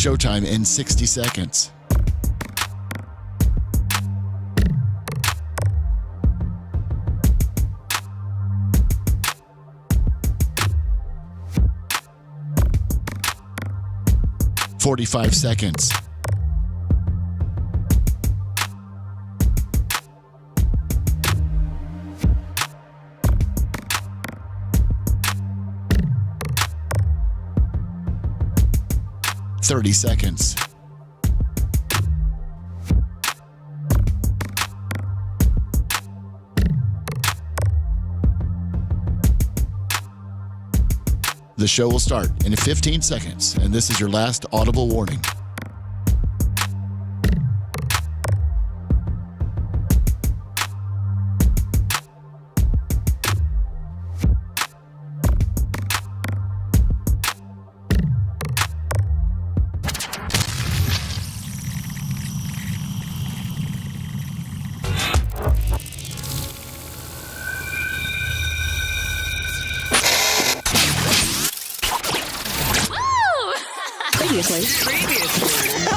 Showtime in 60 seconds. "45 seconds. "30 seconds. The show will start in 15 seconds, and this is your last audible warning.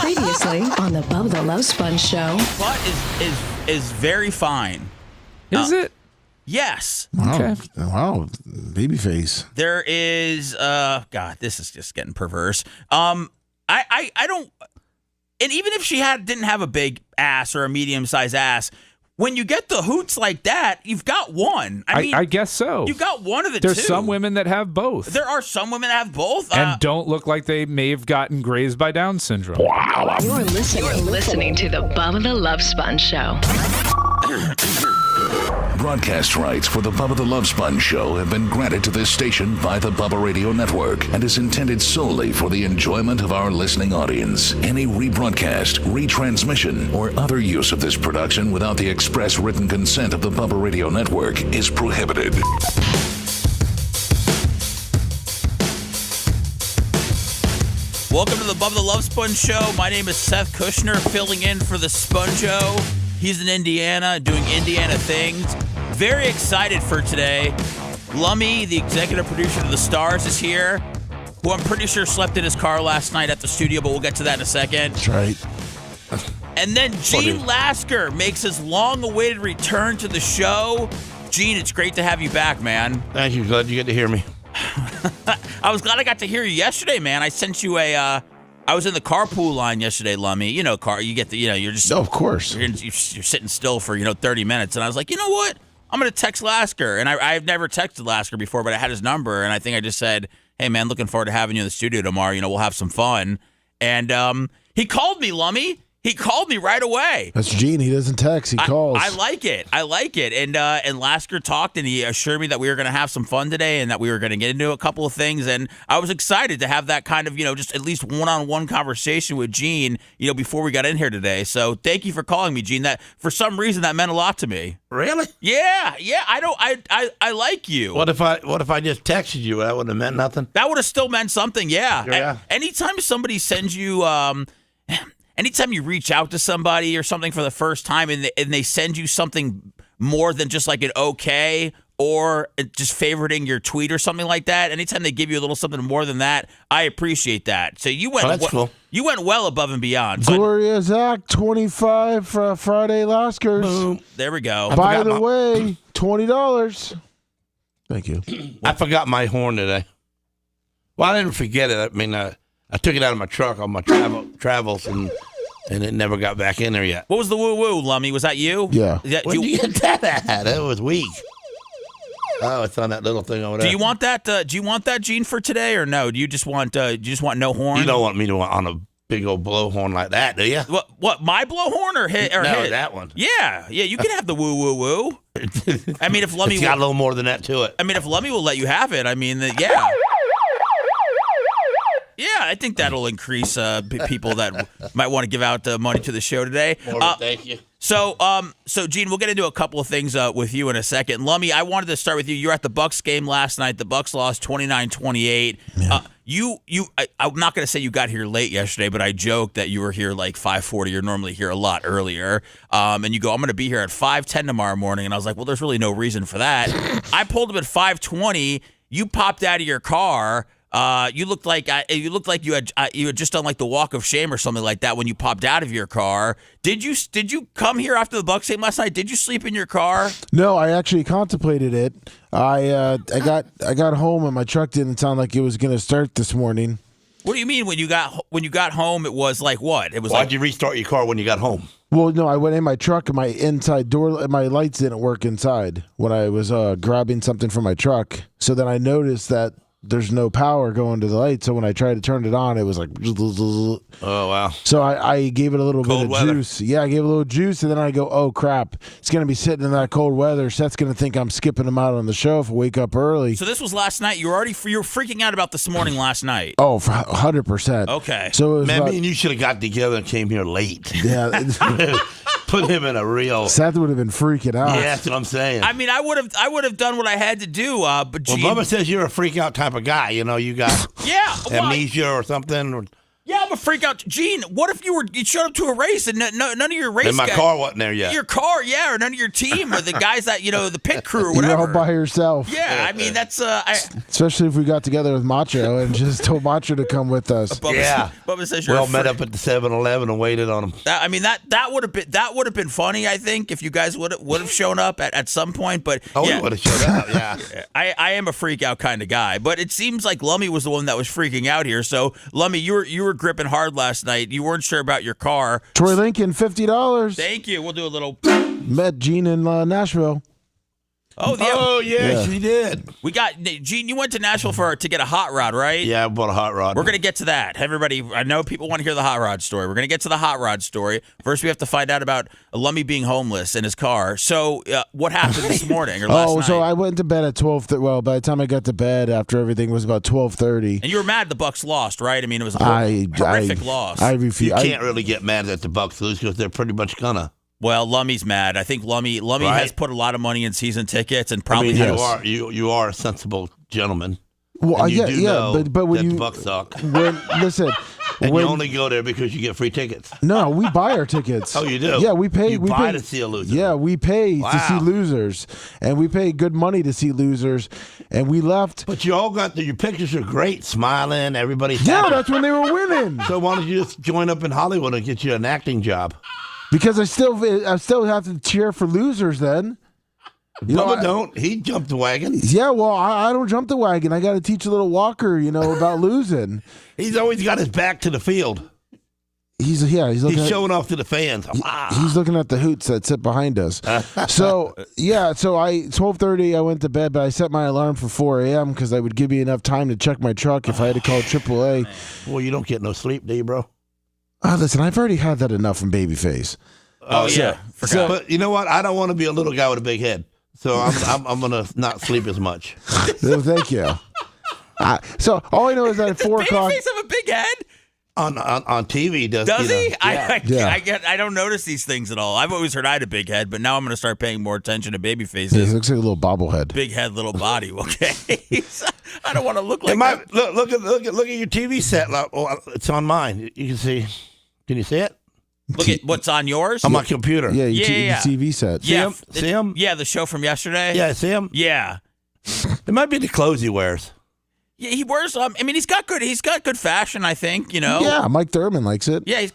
Previously on the Bubba the Love Sponge Show. Butt is very fine. Is it? Yes. Wow. Okay. Wow. Babyface. There is God, this is just getting perverse. I don't, and even if she didn't have a big ass or a medium-sized ass, when you get the hoots like that, you've got one. I mean, I guess so. You've got one of the There's two. some women that have both. There are some women that have both. And don't look like they may have gotten grazed by Down syndrome. Wow. You're listening to the Bubba the Love Sponge Show. Broadcast rights for the Bubba the Love Sponge Show have been granted to this station by the Bubba Radio Network and is intended solely for the enjoyment of our listening audience. Any rebroadcast, retransmission, or other use of this production without the express written consent of the Bubba Radio Network is prohibited. Welcome to the Bubba the Love Sponge Show. My name is Seth Kushner, filling in for the Sponjo. He's in Indiana, doing Indiana things. Very excited for today. Lummy, the executive producer of The Stars, is here, who I'm pretty sure slept in his car last night at the studio, but we'll get to that in a second. That's right. And then Gene Lasker makes his long-awaited return to the show. Gene, it's great to have you back, man. Thank you. Glad you get to hear me. I was glad I got to hear you yesterday, man. I sent you I was in the carpool line yesterday, Lummy. You know, you get the, you're just... No, of course. You're sitting still for, 30 minutes. And I was like, you know what? I'm going to text Lasker. And I've never texted Lasker before, but I had his number. And I think I just said, hey, man, looking forward to having you in the studio tomorrow. We'll have some fun. And he called me, Lummy. He called me right away. That's Gene. He doesn't text. He calls. I like it. And Lasker talked, and he assured me that we were going to have some fun today and that we were going to get into a couple of things. And I was excited to have that kind of, just at least one-on-one conversation with Gene, before we got in here today. So thank you for calling me, Gene. That for some reason that meant a lot to me. Really? Yeah. I like you. What if I just texted you? That would have meant nothing? That would have still meant something, yeah. Yeah. Anytime somebody sends you anytime you reach out to somebody or something for the first time and they send you something more than just like an okay or just favoriting your tweet or something like that, anytime they give you a little something more than that, I appreciate that. So you went cool. You went well above and beyond. So Gloria Zach, 25 for Friday Laskers. Boom. there we go. By the way, $20. Thank you. I forgot my horn today. Well, I didn't forget it. I mean, I took it out of my truck on my travels, and it never got back in there yet. What was the woo-woo, Lummy? Was that you? Yeah. That Where did you get that at? It was weak. Oh, it's on that little thing over there. Do you want that? Do you want that, Gene, for today, or no? Do you just want no horn? You don't want me to on a big old blowhorn like that, do you? What? My blowhorn or hit? Or no, hit? that one. Yeah. You can have the woo. I mean, if Lummy it's got a little more than that to it. I mean, if Lummy will let you have it, I mean, yeah. Yeah, I think that'll increase people that might want to give out money to the show today. Thank you. So Gene, we'll get into a couple of things with you in a second. Lummy, I wanted to start with you. You were at the Bucks game last night. The Bucks lost 29-28. Yeah. I'm not going to say you got here late yesterday, but I joked that you were here like 5:40. You're normally here a lot earlier. And you go, I'm going to be here at 5:10 tomorrow morning. And I was like, well, there's really no reason for that. I pulled up at 5:20. You popped out of your car. You looked like you had just done like the walk of shame or something like that when you popped out of your car. Did you come here after the Bucs game last night? Did you sleep in your car? No, I actually contemplated it. I got home and my truck didn't sound like it was going to start this morning. What do you mean when you got home? It was like what? It was Why'd you restart your car when you got home? Well, no, I went in my truck and my inside door, my lights didn't work inside when I was grabbing something from my truck. So then I noticed that there's no power going to the light. So when I tried to turn it on, it was like, oh, wow. So I gave it a little Cold bit of weather. juice. Yeah, I gave it a little juice, and then I go, oh, crap. It's going to be sitting in that cold weather. Seth's going to think I'm skipping him out on the show if I wake up early. So this was last night. You were freaking out about this morning last night. Oh, for 100%. Okay. So it was Man, me and you should have got together and came here late. yeah, Put him in a real... Seth would have been freaking out. Yeah, that's what I'm saying. I mean, I would have done what I had to do. But Well, Gene, Bubba says you're a freak out type of guy. You know, you got yeah, well, amnesia or something. yeah, I'm a freak out. Gene, what if you showed up to a race and none of your race And my guys, car wasn't there yet. your car, yeah, or none of your team or the guys that the pit crew or You're whatever. all by yourself. Yeah, I mean that's Especially if we got together with Macho and just told Macho to come with us. Bubba, Yeah. Bubba says you're We all a met freak. up at the 7-Eleven and waited on him. I mean that would have been funny. I think if you guys would have shown up at some point. But Oh, yeah, we would have showed up, yeah. I am a freak out kind of guy. But it seems like Lummy was the one that was freaking out here. So Lummy, you were gripping hard last night. You weren't sure about your car. Troy Lincoln, $50. Thank you. We'll do a little. Met Gene in Nashville. Oh, yeah. Oh, yeah, Yeah. she did. We got Gene. You went to Nashville to get a hot rod, right? Yeah, I bought a hot rod. We're gonna get to that. Everybody, I know people want to hear the hot rod story. We're gonna get to the hot rod story. First, we have to find out about Lummy being homeless in his car. So, what happened this morning or last night? So I went to bed at 12. Well, by the time I got to bed after everything was about 12:30. And you were mad the Bucs lost, right? I mean, it was a horrific loss. I refuse. You can't really get mad at the Bucs lose because they're pretty much gonna. Well, Lummy's mad. I think Lummy Right. has put a lot of money in season tickets and probably I mean, has. you are a sensible gentleman. Well, And you yeah, do yeah, know but when that you the Bucs suck. listen, And when, you only go there because you get free tickets. no, we buy our tickets. Oh, you do? Yeah, we pay. You we buy pay, to see a loser. Yeah, we pay to see Wow. losers, and we pay good money to see losers. And we left. But you all got your pictures are great, smiling, everybody's Yeah, happy. that's when they were winning. So why don't you just join up in Hollywood and get you an acting job? Because I still have to cheer for losers then. You know, Bubba don't. He jumped the wagon. Yeah, well, I don't jump the wagon. I got to teach a little Walker, about losing. He's always got his back to the field. He's looking He's at, showing off to the fans. he's looking at the hoots that sit behind us. So yeah, so 12:30 I went to bed, but I set my alarm for 4 a.m. because I would give me enough time to check my truck if I had to call AAA. Well, you don't get no sleep, do you, bro? Listen, I've already had that enough from Babyface. Oh, yeah. Forgot. But you know what? I don't want to be a little guy with a big head. So I'm gonna not sleep as much. So thank you. So all I know is that at 4 o'clock. Babyface have a big head? On TV, does He? Yeah. I don't notice these things at all. I've always heard I had a big head, but now I'm going to start paying more attention to He Babyface's looks like a little bobblehead. big head, little body. Okay, I don't want to look It like might, that. look at your TV set. Oh, it's on mine. You can see. Can you see it? Look at what's on yours. On my computer. Yeah, your Yeah. TV set. Yeah, him? See him? Yeah, the show from yesterday. Yeah, see him? Yeah. It might be the clothes he wears. Yeah, he wears. I mean, he's got good fashion. I think. Yeah, Mike Thurman likes it. Yeah, he's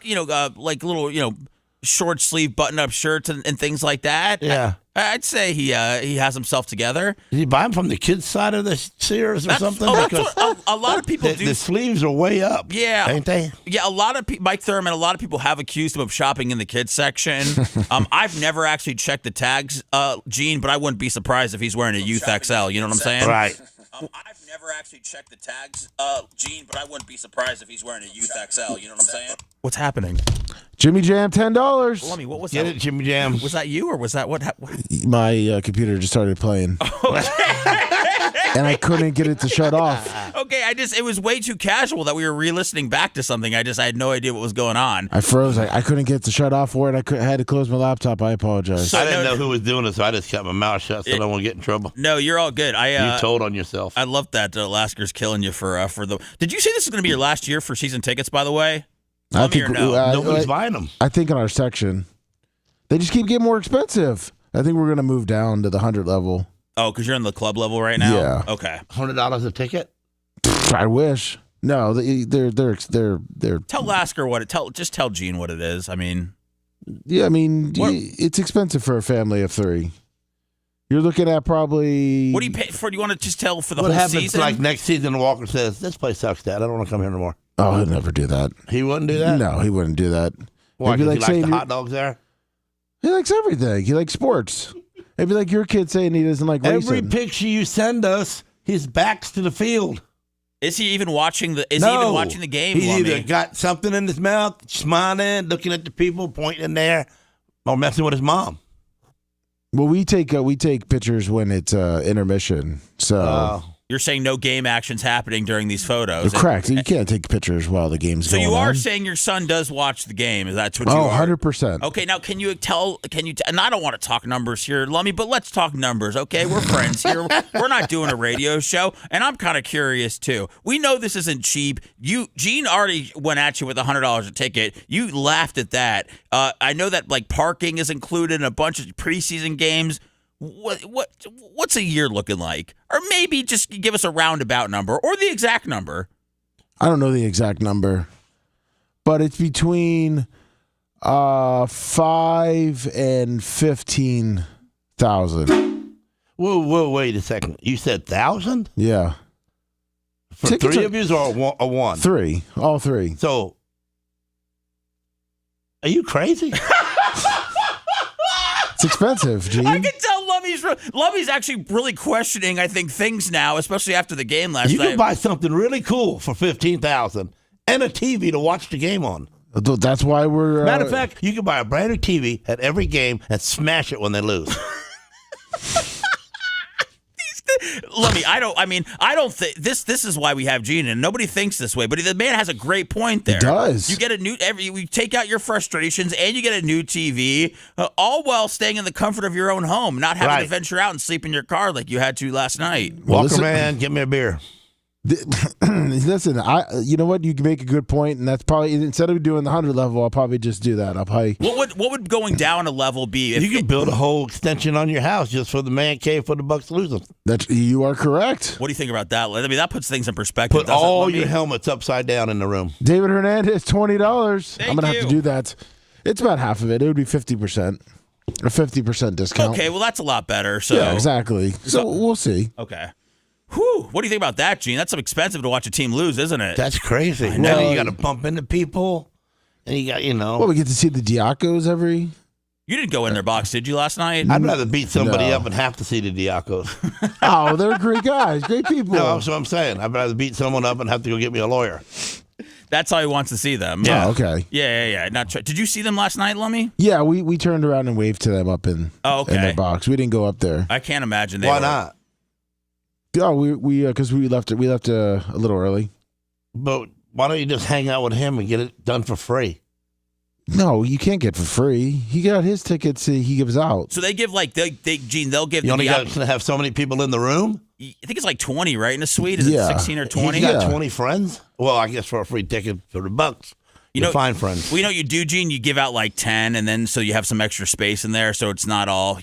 like little short sleeve button up shirts and things like that. Yeah. I'd say he has himself together. Did he buy them from the kids' side of the Sears or something? That's Because what a lot of people do. the sleeves are way up. Yeah. Ain't they? Yeah, a lot of Mike Thurman. A lot of people have accused him of shopping in the kids section. I've never actually checked the tags, Gene, but I wouldn't be surprised if he's wearing a Youth XL. You know what I'm saying? Right. I've never actually checked the tags, Gene, but I wouldn't be surprised if he's wearing a Youth XL. You know what I'm saying? What's happening? Jimmy Jam, $10. Lummy, what was Get that? it, Jimmy Jam. Was that you or was that what? My computer just started playing, and I couldn't get it to shut off. Okay, it was way too casual that we were re-listening back to something. I had no idea what was going on. I froze. I couldn't get it to shut off for it. I had to close my laptop. I apologize. So- I didn't know who was doing it, so I just kept my mouth shut so I don't want to get in trouble. No, you're all good. You told on yourself. I love that Lasker's killing you for the. Did you say this is going to be your last year for season tickets? By the way, I think or no? Nobody's buying them. I think in our section, they just keep getting more expensive. I think we're gonna move down to the 100 level. Oh, because you're in the club level right now. Yeah. Okay. $100 a ticket? I wish. No, they're. Tell Lasker what it. Just tell Gene what it is. I mean, yeah, it's expensive for a family of 3. You're looking at probably. What do you pay for? Do you want to just tell for the What whole happens season? like next season? Walker says, "This place sucks, Dad. I don't want to come here anymore." Oh, he'd never do that. He wouldn't do that. No, he wouldn't do that. Why? It'd be Because he likes the saying hot dogs there. he likes everything. He likes sports. It'd be like your kid saying he doesn't like Every racing. picture you send us, his back's to the field. Is he even watching the? Is No. he even watching the game? He's Lummy? either got something in his mouth, smiling, looking at the people, pointing there, or messing with his mom. Well, we take pictures when it's intermission. So You're saying no game action's happening during these photos. correct. You can't take pictures while the game's So going you are on. saying your son does watch the game? Is that what you Oh, are? 100%. Okay, now can you and I don't want to talk numbers here, Lummy, but let's talk numbers, okay? We're friends here. We're not doing a radio show, and I'm kind of curious too. We know this isn't cheap. Gene already went at you with $100 a ticket. You laughed at that. I know that like parking is included in a bunch of preseason games. What's a year looking like? Or maybe just give us a roundabout number or the exact number. I don't know the exact number, but it's between 5 and 15,000. Whoa, wait a second. You said 1,000 Yeah, for Tickets 3 are- of you or a one? 3, all 3. So, are you crazy? It's expensive, Gene. I can tell Lummy's actually really questioning, I think, things now, especially after the game last You night. can buy something really cool for $15,000 and a TV to watch the game on. That's why we're. Matter of fact, you can buy a brand new TV at every game and smash it when they lose. Lummy, I don't think this is why we have Gene, and nobody thinks this way, but the man has a great point there. He does. You get you take out your frustrations and you get a new TV, all while staying in the comfort of your own home, not having to venture out and sleep in your car like you had to last night. Walker, man, get me a beer. Listen, you know what? You can make a good point, and that's probably instead of doing the 100 level, I'll probably just do that. I'll probably. What would going down a level be? If You can build a whole extension on your house just for the man cave for the Bucks losing. You are correct. What do you think about that? I mean, that puts things in perspective. Put doesn't it, all Lummy? your helmets upside down in the room. David Hernandez, $20. Thank I'm gonna have to you. do that. It's about half of it. It would be 50%, a 50% discount. Okay, well that's a lot better. So Yeah, exactly. So we'll see. Okay. Whew. What do you think about that, Gene? That's expensive to watch a team lose, isn't it? That's crazy. I Now know. you got to bump into people, and you got, Well, we get to see the Diacos every. You didn't go in their box, did you, last night? I'd rather beat somebody No. up and have to see the Diacos. Oh, they're great guys, great people. No, that's what I'm saying. I'd rather beat someone up and have to go get me a lawyer. That's how he wants to see them. Oh, okay. Yeah. Did you see them last night, Lummy? Yeah, we turned around and waved to them up in their box. We didn't go up there. I can't imagine they Why were. not? Oh, we because we left a little early. But why don't you just hang out with him and get it done for free? No, you can't get for free. He got his tickets. He gives out. So they give Gene, they'll give You only the got to have so many people in the room? I think it's like 20, right, in a suite? Is Yeah. it 16 or 20? He's got Yeah. 20 friends? Well, I guess for a free ticket for the Bucks. You You're know- fine friends. Well, you know what you do, Gene? You give out like 10, and then so you have some extra space in there, so it's not all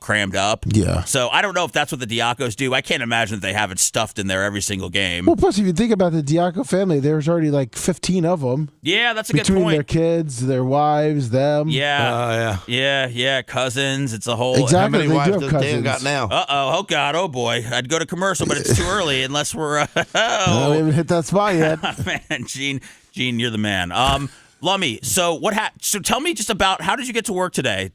crammed up. Yeah. So I don't know if that's what the Diacos do. I can't imagine that they have it stuffed in there every single game. Well, plus, if you think about the Diaco family, there's already like 15 of them Yeah, that's a good between point. their kids, their wives, them. Yeah. Yeah, cousins. It's a whole. Exactly. How many they do wives have does cousins. Dan got now? Oh God, oh boy. I'd go to commercial, but it's too early unless we're. I haven't even hit that spot yet. Man, Gene, you're the man. Lummy, so so tell me just about how did you get to work today?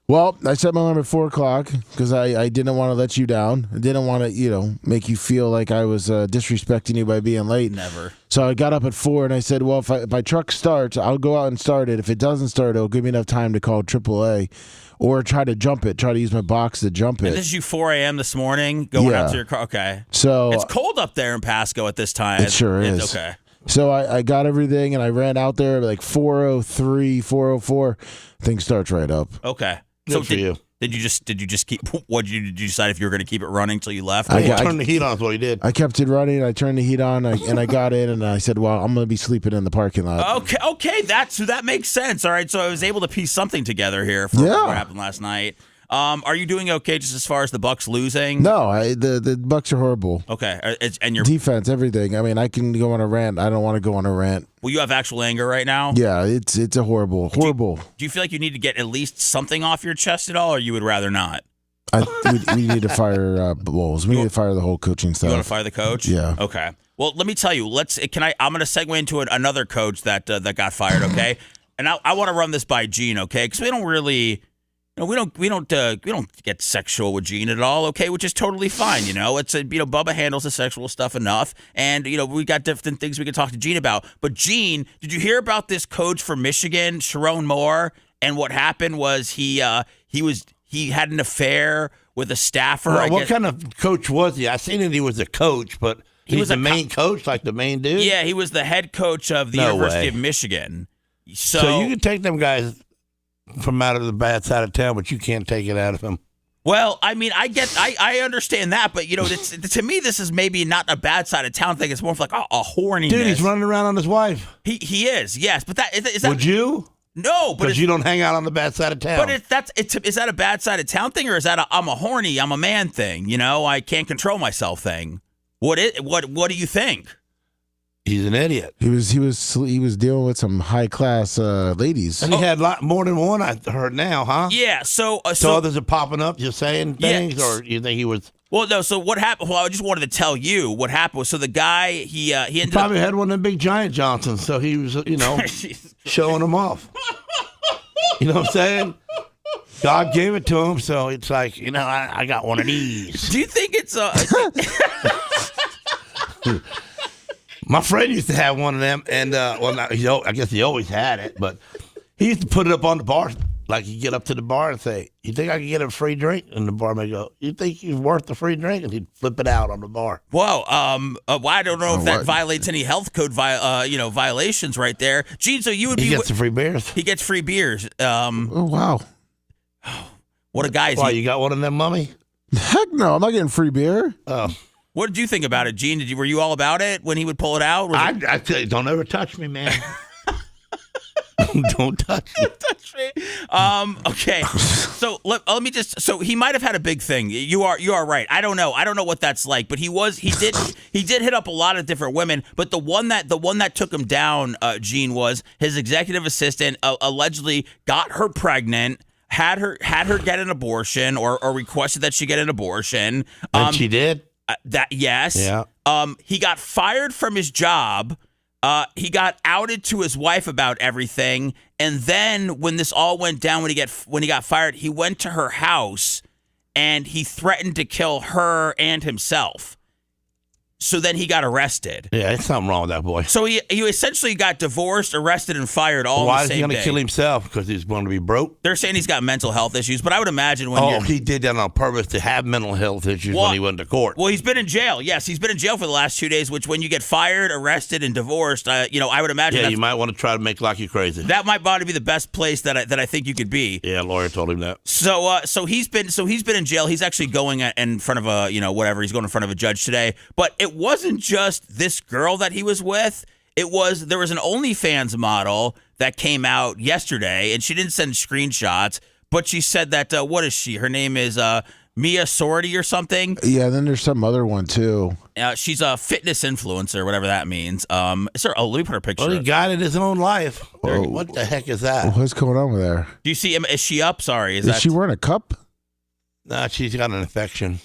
Well, I set my alarm at 4 o'clock because I didn't want to let you down. I didn't want to, make you feel like I was disrespecting you by being late. Never. So I got up at 4 and I said, well, if my truck starts, I'll go out and start it. If it doesn't start, it'll give me enough time to call AAA or try to jump it, try to use my box to jump it. And this is you 4 a.m. this morning going Yeah. out to your car. Okay. So It's cold up there in Pasco at this time. It sure It's is. okay. So I got everything and I ran out there like 4:03, 4:04. Thing starts right up. Okay. Good for you. Did you just keep? Did you decide if you were going to keep it running till you left? I got- Turn the heat on is what he did. I kept it running. I turned the heat on and I got in and I said, well, I'm going to be sleeping in the parking lot. Okay. That makes sense. All right. So I was able to piece something together here for Yeah. what happened last night. Are you doing okay just as far as the Bucks losing? No, the Bucks are horrible. Okay, and your Defense, everything. I mean, I can go on a rant. I don't want to go on a rant. well, you have actual anger right now. Yeah, it's a horrible. Do you feel like you need to get at least something off your chest at all, or you would rather not? We need to fire Bowles. We need to fire the whole coaching staff. You want to fire the coach? Yeah. Okay. Well, let me tell you. I'm going to segue into another coach that got fired. Okay. And I want to run this by Gene. Okay, because we don't really. We don't get sexual with Gene at all, okay, which is totally fine. It's Bubba handles the sexual stuff enough, and we got different things we can talk to Gene about. But Gene, did you hear about this coach from Michigan, Sharon Moore? And what happened was he had an affair with a staffer. Well, what kind of coach was he? I seen that he was a coach, but he was the main coach, like the main dude. Yeah, he was the head coach of the University of Michigan. So you can take them guys from out of the bad side of town, but you can't take it out of him. Well, I mean, I understand that, but to me, this is maybe not a bad side of town thing. It's more of like a horniness. Dude, he's running around on his wife. He is, yes, but is that? Would you? No, but because you don't hang out on the bad side of town. But is that a bad side of town thing, or is that I'm a man thing? I can't control myself thing. What do you think? He's an idiot. He was dealing with some high class ladies, and he had a lot more than one. I heard now, huh? Yeah. So others are popping up, just saying things, or you think he was? Well, no. So what happened? Well, I just wanted to tell you what happened was. So the guy he ended probably up, had one of them big giant Johnsons, so he was showing them off. You know what I'm saying? God gave it to him, so it's like I got one of these. Do you think it's My friend used to have one of them, and I guess he always had it, but he used to put it up on the bar. Like, you get up to the bar and say, "You think I can get a free drink?" And the barman go, "You think you're worth the free drink?" And he'd flip it out on the bar. Whoa, I don't know if that violates any health code violations right there. Gene, so you would he gets the free beers. He gets free beers. Oh wow, what a guy! Why, you got one of them, mummy? Heck no, I'm not getting free beer. Oh. What did you think about it, Gene? Were you all about it when he would pull it out? I tell you, don't ever touch me, man. Don't touch me. Touch me. Okay. So let me just. So he might have had a big thing. You are right. I don't know what that's like. But he did hit up a lot of different women. But the one that took him down, Gene, was his executive assistant. Allegedly got her pregnant. Had her get an abortion or requested that she get an abortion. And she did. That yes. Yeah. He got fired from his job. He got outed to his wife about everything, and then when this all went down, when he got fired, he went to her house and he threatened to kill her and himself. So then he got arrested. Yeah, there's something wrong with that boy. So he essentially got divorced, arrested, and fired all Why in the same day. is he going to kill himself? Because he's going to be broke? They're saying he's got mental health issues, but I would imagine when he did that on purpose to have mental health issues when he went to court. Well, he's been in jail. Yes, he's been in jail for the last 2 days, which when you get fired, arrested, and divorced, I would imagine you might want to try to make like you crazy. That might probably be the best place that I think you could be. Yeah, lawyer told him that. So he's been in jail. He's actually going in front of a he's going in front of a judge today. But it wasn't just this girl that he was with. There was an OnlyFans model that came out yesterday, and she didn't send screenshots, but she said that what is she? Her name is Mia Sorty or something. Yeah, then there's some other one too. She's a fitness influencer, whatever that means. Let me put her picture. Well, he got it his own life. Whoa. What the heck is that? What's going on with her? Do you see? Is she up? Sorry, is she wearing a cup? Nah, she's got an infection.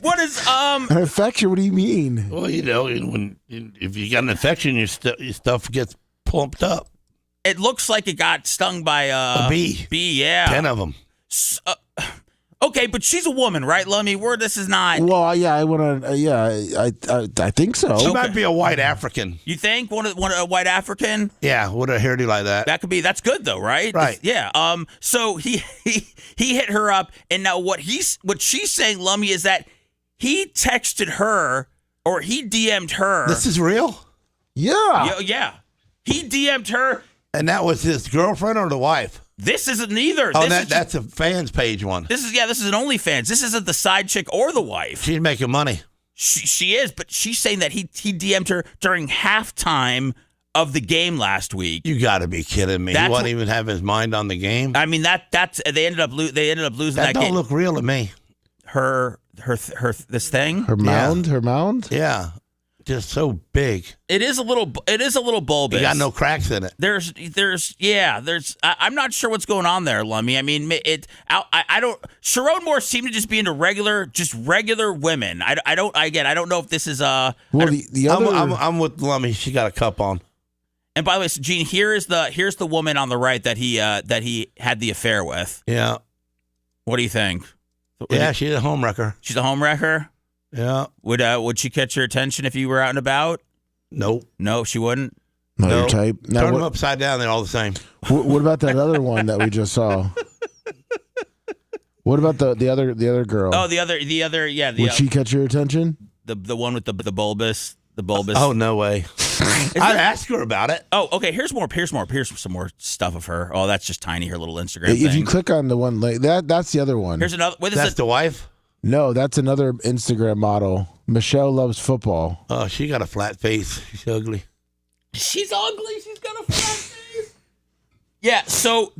What is an infection? What do you mean? Well, if you got an infection, your stuff gets plumped up. It looks like it got stung by a bee. Bee, yeah. 10 of them. Okay, but she's a woman, right, Lummy? This is not. Well, yeah, I think so. She might be a white African. You think one a white African? Yeah, with a hairdo like that. That could be. That's good though, right? Right. Yeah. So he hit her up, and now what she's saying, Lummy, is that he texted her or he DM'd her. This is real? Yeah. Yeah. He DM'd her. And that was his girlfriend or the wife? This isn't either. Oh, that's a fans page one. This is an OnlyFans. This isn't the side chick or the wife. She's making money. She is, but she's saying that he DM'd her during halftime of the game last week. You got to be kidding me. He That's wouldn't even have his mind on the game. I mean, that's they ended up losing that That game. don't look real to me. Her this thing. Her mound? Her mound? Yeah. Just so big. It is a little bulbous. You got no cracks in it. I'm not sure what's going on there, Lummy. I mean, I don't. Sharon Moore seemed to just be into regular women. I don't know if this is Well, the other. I'm with Lummy. She got a cup on. And by the way, so Gene, here's the woman on the right that he had the affair with. Yeah. What do you think? Yeah, she's a homewrecker. She's a homewrecker. Yeah. Would she catch your attention if you were out and about? Nope. No, she wouldn't. Not your type. Now, Turn them upside down. They're all the same. What about that other one that we just saw? What about the other girl? Oh, the other, yeah. Would she catch your attention? The one with the bulbous. Oh, no way. I'd ask her about it. Oh, okay. Here's some more stuff of her. Oh, that's just tiny. Her little Instagram If thing. you click on the one link, that's the other one. Here's another. Wait, That's the wife? No, that's another Instagram model. Michelle loves football. Oh, she got a flat face. She's ugly. She's ugly. She's got a flat face. Yeah. So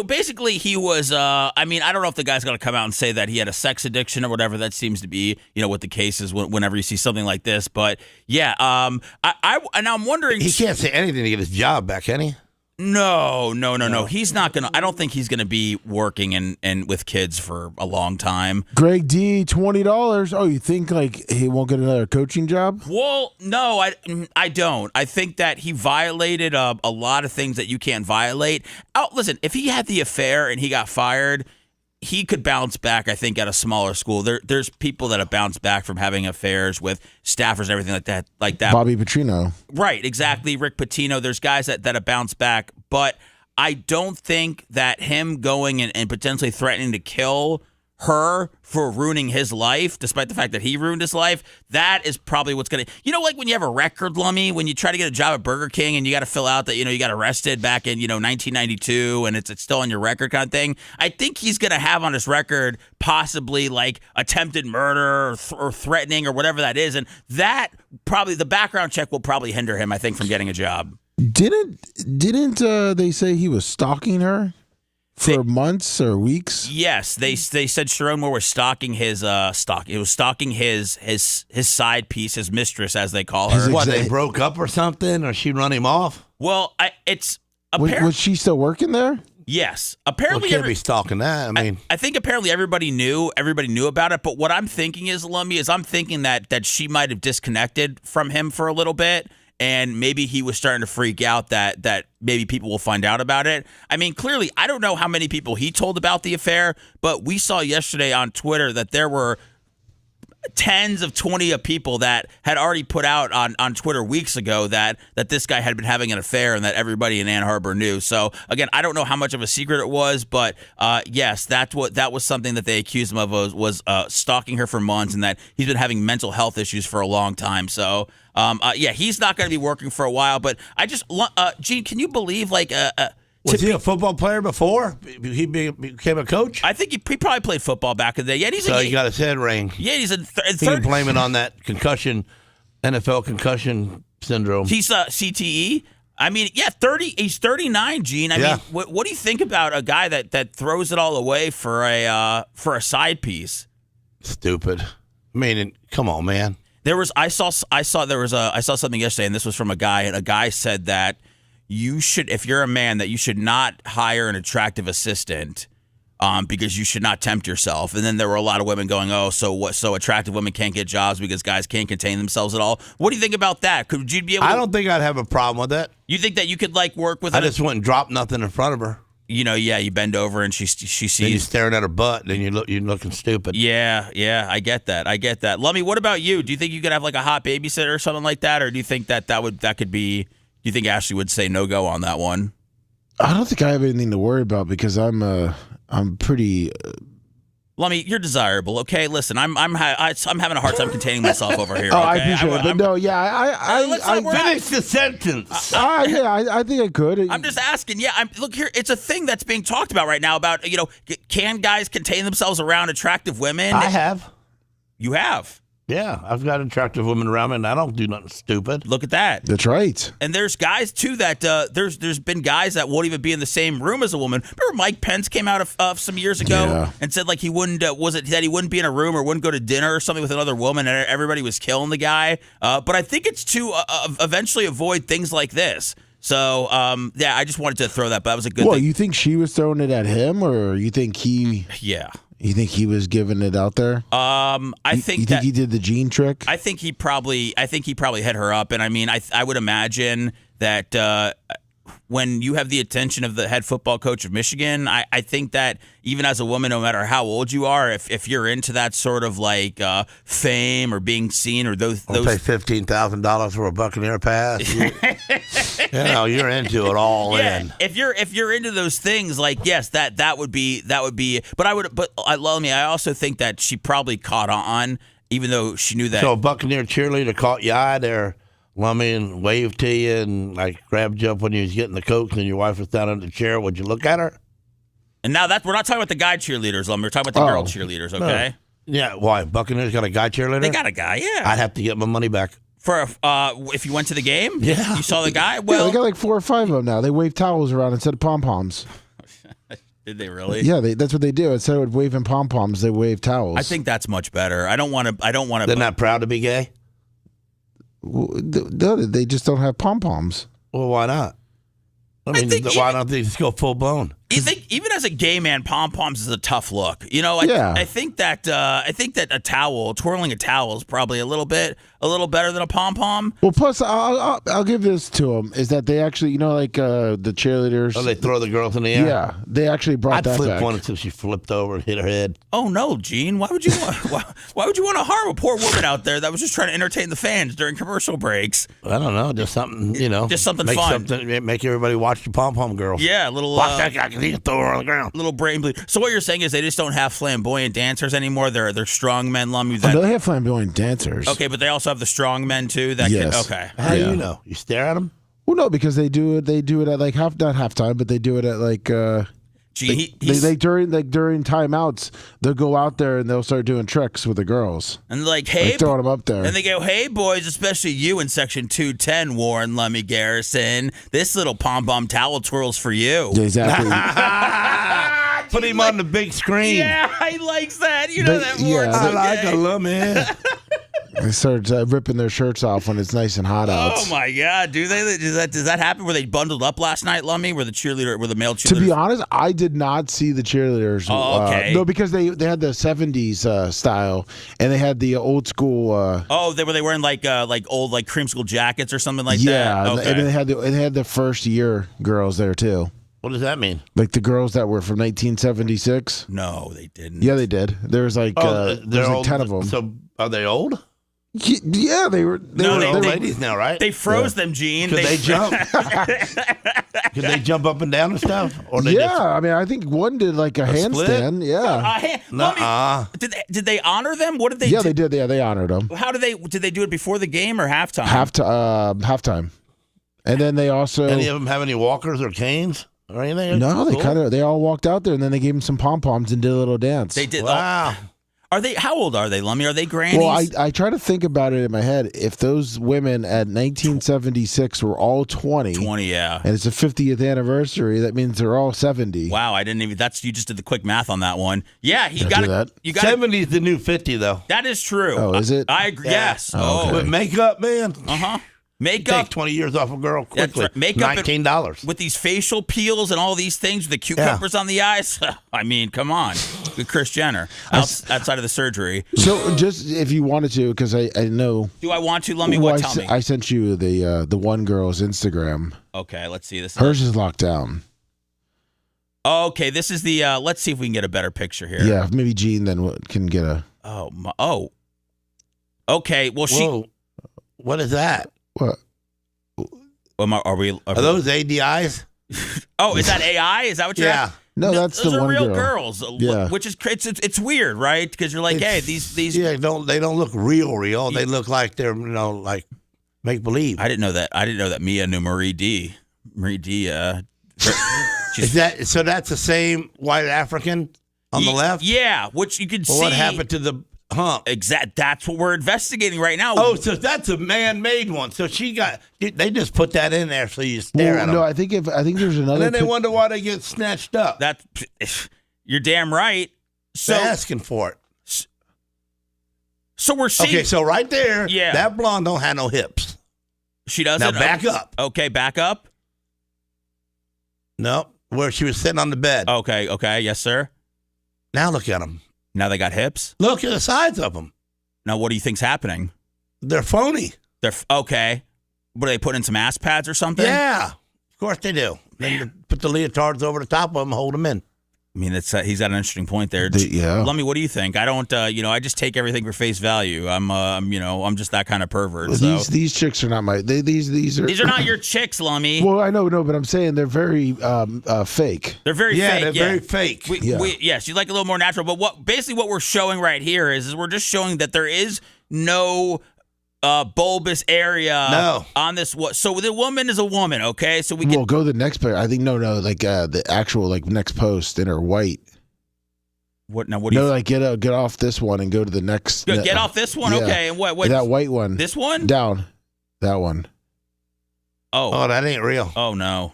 basically, he was. I mean, I don't know if the guy's going to come out and say that he had a sex addiction or whatever. That seems to be, what the case is whenever you see something like this. But yeah. And I'm wondering. He can't say anything to get his job back, can he? No. He's not gonna. I don't think he's gonna be working and with kids for a long time. Greg D, $20. Oh, you think like he won't get another coaching job? Well, no, I don't. I think that he violated a lot of things that you can't violate. Oh, listen, if he had the affair and he got fired, he could bounce back, I think, at a smaller school. There's people that have bounced back from having affairs with staffers and everything like that. Bobby Petrino. Right, exactly. Rick Pitino. There's guys that have bounced back. But I don't think that him going and potentially threatening to kill her for ruining his life, despite the fact that he ruined his life, that is probably what's going to... like when you have a record, Lummy, when you try to get a job at Burger King and you got to fill out that, you got arrested back in, 1992 and it's still on your record kind of thing. I think he's going to have on his record possibly like attempted murder or threatening or whatever that is. And that probably, the background check will probably hinder him, I think, from getting a job. Didn't they say he was stalking her? For months or weeks? Yes, they said Sharon Moore was stalking his It was stalking his side piece, his mistress, as they call her. What, they broke up or something, or she run him off? Well, it's was she still working there? Yes, apparently. Well, can't be stalking that. I mean, I think apparently everybody knew about it. But what I'm thinking is, Lummy, I'm thinking that she might have disconnected from him for a little bit. And maybe he was starting to freak out that maybe people will find out about it. I mean, clearly, I don't know how many people he told about the affair, but we saw yesterday on Twitter that there were tens of 20 of people that had already put out on Twitter weeks ago that this guy had been having an affair and that everybody in Ann Arbor knew. So, again, I don't know how much of a secret it was, but yes, that was something that they accused him of was stalking her for months and that he's been having mental health issues for a long time. So... yeah, he's not going to be working for a while, but I just, Gene, can you believe was he a football player before he became a coach? I think he probably played football back in the day. Yeah, he got his head ring. Yeah, he's a You can blame it on that concussion, NFL concussion syndrome. He's CTE. I mean, yeah, he's 39, Gene. I mean, what do you think about a guy that throws it all away for a side piece? Stupid. I mean, come on, man. I saw something yesterday, and this was from a guy, and a guy said that you should, if you're a man, that you should not hire an attractive assistant because you should not tempt yourself. And then there were a lot of women going, oh, so what? So attractive women can't get jobs because guys can't contain themselves at all. What do you think about that? Could you be able? I don't think I'd have a problem with that. You think that you could work with? I just wouldn't drop nothing in front of her. You bend over and she sees. Then you're staring at her butt, then you're looking stupid. Yeah, I get that. Lummy, what about you? Do you think you could have a hot babysitter or something like that, or do you think that could be? Do you think Ashley would say no go on that one? I don't think I have anything to worry about because I'm pretty. Lummy, you're desirable. Okay, listen, I'm having a hard time containing myself over here. Oh, okay? I appreciate it, but no, yeah, I finish the sentence. I think I could. I'm just asking. Yeah, look here. It's a thing that's being talked about right now. About can guys contain themselves around attractive women? I have. You have. Yeah, I've got attractive women around me, and I don't do nothing stupid. Look at that. That's right. And there's guys too that there's been guys that won't even be in the same room as a woman. Remember Mike Pence came out of some years ago and said like he wouldn't that he wouldn't be in a room or wouldn't go to dinner or something with another woman, and everybody was killing the guy. But I think it's to eventually avoid things like this. So I just wanted to throw that. But that was a good thing. Well, you think she was throwing it at him, or you think he? Yeah. You think he was giving it out there? I think you think he did the gene trick? I think he probably hit her up, and I mean, I would imagine that when you have the attention of the head football coach of Michigan, I think that even as a woman, no matter how old you are, if you're into that sort of like fame or being seen or those I'll pay $15,000 for a Buccaneer pass. You're into it all in. If you're into those things, like yes, that would be. But I also think that she probably caught on, even though she knew that. So a Buccaneer cheerleader caught your eye there, Lummy, and waved to you and like grabbed you up when you was getting the Coke, and your wife was down in the chair. Would you look at her? And now we're not talking about the guy cheerleaders, Lummy. We're talking about the girl cheerleaders, okay? No. Yeah, why? Buccaneers got a guy cheerleader? They got a guy, yeah. I'd have to get my money back. For if you went to the game? Yeah. You saw the guy? Well, they got like 4 or 5 of them now. They wave towels around instead of pom-poms. Did they really? Yeah, that's what they do. Instead of waving pom-poms, they wave towels. I think that's much better. I don't want to. They're not proud to be gay? They just don't have pom-poms. Well, why not? Why don't they just go full blown? You think even as a gay man, pom poms is a tough look. I think that twirling a towel is probably a little better than a pom pom. Well, plus I'll give this to them is that they actually the cheerleaders. Oh, they throw the girls in the air. Yeah, they actually brought that back. I'd flip one until she flipped over and hit her head. Oh no, Gene! Why would you why would you want to harm a poor woman out there that was just trying to entertain the fans during commercial breaks? I don't know, just something just something fun. Make everybody watch the pom pom girls. Yeah, a little. Watch that guy. He can throw her on the ground. Little brain bleed. So what you're saying is they just don't have flamboyant dancers anymore. They're strong men, Lummy. They have flamboyant dancers. Okay, but they also have the strong men too. Yes. Okay. How do you know? You stare at them? Well, no, because they do it. They do it at like not halftime, but they do it at like. Gee, during timeouts, they'll go out there and they'll start doing tricks with the girls. And like, hey, throwing them up there. And they go, hey, boys, especially you in Section 210, Warren Lummy Garrison. This little pom-pom towel twirls for you. Exactly. Put him on the big screen. Yeah, he likes that. You know that, Warren. I like a Lummy. They start ripping their shirts off when it's nice and hot out. Oh my God! Do they? Does that happen? Were they bundled up last night, Lummy? Were the male cheerleaders? To be honest, I did not see the cheerleaders. Oh, okay. No, because they had the '70s style, and they had the old school. Were they wearing like old creamsicle jackets or something like that? Yeah, okay. and they had the first year girls there too. What does that mean? Like the girls that were from 1976. No, they didn't. Yeah, they did. There was like there's like 10 of them. So are they old? Yeah, they were. They were ladies now, right? They froze them, Gene. Could they jump? Could they jump up and down and stuff? Or I mean, I think one did like a handstand. Split? Yeah. Did they honor them? What did they? Yeah, they did. Yeah, they honored them. How did they do it before the game or halftime? Halftime, and then they also. Any of them have any walkers or canes or anything? No, they all walked out there, and then they gave them some pom poms and did a little dance. They did. Wow. Are they? How old are they, Lummy? Are they grannies? Well, I try to think about it in my head. If those women at 1976 were all 20, yeah, and it's the 50th anniversary, that means they're all 70. Wow, I didn't even. You just did the quick math on that one. Yeah, you got it. You got 70 is the new 50, though. That is true. Oh, is it? I agree. Yeah. Yes. Oh, okay. With makeup, man. Makeup. Take 20 years off a girl quickly. Right. Makeup $19. With these facial peels and all these things with the cucumbers on the eyes. I mean, come on. With Kris Jenner outside of the surgery. So just if you wanted to, because I know. Do I want to? Tell me. I sent you the one girl's Instagram. Okay, let's see. Hers is locked down. Okay, this is the. Let's see if we can get a better picture here. Yeah, maybe Gene then can get a. Oh. Okay, well, Whoa. What is that? What? Are those ADIs? Oh, is that AI? Is that what you're asking? No, that's those the one are real girl. girls. Yeah. Which is it's weird, right? Because you're like, hey, these they don't look real. They look like they're like make believe. I didn't know that Mia knew Marie D. Is that that's the same white African on the left? Yeah, which you can see. What happened to the hump. That's what we're investigating right now. Oh, so that's a man-made one. So they just put that in there so you stare at them. No, I think there's another. And then they wonder why they get snatched up. You're damn right. So They're asking for it. So we're seeing. Okay, so right there, Yeah. that blonde don't have no hips. She doesn't. Now back up. Okay, back up. No, where she was sitting on the bed. Okay, yes, sir. Now look at them. Now they got hips. Look at the sides of them. Now what do you think's happening? They're phony. They're okay. What, are they putting some ass pads or something? Yeah, of course they do. Then you put the leotards over the top of them, hold them in. I mean, he's got an interesting point there. Yeah. Lummi, what do you think? I don't, I just take everything for face value. I'm just that kind of pervert. These chicks are not my. These are not your chicks, Lummi. Well, I know, but I'm saying they're very fake. They're very fake. They're very fake. Yes, you like a little more natural. But what we're showing right here is we're just showing that there is no bulbous area on this. So the woman is a woman, okay? So we Well, go to the next page. I think no, like the actual like next post in her white. What now? What do you? No, like get off this one and go to the next. Get off this one, yeah. okay? And what? That white one. This one? Down. That one. Oh, that ain't real. Oh no.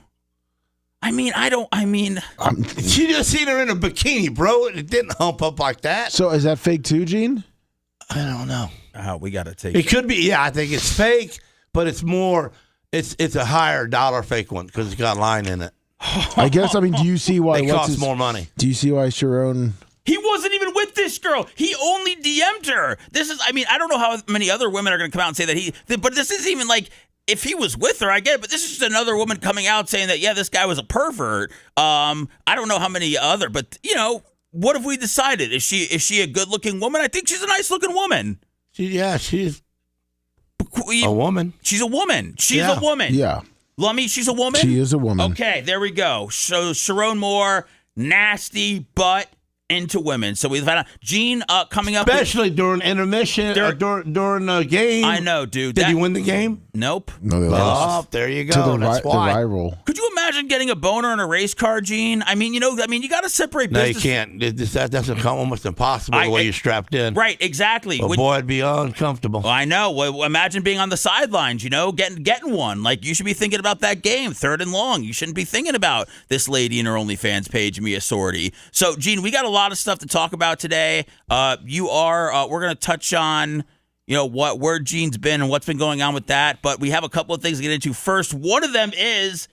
She just seen her in a bikini, bro. It didn't hump up like that. So is that fake too, Gene? I don't know. Oh, we got to take it. Could be. Yeah, I think it's fake, but it's more. It's a higher dollar fake one because it's got a line in it. I guess. I mean, do you see why it costs more money? Do you see why Sharon? He wasn't even with this girl. He only DM'd her. I don't know how many other women are going to come out and say that but this isn't even like, if he was with her, I get it, but this is just another woman coming out saying that, yeah, this guy was a pervert. I don't know how many other, but, what have we decided? Is she a good-looking woman? I think she's a nice-looking woman. She's a woman. She's a woman. She's a woman. Yeah. Lummi, she's a woman? She is a woman. Okay, there we go. So Sharon Moore, nasty butt into women. So we've had Gene coming up. Especially during intermission or during the game. I know, dude. Did he win the game? Nope. No, they lost. Oh, there you go. That's why. The rival. Could you imagine getting a boner in a race car, Gene? You got to separate business. No, you can't. That's almost impossible the way you're strapped in. Right, exactly. Boy, it'd be uncomfortable. I know. Well, imagine being on the sidelines, getting one. Like, you should be thinking about that game, 3rd and long. You shouldn't be thinking about this lady in her OnlyFans page, Mia Sorty. So, Gene, we got a lot of stuff to talk about today. We're going to touch on where Gene's been and what's been going on with that. But we have a couple of things to get into. First, one of them is,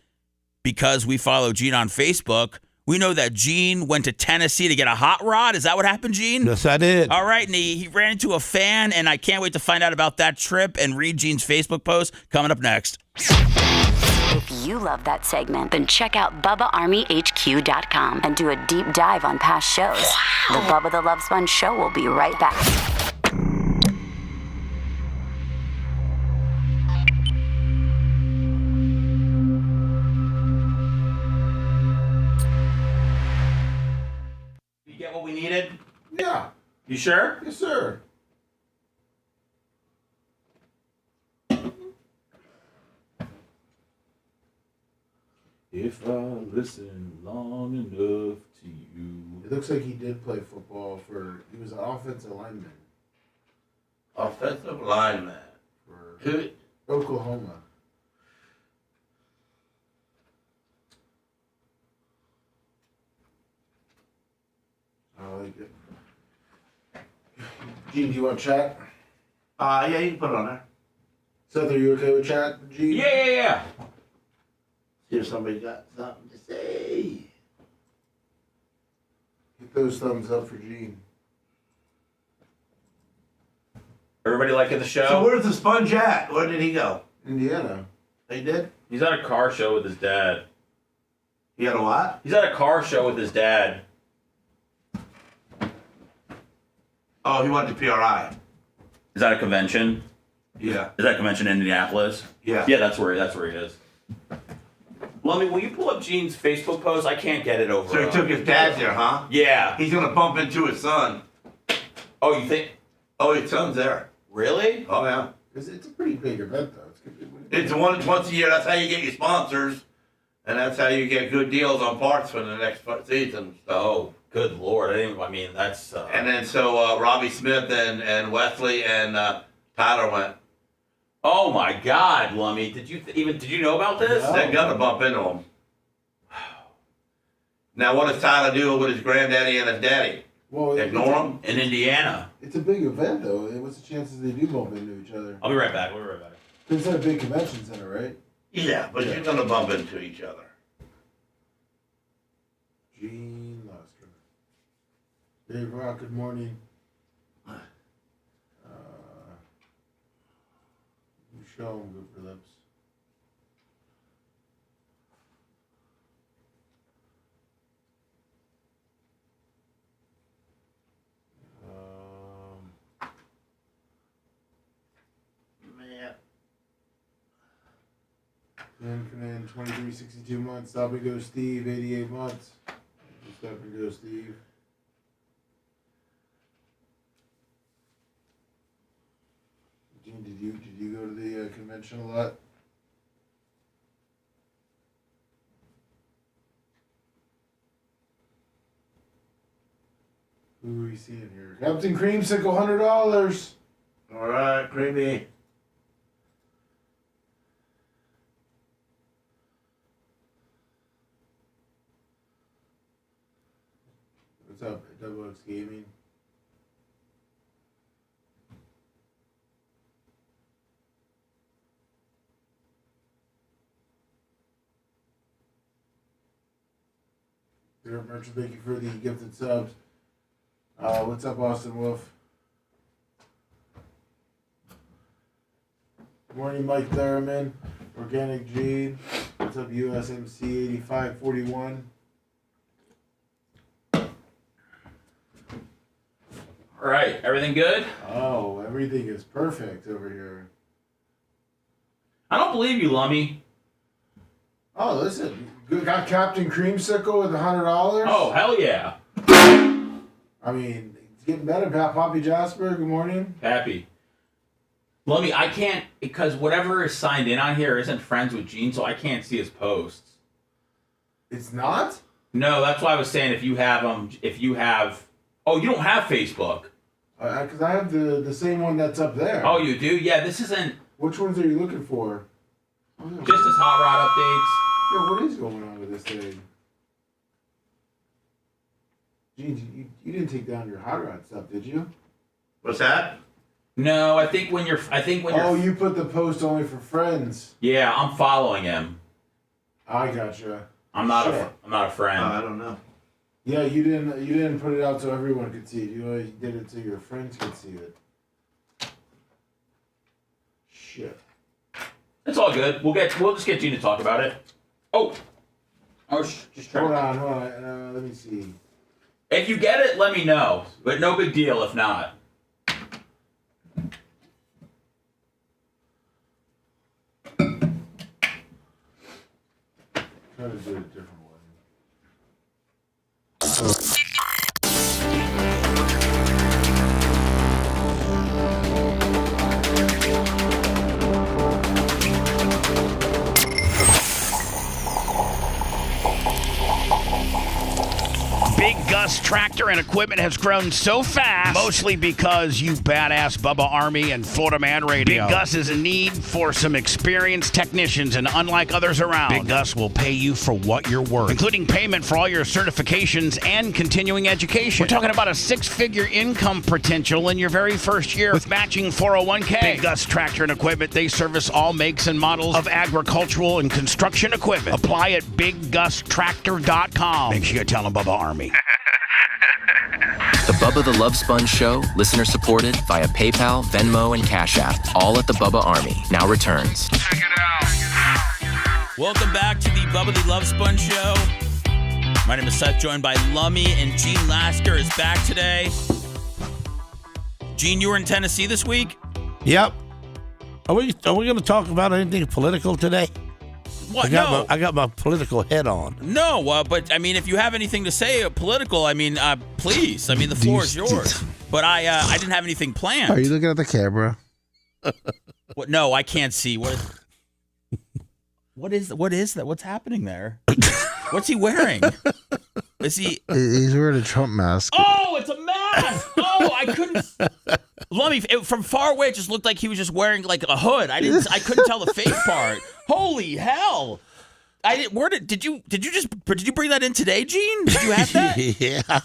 because we follow Gene on Facebook, we know that Gene went to Tennessee to get a hot rod. Is that what happened, Gene? Yes, I did. All right, and he ran into a fan, and I can't wait to find out about that trip and read Gene's Facebook post coming up next. If you love that segment, then check out BubbaArmyHQ.com and do a deep dive on past shows. Wow. The Bubba the Love Sponge Show will be right back. You get what we needed? Yeah. You sure? Yes, sir. If I listen long enough to you. It looks like he did play football he was an offensive lineman Offensive lineman. for Oklahoma. Gene, do you want chat? Yeah, you can put it on there. Seth, are you okay with chat, Gene? Yeah. See if somebody got something to say. Hit those thumbs up for Gene. Everybody liking the show? So where's the sponge at? Where did he go? Indiana. They did? He's at a car show with his dad. He had a what? He's at a car show with his dad. Oh, he went to PRI. Is that a convention? Yeah. Is that a convention in Indianapolis? Yeah. Yeah, that's where he is. Lummi, will you pull up Gene's Facebook post? I can't get it over. So he took his dad there, huh? Yeah. He's gonna bump into his son. Oh, you think? Oh, his son's there. Really? Oh yeah. It's a pretty big event, though. It's once a year. That's how you get your sponsors, and that's how you get good deals on parts for the next season. So Good Lord. That's... And then so Robbie Smith and Wesley and Tyler went. Oh, my God, Lummy. Did you know about this? No. They're going to bump into him. Now, what does Tyler do with his granddaddy and his daddy? Well, Ignore him? In Indiana. It's a big event, though. What's the chances they do bump into each other? I'll be right back. It's at a big convention center, right? Yeah, but you're going to bump into each other. Gene Lasker. Dave Rock, good morning. Show him good for lips. Man. Then 23, 62 months. Stop and go Steve, 88 months. Stop and go Steve. Gene, did you go to the convention a lot? Who are we seeing here? Captain Creamsicle, $100. All right, Creamy. What's up, Double X Gaming? Merchant, thank you for the gifted subs. What's up, Austin Wolf? Good morning, Mike Thurman. Organic Gene. What's up, USMC 8541? All right. Everything good? Oh, everything is perfect over here. I don't believe you, Lummy. Oh, listen. Got Captain Creamsicle with $100? Oh, hell yeah. I mean, it's getting better. Poppy Jasper, good morning. Happy. Lummy, I can't, because whatever is signed in on here isn't friends with Gene, so I can't see his posts. It's not? No, that's why I was saying if you have oh, you don't have Facebook. Because I have the same one that's up there. Oh, you do? Yeah, this isn't. Which ones are you looking for? Just as hot rod updates. Yo, what is going on with this thing? Gene, you didn't take down your hot rod stuff, did you? What's that? No, I think when you're. Oh, you put the post only for friends. Yeah, I'm following him. I gotcha. I'm not a friend. I don't know. Yeah, you didn't put it out so everyone could see it. You only did it so your friends could see it. Shit. It's all good. We'll just get Gene to talk about it. Oh, just try. Hold on. Let me see. If you get it, let me know. But no big deal if not. Try to do it a different way. Big Gus tractor and equipment has grown so fast, mostly because you badass Bubba Army and Florida Man Radio. Big Gus is in need for some experienced technicians, and unlike others around, Big Gus will pay you for what you're worth, including payment for all your certifications and continuing education. We're talking about a six-figure income potential in your very first year with matching 401k. Big Gus tractor and equipment, they service all makes and models of agricultural and construction equipment. Apply at BigGusTractor.com. Make sure you tell them Bubba Army. The Bubba the Love Sponge Show, listener supported via PayPal, Venmo, and Cash App. All at the Bubba Army. Now returns. Check it out. Welcome back to the Bubba the Love Sponge Show. My name is Seth, joined by Lummy, and Gene Lasker is back today. Gene, you were in Tennessee this week? Yep. Are we going to talk about anything political today? What? I got my political head on. No, but I mean, if you have anything to say political, I mean, please. I mean, the floor is yours. But I didn't have anything planned. Are you looking at the camera? What? No, I can't see. What is that? What's happening there? What's he wearing? Is he? He's wearing a Trump mask. Oh, it's a mask. Oh, I couldn't. Let me. From far away, it just looked like he was just wearing like a hood. I couldn't tell the face part. Holy hell! Did you bring that in today, Gene? Did you have that? Yeah.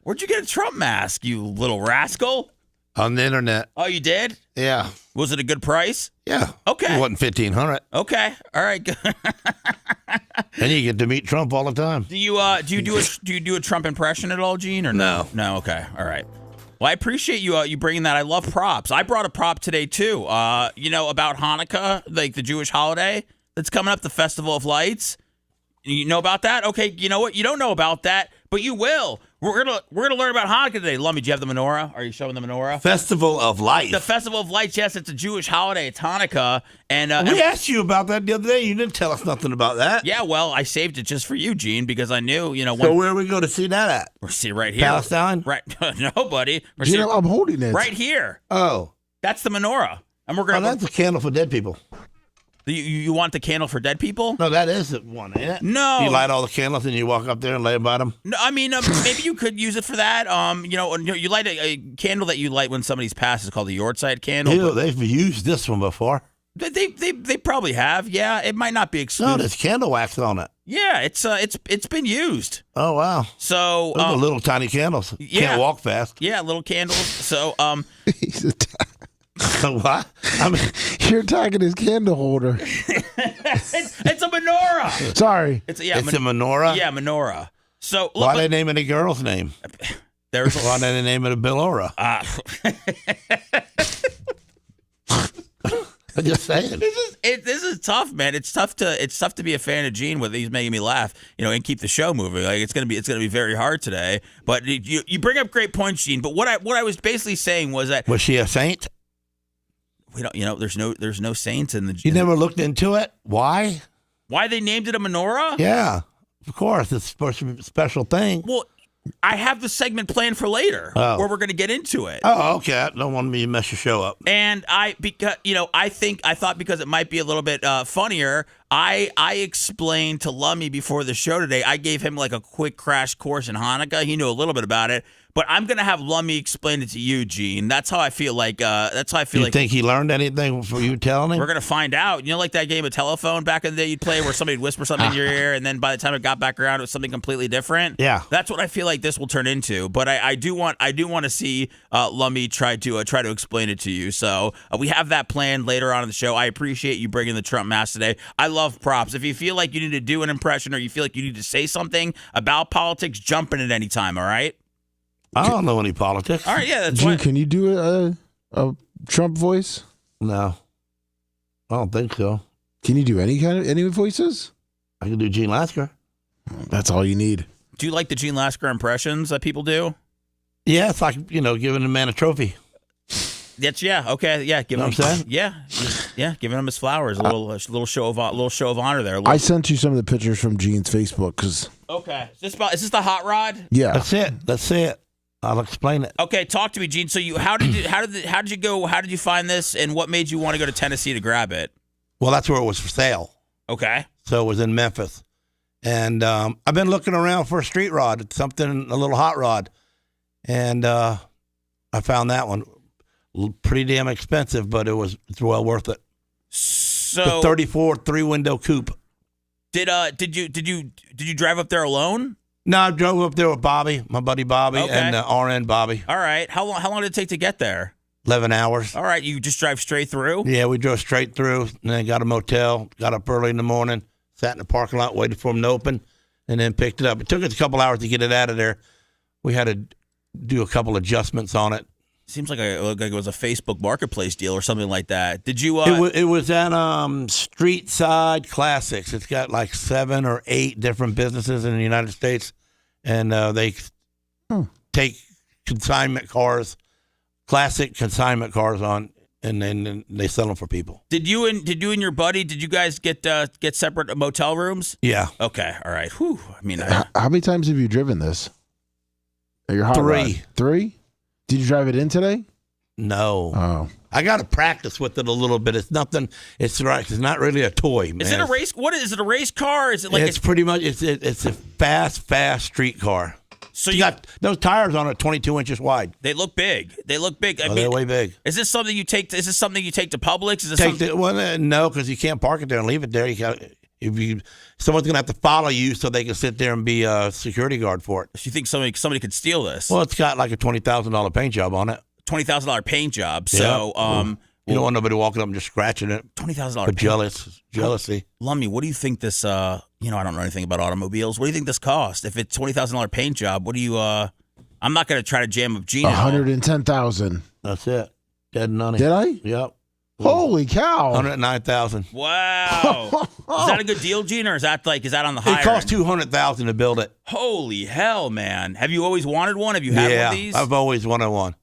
Where'd you get a Trump mask, you little rascal? On the internet. Oh, you did? Yeah. Was it a good price? Yeah. Okay. It wasn't $1,500. Okay. All right. Good. And you get to meet Trump all the time. Do you do a Trump impression at all, Gene, or no? No. Okay. All right. Well, I appreciate you bringing that. I love props. I brought a prop today too. About Hanukkah, like the Jewish holiday that's coming up, the Festival of Lights. You know about that? Okay. You know what? You don't know about that, but you will. We're gonna learn about Hanukkah today. Lummy, do you have the menorah? Are you showing the menorah? Festival of Lights. The Festival of Lights. Yes, it's a Jewish holiday. It's Hanukkah, and we asked you about that the other day. You didn't tell us nothing about that. Yeah, well, I saved it just for you, Gene, because I knew, So where are we going to see that at? We're see right here, Palestine. Right? No, buddy. Gene, I'm holding it Right here. Oh, that's the menorah, and we're gonna. That's a candle for dead people. You want the candle for dead people? No, that is the one, ain't it? No. You light all the candles and you walk up there and lay by them? No, I mean, maybe you could use it for that. You light a candle that you light when somebody's passed is called the Yortzeit candle. Ew, they've used this one before. They probably have. Yeah, it might not be exclusive. No, there's candle wax on it. Yeah, it's been used. Oh, wow. So those are little tiny candles. You can't walk fast. Yeah, little candles. So what? I mean, you're attacking his candle holder. it's a menorah. Sorry. It's a menorah? Yeah, menorah. So why they name it a girl's name? Why they name it a Billora? I'm just saying. This is tough, man. It's tough to be a fan of Gene with he's making me laugh, and keep the show moving. Like it's gonna be very hard today. But you bring up great points, Gene. But what I was basically saying was that was she a saint? We don't. There's no saints in the. You never looked into it? Why? Why they named it a menorah? Yeah, of course. It's a special thing. Well, I have the segment planned for later where we're going to get into it. Oh, okay. I don't want me to mess your show up. And I thought because it might be a little bit funnier, I explained to Lummy before the show today. I gave him like a quick crash course in Hanukkah. He knew a little bit about it. But I'm gonna have Lummy explain it to you, Gene. That's how I feel like. You think he learned anything from you telling him? We're gonna find out. Like that game of telephone back in the day you'd play, where somebody'd whisper something in your ear, and then by the time it got back around, it was something completely different. Yeah, that's what I feel like this will turn into. But I do want to see Lummy try to explain it to you. So we have that planned later on in the show. I appreciate you bringing the Trump mask today. I love props. If you feel like you need to do an impression or you feel like you need to say something about politics, jump in at any time. All right. I don't know any politics. All right, yeah, that's Gene, can you do a Trump voice? No, I don't think so. Can you do any voices? I can do Gene Lasker. That's all you need. Do you like the Gene Lasker impressions that people do? Yeah, it's like giving a man a trophy. Okay, yeah. Give him, what I'm saying? Yeah, giving him his flowers, a little show of honor there. I sent you some of the pictures from Gene's Facebook because. Okay, is this the hot rod? Yeah, that's it. I'll explain it. Okay, talk to me, Gene. So how did you go? How did you find this, and what made you want to go to Tennessee to grab it? Well, that's where it was for sale. Okay, so it was in Memphis, and I've been looking around for a street rod, a little hot rod, and I found that one. Pretty damn expensive, but it's well worth it. So the 34 3-window coupe. Did you drive up there alone? No, I drove up there with Bobby, my buddy Bobby, and RN Bobby. All right. How long did it take to get there? 11 hours. All right. You just drive straight through? Yeah, we drove straight through, and then got a motel, got up early in the morning, sat in the parking lot, waited for them to open, and then picked it up. It took us a couple hours to get it out of there. We had to do a couple adjustments on it. Seems like it was a Facebook Marketplace deal or something like that. Did you? It was at Street Side Classics. It's got like 7 or 8 different businesses in the United States, and they take consignment cars, classic consignment cars on, and then they sell them for people. Did you and your buddy? Did you guys get separate motel rooms? Yeah. Okay. All right. Whew. I mean, how many times have you driven this? Your hot 3. Rod? 3? Did you drive it in today? No. Oh. I got to practice with it a little bit. It's nothing. It's not really a toy, man. Is it a race? What is it? A race car? Is it like it's pretty much it's a fast street car. So you got those tires on it 22 inches wide. They look big. They look big. I mean, they're way big. Is this something you take? Is this something you take to Publix? Is this something? No, because you can't park it there and leave it there. You got someone's gonna have to follow you so they can sit there and be a security guard for it. You think somebody could steal this? Well, it's got like a $20,000 paint job on it. $20,000 paint job. So, you don't want nobody walking up and just scratching it. $20,000. Jealousy. Lummy, what do you think this? I don't know anything about automobiles. What do you think this cost? If it's $20,000 paint job, what do you? I'm not gonna try to jam up Gene. $110,000. That's it. Dead and money. Did I? Yep. Holy cow! $109,000. Wow. Is that a good deal, Gene, or is that on the higher? It cost $200,000 to build it. Holy hell, man! Have you always wanted one? Have you had one of these? I've always wanted one.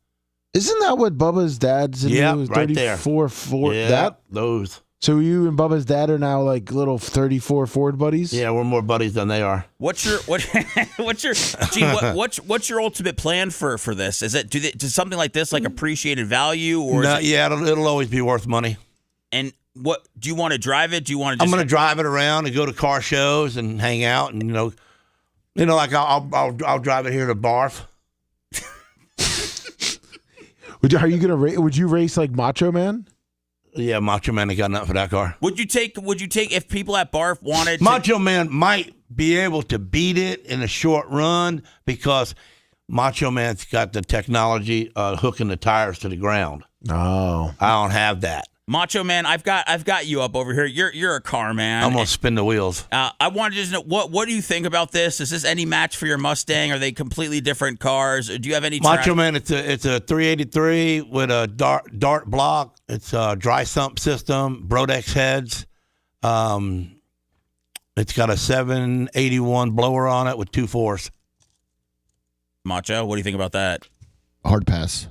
Isn't that what Bubba's dad's in? Yeah, was right there. 34 Ford. Yeah, that? those. So you and Bubba's dad are now like little 34 Ford buddies? Yeah, we're more buddies than they are. What's your Gene, what's your ultimate plan for this? Is it does something like this like appreciated value or? No, it'll always be worth money. And what do you want to drive it? Do you want to? I'm going to drive it around and go to car shows and hang out and like I'll drive it here to Barf. Would you race like Macho Man? Yeah, Macho Man ain't got nothing for that car. Would you take if people at Barf wanted Macho Man might be able to beat it in a short run because Macho Man's got the technology hooking the tires to the ground. Oh. I don't have that. Macho Man, I've got you up over here. You're a car man. I'm gonna spin the wheels. I wanted to just know what do you think about this? Is this any match for your Mustang? Are they completely different cars? Do you have any? Macho Man, it's a 383 with a dart block. It's a dry sump system, Brodex heads. It's got a 781 blower on it with 2.4s. Macho, what do you think about that? Hard pass.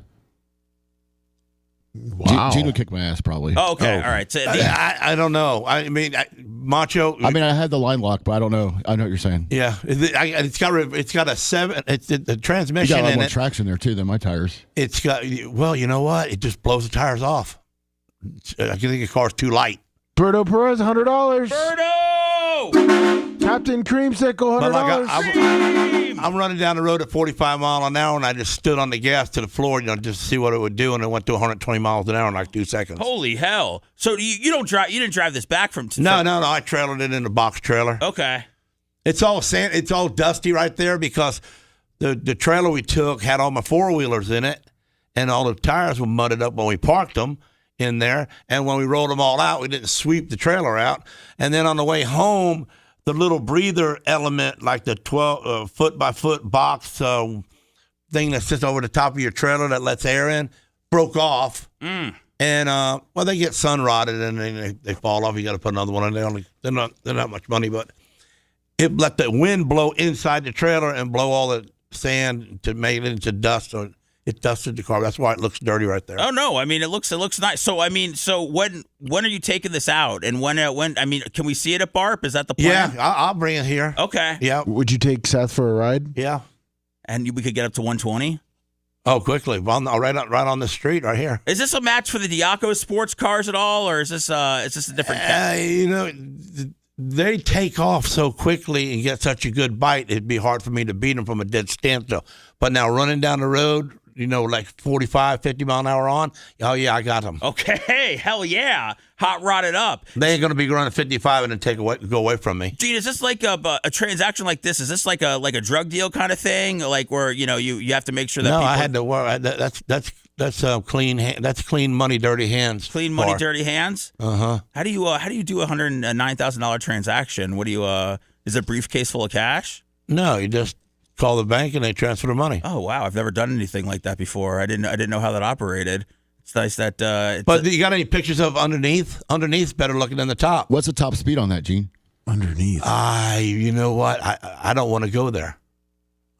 Wow. Gene would kick my ass probably. Oh, okay. All right. So I don't know. I mean, Macho. I had the line lock, but I don't know. I know what you're saying. Yeah, it's got a 7. It's the transmission You got a lot in more it. traction there too than my tires. It's got. Well, you know what? It just blows the tires off. I think the car's too light. Berto Perez, $100. Berto! Captain Creamsicle, $100. I'm running down the road at 45 miles an hour, and I just stood on the gas to the floor, just to see what it would do, and it went to 120 miles an hour in like 2 seconds. Holy hell! So you don't drive? You didn't drive this back from? No. I trailered it in a box trailer. Okay. It's all sand. It's all dusty right there because the trailer we took had all my 4-wheelers in it, and all the tires were mudded up when we parked them in there. And when we rolled them all out, we didn't sweep the trailer out. And then on the way home, the little breather element, like the 12 foot by foot box thing that sits over the top of your trailer that lets air in, broke off. And they get sun rotted and they fall off. You got to put another one in. They're not much money, but it let the wind blow inside the trailer and blow all the sand to make it into dust. So it dusted the car. That's why it looks dirty right there. Oh no! I mean, it looks nice. So when are you taking this out? And when can we see it at Barp? Is that the plan? Yeah, I'll bring it here. Okay. Yeah. Would you take Seth for a ride? Yeah. And we could get up to 120. Oh, quickly! Right on the street, right here. Is this a match for the Diaco sports cars at all, or is this a different? They take off so quickly and get such a good bite. It'd be hard for me to beat them from a dead standstill. But now running down the road, like 45, 50 mile an hour on. Oh, yeah, I got them. Okay, hell yeah. Hot rodded up. They ain't going to be running 55 and then go away from me. Gene, is this like a transaction like this? Is this like a drug deal kind of thing? Like where, you have to make sure that No, people... I had to work. That's clean. That's clean money, dirty hands. Clean money, dirty hands? Uh-huh. How do you do a $109,000 transaction? What do you, is it a briefcase full of cash? No, you just call the bank and they transfer the money. Oh wow, I've never done anything like that before. I didn't know how that operated. It's nice that. But you got any pictures of underneath? Underneath's better looking than the top. What's the top speed on that, Gene? Underneath. You know what? I don't want to go there.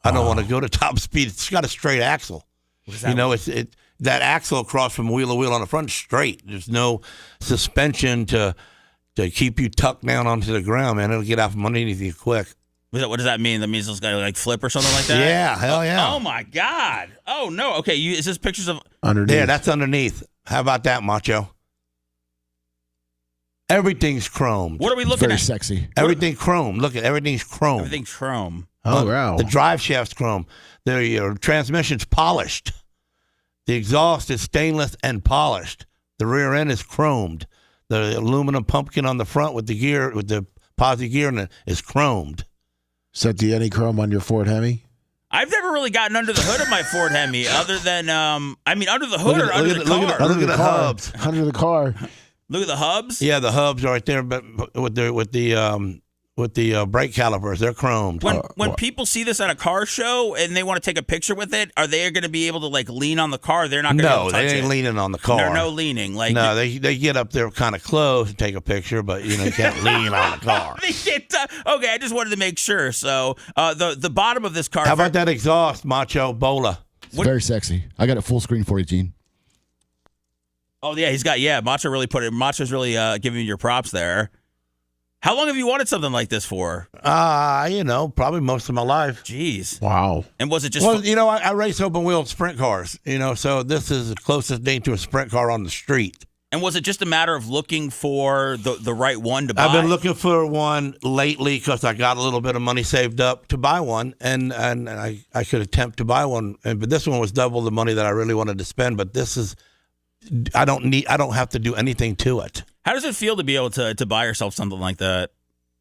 I don't want to go to top speed. It's got a straight axle. It's that axle across from wheel to wheel on the front is straight. There's no suspension to keep you tucked down onto the ground, man. It'll get out from underneath you quick. What does that mean? That means it's gonna like flip or something like that? Yeah, hell yeah. Oh my God. Oh no. Okay, is this pictures of Underneath. Yeah, that's underneath. How about that, Macho? Everything's chromed. what are we looking Very at? sexy. Everything chrome. Look at everything's chrome. Everything's chrome. Oh, wow. The drive shaft's chrome. The transmission's polished. The exhaust is stainless and polished. The rear end is chromed. The aluminum pumpkin on the front with the gear, with the posi gear in it, is chromed. Set the any chrome on your Ford Hemi? I've never really gotten under the hood of my Ford Hemi, other than under the hood or under the car. Look at the hubs. Under the car. Look at the hubs. Yeah, the hubs are right there, but with the brake calipers, they're chromed. When people see this at a car show and they want to take a picture with it, are they going to be able to like lean on the car? They're not going to. No, touch they ain't it. leaning on the car. There's no leaning. Like no, they get up there kind of close and take a picture, but you can't lean on the car. they get, okay, I just wanted to make sure. So the bottom of this car. How about that exhaust, Macho Bola? It's very sexy. I got it full screen for you, Gene. Oh yeah, Macho really put it. Macho's really giving you your props there. How long have you wanted something like this for? Probably most of my life. Jeez. Wow. And was it just? Well, I race open wheeled sprint cars. So this is the closest thing to a sprint car on the street. And was it just a matter of looking for the right one to buy? I've been looking for one lately because I got a little bit of money saved up to buy one, and I could attempt to buy one, but this one was double the money that I really wanted to spend. But this is. I don't have to do anything to it. How does it feel to be able to buy yourself something like that?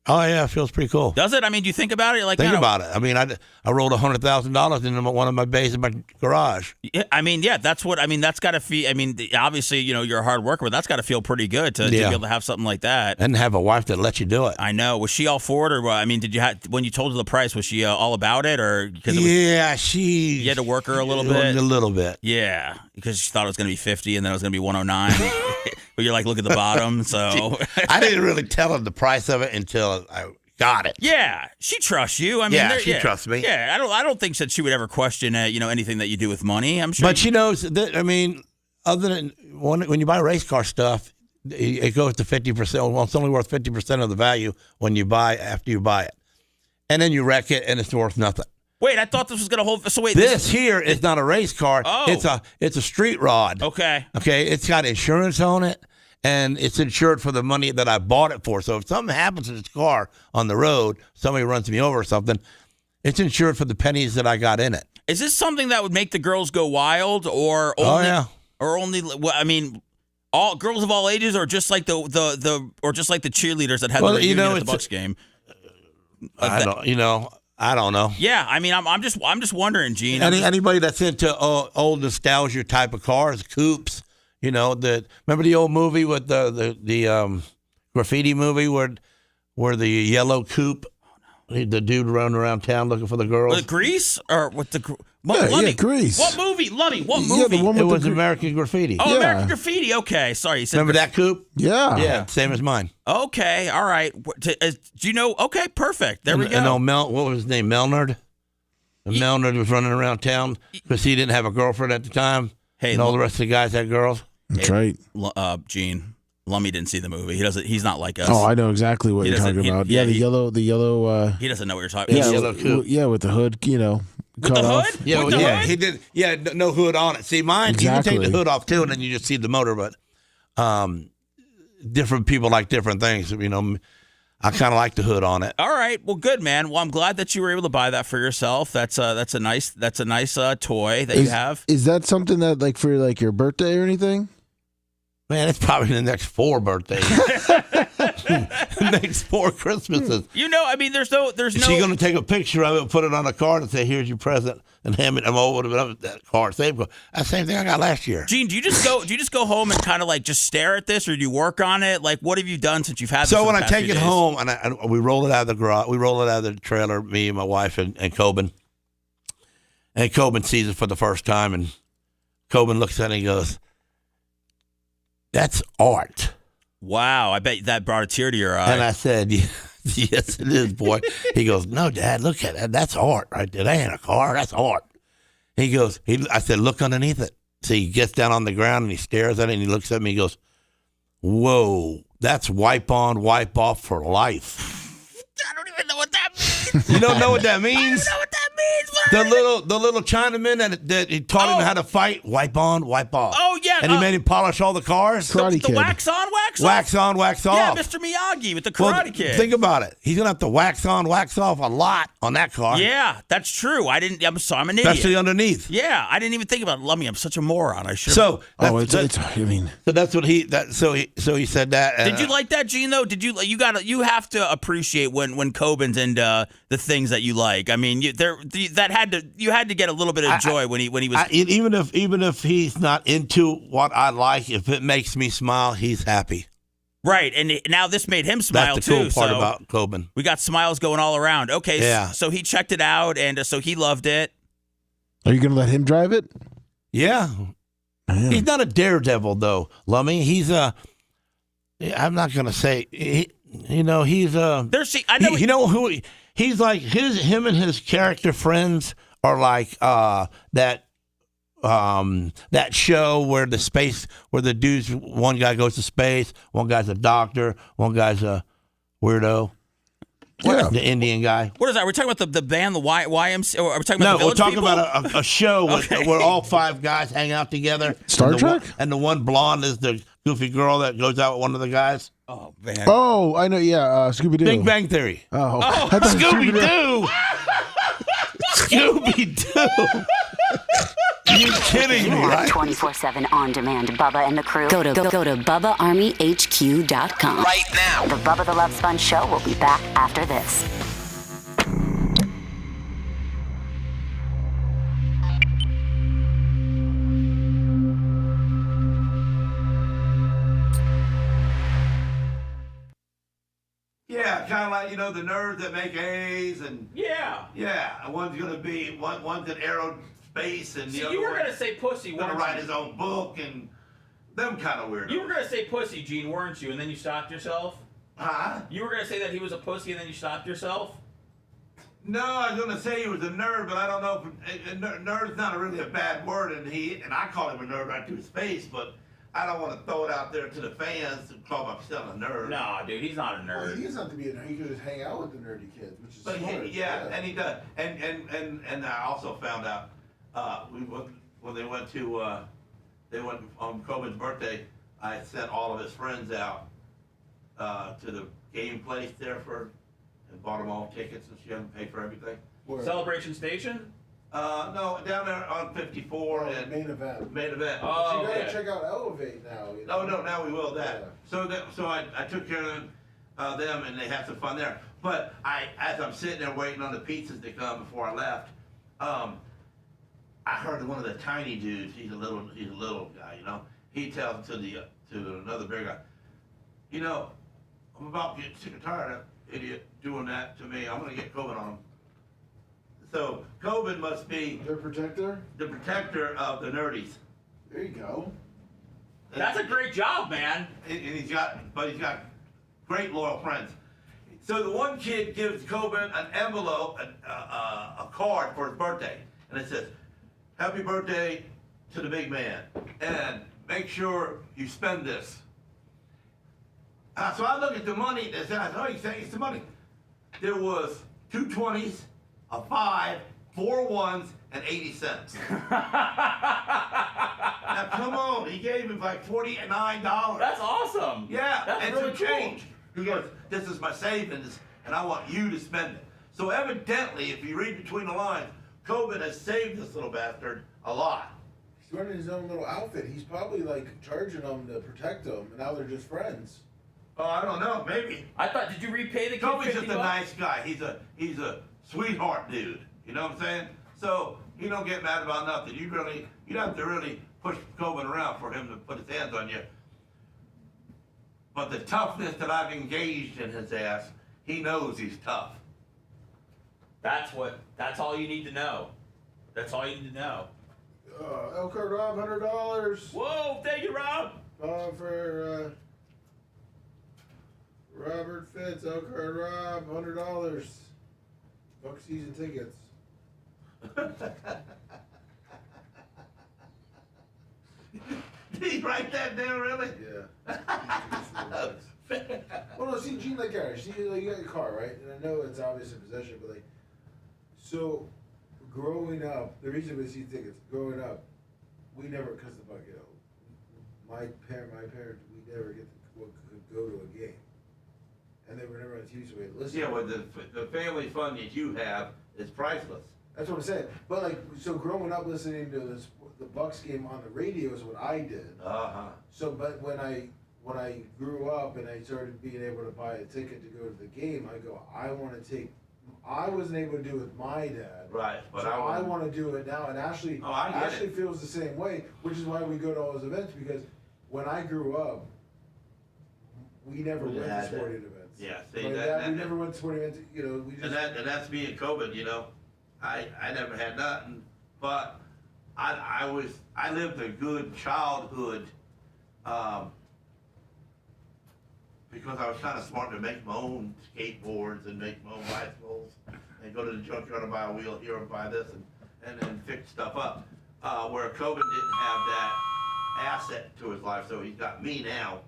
Oh yeah, it feels pretty cool. Does it? I mean, do you think about it? Like think about it. I mean, I rolled $100,000 into one of my bays in my garage. Yeah, I mean, yeah, that's what. I mean, that's got to feel. I mean, obviously, you're a hard worker, but that's got to feel pretty good to be able to have something like that and have a wife that lets you do it. I know. Was she all for it, or I mean, did you when you told her the price? Was she all about it, or because you had to work her a little bit? A little bit. Yeah, because she thought it was going to be 50, and then it was going to be 109. But you're like, look at the bottom. So I didn't really tell her the price of it until I got it. Yeah, she trusts you. I mean, she trusts me. Yeah, I don't think that she would ever question anything that you do with money. I'm sure. But she knows that. I mean, other than when you buy race car stuff, it goes to 50%. Well, it's only worth 50% of the value after you buy it, and then you wreck it, and it's worth nothing. Wait, I thought this was going to hold. So wait, this here is not a race car. Oh. It's a street rod. Okay. It's got insurance on it, and it's insured for the money that I bought it for. So if something happens to this car on the road, somebody runs me over or something, it's insured for the pennies that I got in it. Is this something that would make the girls go wild, or only? Oh yeah. Or only? I mean, all girls of all ages, or just like the cheerleaders that had the reunion at the Bucks game. I don't know. Yeah, I mean, I'm just wondering, Gene. Anybody that's into old nostalgia type of cars, coupes, remember the old movie with the graffiti movie where the yellow coupe, the dude running around town looking for the girls. With Grease or with the Grease. What movie? Lummy, what Yeah, movie? the one It with was American Graffiti. Oh, Yeah. American Graffiti. Okay, sorry. You said Remember that coupe? Yeah. Yeah, same as mine. Okay, all right. Do you know? Okay, perfect. There we go. And what was his name? Melnard? Melnard was running around town because he didn't have a girlfriend at the time. Hey, and all the rest of the guys had girls. That's right. Gene, Lummy didn't see the movie. He's not like us. Oh, I know exactly what He you're doesn't- talking he- about. yeah, Yeah, the he- yellow. He doesn't know what you're talking Yeah, about. yellow coupe. yeah, with the hood, With cut the off. hood? Yeah, With the hood? he did. Yeah, no hood on it. See, mine, you can Exactly. take the hood off too, and then you just see the motor. But different people like different things. I kind of like the hood on it. All right. Well, good, man. Well, I'm glad that you were able to buy that for yourself. That's a nice toy that you have. Is that something that for your birthday or anything? Man, it's probably the next 4 birthdays. Next 4 Christmases. I mean, there's no. Is she going to take a picture of it and put it on a card and say, "Here's your present," and hand it over that card? Same thing I got last year. Gene, do you just go home and kind of just stare at this, or do you work on it? Like, what have you done since you've had this? So for when the I past take few it days? home and we roll it out of the garage, we roll it out of the trailer, me and my wife and Coben. And Coben sees it for the first time, and Coben looks at it and he goes, "That's art." Wow, I bet that brought a tear to your eye. And I said, "Yes, it is, boy." He goes, "No, Dad, look at it. That's art right there. That ain't a car. That's art." He goes, I said, "Look underneath it." So he gets down on the ground and he stares at it and he looks at me and he goes, "Whoa, that's wipe on, wipe off for life." I don't even know what that means. You don't know what that means? I don't know what that means. The little Chinaman that he taught him how to fight, wipe on, wipe off. Oh, yeah. And he made him polish all the cars. Karate The Kid. wax on, wax off? Wax on, wax off. Yeah, Mr. Miyagi with the Karate Kid. Think about it. He's going to have to wax on, wax off a lot on that car. Yeah, that's true. I'm sorry, I'm an idiot. Especially underneath. Yeah, I didn't even think about it. Lummy, I'm such a moron. I should. So, Oh, so that's what he said that. Did you like that, Gene? Though, you have to appreciate when Coben's into the things that you like. I mean, you had to get a little bit of joy when he was. Even if he's not into what I like, if it makes me smile, he's happy. Right, and now this made him smile That's the cool too. part so about Coben. We got smiles going all around. Okay, Yeah. so he checked it out, and so he loved it. Are you going to let him drive it? Yeah. Man. He's not a daredevil, though, Lummy. He's I'm not going to say, he's I know he's like, him and his character friends are like that show where the dudes, one guy goes to space, one guy's a doctor, one guy's a weirdo. Yeah. The Indian guy. What is that? We're talking about the band, the YMCA. Or are we talking about No, the we're Village talking People? about a show where all five guys hang out together. Star Trek? And the one blonde is the goofy girl that goes out with one of the guys. Oh, man. Oh, I know. Yeah, Scooby-Doo. Big Bang Theory. Oh, I thought Scooby-Doo! Scooby-Doo! You kidding me, right? 24/7 on-demand Bubba and the crew. Go to BubbaArmyHQ.com. Right now. The Bubba the Love Sponge Show will be back after this. Yeah, kind of like, the nerds that make A's and... Yeah. Yeah, one's going to be... One's in aerospace and See, the other you were one going to say pussy, going to weren't write you? his own book and them kind of weirdos. You were going to say pussy, Gene, weren't you? And then you stopped yourself? Huh? You were going to say that he was a pussy and then you stopped yourself? No, I was going to say he was a nerd, but I don't know if... Nerd's not really a bad word, and I call him a nerd right to his face, but... I don't want to throw it out there to the fans and call myself a nerd. Nah, dude, he's not a nerd. Well, he doesn't have to be a nerd. He could just hang out with the nerdy kids, which is But smart. and he does. And I also found out when they went on Coben's birthday, I sent all of his friends out to the game place there and bought them all tickets and shit and paid for everything. Where? Celebration Station? No, down there on 54 and main event. Main event. Oh, you gotta okay. check out Elevate now. Oh no, now we will that. Yeah. So I took care of them, and they have some fun there. But as I'm sitting there waiting on the pizzas to come before I left, I heard one of the tiny dudes. He's a little guy, He tells to another bigger guy, I'm about to get sick and tired of that idiot doing that to me. I'm gonna get Coben on him. So Coben must be Their protector? the protector of the nerdies. There you go. That's a great job, man. And he's got great loyal friends. So the one kid gives Coben an envelope, a card for his birthday, and it says, "Happy birthday to the big man, and make sure you spend this." So I look at the money. I said, "Oh, it's the money." There was 2 20s, a 5, 4 1s, and 80 cents. Now come on, he gave him like $49. That's awesome. Yeah, That's and really some cool. change. He goes, "This is my savings, and I want you to spend it." So evidently, if you read between the lines, Coben has saved this little bastard a lot. He's running his own little outfit. He's probably like charging them to protect them, and now they're just friends. Oh, I don't know, maybe. Did you repay the kid Coben's just $50? a nice guy. He's a sweetheart dude. You know what I'm saying? So he don't get mad about nothing. You have to really push Coben around for him to put his hands on you. But the toughness that I've engaged in his ass, he knows he's tough. That's all you need to know. That's all you need to know. Elkhart Rob, $100. Whoa, thank you, Rob. For Robert Fitz, Elkhart Rob, $100. Buck season tickets. Did he write that down, really? Yeah. Well, no, see, Gene, like, all right, see, like, you got your car, right? And I know it's obvious in possession, but, like, so, growing up, the reason we see tickets, growing up, we never, because the buck, my parents, we never could go to a game. And they were never on TV, so we had to listen. Yeah, well, the family fun that you have is priceless. That's what I'm saying. But, like, so growing up listening to the Bucks game on the radio is what I did. Uh-huh. So, but when I grew up and I started being able to buy a ticket to go to the game, I wasn't able to do it with my dad. Right, but so I want to do it now. And Ashley feels the same way, which is why we go to all those events, because when I grew up, we never went to sporting events. Yeah, see, we never went to sporting events, we just... And that's me and COVID, I never had nothing, but I lived a good childhood, because I was kind of smart to make my own skateboards and make my own bicycles and go to the junkyard and buy a wheel here and buy this and then fix stuff up. Where COVID didn't have that asset to his life, so he's got me now.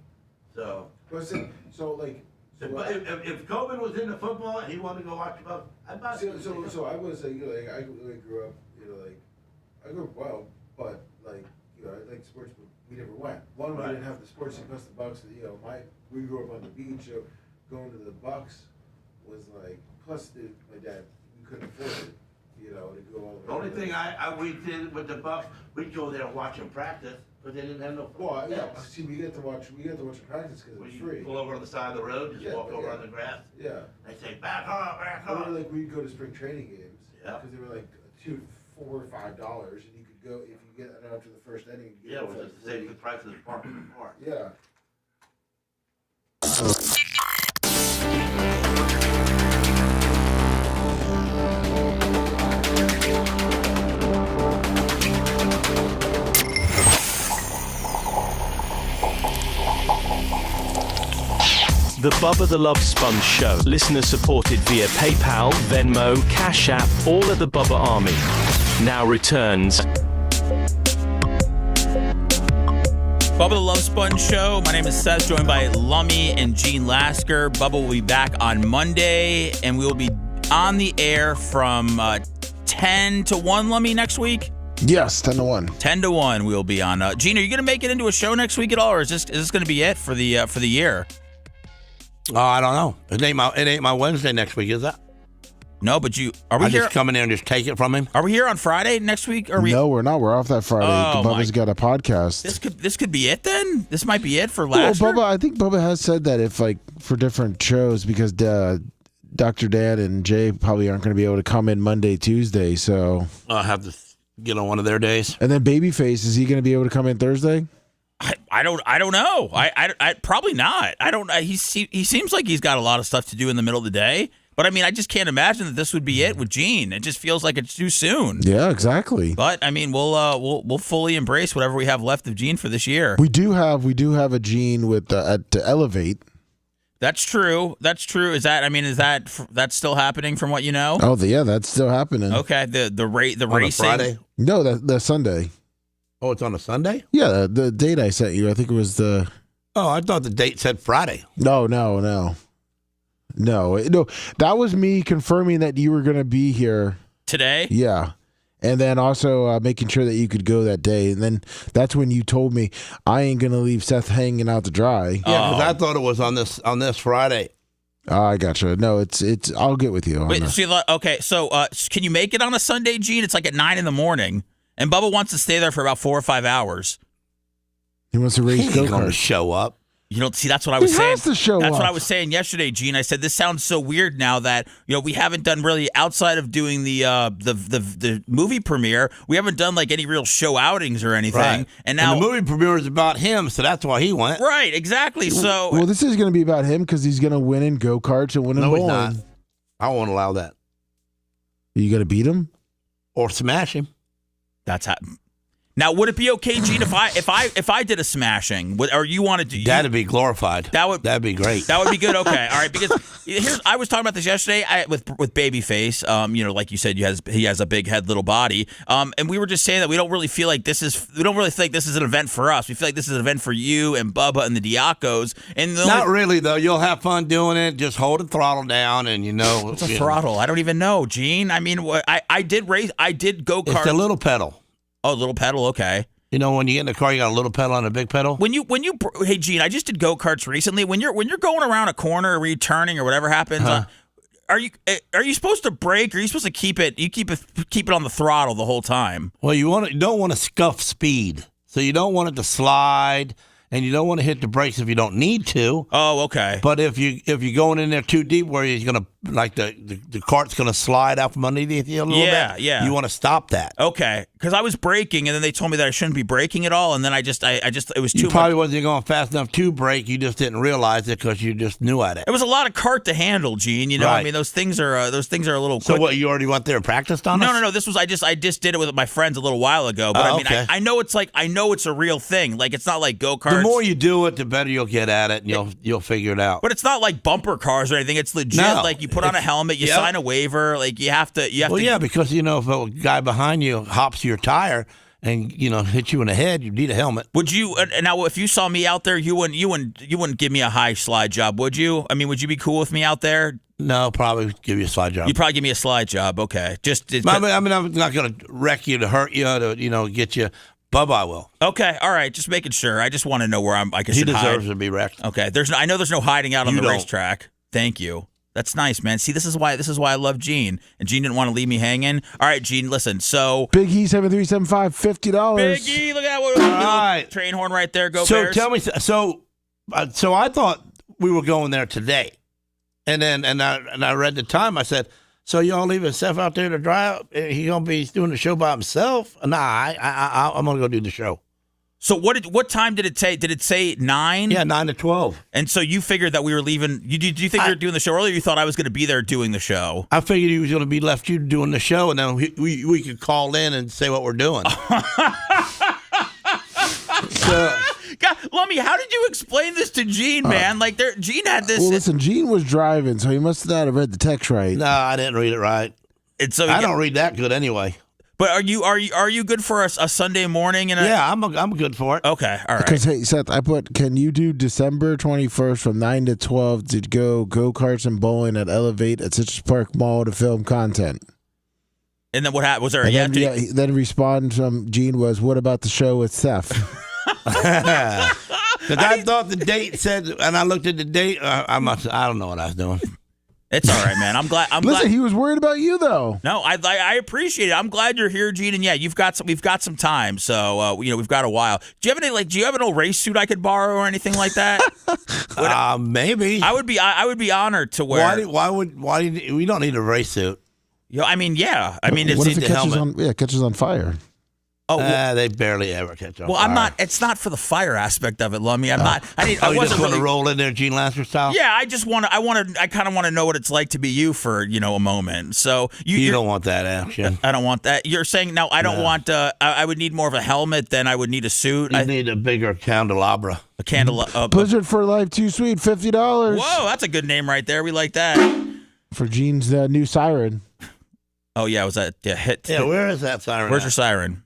So. But if COVID was into football and he wanted to go watch the Bucks, I'd buy it. So I was I grew up, I grew up well, but I like sports, but we never went. One, we didn't have the sports team plus the Bucks. We grew up on the beach, so going to the Bucks was like, plus my dad, we couldn't afford it, to go all the way. The only thing we did with the Bucks, we'd go there and watch them practice, but they didn't have no. Well, yeah. See, we get to watch them practice because it's free. Pull over on the side of the road, just walk over on the grass. Yeah. They say back up. Or we'd go to spring training games. Yeah. Because they were like $2, $4, or $5, and you could go if you get after the first inning. Yeah, it was the same price as the park in the park. Yeah. The Bubba the Love Sponge Show. Listener supported via PayPal, Venmo, Cash App, all at the Bubba Army. Now returns. Bubba the Love Sponge Show. My name is Seth, joined by Lummy and Gene Lasker. Bubba will be back on Monday, and we will be on the air from 10 to 1, Lummy, next week? Yes, 10 to 1. 10 to 1 we'll be on. Gene, are you going to make it into a show next week at all, or is this going to be it for the year? Oh, I don't know. It ain't my Wednesday next week, is that? No, but are we here? Just come in there and just take it from him? Are we here on Friday next week? No, we're not. We're off that Friday. Bubba's got a podcast. This could be it then? This might be it for last year? I think Bubba has said that if for different shows, because Dr. Dan and Jay probably aren't going to be able to come in Monday, Tuesday, so I'll have to get on one of their days. And then Babyface, is he going to be able to come in Thursday? I don't know. I probably not. I don't. He seems like he's got a lot of stuff to do in the middle of the day. But I mean, I just can't imagine that this would be it with Gene. It just feels like it's too soon. Yeah, exactly. But I mean, we'll fully embrace whatever we have left of Gene for this year. We do have a Gene with at Elevate. That's true. Is that's still happening from what you know? Oh, yeah, that's still happening. Okay, the racing. Friday? No, the Sunday. Oh, it's on a Sunday? Yeah, the date I sent you, I think it was the... Oh, I thought the date said Friday. No. That was me confirming that you were going to be here. Today? Yeah. And then also making sure that you could go that day. And then that's when you told me, I ain't going to leave Seth hanging out to dry. Yeah, because I thought it was on this Friday. I gotcha. No, it's. I'll get with you. Wait, okay, so can you make it on a Sunday, Gene? It's like at 9 a.m. And Bubba wants to stay there for about 4 or 5 hours. He wants to race go-karts. Going to show up. You don't see. That's what I was saying. He has to show That's up. what I was saying yesterday, Gene. I said this sounds so weird now that we haven't done really outside of doing the movie premiere. We haven't done like any real show outings or anything. Right. And now the movie premiere is about him, so that's why he went. Right. Exactly. So well, this is going to be about him because he's going to win in go-karts and win in bowling. He's not. I won't allow that. You got to beat him or smash him. That's how. Now, would it be okay, Gene, if I did a smashing, or you wanted to? That'd be glorified. That'd be great. That would be good. Okay, all right. Because I was talking about this yesterday with Babyface. Like you said, he has a big head, little body. And we were just saying that we don't really feel like this is an event for us. We feel like this is an event for you and Bubba and the Diacos. And not really though. You'll have fun doing it. Just hold the throttle down, and what's a throttle? I don't even know, Gene. I mean, I did go kart. It's a little pedal. Oh, little pedal. Okay. When you get in the car, you got a little pedal and a big pedal. Hey Gene, I just did go karts recently. When you're going around a corner or turning or whatever happens, are you supposed to brake? Or are you supposed to keep it on the throttle the whole time? Well, you don't want to scuff speed, so you don't want it to slide. And you don't want to hit the brakes if you don't need to. Oh, okay. But if you're going in there too deep, where you're gonna the cart's gonna slide out from underneath you a little bit. Yeah. You want to stop that. Okay, because I was braking, and then they told me that I shouldn't be braking at all, and then I just it was too. You probably wasn't going fast enough to brake. You just didn't realize it because you just knew at it. It was a lot of cart to handle, Gene. Right. I mean, those things are a little. So quick. what? You already went there and practiced on it? No. This was I just did it with my friends a little while ago. But okay. I know it's a real thing. Like it's not like go karts. The more you do it, the better you'll get at it, and you'll figure it out. But it's not like bumper cars or anything. It's legit. No. Like you put on a helmet, you sign a waiver. Like you have to. Well, yeah, because if a guy behind you hops your tire and hits you in the head, you need a helmet. Would you? Now, if you saw me out there, you wouldn't give me a high slide job, would you? I mean, would you be cool with me out there? No, probably give you a slide job. You'd probably give me a slide job. Okay, I'm not going to wreck you to hurt you to get you. Bubba, I will. Okay, all right. Just making sure. I just want to know where I should hide. He deserves to be wrecked. Okay, I know there's no hiding out on the racetrack. Thank you. That's nice, man. See, this is why I love Gene. And Gene didn't want to leave me hanging. All right, Gene, listen. So Big E 7375, $50. Big E, look at that. All right. Train horn right there. Go Bears. So tell me. So I thought we were going there today, and I read the time. I said, so y'all leaving Seth out there to drive? He gonna be doing the show by himself? Nah, I'm gonna go do the show. So what time did it say? Did it say 9? Yeah, 9 to 12. And so you figured that we were leaving. Did you think you were doing the show earlier? Or you thought I was going to be there doing the show? I figured he was going to be left you doing the show, and then we could call in and say what we're doing. God, Lummy, how did you explain this to Gene, man? Gene had this. Well, listen, Gene was driving, so he must not have read the text right. No, I didn't read it right. And so I don't read that good anyway. But are you good for a Sunday morning? Yeah, I'm good for it. Okay, all right. Because hey, Seth, can you do December 21st from 9 to 12 to go karts and bowling at Elevate at Citrus Park Mall to film content? And then what happened? Was there a yes? Then respond from Gene was, what about the show with Seth? Because I thought the date said, and I looked at the date. I don't know what I was doing. It's all right, man. I'm glad. Listen, he was worried about you, though. No, I appreciate it. I'm glad you're here, Gene. And yeah, we've got some time, so we've got a while. Do you have an old race suit I could borrow or anything like that? Maybe. I would be honored to wear. Why we don't need a race suit? I mean, yeah. I mean, what if it helmet. catches on fire? Oh, they barely ever catch on fire. I'm not. It's not for the fire aspect of it, Lummy. I'm not. I you just want to roll in there, Gene Lasker style. Yeah, I just want to. I kind of want to know what it's like to be you for a moment. So you don't want that action. I don't want that. You're saying now I don't want. I would need more of a helmet than I would need a suit. I need a bigger candelabra. A candelabra. Blizzard for Life, too sweet, $50. Whoa, that's a good name right there. We like that. For Gene's new siren. Oh yeah, was that hit? Yeah, where is that siren? Where's your siren?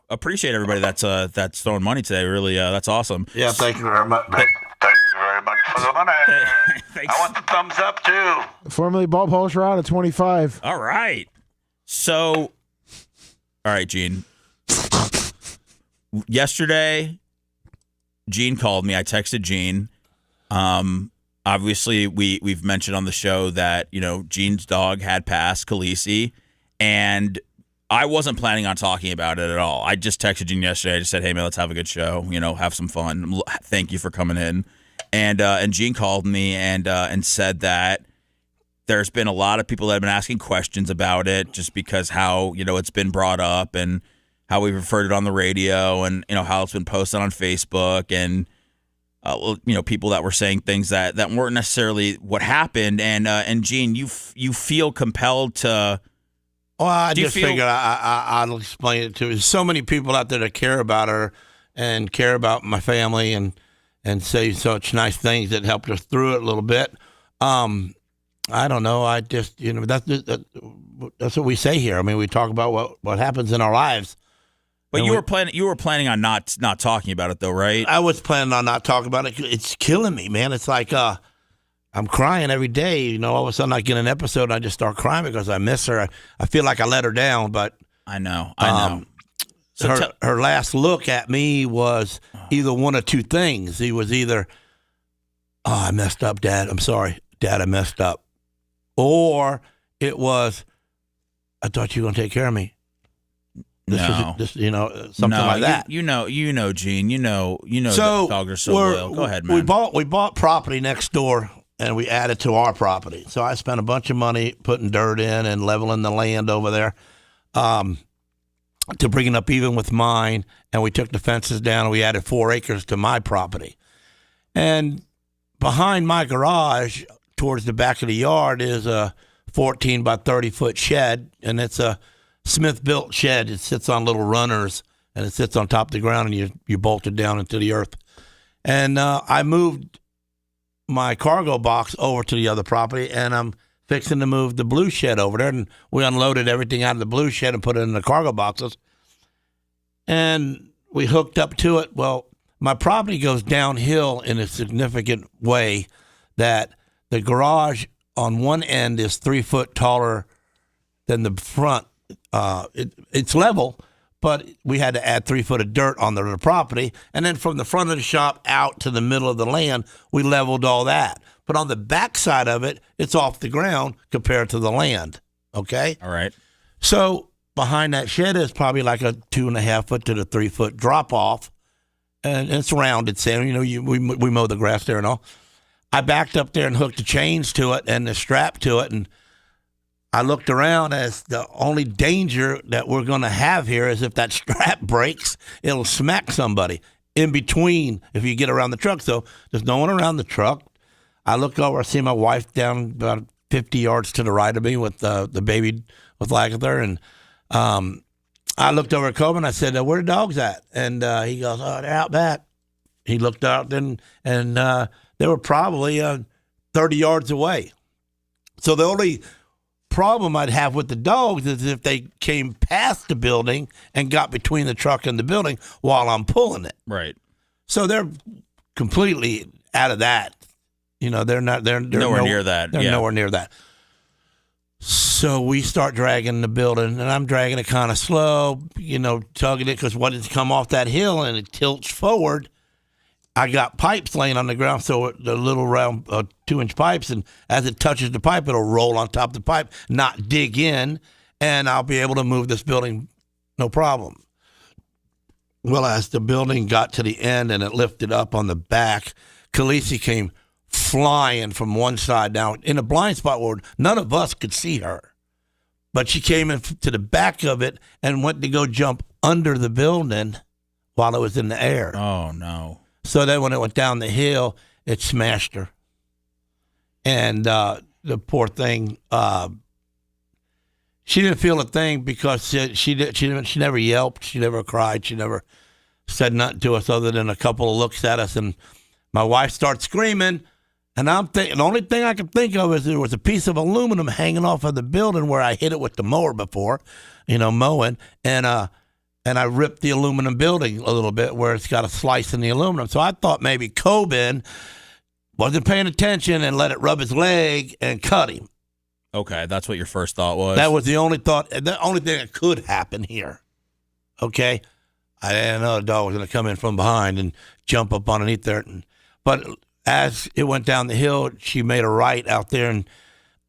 Appreciate everybody that's throwing money today. Really, that's awesome. Yeah, thank you very much. Thank you very much for the money. I want the thumbs up too. Formerly Ball Polish Rod at 25. All right. So, all right, Gene. Yesterday, Gene called me. I texted Gene. Obviously, we've mentioned on the show that Gene's dog had passed, Khaleesi, and I wasn't planning on talking about it at all. I just texted Gene yesterday. I just said, "Hey man, let's have a good show. Have some fun. Thank you for coming in." And Gene called me and said that there's been a lot of people that have been asking questions about it, just because how it's been brought up and how we've referred it on the radio and how it's been posted on Facebook and people that were saying things that weren't necessarily what happened. And Gene, you feel compelled to Well, I Do you just feel- figured I'll explain it to. There's so many people out there that care about her and care about my family and say such nice things that helped us through it a little bit. I don't know. I just, that's what we say here. I mean, we talk about what happens in our lives. But you were planning on not talking about it though, right? I was planning on not talking about it. It's killing me, man. It's like I'm crying every day. All of a sudden I get an episode and I just start crying because I miss her. I feel like I let her down, but I know. So her last look at me was either one of two things. He was either, I messed up, Dad. I'm sorry, Dad, I messed up. Or it was, I thought you were going to take care of me. Something like that. You know, Gene. You know So that dogs are so loyal. Go ahead, man. We bought property next door and we added to our property. So I spent a bunch of money putting dirt in and leveling the land over there to bring it up even with mine. And we took the fences down and we added 4 acres to my property. And behind my garage, towards the back of the yard, is a 14 by 30 foot shed, and it's a Smith-built shed. It sits on little runners, and it sits on top of the ground, and you bolt it down into the earth. And I moved my cargo box over to the other property, and I'm fixing to move the blue shed over there, and we unloaded everything out of the blue shed and put it in the cargo boxes, and we hooked up to it. Well, my property goes downhill in a significant way that the garage on one end is 3 foot taller than the front. It's level, but we had to add 3 foot of dirt on the property. And then from the front of the shop out to the middle of the land, we leveled all that. But on the back side of it, it's off the ground compared to the land. Okay? All right. So behind that shed is probably like a 2.5 foot to the 3 foot drop off. And it's rounded sand. We mow the grass there and all. I backed up there and hooked the chains to it and the strap to it, and I looked around as the only danger that we're going to have here is if that strap breaks, it'll smack somebody in between if you get around the truck. So there's no one around the truck. I look over, I see my wife down about 50 yards to the right of me with the baby with Lagather, and I looked over at Coben and I said, where the dogs at? And he goes, they're out back. He looked out then, and they were probably 30 yards away. So the only problem I'd have with the dogs is if they came past the building and got between the truck and the building while I'm pulling it. Right. So they're completely out of that. They're not. They're nowhere near that. They're nowhere near that. So we start dragging the building, and I'm dragging it kind of slow, tugging it because when it's come off that hill and it tilts forward, I got pipes laying on the ground, so the little round 2-inch pipes, and as it touches the pipe, it'll roll on top of the pipe, not dig in, and I'll be able to move this building no problem. Well, as the building got to the end and it lifted up on the back, Khaleesi came flying from one side down in a blind spot where none of us could see her. But she came into the back of it and went to go jump under the building while it was in the air. Oh, no. So then when it went down the hill, it smashed her. And the poor thing, she didn't feel a thing because she never yelped. She never cried. She never said nothing to us other than a couple of looks at us. And my wife starts screaming. And I'm thinking, the only thing I can think of is there was a piece of aluminum hanging off of the building where I hit it with the mower before, mowing. And I ripped the aluminum building a little bit where it's got a slice in the aluminum. So I thought maybe Coben wasn't paying attention and let it rub his leg and cut him. Okay, that's what your first thought was? That was the only thought, the only thing that could happen here. Okay? I didn't know the dog was going to come in from behind and jump up underneath there. But as it went down the hill, she made a right out there,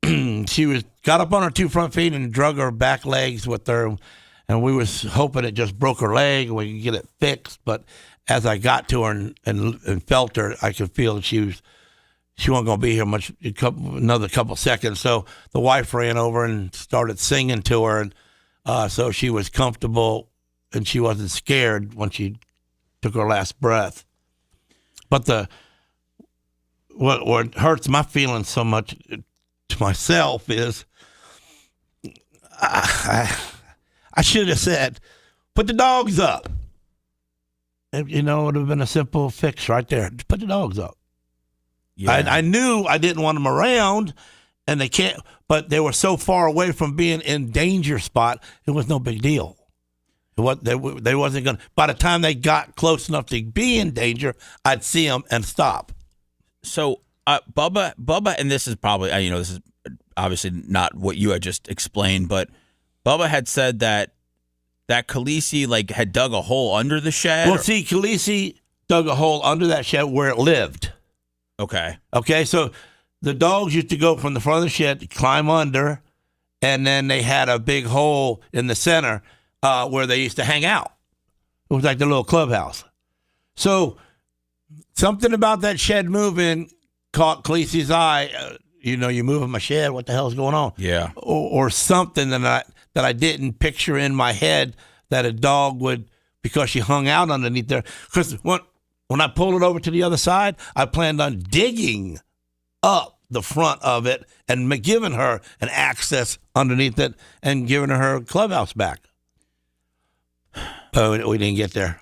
and she got up on her 2 front feet and drug her back legs with her. And we was hoping it just broke her leg and we could get it fixed. But as I got to her and felt her, I could feel that she wasn't going to be here much, another couple seconds. So the wife ran over and started singing to her. And so she was comfortable and she wasn't scared when she took her last breath. But what hurts my feelings so much to myself is I should have said, put the dogs up. It would have been a simple fix right there. Just put the dogs up. Yeah. I knew I didn't want them around, and they can't. But they were so far away from being in danger spot, it was no big deal. They wasn't going to. By the time they got close enough to be in danger, I'd see them and stop. So, Bubba, and this is probably, this is obviously not what you had just explained, but Bubba had said that Khaleesi had dug a hole under the shed. Well, see, Khaleesi dug a hole under that shed where it lived. Okay. Okay, so the dogs used to go from the front of the shed to climb under, and then they had a big hole in the center where they used to hang out. It was like the little clubhouse. So something about that shed moving caught Khaleesi's eye. You're moving my shed. What the hell's going on? Yeah. Or something that I didn't picture in my head that a dog would, because she hung out underneath there. Because when I pulled it over to the other side, I planned on digging up the front of it and giving her an access underneath it and giving her clubhouse back. But we didn't get there.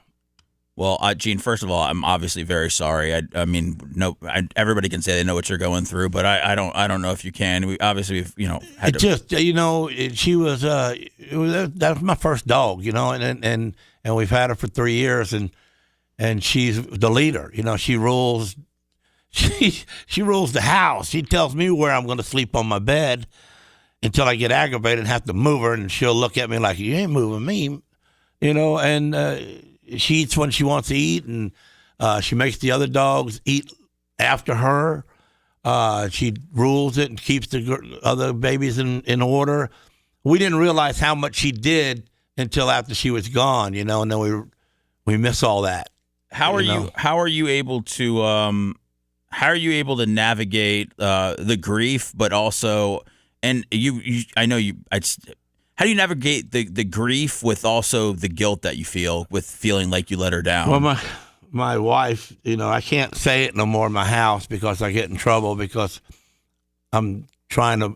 Well, Gene, first of all, I'm obviously very sorry. Everybody can say they know what you're going through, but I don't know if you can. We obviously, had she was, that was my first dog, and we've had her for 3 years, and she's the leader. She rules. She rules the house. She tells me where I'm going to sleep on my bed until I get aggravated and have to move her, and she'll look at me like, you ain't moving me, and she eats when she wants to eat, and she makes the other dogs eat after her. She rules it and keeps the other babies in order. We didn't realize how much she did until after she was gone, and then we miss all that. How are you able to navigate the grief, but also, and how do you navigate the grief with also the guilt that you feel with feeling like you let her down? Well, my wife, I can't say it no more in my house because I get in trouble because I'm trying to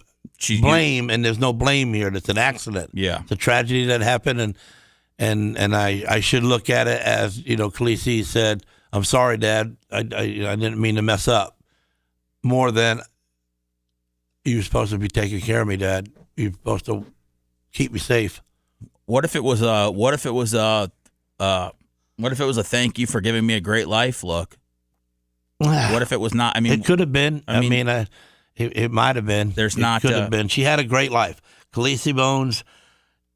blame, and there's no blame here. It's an accident. Yeah, it's a tragedy that happened, and I should look at it as Khaleesi said, "I'm sorry, Dad. I didn't mean to mess up." More than, you're supposed to be taking care of me, Dad. You're supposed to keep me safe. What if it was a thank you for giving me a great life look? What if it was not? It could have been. It might have been. It could have been. She had a great life. Khaleesi Bones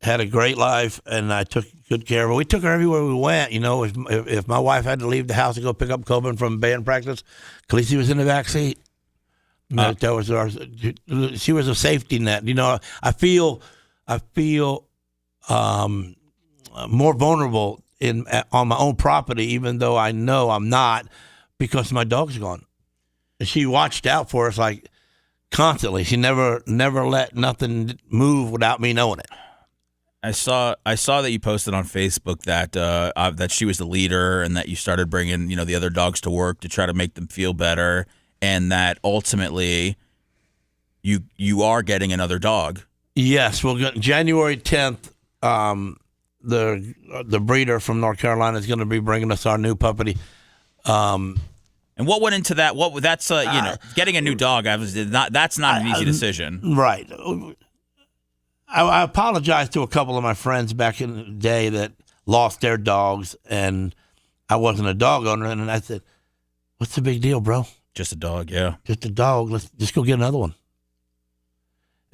had a great life, and I took good care of her. We took her everywhere we went. If my wife had to leave the house to go pick up Coben from band practice, Khaleesi was in the back seat. She was a safety net. I feel more vulnerable on my own property, even though I know I'm not, because my dog's gone. And she watched out for us constantly. She never let nothing move without me knowing it. I saw that you posted on Facebook that she was the leader, and that you started bringing the other dogs to work to try to make them feel better, and that ultimately you are getting another dog. Yes, January 10th. The breeder from North Carolina is going to be bringing us our new puppy. And what went into that? That's getting a new dog. That's not an easy decision, right? I apologize to a couple of my friends back in the day that lost their dogs, and I wasn't a dog owner, and I said, "What's the big deal, bro? Just a dog, yeah. Just a dog. Let's just go get another one."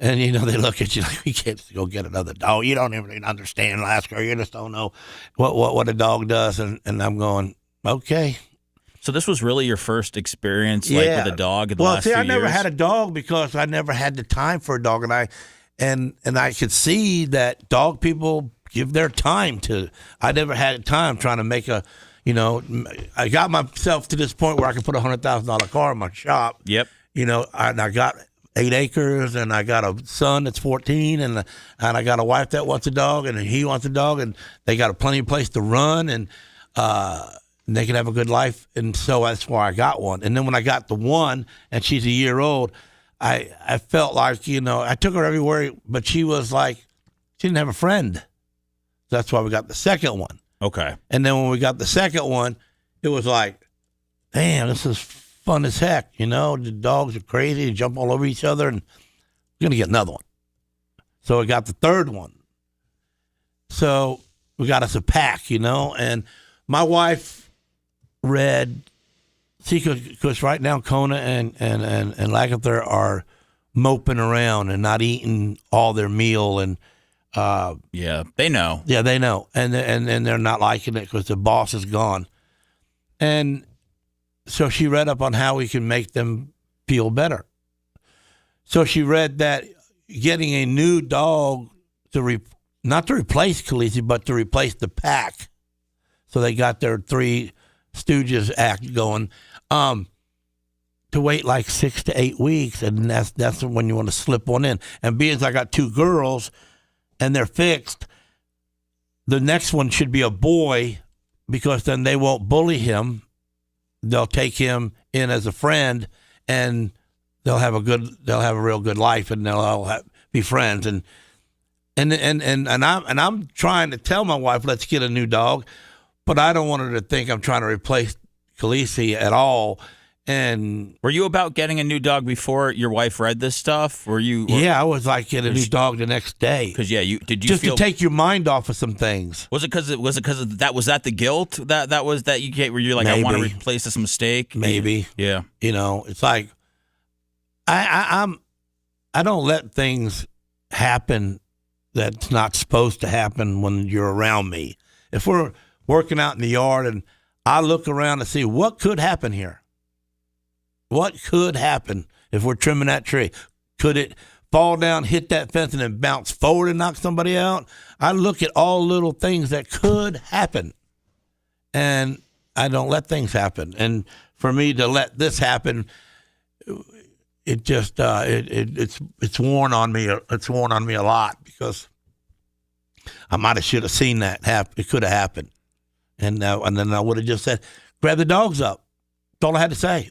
And, they look at you like, we can't go get another dog. You don't even understand, Lasker. You just don't know what a dog does. And I'm going, okay. So this was really your first experience with a dog in the last few years? I never had a dog because I never had the time for a dog. And I could see that dog people give their time to. I never had time trying to make I got myself to this point where I could put a $100,000 car in my shop. Yep. And I got 8 acres, and I got a son that's 14, and I got a wife that wants a dog, and he wants a dog, and they got plenty of place to run, and they can have a good life, and so that's why I got one. And then when I got the one, and she's a year old, I felt like I took her everywhere, but she was like She didn't have a friend. That's why we got the second one. Okay. And then when we got the second one, it was like, damn, this is fun as heck. You know, the dogs are crazy. They jump all over each other, and we're going to get another one. So we got the third one. So we got us a pack, you know, and my wife read, see, because right now Kona and LASKER are moping around and not eating all their meal, and yeah, they know. Yeah, they know, and they're not liking it because the boss is gone, and so she read up on how we can make them feel better. So she read that getting a new dog not to replace Khaleesi, but to replace the pack. So they got their Three Stooges act going. To wait like 6 to 8 weeks, and that's when you want to slip one in. And being as I got 2 girls, and they're fixed, the next one should be a boy, because then they won't bully him. They'll take him in as a friend, and they'll have a real good life, and they'll all be friends. And I'm trying to tell my wife, let's get a new dog, but I don't want her to think I'm trying to replace Khaleesi at all. And were you about getting a new dog before your wife read this stuff? Yeah, I was like, get a new dog the next day. Because did you just feel, to take your mind off of some things? Was it because of that? Was that the guilt that you get where you're like, Maybe. I want to replace this mistake? Maybe. Yeah. You know, it's like I don't let things happen that's not supposed to happen when you're around me. If we're working out in the yard and I look around to see what could happen here. What could happen if we're trimming that tree? Could it fall down, hit that fence, and then bounce forward and knock somebody out? I look at all little things that could happen, and I don't let things happen. And for me to let this happen, it just it's worn on me. It's worn on me a lot because I should have seen that happen. It could have happened, and then I would have just said, "Grab the dogs up." That's all I had to say.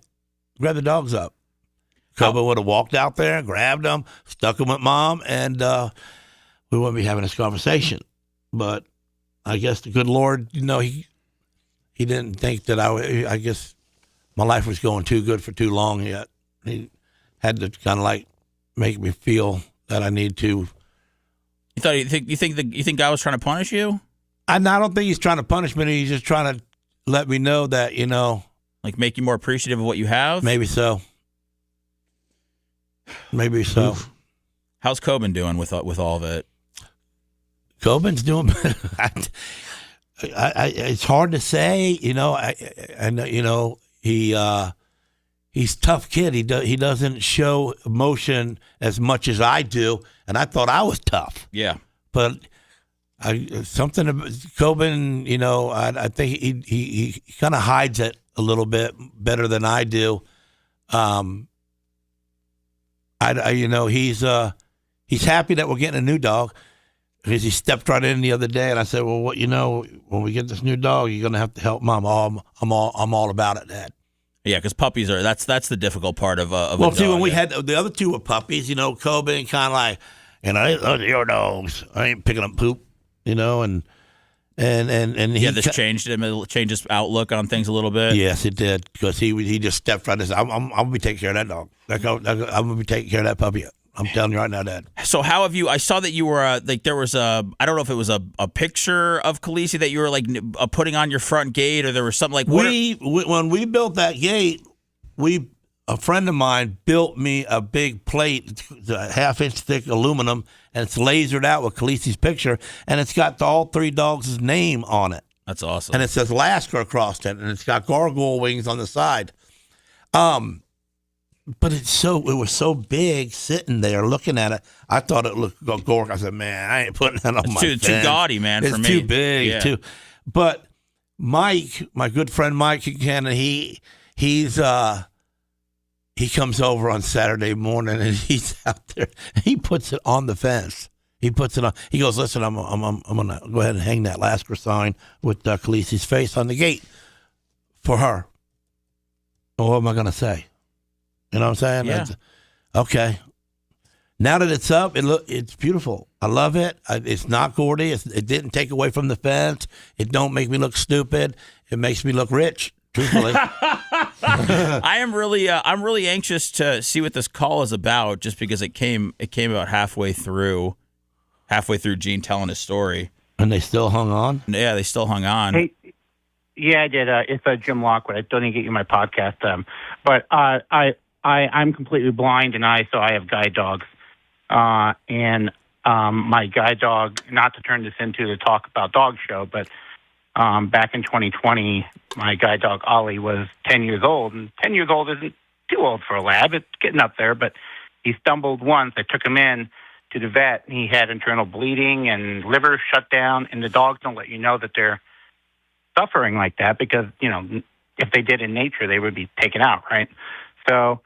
Grab the dogs up. Cubba would have walked out there, grabbed them, stuck them with Mom, and we wouldn't be having this conversation. But I guess the good Lord, you know, he didn't think that I guess my life was going too good for too long yet. He had to kind of like make me feel that I need to. You think God was trying to punish you? I don't think he's trying to punish me. He's just trying to let me know that, you know. Like make you more appreciative of what you have? Maybe so. Maybe so. Oof. How's Coben doing with all of it? Coben's doing better. It's hard to say, you know. I know, you know, he's a tough kid. He doesn't show emotion as much as I do, and I thought I was tough. Yeah, but something about Coben, you know, I think he kind of hides it a little bit better than I do. You know, he's happy that we're getting a new dog because he stepped right in the other day, and I said, "Well, what, you know, when we get this new dog, you're gonna have to help Mom." Oh, I'm all about it, Dad. Yeah, because puppies are that's the difficult part of a well, dog. see, when we had the other two were puppies, you know, Coben kind of like, you know, those are your dogs. I ain't picking up poop, you know, and he this changed him. It changed his outlook on things a little bit. Yes, it did, because he just stepped right in. I'm gonna be taking care of that dog. I'm gonna be taking care of that puppy. I'm telling you right now, Dad. So how have you? I saw that you were like there was I don't know if it was a picture of Khaleesi that you were like putting on your front gate, or there was something like when we built that gate, a friend of mine built me a big plate, it's a half-inch thick aluminum, and it's lasered out with Khaleesi's picture, and it's got all 3 dogs' name on it. That's awesome. And it says LASKER across it, and it's got gargoyle wings on the side. But it was so big sitting there looking at it. I thought it looked gork. I said, man, I ain't putting that on my fence. Too gaudy, man, for me. It's too big, too. But Mike, my good friend Mike Cannon, he comes over on Saturday morning and he's out there. He puts it on the fence. He puts it on. He goes, listen, I'm gonna go ahead and hang that LASKER sign with Khaleesi's face on the gate for her. Well, what am I gonna say? You know what I'm saying? Yeah. Okay. Now that it's up, it's beautiful. I love it. It's not gaudy. It didn't take away from the fence. It don't make me look stupid. It makes me look rich, truthfully. I'm really anxious to see what this call is about, just because it came about halfway through Gene telling his story. And they still hung on? Yeah, they still hung on. Hey, yeah, I did. It's Jim Lockwood. I don't even get you my podcast. But I'm completely blind, and so I have guide dogs. And my guide dog, not to turn this into the Talk About Dog show, but back in 2020, my guide dog Ollie was 10 years old, and 10 years old isn't too old for a lab. It's getting up there, but he stumbled once. I took him in to the vet, and he had internal bleeding and liver shut down, and the dogs don't let you know that they're suffering like that because, if they did in nature, they would be taken out, right? So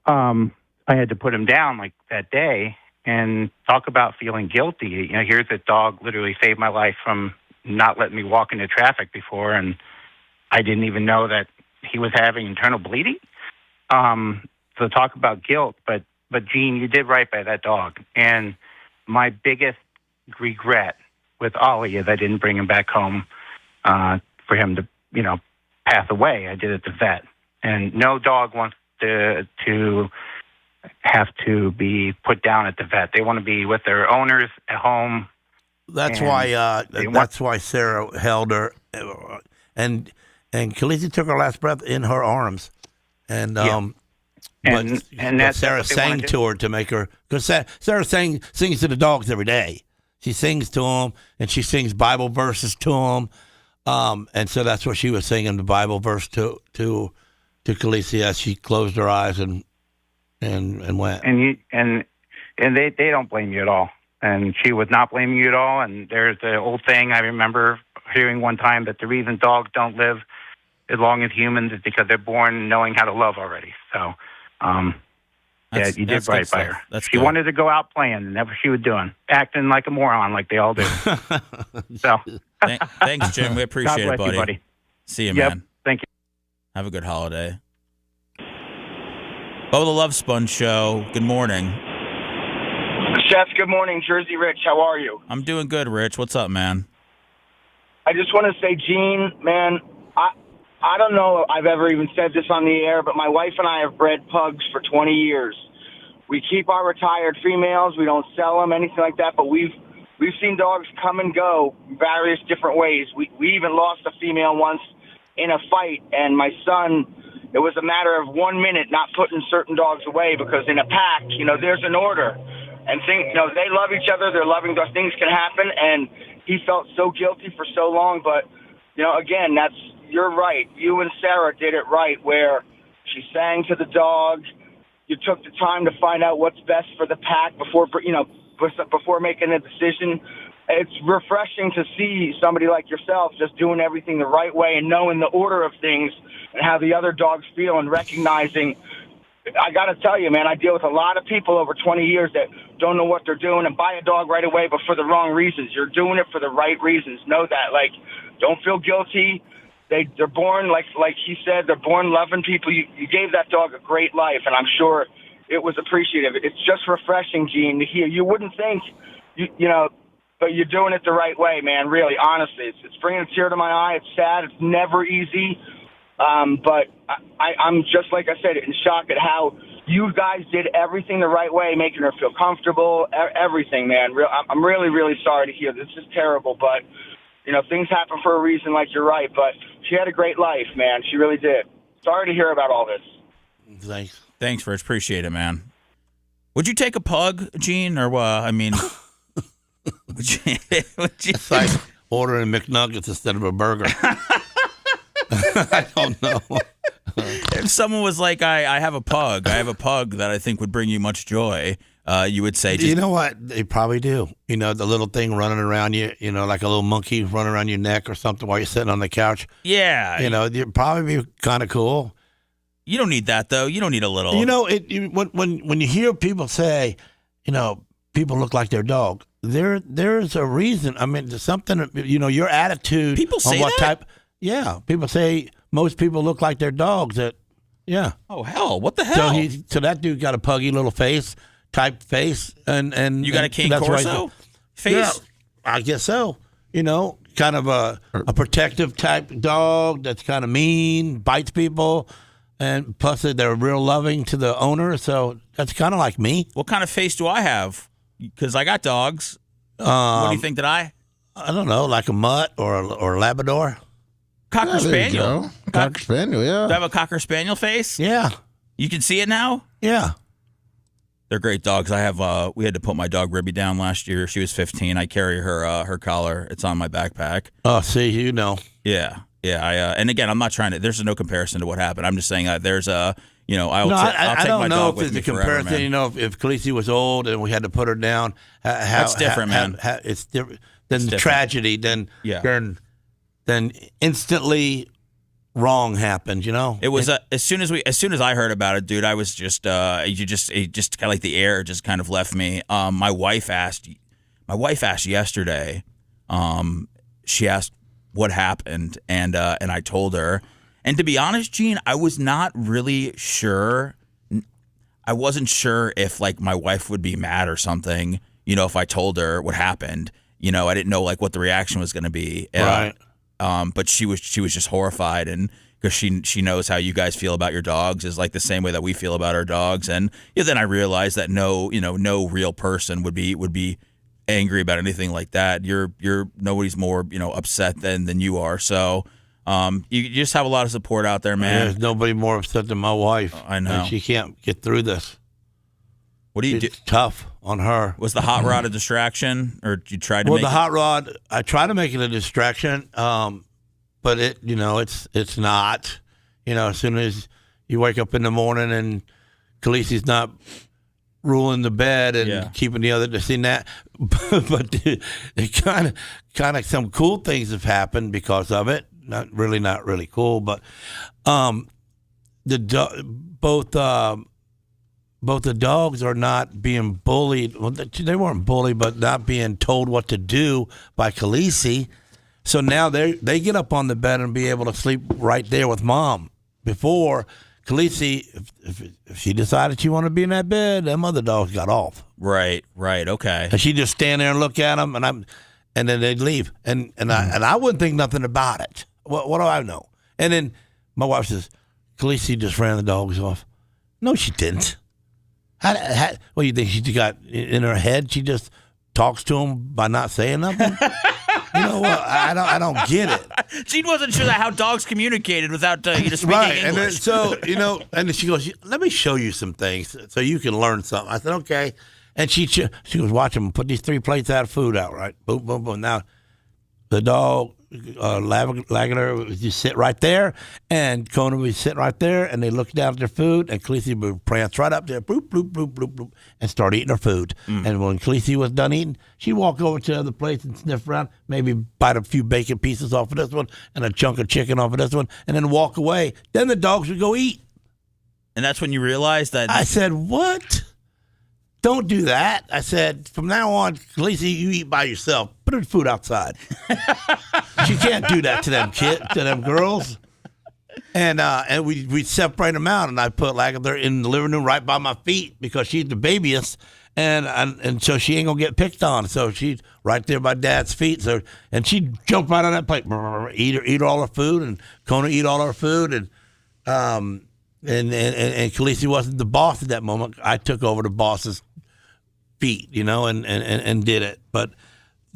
I had to put him down like that day, and talk about feeling guilty. Here's a dog literally saved my life from not letting me walk into traffic before, and I didn't even know that he was having internal bleeding. So talk about guilt, but Gene, you did right by that dog. And my biggest regret with Ollie is I didn't bring him back home for him to, pass away. I did it at the vet, and no dog wants to have to be put down at the vet. They want to be with their owners at home. That's why Sarah held her, and Khaleesi took her last breath in her arms, and Sarah sang to her to make her, because Sarah sings to the dogs every day. She sings to them, and she sings Bible verses to them, and so that's what she was singing, the Bible verse to Khaleesi as she closed her eyes and went. And they don't blame you at all. And she was not blaming you at all. And there's the old thing I remember hearing one time, that the reason dogs don't live as long as humans is because they're born knowing how to love already. So, you did right by her. She wanted to go out playing, and that's what she was doing, acting like a moron like they all do. So, thanks, Jim. We appreciate it, buddy. You, buddy. See you, yep. man. Thank you. Have a good holiday. Bubba the Love Sponge Show. Good morning. Chef, good morning. Jersey Rich, how are you? I'm doing good, Rich. What's up, man? I just want to say, Gene, man, I don't know if I've ever even said this on the air, but my wife and I have bred pugs for 20 years. We keep our retired females. We don't sell them, anything like that, but we've seen dogs come and go various different ways. We even lost a female once in a fight, and my son, it was a matter of 1 minute not putting certain dogs away, because in a pack, there's an order. And they love each other. They're loving dogs. Things can happen, and he felt so guilty for so long. But, again, you're right. You and Sarah did it right, where she sang to the dog. You took the time to find out what's best for the pack before making a decision. It's refreshing to see somebody like yourself just doing everything the right way and knowing the order of things and how the other dogs feel, and recognizing. I got to tell you, man, I deal with a lot of people over 20 years that don't know what they're doing and buy a dog right away, but for the wrong reasons. You're doing it for the right reasons. Know that. Don't feel guilty. They're born, like he said, they're born loving people. You gave that dog a great life, and I'm sure it was appreciative. It's just refreshing, Gene, to hear. You wouldn't think, but you're doing it the right way, man, really, honestly. It's bringing a tear to my eye. It's sad. It's never easy. But I'm just, like I said, in shock at how you guys did everything the right way, making her feel comfortable, everything, man. I'm really, really sorry to hear. This is terrible, but, things happen for a reason, like you're right. But she had a great life, man. She really did. Sorry to hear about all this. Thanks, Rich. Appreciate it, man. Would you take a pug, Gene, or what? I mean, would you it's like ordering McNuggets instead of a burger. I don't know. If someone was like, I have a pug that I think would bring you much joy, you would say, you know what? They probably do. The little thing running around you, like a little monkey running around your neck or something while you're sitting on the couch. Yeah. It'd probably be kind of cool. You don't need that, though. You don't need a little. When you hear people say, people look like their dog, there's a reason. I mean, there's something, your attitude. People say on what that? type. Yeah, people say most people look like their dogs. Yeah. Oh, hell. What the hell? So that dude got a puggy little face. type face, and You got a Cane that's why Corso face? Yeah, I guess so. Kind of a protective type dog that's kind of mean, bites people, and plus they're real loving to the owner. So that's kind of like me. What kind of face do I have? Because I got dogs. What do you think that I don't know, like a mutt or a Labrador. Cocker Spaniel. Cocker Spaniel, yeah. Do I have a Cocker Spaniel face? Yeah. You can see it now? Yeah. They're great dogs. I have. We had to put my dog Ribby down last year. She was 15. I carry her collar. It's on my backpack. Oh, see, Yeah. And again, I'm not trying to. There's no comparison to what happened. I'm just saying that there's a. I take don't my know dog if with it's me a forever, comparison. man. If Khaleesi was old and we had to put her down, That's different, man. It's different. Then It's different. tragedy. Then instantly wrong happened. It was as soon as I heard about it, dude. I was just it just kind of like the air just kind of left me. My wife asked yesterday. She asked what happened, and I told her. And to be honest, Gene, I was not really sure. I wasn't sure if like my wife would be mad or something. If I told her what happened. I didn't know like what the reaction was going to be. Right. But she was just horrified, and because she knows how you guys feel about your dogs is like the same way that we feel about our dogs. And then I realized that no real person would be angry about anything like that. You're nobody's more upset than you are. So you just have a lot of support out there, man. There's nobody more upset than my wife. I know. And she can't get through this. What do you do? It's tough on her. Was the hot rod a distraction, or did you try to? Well, make the it? hot rod, I try to make it a distraction, but it's not. As soon as you wake up in the morning and Khaleesi's not ruling the bed and keeping the other to see that, but it kind of some cool things have happened because of it. Not really cool, but both the dogs are not being bullied. Well, they weren't bullied, but not being told what to do by Khaleesi. So now they get up on the bed and be able to sleep right there with Mom. Before, Khaleesi, if she decided she wanted to be in that bed, them other dogs got off. Right, okay. And she'd just stand there and look at them, and then they'd leave. And I wouldn't think nothing about it. What do I know? And then my wife says, Khaleesi just ran the dogs off. No, she didn't. What do you think she got in her head? She just talks to them by not saying nothing. I don't get it. Gene wasn't sure how dogs communicated without speaking right. English. And then, so and then she goes, "Let me show you some things so you can learn something." I said, "Okay." And she goes, "Watch them put these 3 plates of food out, right? Boom, boom, boom." Now the dog. Lagler would just sit right there, and Conan would sit right there, and they look down at their food, and Khaleesi would prance right up there, bloop, bloop, bloop, bloop, bloop, and start eating her food. And when Khaleesi was done eating, she'd walk over to the other place and sniff around, maybe bite a few bacon pieces off of this one and a chunk of chicken off of this one, and then walk away. Then the dogs would go eat. And that's when you realized that. I said, "What? Don't do that." I said, "From now on, Khaleesi, you eat by yourself. Put her food outside." She can't do that to them girls. And we'd separate them out, and I put Lagather in the living room right by my feet because she's the babyest, and so she ain't gonna get picked on. So she's right there by Dad's feet. So she'd jump right on that plate, eat all her food, and Kona eat all her food, and Khaleesi wasn't the boss at that moment. I took over the boss's feet, and did it. But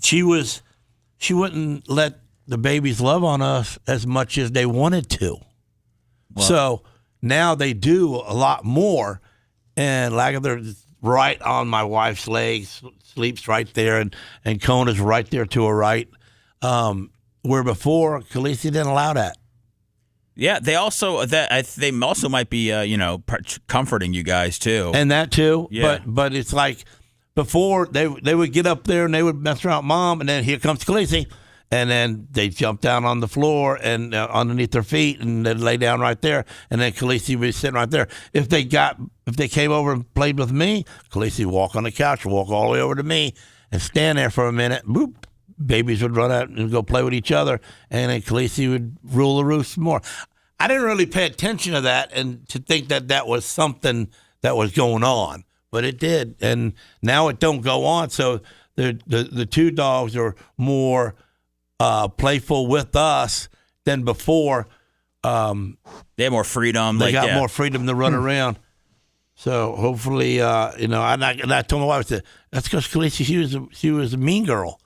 she wouldn't let the babies love on us as much as they wanted to. Well, so now they do a lot more, and Lagather's right on my wife's legs, sleeps right there, and Kona's right there to her right, where before Khaleesi didn't allow that. Yeah, they also might be comforting you guys too, and that too. Yeah. But it's like before they would get up there and they would mess around with Mom, and then here comes Khaleesi, and then they jump down on the floor and underneath their feet, and they'd lay down right there, and then Khaleesi would be sitting right there. If they came over and played with me, Khaleesi would walk on the couch, walk all the way over to me, and stand there for a minute. Boop. Babies would run out and go play with each other, and then Khaleesi would rule the roost some more. I didn't really pay attention to that and to think that was something that was going on. but it did, and now it don't go on. So the two dogs are more playful with us than before. They have more freedom. They got more freedom to run around. So hopefully, and I told my wife, I said, that's because Khaleesi, she was a mean girl.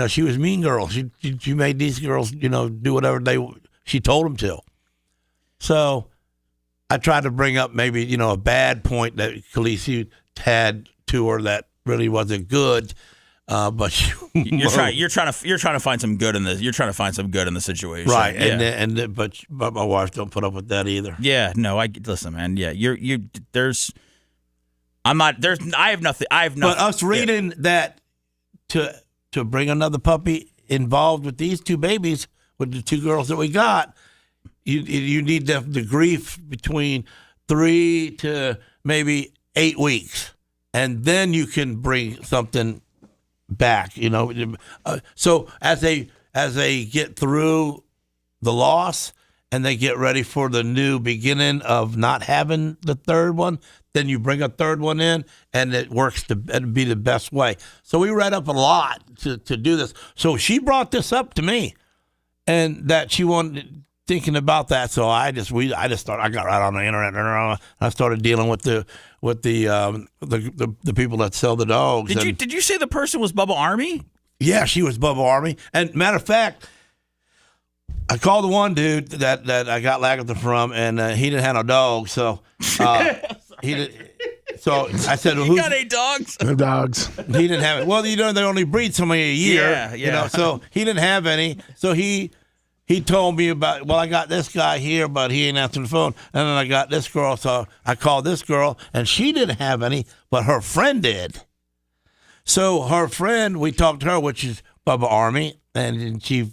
She was a mean girl. She made these girls, do whatever she told them to. So I tried to bring up maybe, a bad point that Khaleesi had to her that really wasn't good. But you're trying to find some good in this. You're trying to find some good in the situation, right? Yeah. But my wife don't put up with that either. Yeah, no, listen, man. Yeah, I have nothing. But us reading that to bring another puppy involved with these two babies, with the two girls that we got, you need the grief between 3 to maybe 8 weeks, and then you can bring something back. So as they get through the loss and they get ready for the new beginning of not having the third one, then you bring a third one in, and it works it'd be the best way. So we read up a lot to do this. So she brought this up to me, and that she wanted thinking about that. So I got right on the internet and I started dealing with the people that sell the dogs. Did you say the person was Bubba Army? Yeah, she was Bubba Army. And matter of fact, I called the one dude that I got Lagatha from, and he didn't have no dog. So he did. So I said, well, "You got 8 dogs?" No dogs. He didn't have it. Well, they only breed so many a year. Yeah. So he didn't have any. So he told me about, well, I got this guy here, but he ain't answering the phone. And then I got this girl, so I called this girl, and she didn't have any, but her friend did. So her friend, we talked to her, which is Bubba Army, and she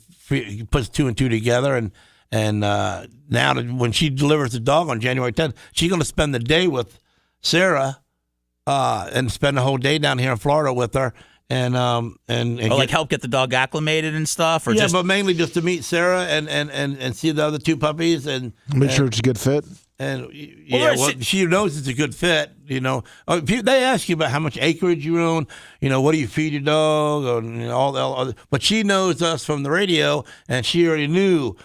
puts 2 and 2 together. And now when she delivers the dog on January 10th, she's going to spend the day with Sarah and spend the whole day down here in Florida with her. And help get the dog acclimated and stuff, or but mainly just to meet Sarah and see the other 2 puppies and make sure it's a good fit. And she knows it's a good fit. They ask you about how much acreage you own. What do you feed your dog, or all. But she knows us from the radio, and she already knew.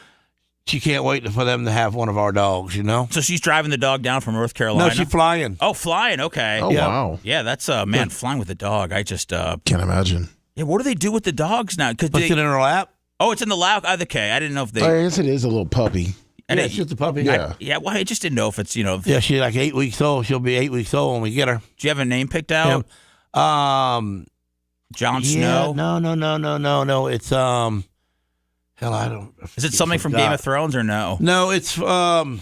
She can't wait for them to have one of our dogs, So she's driving the dog down from North Carolina? No, she's flying. Oh, flying, okay. Oh, yeah. Wow. Yeah, that's, flying with the dog. I just... can't imagine. Yeah, what do they do with the dogs now? Puts it in her lap? Oh, it's in the lap? Okay, I didn't know if they... I guess it is a little puppy. And it's just a puppy. Yeah. Well, I just didn't know if it's, Yeah, she's like 8 weeks old. She'll be 8 weeks old when we get her. Do you have a name picked out? Jon Snow? No. It's... Hell, I don't. Is it something from Game of Thrones or no? No, it's my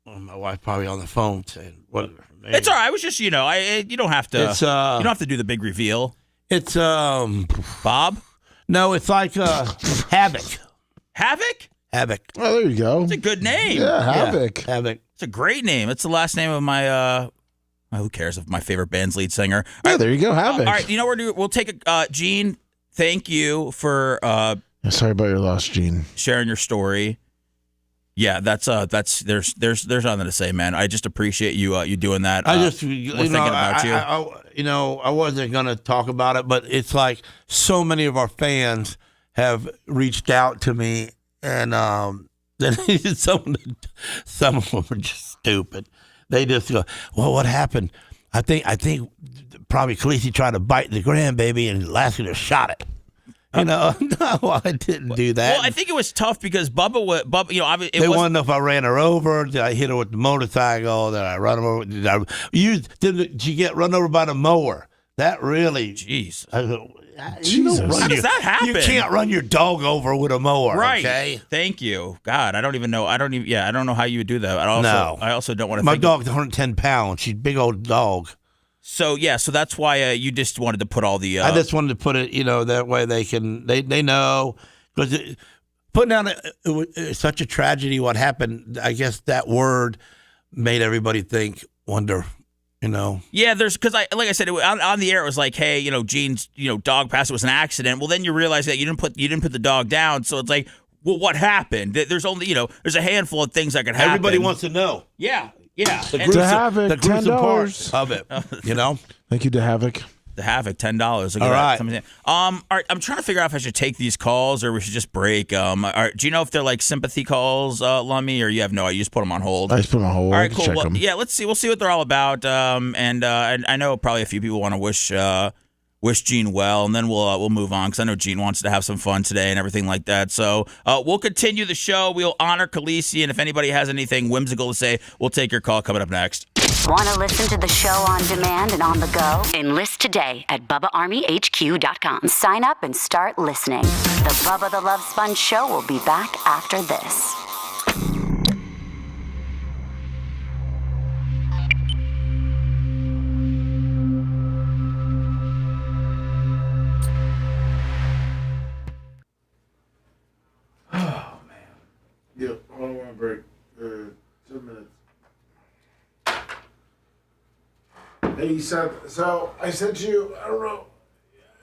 wife probably on the phone saying what. It's all right. I was just you don't have to. It's you don't have to do the big reveal. It's Bob. No, it's like Havoc. Havoc. Oh, there you go. It's a good name. Yeah, Havoc. Havoc. It's a great name. It's the last name of my. Who cares? Of my favorite band's lead singer. Yeah, there you go, Havoc. All right, we'll take a Gene. Thank you for. Sorry about your loss, Gene. Sharing your story. Yeah, there's nothing to say, man. I just appreciate you doing that. I just we're thinking about you. I wasn't gonna talk about it, but it's like so many of our fans have reached out to me, and then some of them are just stupid. They just go, "Well, what happened? I think probably Khaleesi tried to bite the grandbaby, and Lasker just shot it." No, I didn't do that. Well, I think it was tough because Bubba, they want to know if I ran her over. Did I hit her with the motorcycle? Did I run her over? Did she get run over by the mower? That really, jeez. Jesus. How does that happen? You can't run your dog over with a mower, right? Okay? Thank you. God, I don't even know. I don't know how you would do that. I also don't want to. My dog's 110 pounds. She's a big old dog. So that's why you just wanted to put all the. I just wanted to put it, that way they know, because putting down such a tragedy. What happened? I guess that word made everybody wonder. Yeah, because like I said, on the air it was like, hey, Gene's dog passed. It was an accident. Well, then you realize that you didn't put the dog down. So it's like, well, what happened? There's only there's a handful of things that could happen. Everybody wants to know. Yeah. Yeah. The And- To Havoc, the gruesome $10. part of it, you know? Thank you to Havoc. The Havoc, $10. All right. All right. I'm trying to figure out if I should take these calls or we should just break. Do you know if they're like sympathy calls, Lummy, or you have no? You just put them on hold. I just put them on hold. All right, I can cool. check Well, them. yeah, let's see. We'll see what they're all about. And I know probably a few people want to wish Gene well, and then we'll move on because I know Gene wants to have some fun today and everything like that. So we'll continue the show. We'll honor Khaleesi, and if anybody has anything whimsical to say, we'll take your call coming up next. Want to listen to the show on demand and on the go? Enlist today at BubbaArmyHQ.com. Sign up and start listening. The Bubba the Love Sponge Show will be back after this. Yeah, hold on one break. 2 minutes. Hey, Seth. So I sent you. I don't know.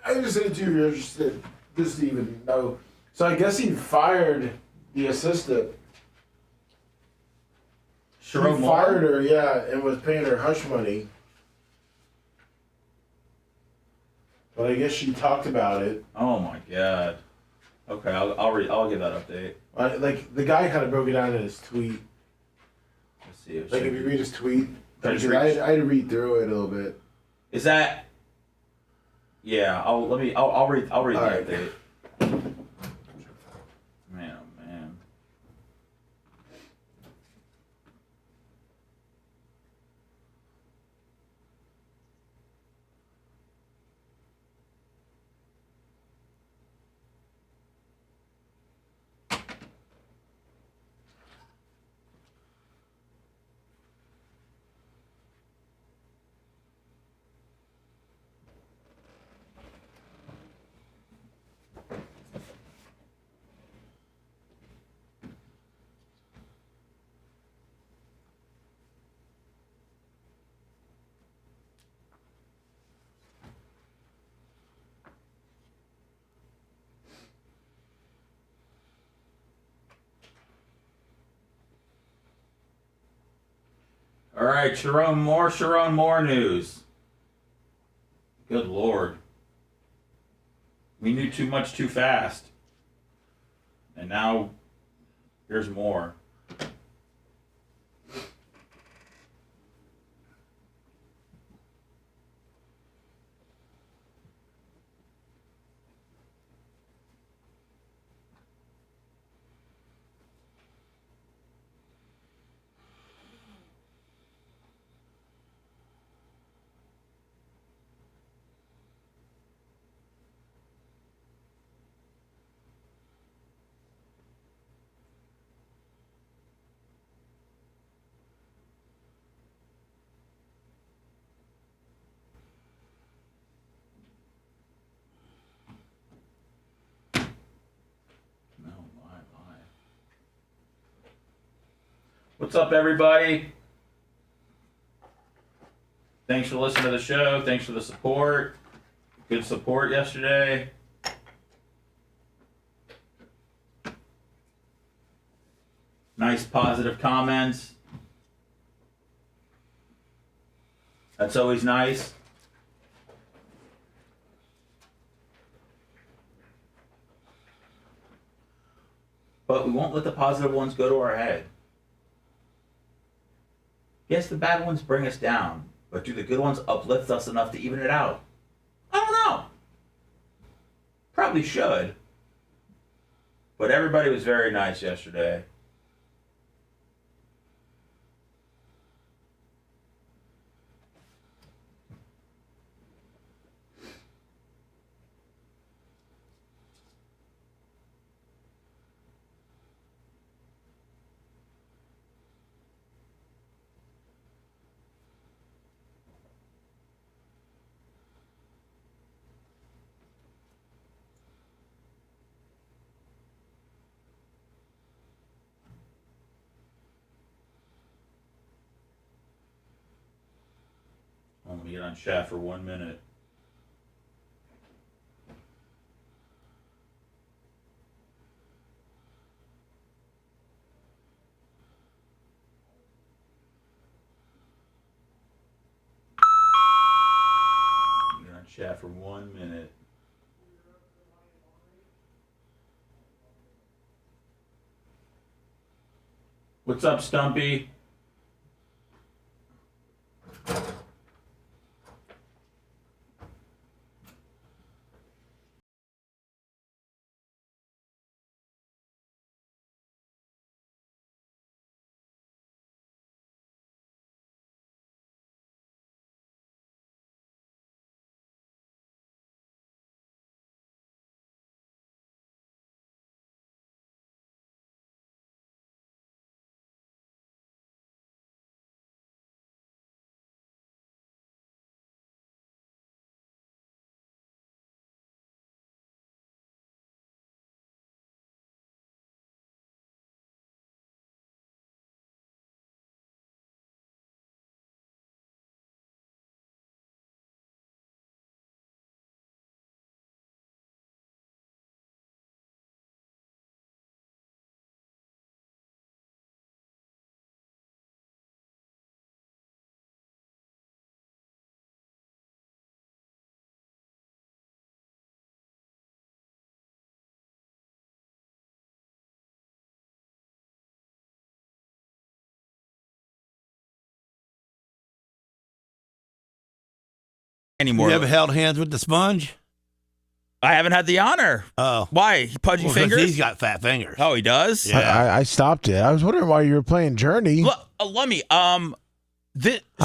I just sent it to you if you're interested. Just to even know. So I guess he fired the assistant. He fired her, yeah, and was paying her hush money. But I guess she talked about it. Oh my God. Okay, I'll give that update. Like the guy kind of broke it down in his tweet. Let's see. Like if you read his tweet, Can I because just read- I had to read through it a little bit. Is that? Yeah, I'll read the right. update. Man, oh man. All right, Sharon Moore news. Good Lord. We knew too much too fast. And now, here's more. What's up, everybody? Thanks for listening to the show. Thanks for the support. Good support yesterday. Nice positive comments. That's always nice. But we won't let the positive ones go to our head. Yes, the bad ones bring us down, but do the good ones uplift us enough to even it out? I don't know. Probably should. But everybody was very nice yesterday. Let me get on chat for 1 minute. chat for 1 minute. What's up, Stumpy? Anymore. You ever held hands with the sponge? I haven't had the honor. Oh. Why? Pudgy fingers? He's got fat fingers. Oh, he does? Yeah. I stopped it. I was wondering why you were playing Journey. Let me. I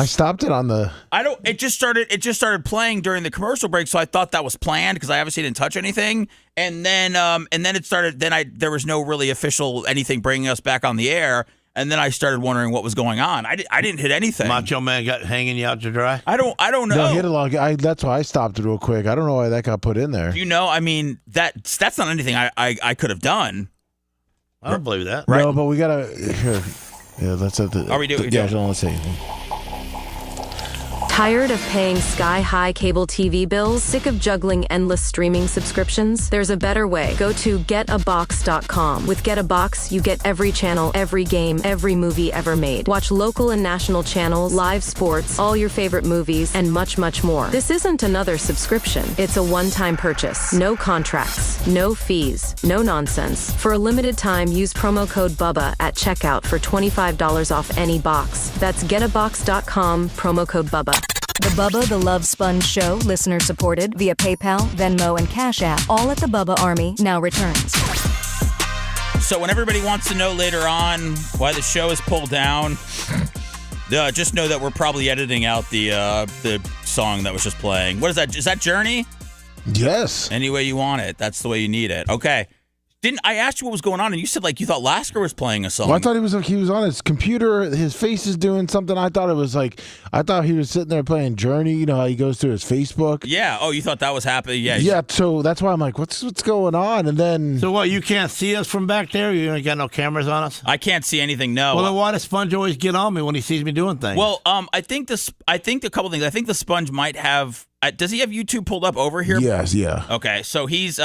stopped it on the. It just started playing during the commercial break, so I thought that was planned because I obviously didn't touch anything. And then it started. There was no really official anything bringing us back on the air. And then I started wondering what was going on. I didn't hit anything. Macho Man got hanging you out to dry? I don't know. No, he had a log. That's why I stopped it real quick. I don't know why that got put in there. You know, I mean, that's not anything I could have done. I don't believe that. Right. No, but we gotta. Here. Yeah, that's at the. Are we doing? Yeah, don't let's see. Tired of paying sky-high cable TV bills? Sick of juggling endless streaming subscriptions? There's a better way. Go to getabox.com. With Get a Box, you get every channel, every game, every movie ever made. Watch local and national channels, live sports, all your favorite movies, and much, much more. This isn't another subscription. It's a one-time purchase. No contracts, no fees, no nonsense. For a limited time, use promo code BUBBA at checkout for $25 off any box. That's getabox.com, promo code BUBBA. The Bubba the Love Sponge Show, listener supported via PayPal, Venmo, and Cash App, all at the Bubba Army, now returns. So when everybody wants to know later on why the show is pulled down, just know that we're probably editing out the song that was just playing. What is that? Is that Journey? Yes. Any way you want it. That's the way you need it. Okay. Didn't I asked you what was going on, and you said you thought Lasker was playing a song. Well, I thought he was on his computer. His face is doing something. I thought he was sitting there playing Journey. You know how he goes through his Facebook. Yeah. Oh, you thought that was happening? Yeah. Yeah. So that's why I'm like, what's going on? And then. So what? You can't see us from back there? You ain't got no cameras on us? I can't see anything. No. Well, then why does Sponge always get on me when he sees me doing things? Well, I think a couple things. I think the Sponge might have. Does he have YouTube pulled up over here? Yes, yeah. Okay, so he's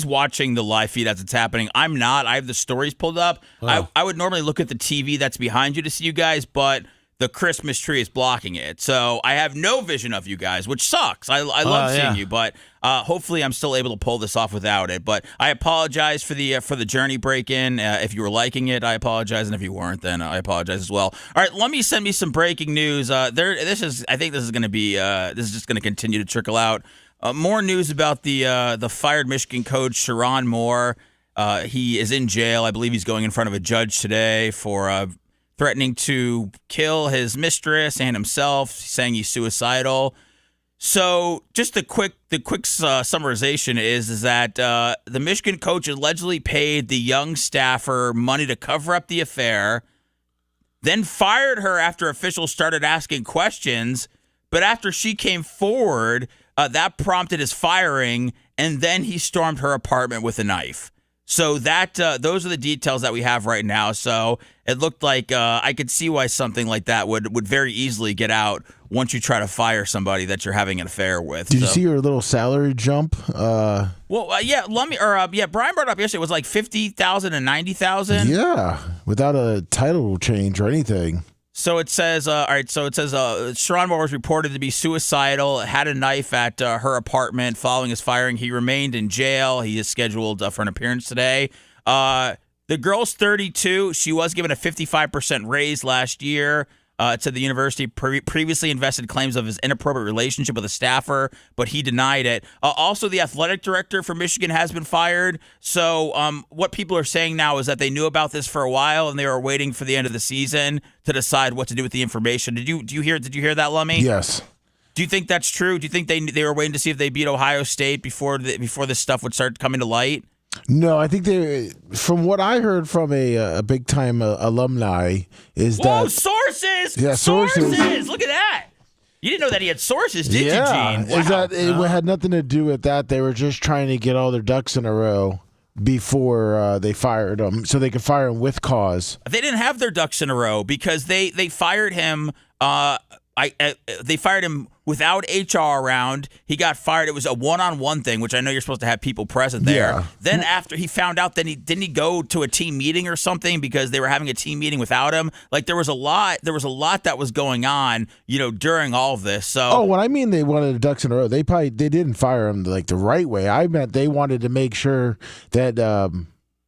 watching the live feed as it's happening. I'm not. I have the stories pulled up. Oh. I would normally look at the TV that's behind you to see you guys, but the Christmas tree is blocking it. So I have no vision of you guys, which sucks. I love seeing you, but hopefully I'm still able to pull this off without it. But I apologize for the Journey break-in. If you were liking it, I apologize, and if you weren't, then I apologize as well. All right, let me send me some breaking news. I think this is going to be this is just going to continue to trickle out. More news about the fired Michigan coach Sharon Moore. He is in jail. I believe he's going in front of a judge today for threatening to kill his mistress and himself, saying he's suicidal. So just the quick summarization is that the Michigan coach allegedly paid the young staffer money to cover up the affair, then fired her after officials started asking questions. But after she came forward, that prompted his firing, and then he stormed her apartment with a knife. So that those are the details that we have right now. So it looked like I could see why something like that would very easily get out once you try to fire somebody that you're having an affair with. Did you see her little salary jump? Brian brought up yesterday it was like $50,000 and $90,000. Yeah, without a title change or anything. So it says, all right, so it says Sharon Moore was reported to be suicidal, had a knife at her apartment following his firing. He remained in jail. He is scheduled for an appearance today. The girl's 32. She was given a 55% raise last year. To the university, previously invested claims of his inappropriate relationship with a staffer, but he denied it. Also, the athletic director for Michigan has been fired. So what people are saying now is that they knew about this for a while and they were waiting for the end of the season to decide what to do with the information. Did you hear that, Lummy? Yes. Do you think that's true? Do you think they were waiting to see if they beat Ohio State before this stuff would start coming to light? No, I think from what I heard from a big time alumni is that sources. Yeah, sources. Look at that. You didn't know that he had sources, did you, Gene? Wow. Is that it had nothing to do with that? They were just trying to get all their ducks in a row before they fired him, so they could fire him with cause. They didn't have their ducks in a row because they fired him. They fired him without HR around. He got fired. It was a one-on-one thing, which I know you're supposed to have people present there. Yeah. Then after he found out, didn't he go to a team meeting or something because they were having a team meeting without him? Like there was a lot that was going on, during all of this. So when I mean they wanted the ducks in a row, they didn't fire him like the right way. I meant they wanted to make sure that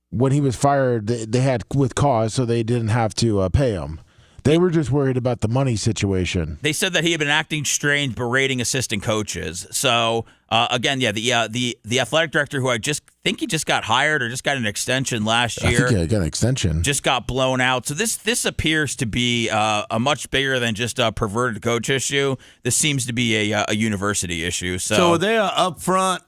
when he was fired, they had with cause, so they didn't have to pay him. They were just worried about the money situation. They said that he had been acting strange, berating assistant coaches. So, again, the athletic director, who I just think he just got hired or just got an extension last year. I think he got an extension. Just got blown out. So this appears to be a much bigger than just a perverted coach issue. This seems to be a university issue. So are they up front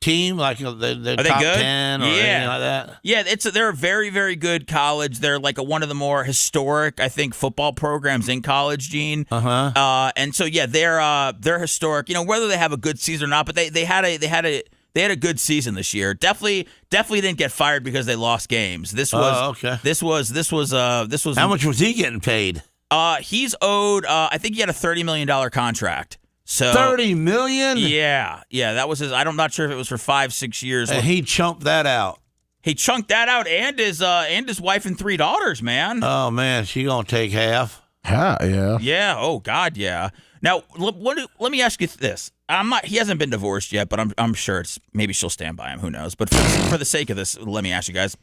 team, like they're are they top good? 10 or anything like that? Yeah, they're a very, very good college. They're like one of the more historic, I think, football programs in college, Gene. And so they're historic. Whether they have a good season or not, but they had a good season this year. Definitely didn't get fired because they lost games. This was okay. This was How much was he getting paid? He's owed. I think he had a $30 million contract. So $30 million? Yeah, that was his. I'm not sure if it was for 5-6 years. And he chunked that out. He chunked that out, and his wife and 3 daughters, man. Oh man, she gonna take half. Yeah. Yeah. Oh God, yeah. Now let me ask you this. He hasn't been divorced yet, but I'm sure maybe she'll stand by him. Who knows? But for the sake of this, let me ask you guys.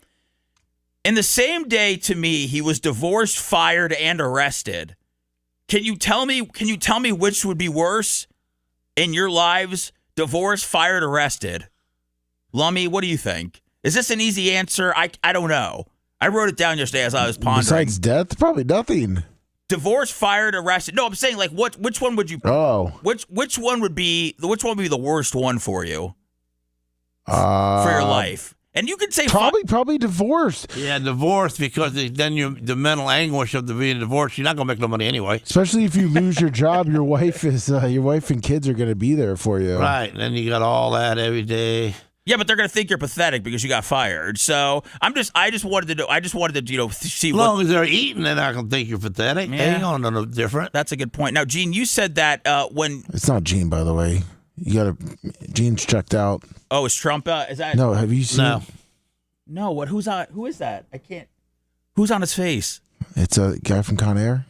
In the same day, to me, he was divorced, fired, and arrested. Can you tell me which would be worse in your lives? Divorced, fired, arrested. Lummy, what do you think? Is this an easy answer? I don't know. I wrote it down yesterday as I was pondering. Besides death, probably nothing. Divorced, fired, arrested. No, I'm saying like which one would you? Which one would be the worst one for you? For your life. And you could say probably divorced. Yeah, divorced, because then the mental anguish of being divorced. You're not gonna make no money anyway. Especially if you lose your job, your wife and kids are gonna be there for you. Right, and then you got all that every day. Yeah, but they're gonna think you're pathetic because you got fired. So I just wanted to see. As long as they're eating, they're not gonna think you're pathetic. Yeah. They ain't gonna know no different. That's a good point. Now, Gene, you said that when it's not Gene, by the way. Gene's checked out. Oh, is Trump? Is that? No, have you seen? No. What? Who's on? Who is that? I can't. Who's on his face? It's a guy from Con Air,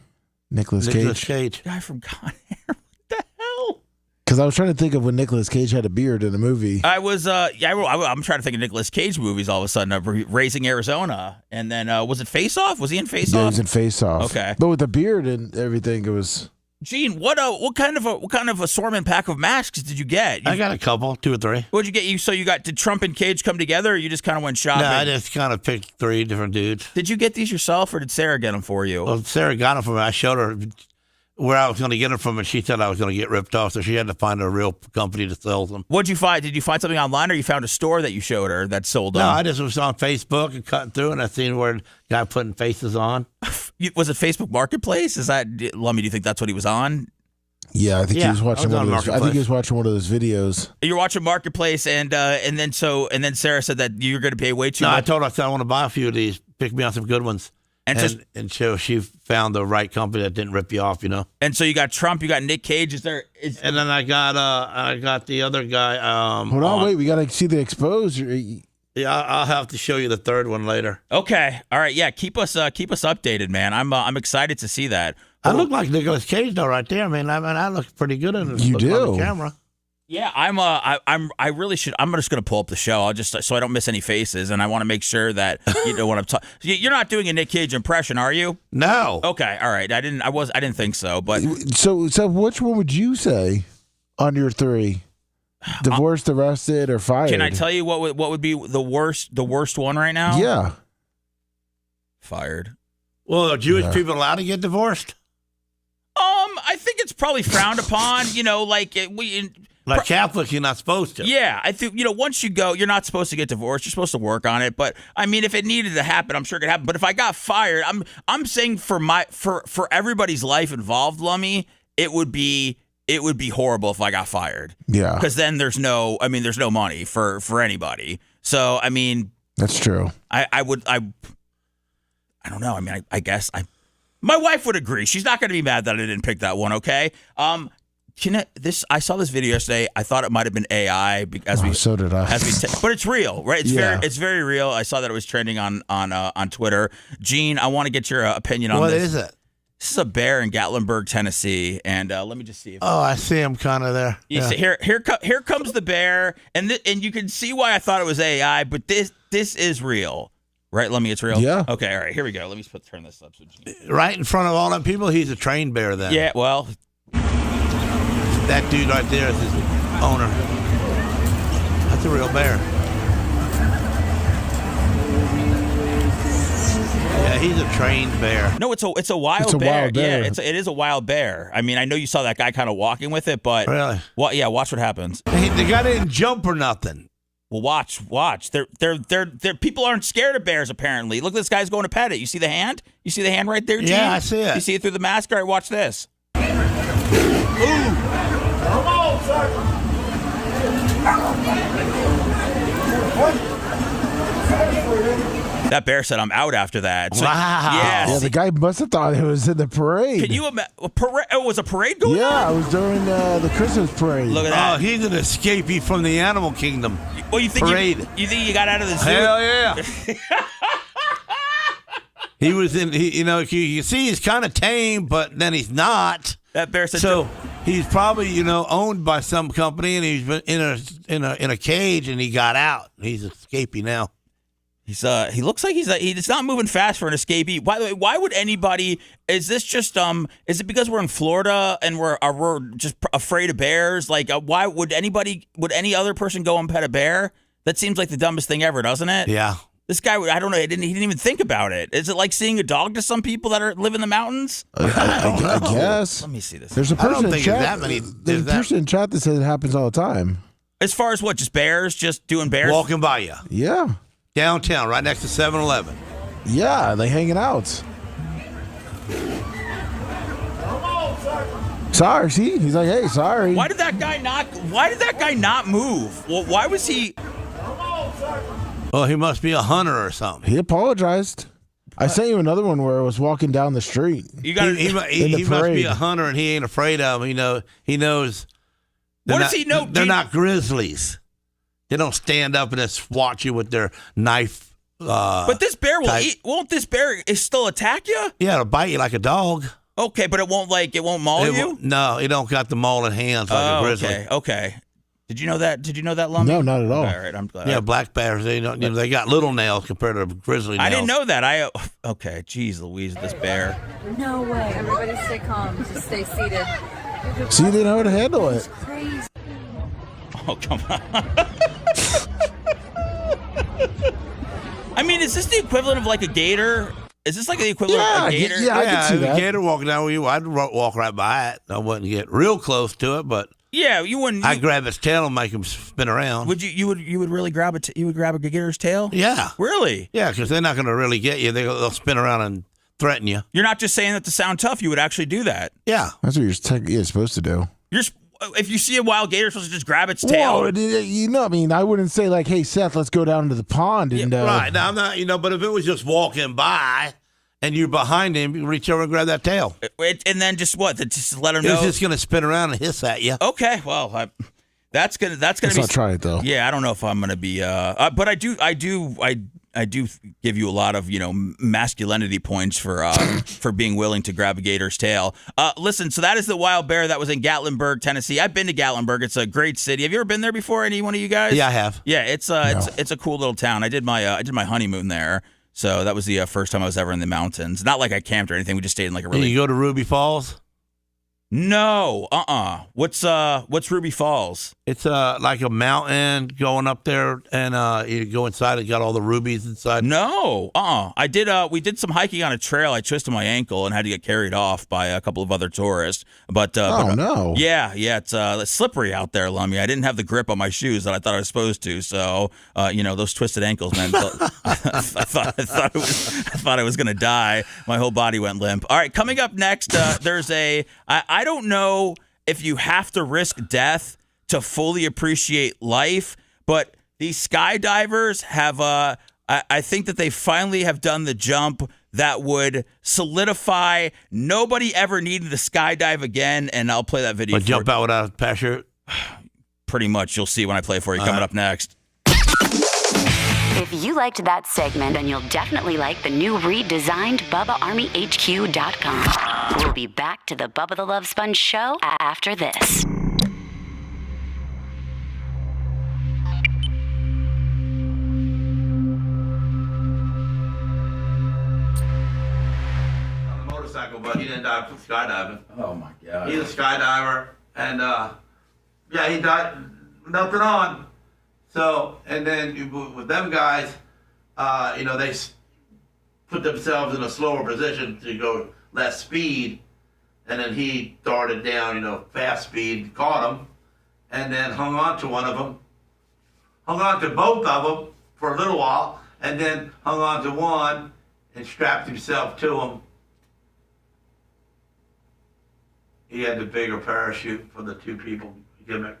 Nicolas Cage. Guy from Con Air. What the hell? Because I was trying to think of when Nicolas Cage had a beard in the movie. I'm trying to think of Nicolas Cage movies all of a sudden. Raising Arizona, and then was it Face Off? Was he in Face Off? Yeah, he was in Face Off. Okay, but with the beard and everything, it was. Gene, what kind of assortment pack of masks did you get? I got a couple, 2 or 3. What'd you get? Did Trump and Cage come together, or you just kind of went shopping? No, I just kind of picked 3 different dudes. Did you get these yourself, or did Sarah get them for you? Well, Sarah got them for me. I showed her where I was going to get them from, and she said I was going to get ripped off, so she had to find a real company to sell them. What'd you find? Did you find something online, or you found a store that you showed her that sold them? No, I just was on Facebook and cutting through, and I seen where the guy putting faces on. Was it Facebook Marketplace? Is that, Lummy, do you think that's what he was on? Yeah, I think he was watching one of those. I think he was watching one of those videos. You're watching Marketplace, and then Sarah said that you're going to pay way too much. I told her I said I want to buy a few of these. Pick me out some good ones. And so she found the right company that didn't rip you off, And so you got Trump, you got Nick Cage. And then I got the other guy. Hold on, wait. We got to see the exposure. Yeah, I'll have to show you the third one later. Okay. All right. Yeah. Keep us updated, man. I'm excited to see that. I look like Nicolas Cage though, right there, man. I look pretty good in You do. on the camera. Yeah, I really should. I'm just going to pull up the show. I'll just so I don't miss any faces, and I want to make sure that you know what I'm talking. You're not doing a Nick Cage impression, are you? No. Okay, all right. I didn't think so, but So which one would you say on your 3? Divorced, arrested, or fired? Can I tell you what would be the worst one right now? Yeah. Fired. Well, are Jewish people allowed to get divorced? I think it's probably frowned upon. You know, like Like Catholics, you're not supposed to. Yeah, I think, once you go, you're not supposed to get divorced. You're supposed to work on it. But I mean, if it needed to happen, I'm sure it could happen. But if I got fired, I'm saying for everybody's life involved, Lummy, it would be horrible if I got fired. Yeah. Because then there's no money for anybody. So I mean, that's true. I don't know. I mean, I guess my wife would agree. She's not going to be mad that I didn't pick that one. Okay. I saw this video yesterday. I thought it might have been AI so did I. But it's real, right? It's very real. I saw that it was trending on Twitter. Gene, I want to get your opinion on this. What is it? This is a bear in Gatlinburg, Tennessee, and let me just see. I see him kind of there. You see, here comes the bear, and you can see why I thought it was AI, but this is real, right? Let me. It's real. Yeah. Okay. All right. Here we go. Let me turn this up. So right in front of all them people, he's a trained bear. Then. Yeah. Well. That dude right there is his owner. That's a real bear. Yeah, he's a trained bear. No, it's a wild bear. Yeah, it is a wild bear. I mean, I know you saw that guy kind of walking with it, but really, watch what happens. The guy didn't jump or nothing. Well, watch. They're people aren't scared of bears apparently. Look, this guy's going to pet it. You see the hand? You see the hand right there, Gene? Yeah, I see it. You see it through the mask? All right, watch this. Ooh. Come on, sir. That bear said, "I'm out after that." So, wow. Yeah, the guy must have thought it was in the parade. Can you imagine? Was a parade going on? Yeah, it was during the Christmas parade. Look at that. Oh, he's an escapee from the animal kingdom. Well, you think parade? You think you got out of the zoo? Hell yeah. He was in. You see, he's kind of tame, but then he's not. That bear said. So he's probably owned by some company, and he's been in a cage, and he got out. He's escapee now. He looks like he's not moving fast for an escapee. By the way, why would anybody? Is this just Is it because we're in Florida and we're just afraid of bears? Like, why would any other person go and pet a bear? That seems like the dumbest thing ever, doesn't it? Yeah. This guy, I don't know. He didn't even think about it. Is it like seeing a dog to some people that live in the mountains? I guess. Let me see this. There's a person in chat. There's a person in chat that says it happens all the time. As far as what? Just bears? Just doing bears? Walking by you. Yeah. Downtown, right next to 7-Eleven. Yeah, they hanging out. Sorry, see? He's like, hey, sorry. Why did that guy not move? Well, why was he? Well, he must be a hunter or something. He apologized. I sent you another one where I was walking down the street. He must be a hunter, and he ain't afraid of them. He knows. What does he know? They're not grizzlies. They don't stand up and just watch you with their knife. But this bear will eat. Won't this bear still attack you? Yeah, it'll bite you like a dog. Okay, but it won't maul you? No, it don't got the mauling hands like a grizzly. Okay. Did you know that, Lummy? No, not at all. All right, I'm glad. Yeah, black bears, they got little nails compared to grizzly nails. I didn't know that. Okay, geez Louise, this bear. No way. Everybody stay calm. Just stay seated. See, they know how to handle it. Crazy. Oh, come on. I mean, is this the equivalent of like a gator? Is this like the equivalent of a gator? Yeah, I can see that. A gator walking down with you, I'd walk right by it. I wouldn't get real close to it, but yeah, you wouldn't. I'd grab its tail and make him spin around. Would you? You would really grab it? You would grab a gator's tail? Yeah. Really? Yeah, because they're not going to really get you. They'll spin around and threaten you. You're not just saying that to sound tough. You would actually do that. Yeah. That's what you're supposed to do. If you see a wild gator, you're supposed to just grab its tail. Well, I mean, I wouldn't say like, "Hey, Seth, let's go down to the pond." And right now, I'm not, but if it was just walking by and you're behind him, you reach over and grab that tail, and then just what? Just let him know. It's just going to spin around and hiss at you. Okay, well, That's gonna Let's be. not try it though. Yeah, I don't know if I'm gonna be. But I do give you a lot of masculinity points for being willing to grab a gator's tail. Listen, so that is the wild bear that was in Gatlinburg, Tennessee. I've been to Gatlinburg. It's a great city. Have you ever been there before? Any one of you guys? Yeah, I have. Yeah, it's a cool little town. I did my honeymoon there. So that was the first time I was ever in the mountains. Not like I camped or anything. We just stayed in like a really. Did you go to Ruby Falls? No, What's Ruby Falls? It's like a mountain going up there, and you go inside. It got all the rubies inside. No, I did. We did some hiking on a trail. I twisted my ankle and had to get carried off by a couple of other tourists. But no. Yeah, it's slippery out there, Lummy. I didn't have the grip on my shoes that I thought I was supposed to. So those twisted ankles, man. I thought I was gonna die. My whole body went limp. All right, coming up next, there's I don't know if you have to risk death to fully appreciate life, but these skydivers have, I think that they finally have done the jump that would solidify nobody ever needed to skydive again, and I'll play that video. But jump out without a parachute? Pretty much. You'll see when I play for you coming up next. If you liked that segment, then you'll definitely like the new redesigned BubbaArmyHQ.com. We'll be back to the Bubba the Love Sponge show after this. On a motorcycle, but he didn't die from skydiving. Oh my God. He's a skydiver, and he died nothing on. So, and then with them guys, they put themselves in a slower position to go less speed, and then he darted down, fast speed, caught him, and then hung on to one of them, hung on to both of them for a little while, and then hung on to one and strapped himself to him. He had the bigger parachute for the two people gimmick.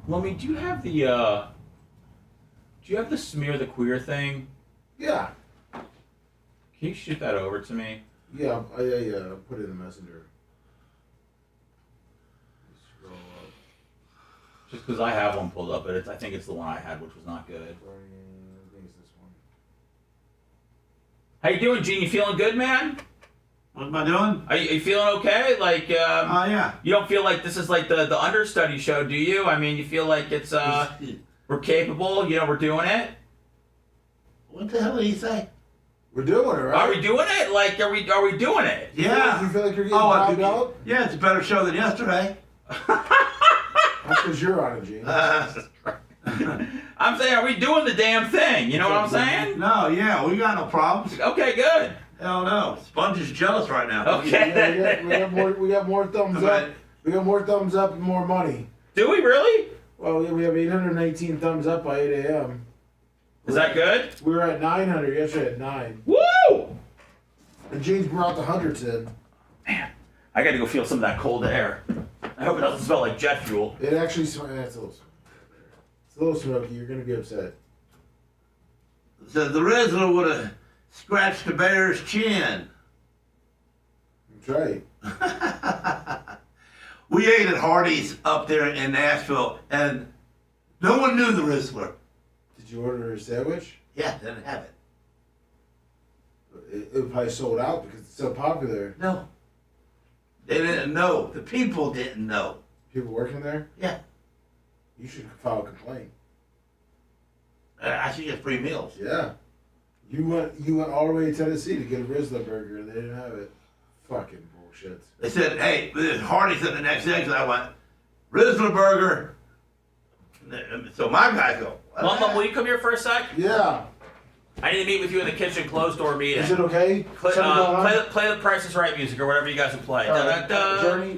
Lummy, do you have the smear the queer thing? Yeah. Can you shoot that over to me? Yeah, I put it in the messenger. Scroll up. Just because I have one pulled up, but I think it's the one I had, which was not good. I think it's this one. How you doing, Gene? You feeling good, man? What am I doing? Are you feeling okay? Like, yeah. You don't feel like this is like the understudy show, do you? I mean, you feel like it's we're capable. We're doing it. What the hell did he say? We're doing it, right? Are we doing it? Like, are we doing it? Yeah. You feel like you're getting vibed out? Yeah, it's a better show than yesterday. That's because you're on it, Gene. I'm saying, are we doing the damn thing? You know what I'm saying? No, yeah, we got no problems. Okay, good. Hell no. Sponge is jealous right now. Okay. We got more thumbs up. We got more thumbs up and more money. Do we really? Well, we have 818 thumbs up by 8 a.m. Is that good? We were at 900 yesterday at 9. Woo! And James brought the hundreds in. Man, I got to go feel some of that cold air. I hope it doesn't smell like jet fuel. It actually smells. It's a little smoky. You're going to be upset. So the Rizzler would have scratched the bear's chin. That's right. We ate at Hardee's up there in Nashville, and no one knew the Rizzler. Did you order a sandwich? Yeah, didn't have it. It probably sold out because it's so popular. No. They didn't know. The people didn't know. People working there? Yeah. You should file a complaint. I should get free meals. Yeah. You went all the way to Tennessee to get a Rizzler burger and they didn't have it. Fucking bullshit. They said, hey, Hardee's at the next exit. I went, Rizzler burger. So my guys go, Mom, will you come here for a sec? Yeah. I need to meet with you in the kitchen, closed door meeting. Is it okay? Play the Price is Right music or whatever you guys would play. Journey.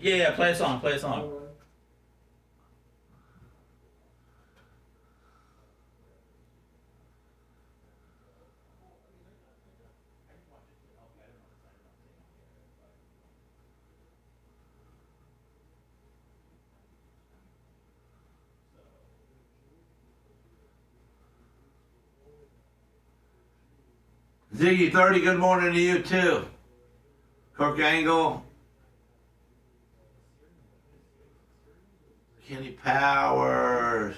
Yeah, play a song. Ziggy 30, good morning to you too. Kirk Angle, Kenny Powers,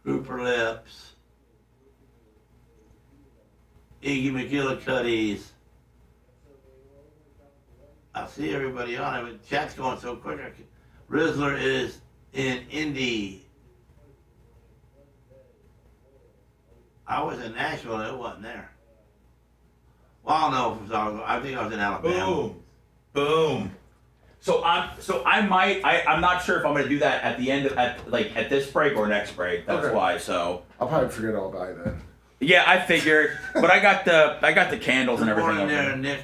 Grouper Lips, Iggy McGillicuddy's. I see everybody on it. Chat's going so quick. Rizzler is in Indy. I was in Nashville. It wasn't there. Well, I don't know if it was. I think I was in Alabama. Boom. So I'm not sure if I'm going to do that at the end at this break or next break. That's why. So I'll probably forget all about it then. Yeah, I figured. But I got the candles and everything. Morning there, Nick.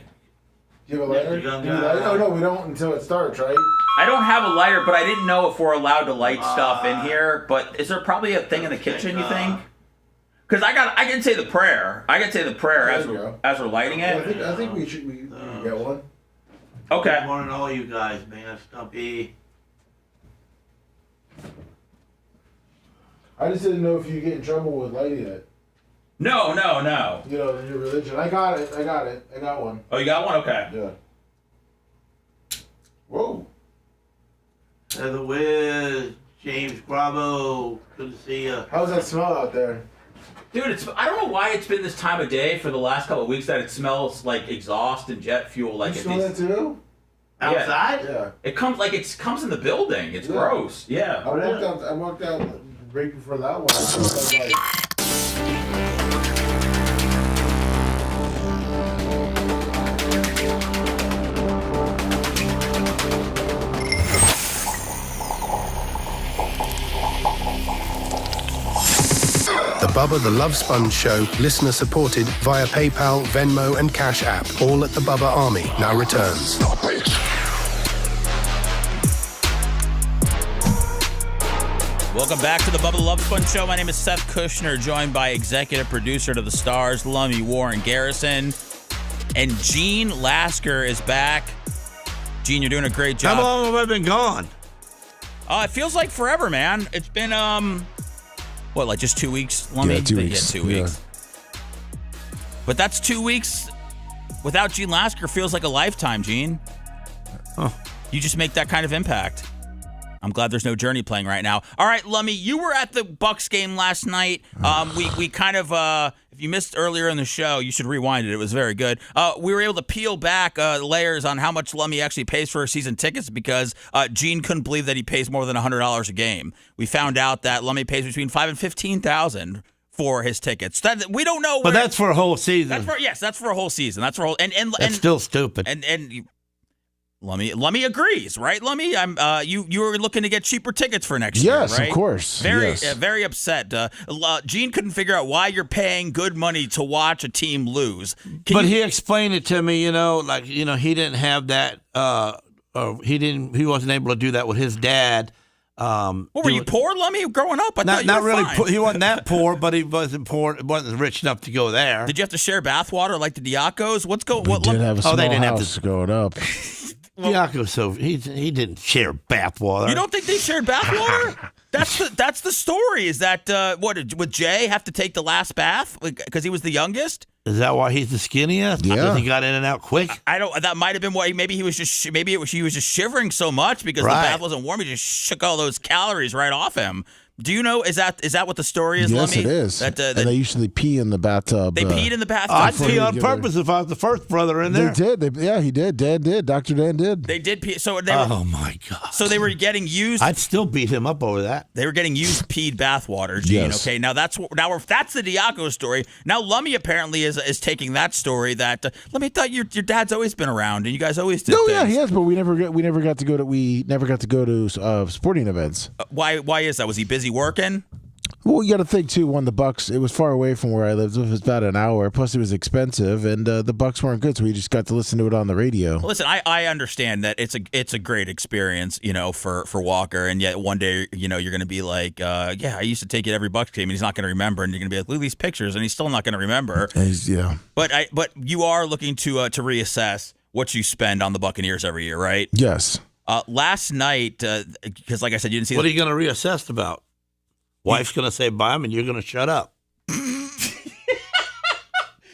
Do you have a lighter? No, we don't until it starts, right? I don't have a lighter, but I didn't know if we're allowed to light stuff in here. But is there probably a thing in the kitchen, you think? Because I can say the prayer. I can say the prayer as we're lighting it. I think we should get one. Okay. Good morning, all you guys, man. Stumpy. I just didn't know if you get in trouble with lighting it. No. You know, your religion. I got it. I got one. Oh, you got one? Okay. Yeah. Whoa. Heather Wiz, James Bravo. Good to see you. How's that smell out there? Dude, I don't know why it's been this time of day for the last couple of weeks that it smells like exhaust and jet fuel. Like you smell that too? Outside? Yeah. It comes in the building. It's gross. Yeah. I walked out right before that one. I was like, The Bubba the Love Sponge Show, listener supported via PayPal, Venmo, and Cash App. All at the Bubba Army now returns. Welcome back to the Bubba the Love Sponge Show. My name is Seth Kushner, joined by executive producer to the stars, Lummy Warren Garrison. And Gene Lasker is back. Gene, you're doing a great job. How long have I been gone? It feels like forever, man. It's been, like just 2 weeks, Lummy? Yeah, 2 weeks. Yeah, 2 weeks. But that's 2 weeks without Gene Lasker feels like a lifetime, Gene. Oh. You just make that kind of impact. I'm glad there's no Journey playing right now. All right, Lummy, you were at the Bucks game last night. We kind of, if you missed earlier in the show, you should rewind it. It was very good. We were able to peel back layers on how much Lummy actually pays for season tickets because Gene couldn't believe that he pays more than $100 a game. We found out that Lummy pays between $5,000 and $15,000 for his tickets. That we don't know. But that's for a whole season. That's for a whole season. That's for a whole and that's still stupid. And Lummy agrees, right? Lummy, you were looking to get cheaper tickets for next year, right? Yes, of course. Very upset. Gene couldn't figure out why you're paying good money to watch a team lose. He explained it to me, he didn't have that. He wasn't able to do that with his dad. Were you poor, Lummy, growing up? I thought you not were really. fine. He wasn't that poor, but he wasn't poor. Wasn't rich enough to go there. Did you have to share bathwater like the Diacos? We did have a small they didn't house have to going up. Diaco, he didn't share bathwater. You don't think they shared bathwater? That's the story. Is that would Jay have to take the last bath because he was the youngest? Is that why he's the skinniest? Yeah. Because he got in and out quick. I don't. That might have been why. Maybe he was just shivering so much because the bath wasn't warm. He just shook all those calories right off him. Do you know? Is that what the story is? Yes, Lummy? it is. And they usually pee in the bathtub. They peed in the bathtub. I'd pee on purpose if I was the first brother in there. They did. He did. Dad did. Dr. Dan did. They did pee. So they were, oh my God! So they were getting used. I'd still beat him up over that. They were getting used peed bathwater, Gene. Yes. Okay, if that's the Diaco story, now Lummy apparently is taking that story. That Lummy thought your dad's always been around and you guys always did. No, things. yeah, he has, but we never got to go to sporting events. Why is that? Was he busy working? Well, you got to think too. When the Bucks, it was far away from where I lived. It was about an hour. Plus, it was expensive, and the Bucks weren't good, so we just got to listen to it on the radio. Listen, I understand that it's a great experience, for Walker, and yet one day, you're going to be like, yeah, I used to take it every Bucks game, and he's not going to remember, and you're going to be like, look at these pictures, and he's still not going to remember. Yeah. But you are looking to reassess what you spend on the Buccaneers every year, right? Yes. Last night, because like I said, you didn't see. What are you going to reassess about? Wife's going to say bye, and you're going to shut up.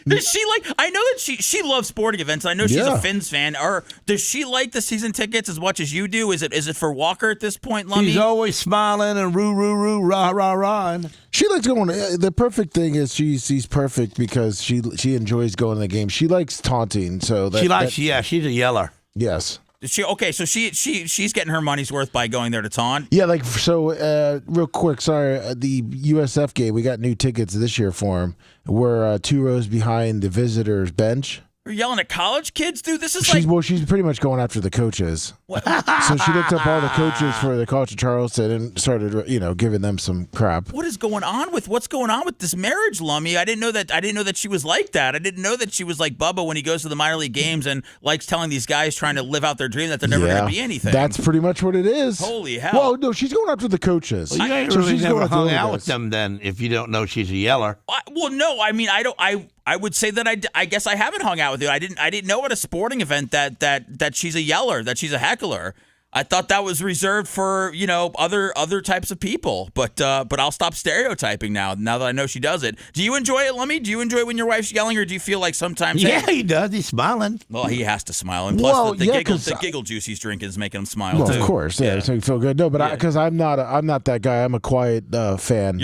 Does she like? I know that she loves sporting events. I know she's a Finns fan. Or does she like the season tickets as much as you do? Is it for Walker at this point, Lummy? She's always smiling and roo, rah, rah, rah. She likes going. The perfect thing is she's perfect because she enjoys going to the game. She likes taunting, so she's a yeller. Yes. So she's getting her money's worth by going there to taunt. Yeah, real quick. Sorry, the USF game. We got new tickets this year for them. We're 2 rows behind the visitors' bench. You're yelling at college kids, dude. This is she's pretty much going after the coaches. So she looked up all the coaches for the College of Charleston and started, giving them some crap. What's going on with this marriage, Lummy? I didn't know that she was like that. I didn't know that she was like Bubba when he goes to the minor league games and likes telling these guys trying to live out their dream that they're never going to be anything. That's pretty much what it is. Holy hell! Well, no, she's going after the coaches. Well, you ain't really never hung out with them then if you don't know she's a yeller. No. I mean, I would say that I guess I haven't hung out with you. I didn't know at a sporting event that she's a yeller, that she's a heckler. I thought that was reserved for other types of people. But I'll stop stereotyping now that I know she does it. Do you enjoy it, Lummy? Do you enjoy it when your wife's yelling, or do you feel like sometimes? Yeah, he does. He's smiling. Well, he has to smile, and plus the giggle juice he's drinking is making him smile too. Of course, yeah, so you feel good. No, but because I'm not that guy. I'm a quiet fan.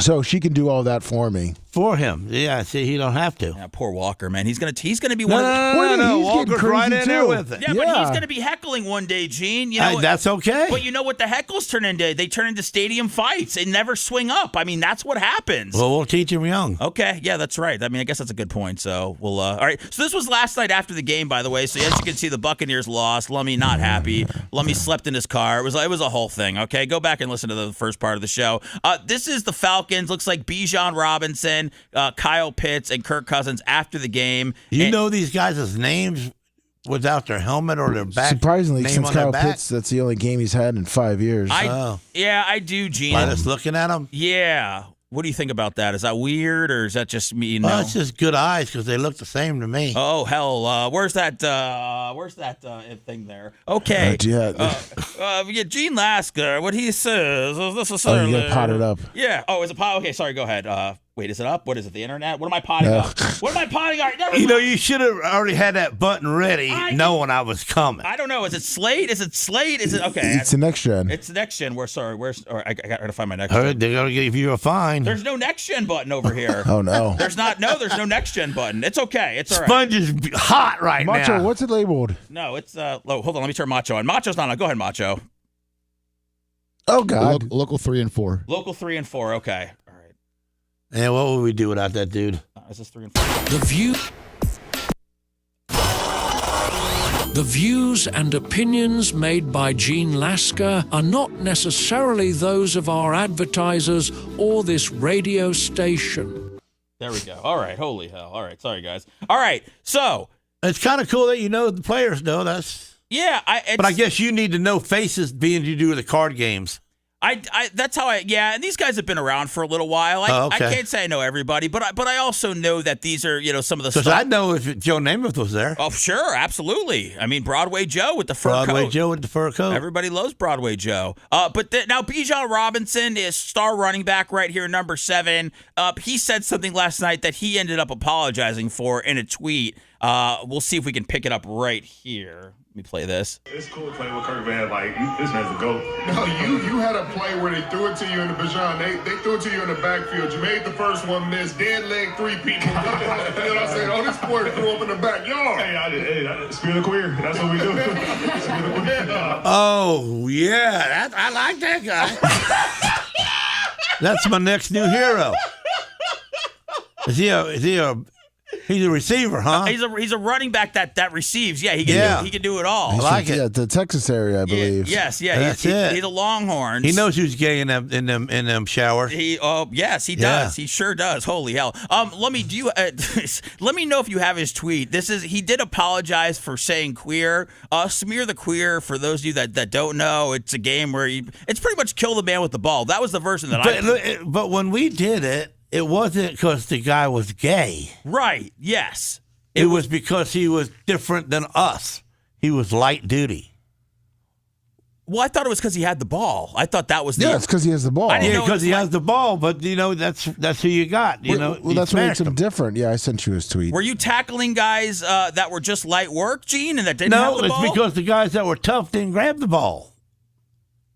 So she can do all that for me. For him, yeah. See, he don't have to. Yeah, poor Walker, man. He's gonna be one. No. Walker's right in there with it. Yeah, but he's gonna be heckling one day, Gene. That's okay. But you know what the heckles turn into? They turn into stadium fights. They never swing up. I mean, that's what happens. Well, we'll teach him young. Okay, yeah, that's right. I mean, I guess that's a good point. So we'll. All right. So this was last night after the game, by the way. So as you can see, the Buccaneers lost. Lummy not happy. Lummy slept in his car. It was a whole thing. Okay, go back and listen to the first part of the show. This is the Falcons. Looks like Bijan Robinson, Kyle Pitts, and Kirk Cousins after the game. You know these guys' names without their helmet or their back. Surprisingly, since Kyle Pitts, that's the only game he's had in 5 years. Yeah, I do, Gene. By just looking at him? Yeah. What do you think about that? Is that weird, or is that just me? Well, it's just good eyes because they look the same to me. Oh hell! Where's that thing there? Okay. Gene Lasker. What he says is necessarily. You got potted up. Yeah. Oh, is it pot? Okay. Sorry. Go ahead. Wait, is it up? What is it? The internet? What am I potting up? What am I potting up? You should have already had that button ready, knowing I was coming. I don't know. Is it Slate? Is it okay? It's the next gen. It's the next gen. I got to find my next. They're gonna give you a fine. There's no next gen button over here. Oh no. There's no next gen button. It's okay. It's all right. Sponge is hot right Macho, now. what's it labeled? No, it's hold on. Let me turn Macho on. Macho's not on. Go ahead, Macho. Oh God. Local 3 and 4. Local 3 and 4. Okay. And what would we do without that dude? Is this 3 and 4? The views and opinions made by Gene Lasker are not necessarily those of our advertisers or this radio station. There we go. All right. Holy hell. All right. Sorry, guys. All right. So it's kind of cool that you know the players know. Yeah. But I guess you need to know faces being you do with the card games. That's how and these guys have been around for a little while. I can't say I know everybody, but I also know that these are, some of the stuff. Because I know if Joe Namath was there. Oh, sure, absolutely. I mean, Broadway Joe with the fur coat. Broadway Joe with the fur coat. Everybody loves Broadway Joe. But now Bijan Robinson is star running back right here, number 7. He said something last night that he ended up apologizing for in a tweet. We'll see if we can pick it up right here. Let me play this. It's cool playing with Kirk, man. Like, this man's a GOAT. No, you had a play where they threw it to you in the Bijan. They threw it to you in the backfield. You made the first one miss, dead leg 3 people. And then I said, this boy threw up in the backyard. Hey, spear the queer. That's what we do. Oh, yeah. I like that guy. That's my next new hero. He's a receiver, huh? He's a running back that receives. Yeah, he can do it all. I like it. Yeah, the Texas area, I believe. Yes, That's it. He's a Longhorns. He knows who's gay in them showers. Yes, he does. He sure does. Holy hell. Let me know if you have his tweet. He did apologize for saying queer. Smear the queer. For those of you that don't know, it's a game where it's pretty much kill the man with the ball. That was the version that But when we did it. It wasn't because the guy was gay. Right, yes. It was because he was different than us. He was light duty. Well, I thought it was because he had the ball. I thought that was the. Yeah, it's because he has the ball. Yeah, because he has the ball. But that's who you got. Well, that's what makes him different. Yeah, I sent you his tweet. Were you tackling guys that were just light work, Gene, and that didn't have the ball? No, it's because the guys that were tough didn't grab the ball.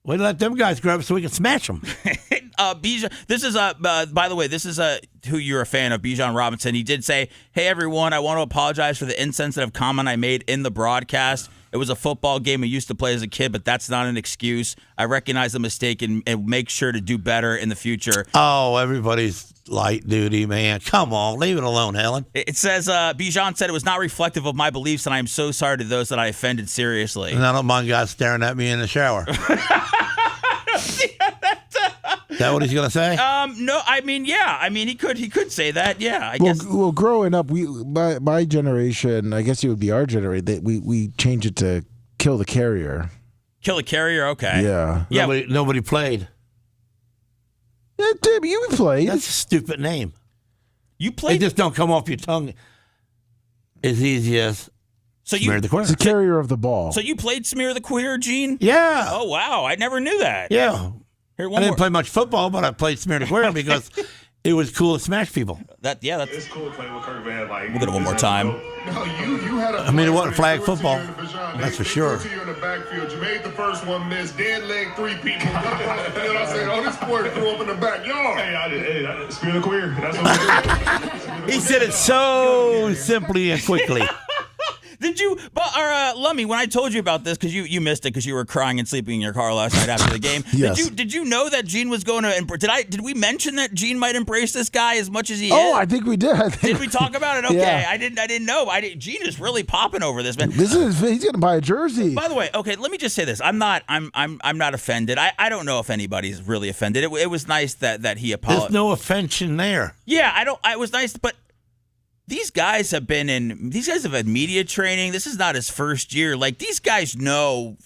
We let them guys grab it so we can smash them. Bijan, this is by the way, this is who you're a fan of, Bijan Robinson. He did say, "Hey everyone, I want to apologize for the insensitive comment I made in the broadcast. It was a football game I used to play as a kid, but that's not an excuse. I recognize the mistake and make sure to do better in the future." Oh, everybody's light duty, man. Come on, leave it alone, Helen. It says, Bijan said it was not reflective of my beliefs, and I am so sorry to those that I offended seriously. And I don't mind guys staring at me in the shower. Is that what he's gonna say? No, I mean, yeah. I mean, he could say that. Yeah, I guess. Well, growing up, my generation, I guess it would be our generation. We changed it to kill the carrier. Kill the carrier. Okay. Yeah. Nobody played. Yeah, Tim, you played. That's a stupid name. You played. They just don't come off your tongue as easy as Smear the Queer. It's the carrier of the ball. So you played Smear the Queer, Gene? Yeah. Oh wow, I never knew that. Yeah. Here, I didn't play much football, but I played Smear the Queer because it was cool to smash people. That's it's cool playing with Kirk Van. Like, we'll get it one more time. No, you had a. I mean, it wasn't flag football. That's for sure. They threw to you in the backfield. You made the first one miss. Dead leg 3 people. And then I said, "Oh, this boy threw up in the backyard." Hey, I Smear the Queer. That's what we He said it so simply and quickly. Did you, Lummy, when I told you about this, because you missed it because you were crying and sleeping in your car last night after the game. Yes. Did you know that Gene was going to? Did we mention that Gene might embrace this guy as much as he is? Oh, I think we did. Did we talk about it? Okay, Yeah. I didn't know. Gene is really popping over this, man. He's gonna buy a jersey. By the way, okay, let me just say this. I'm not offended. I don't know if anybody's really offended. It was nice that he apologized. There's no offense in there. Yeah, it was nice, but these guys have had media training. This is not his first year. Like, these guys know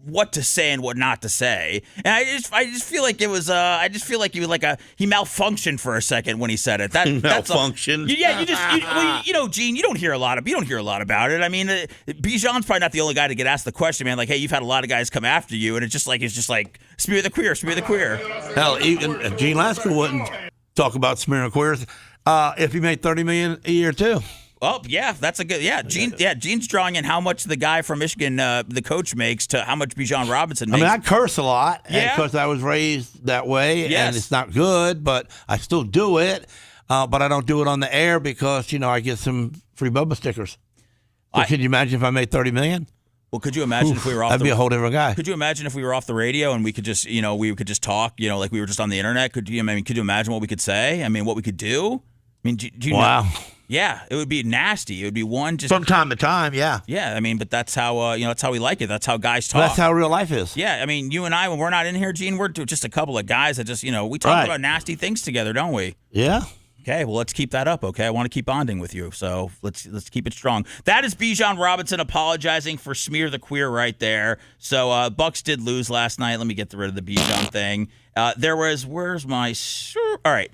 what to say and what not to say. And I just feel like it was he was like he malfunctioned for a second when he said it. Malfunction. Gene, you don't hear a lot about it. I mean, Bijan's probably not the only guy to get asked the question, man. Like, hey, you've had a lot of guys come after you, and it's just like smear the queer. Hell, even Gene Lasker wouldn't talk about smearing queers. If he made $30 million a year too. Oh yeah, that's a good Gene's drawing in how much the guy from Michigan, the coach, makes to how much Bijan Robinson makes. I mean, I curse a lot because Yeah. I was raised that way, Yes. and it's not good, but I still do it. But I don't do it on the air because I get some free Bubba stickers. So can you imagine if I made $30 million? Well, could you imagine if we were off? I'd be a whole different guy. Could you imagine if we were off the radio and we could just, talk, like we were just on the internet? Could you imagine what we could say? I mean, what we could do? I mean, do you Wow. know? Yeah, it would be nasty. It would be one just from time to time. Yeah. Yeah, I mean, but that's how that's how we like it. That's how guys talk. That's how real life is. Yeah, I mean, you and I, when we're not in here, Gene, we're just a couple of guys that just we talk Right. about nasty things together, don't we? Yeah. Okay, well, let's keep that up, okay? I want to keep bonding with you, so let's keep it strong. That is Bijan Robinson apologizing for Smear the Queer right there. So Bucks did lose last night. Let me get rid of the Bijan thing. Where's my... All right.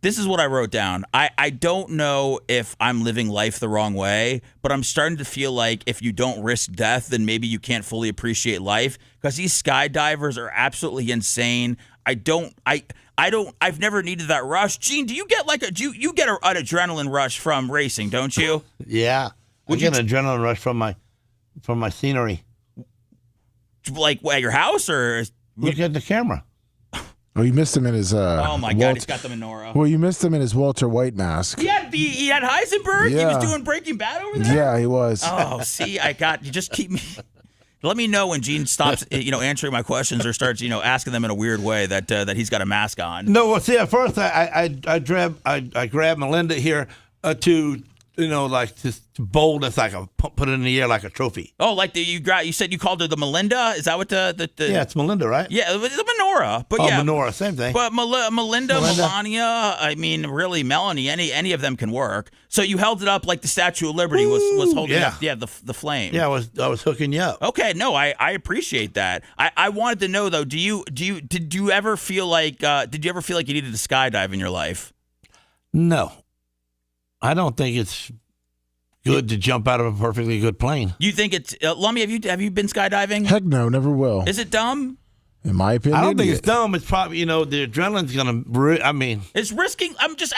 This is what I wrote down. I don't know if I'm living life the wrong way, but I'm starting to feel like if you don't risk death, then maybe you can't fully appreciate life, because these skydivers are absolutely insane. I've never needed that rush. Gene, do you get you get an adrenaline rush from racing, don't you? Yeah. I get an adrenaline rush from my scenery. Like at your house, or look at the camera. Oh, you missed him in his. Oh my God, he's got the menorah. Well, you missed him in his Walter White mask. He had Heisenberg. Yeah. He was doing Breaking Bad over there. Yeah, he was. Oh, see, you just keep me. Let me know when Gene stops, answering my questions or starts, asking them in a weird way that he's got a mask on. No, well, see, at first I grabbed Melinda here to just boldness, put it in the air like a trophy. Oh, like you said you called her the Melinda? Is that what the Yeah, it's Melinda, right? Yeah, the menorah. But menorah, same thing. But Melinda, Melania, I mean, really, Melanie, any of them can work. So you held it up like the Statue of Liberty was holding up, the flame. Yeah, I was hooking you up. Okay, no, I appreciate that. I wanted to know though, did you ever feel like you needed to skydive in your life? No. I don't think it's good to jump out of a perfectly good plane. You think it's Lummy? Have you been skydiving? Heck no, never will. Is it dumb? In my opinion, I don't think it's dumb. It's probably the adrenaline's gonna. It's risking. I'm just.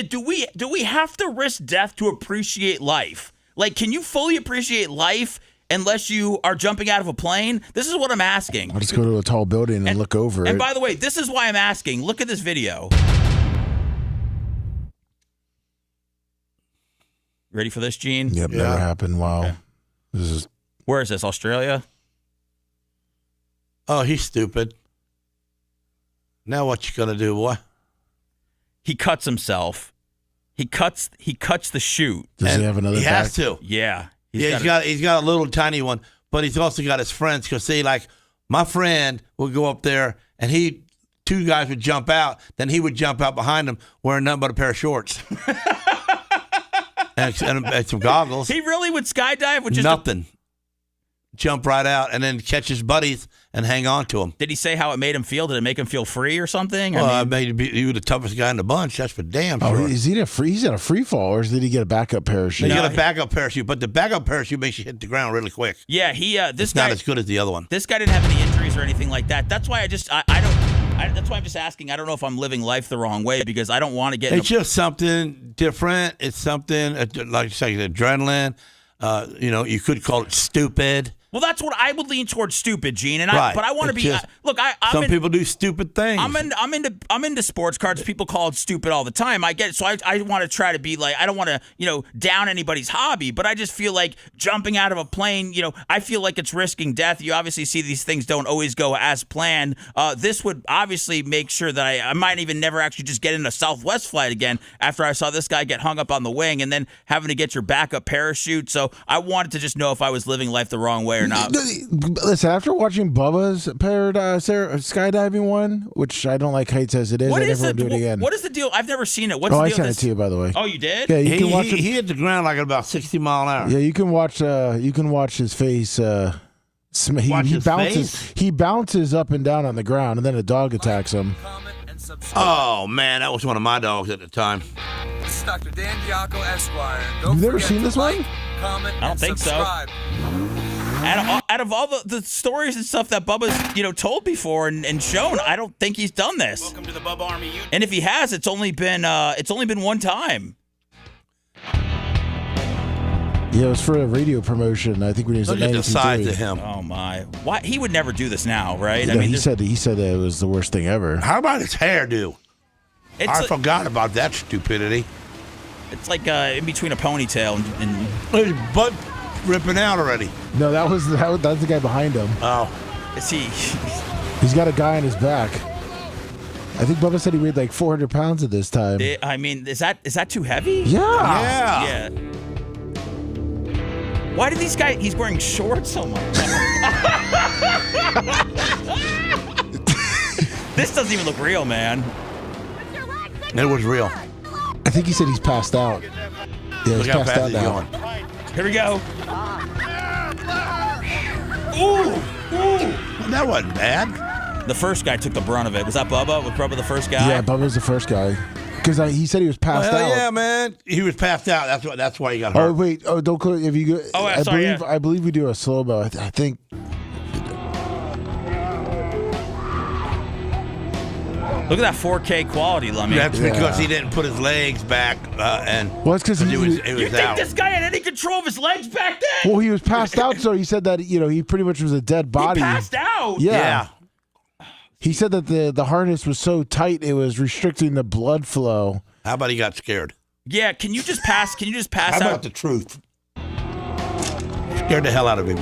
Do we have to risk death to appreciate life? Like, can you fully appreciate life unless you are jumping out of a plane? This is what I'm asking. I'll just go to a tall building and look over it. And by the way, this is why I'm asking. Look at this video. Ready for this, Gene? Yep, never happened. Wow. Okay. Where is this? Australia? Oh, he's stupid. Now what you gonna do, boy? He cuts himself. He cuts the chute. Does he have another? He has to. Yeah. He's got a little tiny one, but he's also got his friends. Because see, like my friend would go up there, and two guys would jump out, then he would jump out behind them wearing nothing but a pair of shorts and some goggles. He really would skydive with just nothing. Jump right out and then catch his buddies and hang on to them. Did he say how it made him feel? Did it make him feel free or something? Well, he was the toughest guy in the bunch. That's for damn sure. Oh, is he he's in a free fall, or did he get a backup parachute? He got a backup parachute, but the backup parachute makes you hit the ground really quick. Yeah, it's not as good as the other one. This guy didn't have any injuries or anything like that. That's why that's why I'm just asking. I don't know if I'm living life the wrong way because I don't want to get. It's just something different. It's something like you say, adrenaline. You could call it stupid. Well, that's what I would lean towards stupid, Gene. And right. But I want to be. Look, some people do stupid things. I'm into sports cards. People call it stupid all the time. I get it. So I want to try to be like. I don't want to down anybody's hobby. But I just feel like jumping out of a plane. I feel like it's risking death. You obviously see these things don't always go as planned. This would obviously make sure that I might even never actually just get in a Southwest flight again after I saw this guy get hung up on the wing and then having to get your backup parachute. So I wanted to just know if I was living life the wrong way or not. Listen, after watching Bubba's skydiving one, which I don't like heights as it is, I never want to do it again. What is the deal? I've never seen it. What's the deal? I sent it to you, by the way. Oh, you did? Yeah, you can watch he hit the ground like at about 60 mile an hour. Yeah, you can watch. You can watch his face. He bounces up and down on the ground, and then a dog attacks him. Oh man, that was one of my dogs at the time. This is Dr. Dan Giacco Esquire. You've never seen this one? Comment, I don't think subscribe. so. Out of all the stories and stuff that Bubba's told before and shown, I don't think he's done this. Welcome to the Bubba Army. And if he has, it's only been one time. Yeah, it was for a radio promotion. I think when he was Look at at the size 92.3. of him. Oh my! Why he would never do this now, right? Yeah, he said that it was the worst thing ever. How about his hairdo? I forgot about that stupidity. It's like in between a ponytail and his butt ripping out already. No, that's the guy behind him. Oh, is he? He's got a guy on his back. I think Bubba said he weighed like 400 pounds at this time. I mean, is that too heavy? Yeah. Why did he's wearing shorts so much? This doesn't even look real, man. It was real. I think he said he's passed out. Yeah, he's passed out now. Here we go. Ooh, that wasn't bad. The first guy took the brunt of it. Was that Bubba? Was Bubba the first guy? Yeah, Bubba was the first guy. Because he said he was passed out. Yeah, man. He was passed out. That's why he got hurt. Oh, wait. Oh, don't close. If you go, sorry, I believe we do a slow-mo. I think. Look at that 4K quality, Lummy. That's because he didn't put his legs back and. Well, it's because it was You think out. this guy had any control of his legs back then? Well, he was passed out, so he said that he pretty much was a dead body. He passed out. Yeah. He said that the harness was so tight it was restricting the blood flow. How about he got scared? Yeah, can you just pass How out? about the truth? Scared the hell out of him.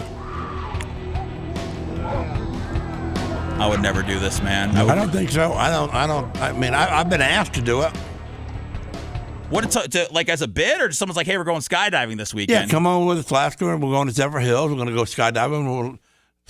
I would never do this, man. I don't think so. I mean, I've been asked to do it. What like as a bid, or someone's like, "Hey, we're going skydiving this weekend." Yeah, come on with us, LASKER, and we're going to Zephyr Hills. We're going to go skydiving.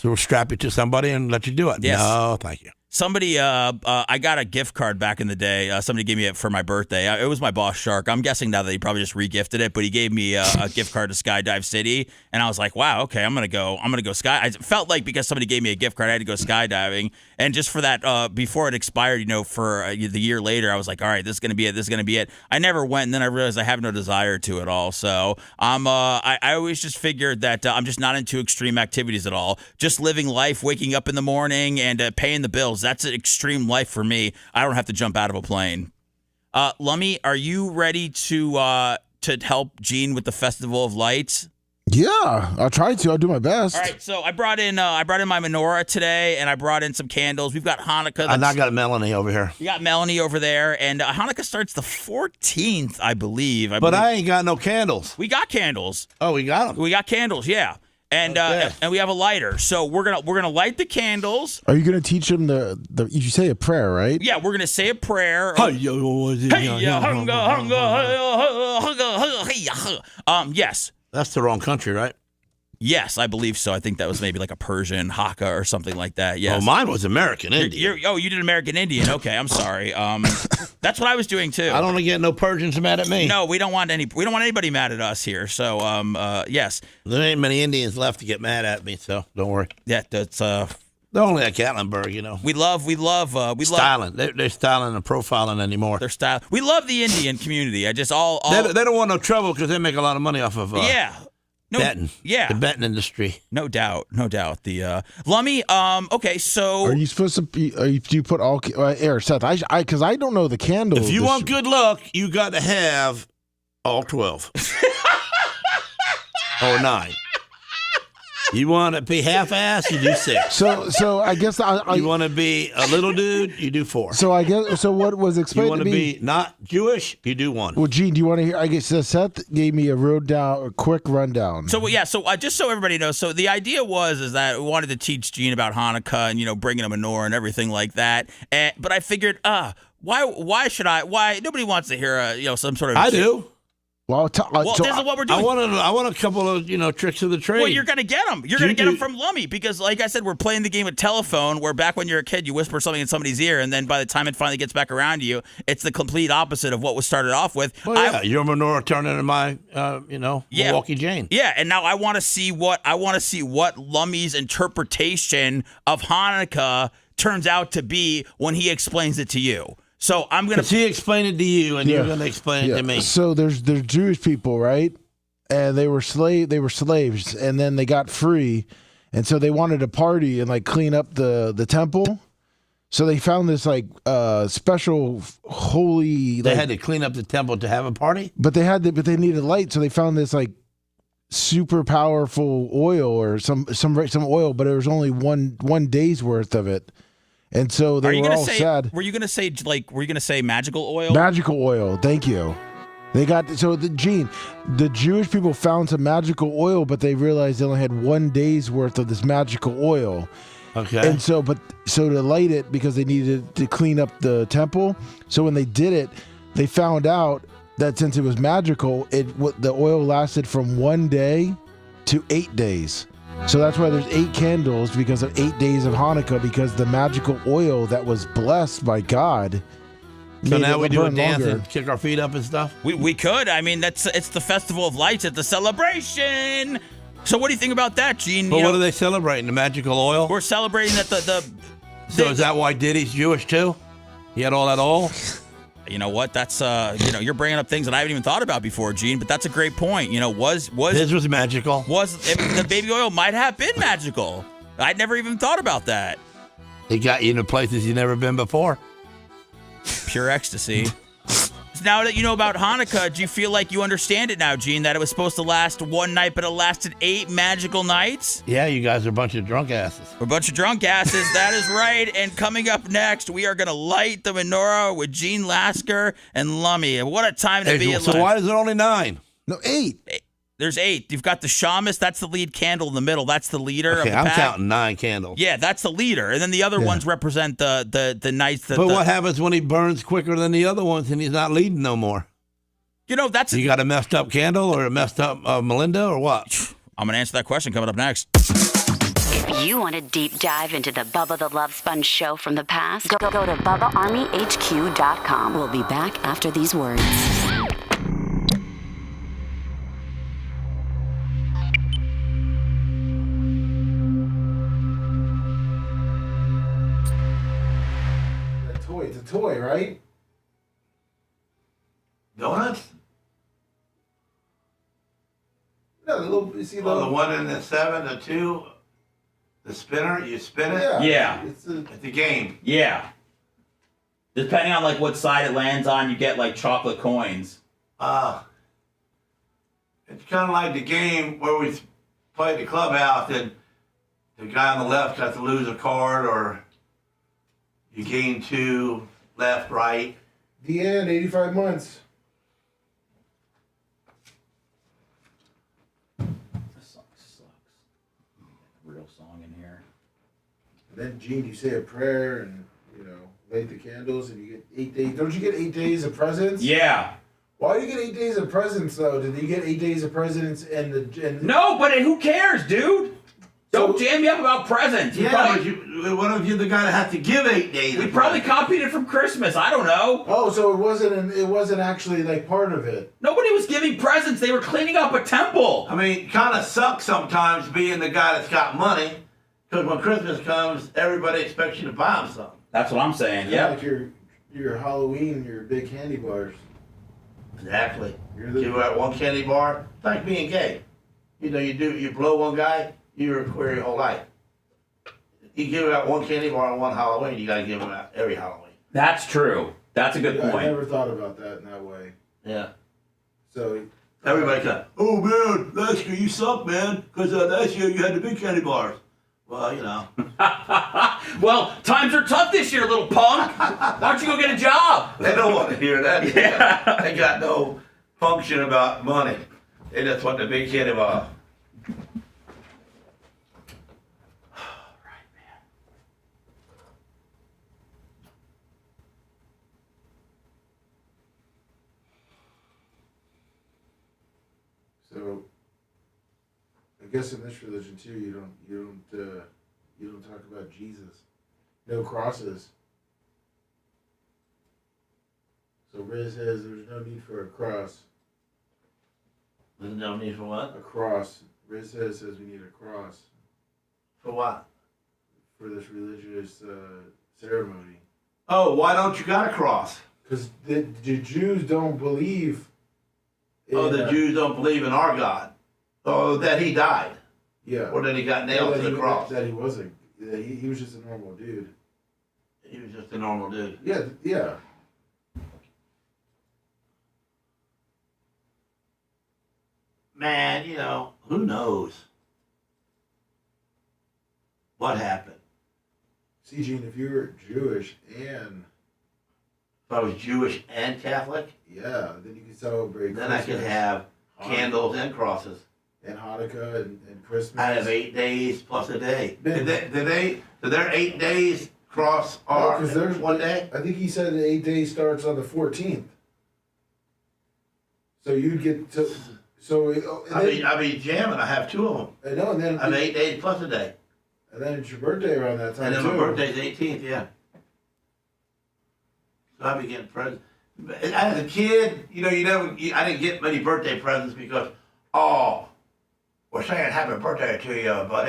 We'll strap you to somebody and let you do it. Yes. No, thank you. Somebody, I got a gift card back in the day. Somebody gave me it for my birthday. It was my boss, Shark. I'm guessing now that he probably just re-gifted it, but he gave me a gift card to Skydive City, and I was like, wow, okay, I'm gonna go sky. I felt like because somebody gave me a gift card, I had to go skydiving, and just for that, before it expired, for the year later, I was like, all right, this is gonna be it. I never went, and then I realized I have no desire to at all. So I always just figured that I'm just not into extreme activities at all. Just living life, waking up in the morning and paying the bills. That's an extreme life for me. I don't have to jump out of a plane. Lummy, are you ready to help Gene with the Festival of Lights? Yeah, I'll try to. I'll do my best. All right, so I brought in my menorah today, and I brought in some candles. We've got Hanukkah. And I got Melanie over here. You got Melanie over there, and Hanukkah starts the 14th, I believe. But I ain't got no candles. We got candles. Oh, we got them. We got candles, yeah. And and we have a lighter, so we're gonna light the candles. Are you gonna teach them the? You say a prayer, right? Yeah, we're gonna say a prayer. Yes. That's the wrong country, right? Yes, I believe so. I think that was maybe like a Persian Hakka or something like that. Yes. Oh, mine was American Indian. You did American Indian. Okay, I'm sorry. That's what I was doing too. I don't get no Persians mad at me. No, we don't want anybody mad at us here. So, yes. There ain't many Indians left to get mad at me, so don't worry. Yeah, that's they're only at Gatlinburg, We love styling. They're styling and profiling anymore. They're styling. We love the Indian community. I just they don't want no trouble because they make a lot of money off of betting. Yeah, the betting industry. No doubt. The Lummy. Okay, so are you supposed to? Do you put all air, Seth? Because I don't know the candle. If you want good luck, you got to have all 12 or 9. You want to be half-ass, you do 6. So I guess you want to be a little dude, you do 4. So I guess what was explained you want to be not Jewish, you do 1. Well, Gene, do you want to hear? I guess Seth gave me a quick rundown. So just so everybody knows, so the idea is that we wanted to teach Gene about Hanukkah and bringing a menorah and everything like that. But I figured, why should I? Why nobody wants to hear some sort of? I do. Well, this is what we're doing. I want a couple of tricks of the trade. Well, you're gonna get them. You're gonna get them from Lummy because, like I said, we're playing the game of telephone. Where back when you're a kid, you whisper something in somebody's ear, and then by the time it finally gets back around to you, it's the complete opposite of what was started off with. Well, yeah, your menorah turned into my, Milwaukee Jane. Yeah, and now I want to see what Lummy's interpretation of Hanukkah turns out to be when he explains it to you. So I'm gonna. He explained it to you, and you're gonna explain it to me. So there's Jewish people, right? And they were slaves, and then they got free, and so they wanted to party and clean up the temple. So they found this special holy. They had to clean up the temple to have a party, but they needed light, so they found this super powerful oil or some oil, but it was only one day's worth of it. And so they were all sad. Were you going to say magical oil? Magical oil. Thank you. They got the Jewish people found some magical oil, but they realized they only had 1 day's worth of this magical oil. Okay. And so to light it because they needed to clean up the temple. So when they did it, they found out that since it was magical, the oil lasted from 1 day to 8 days. So that's why there's 8 candles because of 8 days of Hanukkah, because the magical oil that was blessed by God. So now we do a dance and kick our feet up and stuff? We could. I mean, it's the Festival of Lights. It's the celebration. So what do you think about that, Gene? But what are they celebrating? The magical oil? We're celebrating that So is that why Diddy's Jewish too? He had all that oil? You know what? That's you're bringing up things that I haven't even thought about before, Gene. But that's a great point. Was his was magical? The baby oil might have been magical? I'd never even thought about that. It got you into places you've never been before. Pure ecstasy. Now that you know about Hanukkah, do you feel like you understand it now, Gene? That it was supposed to last 1 night, but it lasted 8 magical nights? Yeah, you guys are a bunch of drunk asses. We're a bunch of drunk asses. That is right. And coming up next, we are going to light the menorah with Gene Lasker and Lummy. What a time to be alive. So why is it only 9? No, 8. There's 8. You've got the shamus. That's the lead candle in the middle. That's the leader. Okay, of the I'm pack. Counting 9 candles. Yeah, that's the leader. And then the other ones represent the nights that. But what happens when he burns quicker than the other ones and he's not leading no more? You got a messed up candle or a messed up Melinda or what? I'm going to answer that question coming up next. If You want a deep dive into the Bubba the Love Sponge show from the past? Go to BubbaArmyHQ.com. We'll be back after these words. It's a toy, right? Donuts? No, the little. You see the 1 and the 7, the 2, the spinner. You spin it. Yeah. It's a game. Yeah. Depending on like what side it lands on, you get like chocolate coins. It's kind of like the game where we played the clubhouse, and the guy on the left got to lose a card, or you gain 2, left, right. The end. 85 months. Real song in here. And then, Gene, you say a prayer and, light the candles and you get 8 days. Don't you get 8 days of presents? Yeah. Why do you get 8 days of presents, though? Did you get 8 days of presents and the... No, but who cares, dude? Don't jam me up about presents. Yeah, but what if you're the guy that has to give 8 days? We probably copied it from Christmas. I don't know. Oh, so it wasn't actually like part of it. Nobody was giving presents. They were cleaning up a temple. I mean, it kind of sucks sometimes being the guy that's got money, because when Christmas comes, everybody expects you to buy them something. That's what I'm saying. Yeah. Like your Halloween, your big candy bars. Exactly. Give out 1 candy bar. It's like being gay. You blow one guy, you're queer your whole life. You give out 1 candy bar on 1 Halloween, you got to give them out every Halloween. That's true. That's a good point. I never thought about that in that way. Yeah. So everybody's like, "Oh man, last year you suck, man, because last year you had the big candy bars." Well, Well, times are tough this year, little punk. Why don't you go get a job? They don't want to hear that. Yeah. They got no function about money. They just want the big candy bar. So, I guess in this religion too, you don't talk about Jesus. No crosses. So Riz says there's no need for a cross. There's no need for what? A cross. Riz says we need a cross. For what? For this religious ceremony. Oh, why don't you got a cross? Because the Jews don't believe. The Jews don't believe in our God. Oh, that he died. Yeah. Or that he got nailed to the cross. That he wasn't. He was just a normal dude. He was just a normal dude. Yeah. Man, who knows what happened? See, Gene, if you were Jewish and... If I was Jewish and Catholic? Yeah, then you could celebrate Then Christmas, I could have candles and crosses. And Hanukkah and Christmas. I have 8 days plus a day. Did their 8 days cross our one day? I think he said the 8 days starts on the 14th. So you'd get to... I be jamming. I have 2 of them. I know, and then... I have 8 days plus a day. And then it's your birthday around that time, And then too. my birthday's 18th, yeah. So I be getting presents. As a kid, I didn't get many birthday presents because, we're saying happy birthday to you, but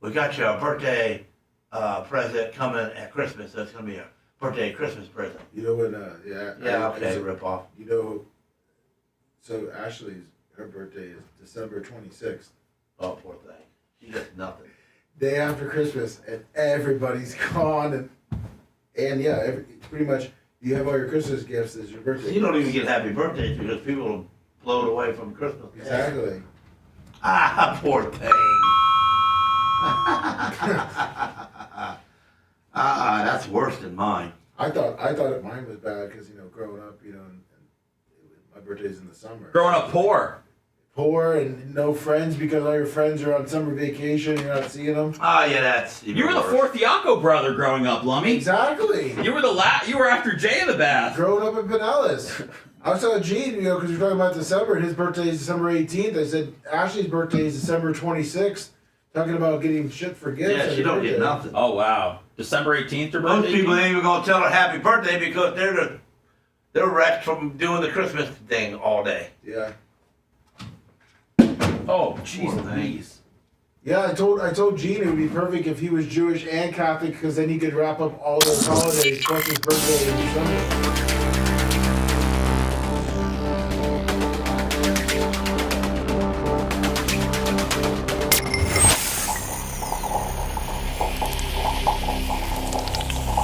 we got you a birthday present coming at Christmas. That's going to be a birthday Christmas present. You know when, rip off. So Ashley's, her birthday is December 26th. Oh, poor thing. She gets nothing. Day after Christmas, and everybody's gone, and pretty much you have all your Christmas gifts as your birthday. You don't even get happy birthdays because people blow it away from Christmas. Exactly. Poor thing. That's worse than mine. I thought mine was bad because growing up, and my birthday's in the summer. Growing up poor. Poor and no friends because all your friends are on summer vacation. You're not seeing them. That's even You were the fourth Yaakov brother growing up, Lummy. Exactly. You were You were after Jay in the bath. Growing up in Pinellas. I was telling Gene, because we're talking about December, and his birthday is December 18th. I said Ashley's birthday is December 26th. Talking about getting shit for gifts. Yeah, she don't get nothing. Oh, wow. December 18th, her Most birthday? people ain't even gonna tell her happy birthday because they're wrecked from doing the Christmas thing all day. Yeah. Oh, jeez Louise. Yeah, I told Gene it would be perfect if he was Jewish and Catholic because then he could wrap up all those holidays plus his birthday in December.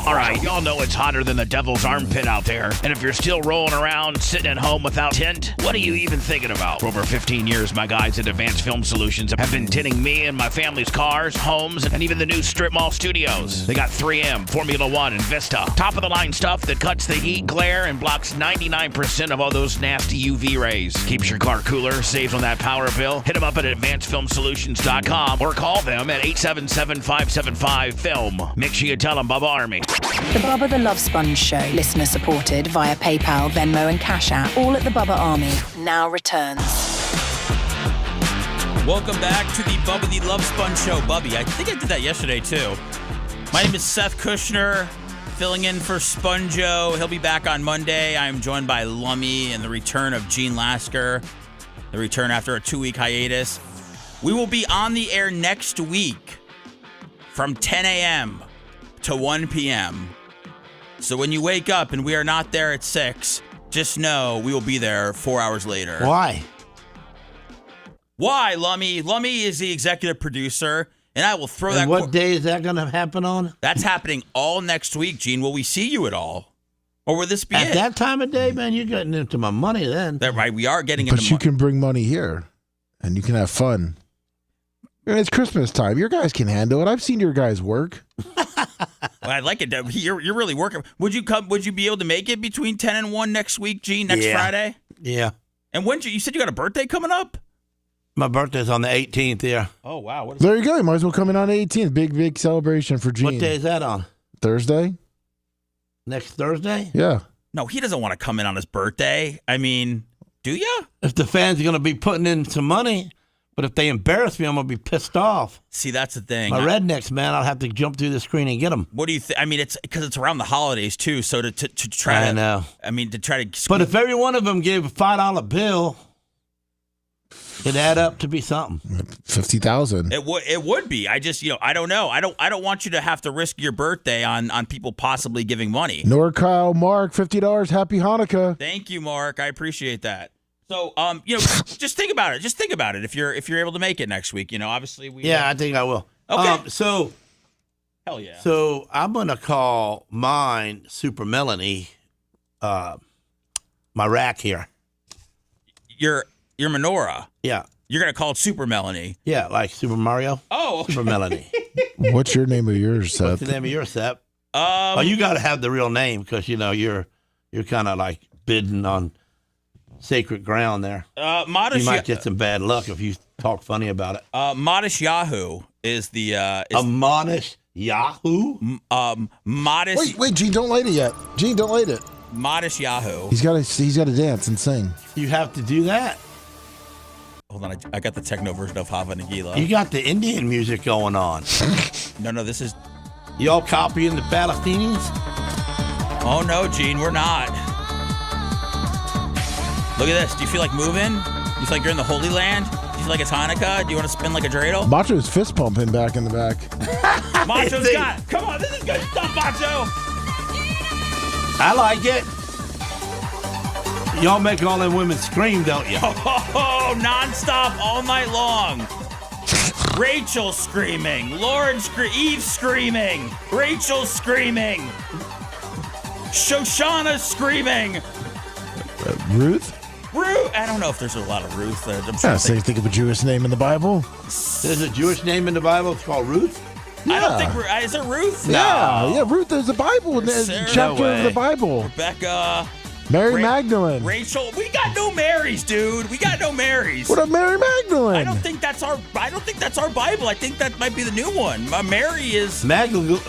All right, y'all know it's hotter than the devil's armpit out there. And if you're still rolling around, sitting at home without tint, what are you even thinking about? For over 15 years, my guys at Advanced Film Solutions have been tinting me and my family's cars, homes, and even the new strip mall studios. They got 3M, Formula One, and Vista. Top-of-the-line stuff that cuts the heat, glare, and blocks 99% of all those nasty UV rays. Keeps your car cooler, saves on that power bill. Hit them up at AdvancedFilmSolutions.com or call them at 877-575-FILM. Make sure you tell them Bubba Army. The Bubba the Love Sponge Show. Listener supported via PayPal, Venmo, and Cash App. All at the Bubba Army. Now returns. Welcome back to the Bubba the Love Sponge Show. Bubby, I think I did that yesterday, too. My name is Seth Kushner, filling in for Sponjo. He'll be back on Monday. I am joined by Lummy and the return of Gene Lasker, the return after a 2-week hiatus. We will be on the air next week from 10 a.m. to 1 p.m. So when you wake up and we are not there at 6, just know we will be there 4 hours later. Why? Why, Lummy? Lummy is the executive producer, and I will throw that. And what day is that going to happen on? That's happening all next week, Gene. Will we see you at all? Or will this be At it? that time of day, man, you're getting into my money then. That right, we are getting into But you can bring money here, and you can have fun. And it's Christmas time. Your guys can handle it. I've seen your guys work. Well, I like it. You're really working. Would you come? Would you be able to make it between 10 and 1 next week, Gene? Next Friday? Yeah. And when you said you got a birthday coming up? My birthday's on the 18th, yeah. Oh, wow. There you go. You might as well come in on the 18th. Big celebration for Gene. What day is that on? Thursday. Next Thursday? Yeah. No, he doesn't want to come in on his birthday. I mean, do you? If the fans are going to be putting in some money, but if they embarrass me, I'm going to be pissed off. See, that's the thing. My rednecks, man, I'll have to jump through the screen and get them. What do you think? I mean, it's because it's around the holidays, too. So to try to. I know. I mean, to try to. But if every one of them gave a $5 bill, it'd add up to be something. 50,000. It would be. I just, I don't know. I don't want you to have to risk your birthday on people possibly giving money. NorCal Mark, $50. Happy Hanukkah. Thank you, Mark. I appreciate that. So, just think about it. Just think about it. If you're able to make it next week, obviously we. Yeah, I think I will. Okay. So. Hell yeah. So I'm gonna call mine Super Melanie, my rack here. Your menorah. Yeah. You're gonna call it Super Melanie. Yeah, like Super Mario. Oh. Super Melanie. What's your name of yours, Seth? What's the name of yours, Seth? Oh, you got to have the real name because you're kind of like bidding on sacred ground there. Modest. You might get some bad luck if you talk funny about it. Modest Yahoo is the a modest Yahoo. Modest. Wait, Gene, don't light it yet. Gene, don't light it. Modest Yahoo. He's got to dance and sing. You have to do that. Hold on, I got the techno version of Hava Nagila. You got the Indian music going on. No, this is. Y'all copying the Palestinians? Oh no, Gene, we're not. Look at this. Do you feel like moving? Do you feel like you're in the Holy Land? Do you feel like it's Hanukkah? Do you want to spin like a dreidel? Macho's fist pumping back in the back. Macho's got it. Come on, this is good stuff, Macho. I like it. Y'all make all them women scream, don't you? Oh, nonstop all night long. Rachel screaming. Lauren Eve screaming. Rachel screaming. Shoshana screaming. Ruth? Ruth? I don't know if there's a lot of Ruth. I'm Yeah, so you think of a Jewish name in the Bible? There's a Jewish name in the Bible. It's called Ruth? I don't think is it Ruth? Yeah, Ruth is the Bible. Chapter of the Bible. Rebecca. Mary Magdalene. Rachel. We got no Marys, dude. We got no Marys. What up, Mary Magdalene? I don't think that's our Bible. I think that might be the new one. Mary is Magdalene.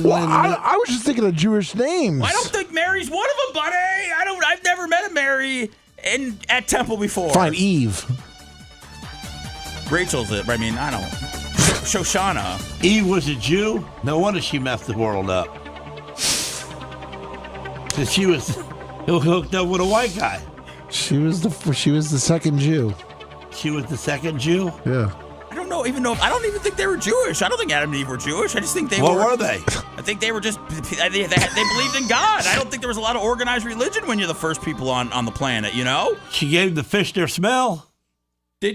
Well, I was just thinking of Jewish names. I don't think Mary's one of them, buddy. I've never met a Mary at Temple before. Fine, Eve. Rachel's it. I mean, I don't. Shoshana. Eve was a Jew. No wonder she messed the world up. Because she was hooked up with a white guy. She was the second Jew. She was the second Jew? Yeah. I don't even think they were Jewish. I don't think Adam and Eve were Jewish. I just think they were. What were they? I think they were just, they believed in God. I don't think there was a lot of organized religion when you're the first people on the planet, you know? She gave the fish their smell. I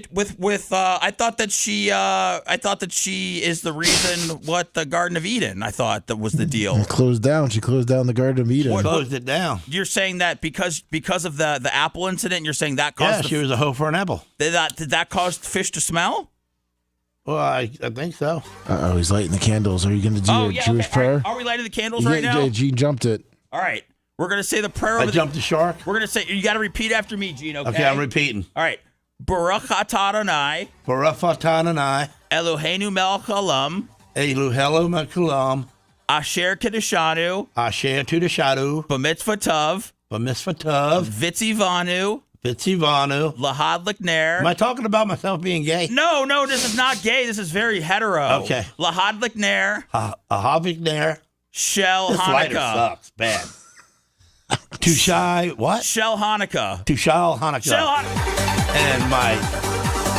thought that she is the reason what the Garden of Eden. I thought that was the deal. It closed down. She closed down the Garden of Eden. Closed it down. You're saying that because of the apple incident. You're saying that caused. Yeah, she was a hoe for an apple. Did that cause fish to smell? Well, I think so. Uh-oh, he's lighting the candles. Are you going to do your Jewish prayer? Are we lighting the candles right now? Yeah, Gene jumped it. All right. We're going to say the prayer. I jumped the shark. We're going to say, you got to repeat after me, Gene, okay? Okay, I'm repeating. All right. Baruch atah Adonai. Baruch atah Adonai. Eloheinu melech haolam. Eloheinu melech haolam. Asher kiddushanu. Asher kiddushanu. B'mitzvah tov. B'mitzvah tov. Vitzivanu. Vitzivanu. Lahad likner. Am I talking about myself being gay? No, this is not gay. This is very hetero. Okay. Lahad likner. Lahad likner. Shel this Hanukkah. This lighter sucks. Bad. Tushai what? Shel Hanukkah. Tushal Hanukkah. Shel Hanukkah. And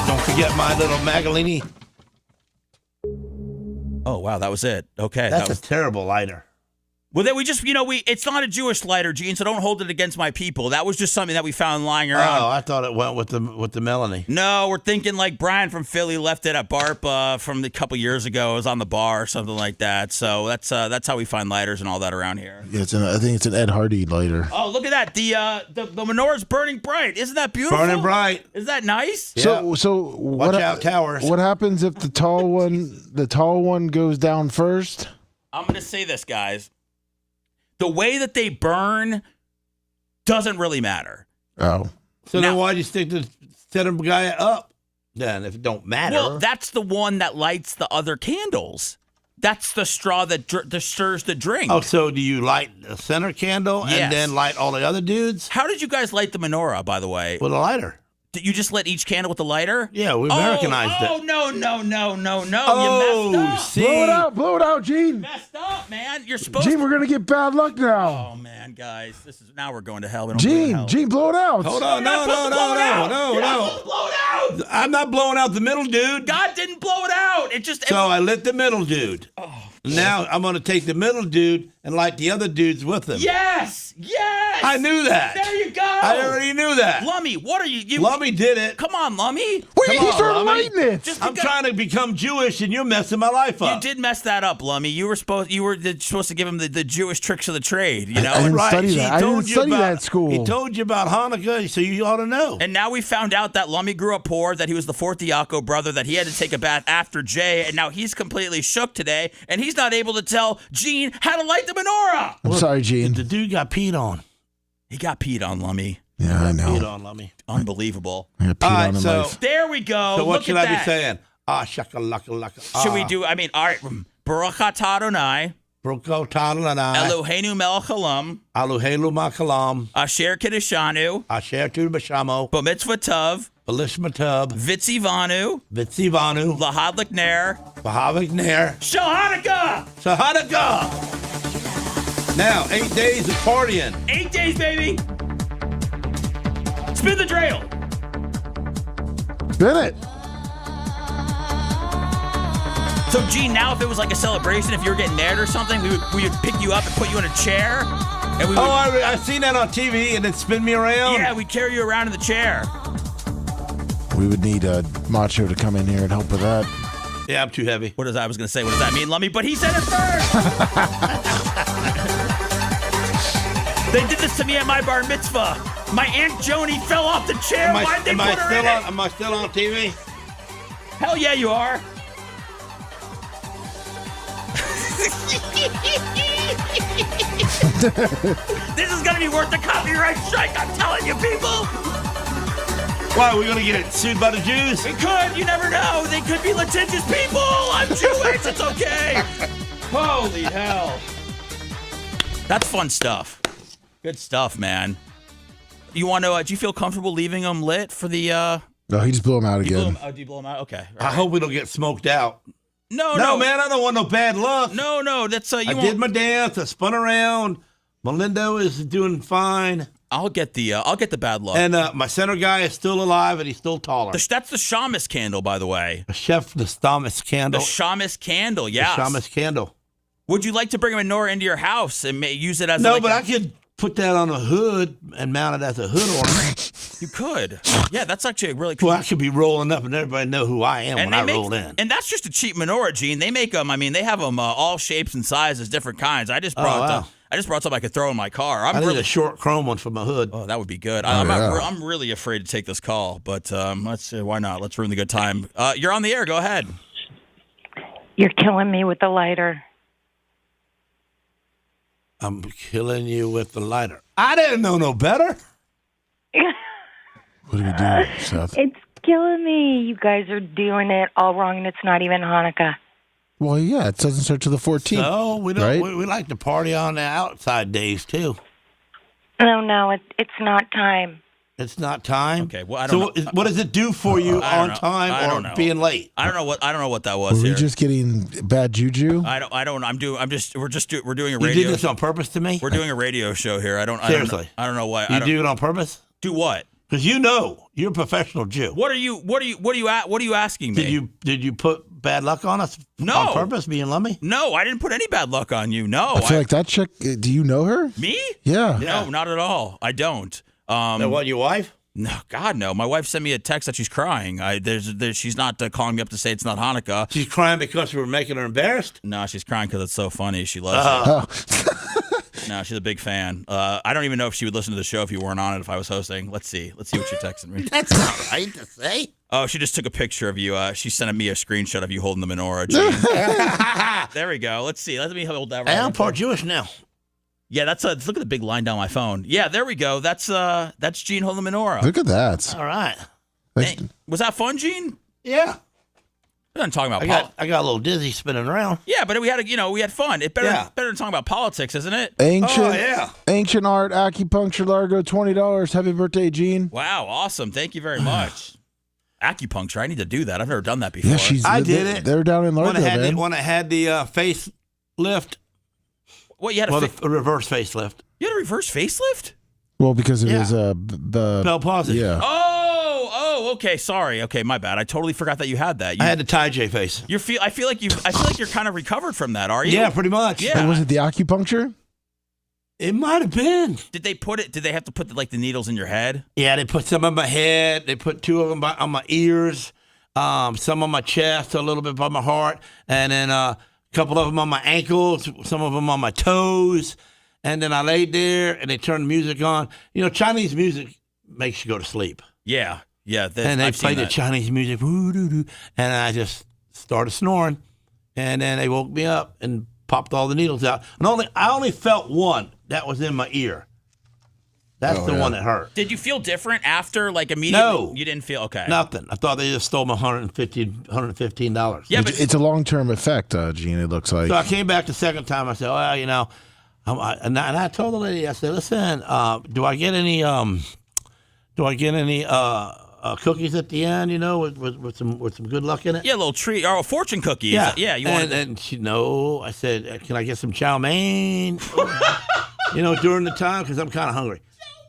don't forget my little Magalini. Oh, wow, that was it. Okay. That's a terrible lighter. Well, then it's not a Jewish lighter, Gene, so don't hold it against my people. That was just something that we found lying around. Oh, I thought it went with the Melanie. No, we're thinking like Brian from Philly left it at BARP from a couple years ago. It was on the bar or something like that. So that's how we find lighters and all that around here. Yeah, I think it's an Ed Hardy lighter. Oh, look at that. The menorah's burning bright. Isn't that beautiful? Burning bright. Isn't that nice? Yeah. So watch out, towers. What happens if the tall one goes down first? I'm going to say this, guys. The way that they burn doesn't really matter. Oh. So then why'd you stick the set a guy up then if it don't matter? Well, that's the one that lights the other candles. That's the straw that stirs the drink. Oh, so do you light the center candle and then light all the other dudes? How did you guys light the menorah, by the way? With a lighter. Did you just lit each candle with the lighter? Yeah, we Americanized it. Oh, no. Oh, you messed up. See? Blow it out, Gene. You messed up, man. You're supposed Gene, we're going to get bad luck now. Oh, man, guys. Now we're going to hell. Gene, blow it out. Hold on. No. Blow it out. I'm not blowing out the middle dude. God didn't blow it out. So I lit the middle dude. Oh. Now I'm going to take the middle dude and light the other dudes with him. Yes. I knew that. There you go. I already knew that. Lummy, what are you? Lummy did it. Come on, Lummy. Wait, he started lighting it. I'm trying to become Jewish, and you're messing my life up. You did mess that up, Lummy. You were supposed to give him the Jewish tricks of the trade. You know, I didn't study that. I didn't study that at school. He told you about Hanukkah, so you ought to know. And now we found out that Lummy grew up poor, that he was the fourth Diaco brother, that he had to take a bath after Jay, and now he's completely shook today, and he's not able to tell Gene how to light the menorah. I'm sorry, Gene. The dude got peed on. He got peed on, Lummy. Yeah, I know. Peed on, Lummy. Unbelievable. I got peed on in life. There we go. So what Look should at I be that. saying? Shakalaka. Should we do? I mean, all right. Baruch atah Adonai. Baruch atah Adonai. Eloheinu melech haolam. Eloheinu melech haolam. Asher kiddushanu. Asher kiddushanu. B'mitzvah tov. B'mitzvah tov. Vitzivanu. Lahad likner. Lahad likner. Shel Hanukkah. Shel Hanukkah. Now, 8 days of partying. 8 days, baby. Spin the trail. Spin it. So, Gene, now if it was like a celebration, if you were getting married or something, we would pick you up and put you in a chair. And we would, I've seen that on TV, and it spin me around. Yeah, we'd carry you around in the chair. We would need a macho to come in here and help with that. Yeah, I'm too heavy. What does I was going to say? What does that mean, Lummy? But he said it first. They did this to me at my bar mitzvah. My Aunt Joni fell off the chair. Why'd they put her in it? Am I still on TV? Hell yeah, you are. This is going to be worth the copyright strike, I'm telling you, people. Why, are we going to get sued by the Jews? We could. You never know. They could be litigious people. I'm Jewish. It's okay. Holy hell. That's fun stuff. Good stuff, man. You want to, do you feel comfortable leaving them lit for the, No, he just blew him out again. Do you blow them out? Okay. I hope we don't get smoked out. No, man, I don't want no bad luck. No, that's I did my dance. I spun around. Melindo is doing fine. I'll get the bad luck. And my center guy is still alive, and he's still taller. That's the Shamus candle, by the way. The Shamus candle. The Shamus candle, yes. The Shamus candle. Would you like to bring a menorah into your house and use it as No, but I could put that on a hood and mount it as a hood ornament. You could. Yeah, that's actually a really cool. Well, I could be rolling up and everybody know who I am when I roll in. And that's just a cheap menorah, Gene. They make them. I mean, they have them all shapes and sizes, different kinds. I just brought something I could throw in my car. I need a short chrome one for my hood. Oh, that would be good. I'm really afraid to take this call, but let's see. Why not? Let's ruin the good time. You're on the air. Go ahead. You're killing me with the lighter. I'm killing you with the lighter. I didn't know no better. What do we do, Seth? It's killing me. You guys are doing it all wrong, and it's not even Hanukkah. Well, yeah, it doesn't start till the 14th. No, we don't. Right? We like to party on the outside days too. No, it's not time. It's not time. Okay, well, I don't know. So, what does it do for you on time or being late? I don't know what that was. Were we here. just getting bad juju? I don't. We're doing a radio. You did this on purpose to me? We're doing a radio show here. Seriously. I don't know why. You do it on purpose? Do what? Because you're a professional Jew. What are you asking me? Did you put bad luck on us? No. On purpose, being lummy? No, I didn't put any bad luck on you. No. I feel like that chick. Do you know her? Me? Yeah. No, not at all. I don't. What, your wife? No, God, no. My wife sent me a text that she's crying. She's not calling me up to say it's not Hanukkah. She's crying because we were making her embarrassed? No, she's crying because it's so funny. She loves it. No, she's a big fan. I don't even know if she would listen to the show if you weren't on it, if I was hosting. Let's see what she texted me. That's not right to say. Oh, she just took a picture of you. She sent me a screenshot of you holding the menorah, Gene. There we go. Let's see. Let me hold that right. I'm part Jewish now. Yeah, look at the big line down my phone. Yeah, there we go. That's Gene holding the menorah. Look at that. All right. Hey, was that fun, Gene? Yeah. We're not talking about I got a little dizzy spinning around. Yeah, but we had fun. It's better than talking about politics, isn't it? Ancient art, acupuncture, Largo, $20. Happy birthday, Gene. Wow, awesome. Thank you very much. Acupuncture, I need to do that. I've never done that before. Yeah, I did it. They're down in Largo, man. When I had the face lift. What, you had a reverse facelift. You had a reverse facelift? Well, because of his Bell palsy. Yeah. Oh, okay. Sorry. Okay, my bad. I totally forgot that you had that. I had the Ty J face. I feel like you're kind of recovered from that. Are you? Yeah, pretty much. Yeah. And was it the acupuncture? It might have been. Did they have to put the needles in your head? Yeah, they put some on my head. They put two of them on my ears, some on my chest, a little bit by my heart, and then a couple of them on my ankles, some of them on my toes. And then I laid there, and they turned the music on. You know, Chinese music makes you go to sleep. Yeah. And they played the Chinese music, and I just started snoring. And then they woke me up and popped all the needles out. And I only felt one that was in my ear. That's the one that hurt. Did you feel different after, like, immediately? No. You didn't feel, okay. Nothing. I thought they just stole my $115. Yeah, but it's a long-term effect, Gene, it looks like. So I came back the second time. I said, well, you know, and I told the lady, I said, listen, do I get any cookies at the end, you know, with some good luck in it? Yeah, a little treat or a fortune cookie. Yeah, You want and she no. I said, can I get some chow mein? You know, during the time because I'm kind of hungry.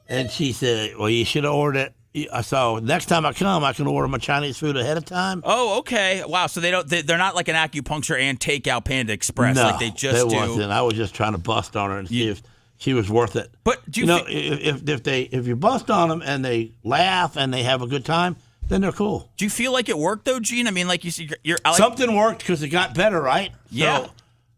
And she said, well, you should have ordered it. So next time I come, I can order my Chinese food ahead of time. Oh, okay. Wow. So they're not like an acupuncture and takeout Panda Express. No, like they just do. Wasn't. I was just trying to bust on her and see if she was worth it. But do you know if you bust on them and they laugh and they have a good time, then they're cool. Do you feel like it worked though, Gene? I mean, like you see, something worked because it got better, right? Yeah. So,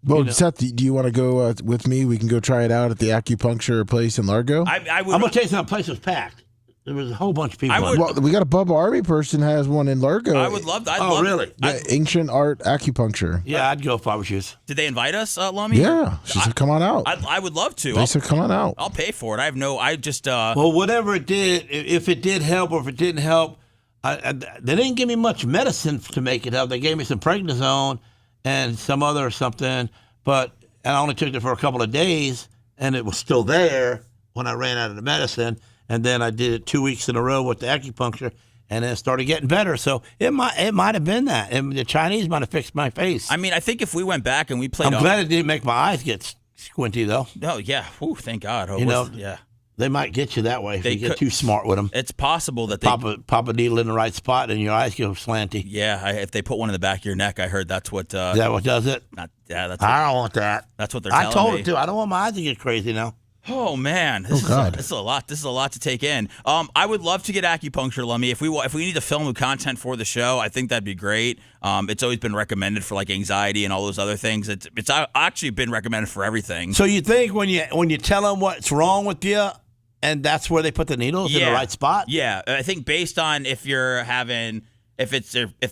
well, Seth, do you want to go with me? We can go try it out at the acupuncture place in Largo. I would. I'm gonna tell you something. The place was packed. There was a whole bunch of people. Well, we got a Bubba Army person has one in Largo. I would love that. Really? Yeah, ancient art acupuncture. Yeah, I'd go if I was you. Did they invite us, Lummy? Yeah, she said, "Come on out." I would love to. They said, "Come on out." I'll pay for it. I just. Well, whatever it did, if it did help or if it didn't help, they didn't give me much medicine to make it help. They gave me some prednisone and some other something, but I only took it for a couple of days, and it was still there when I ran out of the medicine. And then I did it 2 weeks in a row with the acupuncture, and then it started getting better. So it might have been that. And the Chinese might have fixed my face. I mean, I think if we went back and we played, I'm glad it didn't make my eyes get squinty though. Oh yeah, whew, thank God. Yeah. They might get you that way if you get too smart with them. It's possible that they pop a needle in the right spot and your eyes go slanty. Yeah, if they put one in the back of your neck, I heard that's what. Is that what does it? That's. I don't want that. That's what they're telling me. I told it too. I don't want my eyes to get crazy now. Oh man, this is a lot. This is a lot to take in. I would love to get acupuncture, Lummy. If we need to film content for the show, I think that'd be great. It's always been recommended for like anxiety and all those other things. It's actually been recommended for everything. So you think when you tell them what's wrong with you, and that's where they put the needles in the right spot? Yeah, I think based on if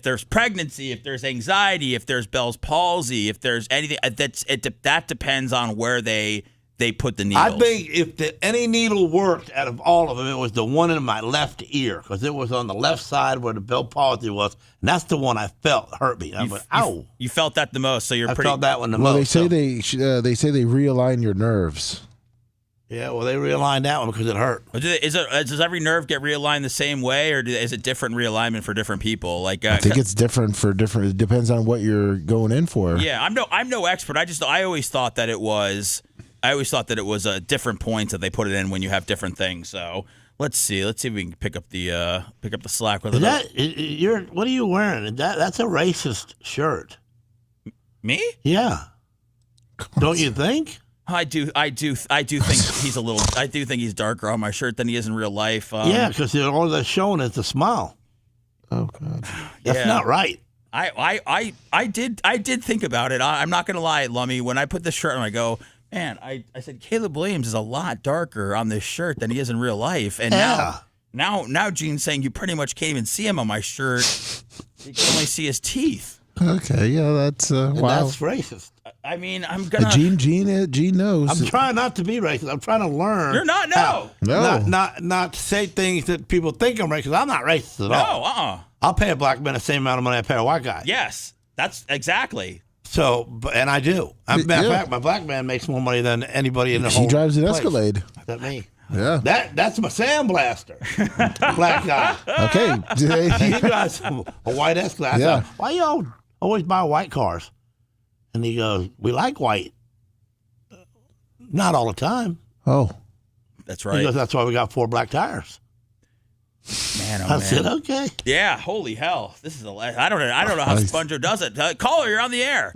there's pregnancy, if there's anxiety, if there's Bell's palsy, if there's anything, that depends on where they put the needles. I think if any needle worked out of all of them, it was the one in my left ear because it was on the left side where the Bell palsy was, and that's the one I felt hurt me. I went, ow! You felt that the most, so I felt that one the most. Well, they say they realign your nerves. Yeah, well, they realigned that one because it hurt. Does every nerve get realigned the same way, or is it different realignment for different people? Like I think it's different for different. It depends on what you're going in for. Yeah, I'm no expert. I always thought that it was. I always thought that it was a different point that they put it in when you have different things. So let's see if we can pick up the slack with it. What are you wearing? That's a racist shirt. Me? Yeah. Don't you think? I do think he's a little. I do think he's darker on my shirt than he is in real life. Yeah, because all that's showing is the smile. Oh God, that's not right. I did think about it. I'm not gonna lie, Lummy. When I put this shirt on, I go, man. I said Caleb Williams is a lot darker on this shirt than he is in real life, and now Gene's saying you pretty much can't even see him on my shirt. You can only see his teeth. Okay, yeah, that's wow. That's racist. I mean, I'm gonna. Gene knows. I'm trying not to be racist. I'm trying to learn. You're not. No. Not to say things that people think I'm racist. I'm not racist at all. No. I'll pay a black man the same amount of money I pay a white guy. Yes, that's exactly. So, and I do. Matter of fact, my black man makes more money than anybody in the whole. He drives an place. Escalade. That me. Yeah. That's my sandblaster. Black guy. Okay. He drives a white Escalade. I thought, why y'all always buy white cars? And he goes, we like white. Not all the time. Oh. That's right. He goes, that's why we got 4 black tires. Man, I said, okay. Yeah, holy hell. This is I don't know how Sponjo does it. Caller, you're on the air.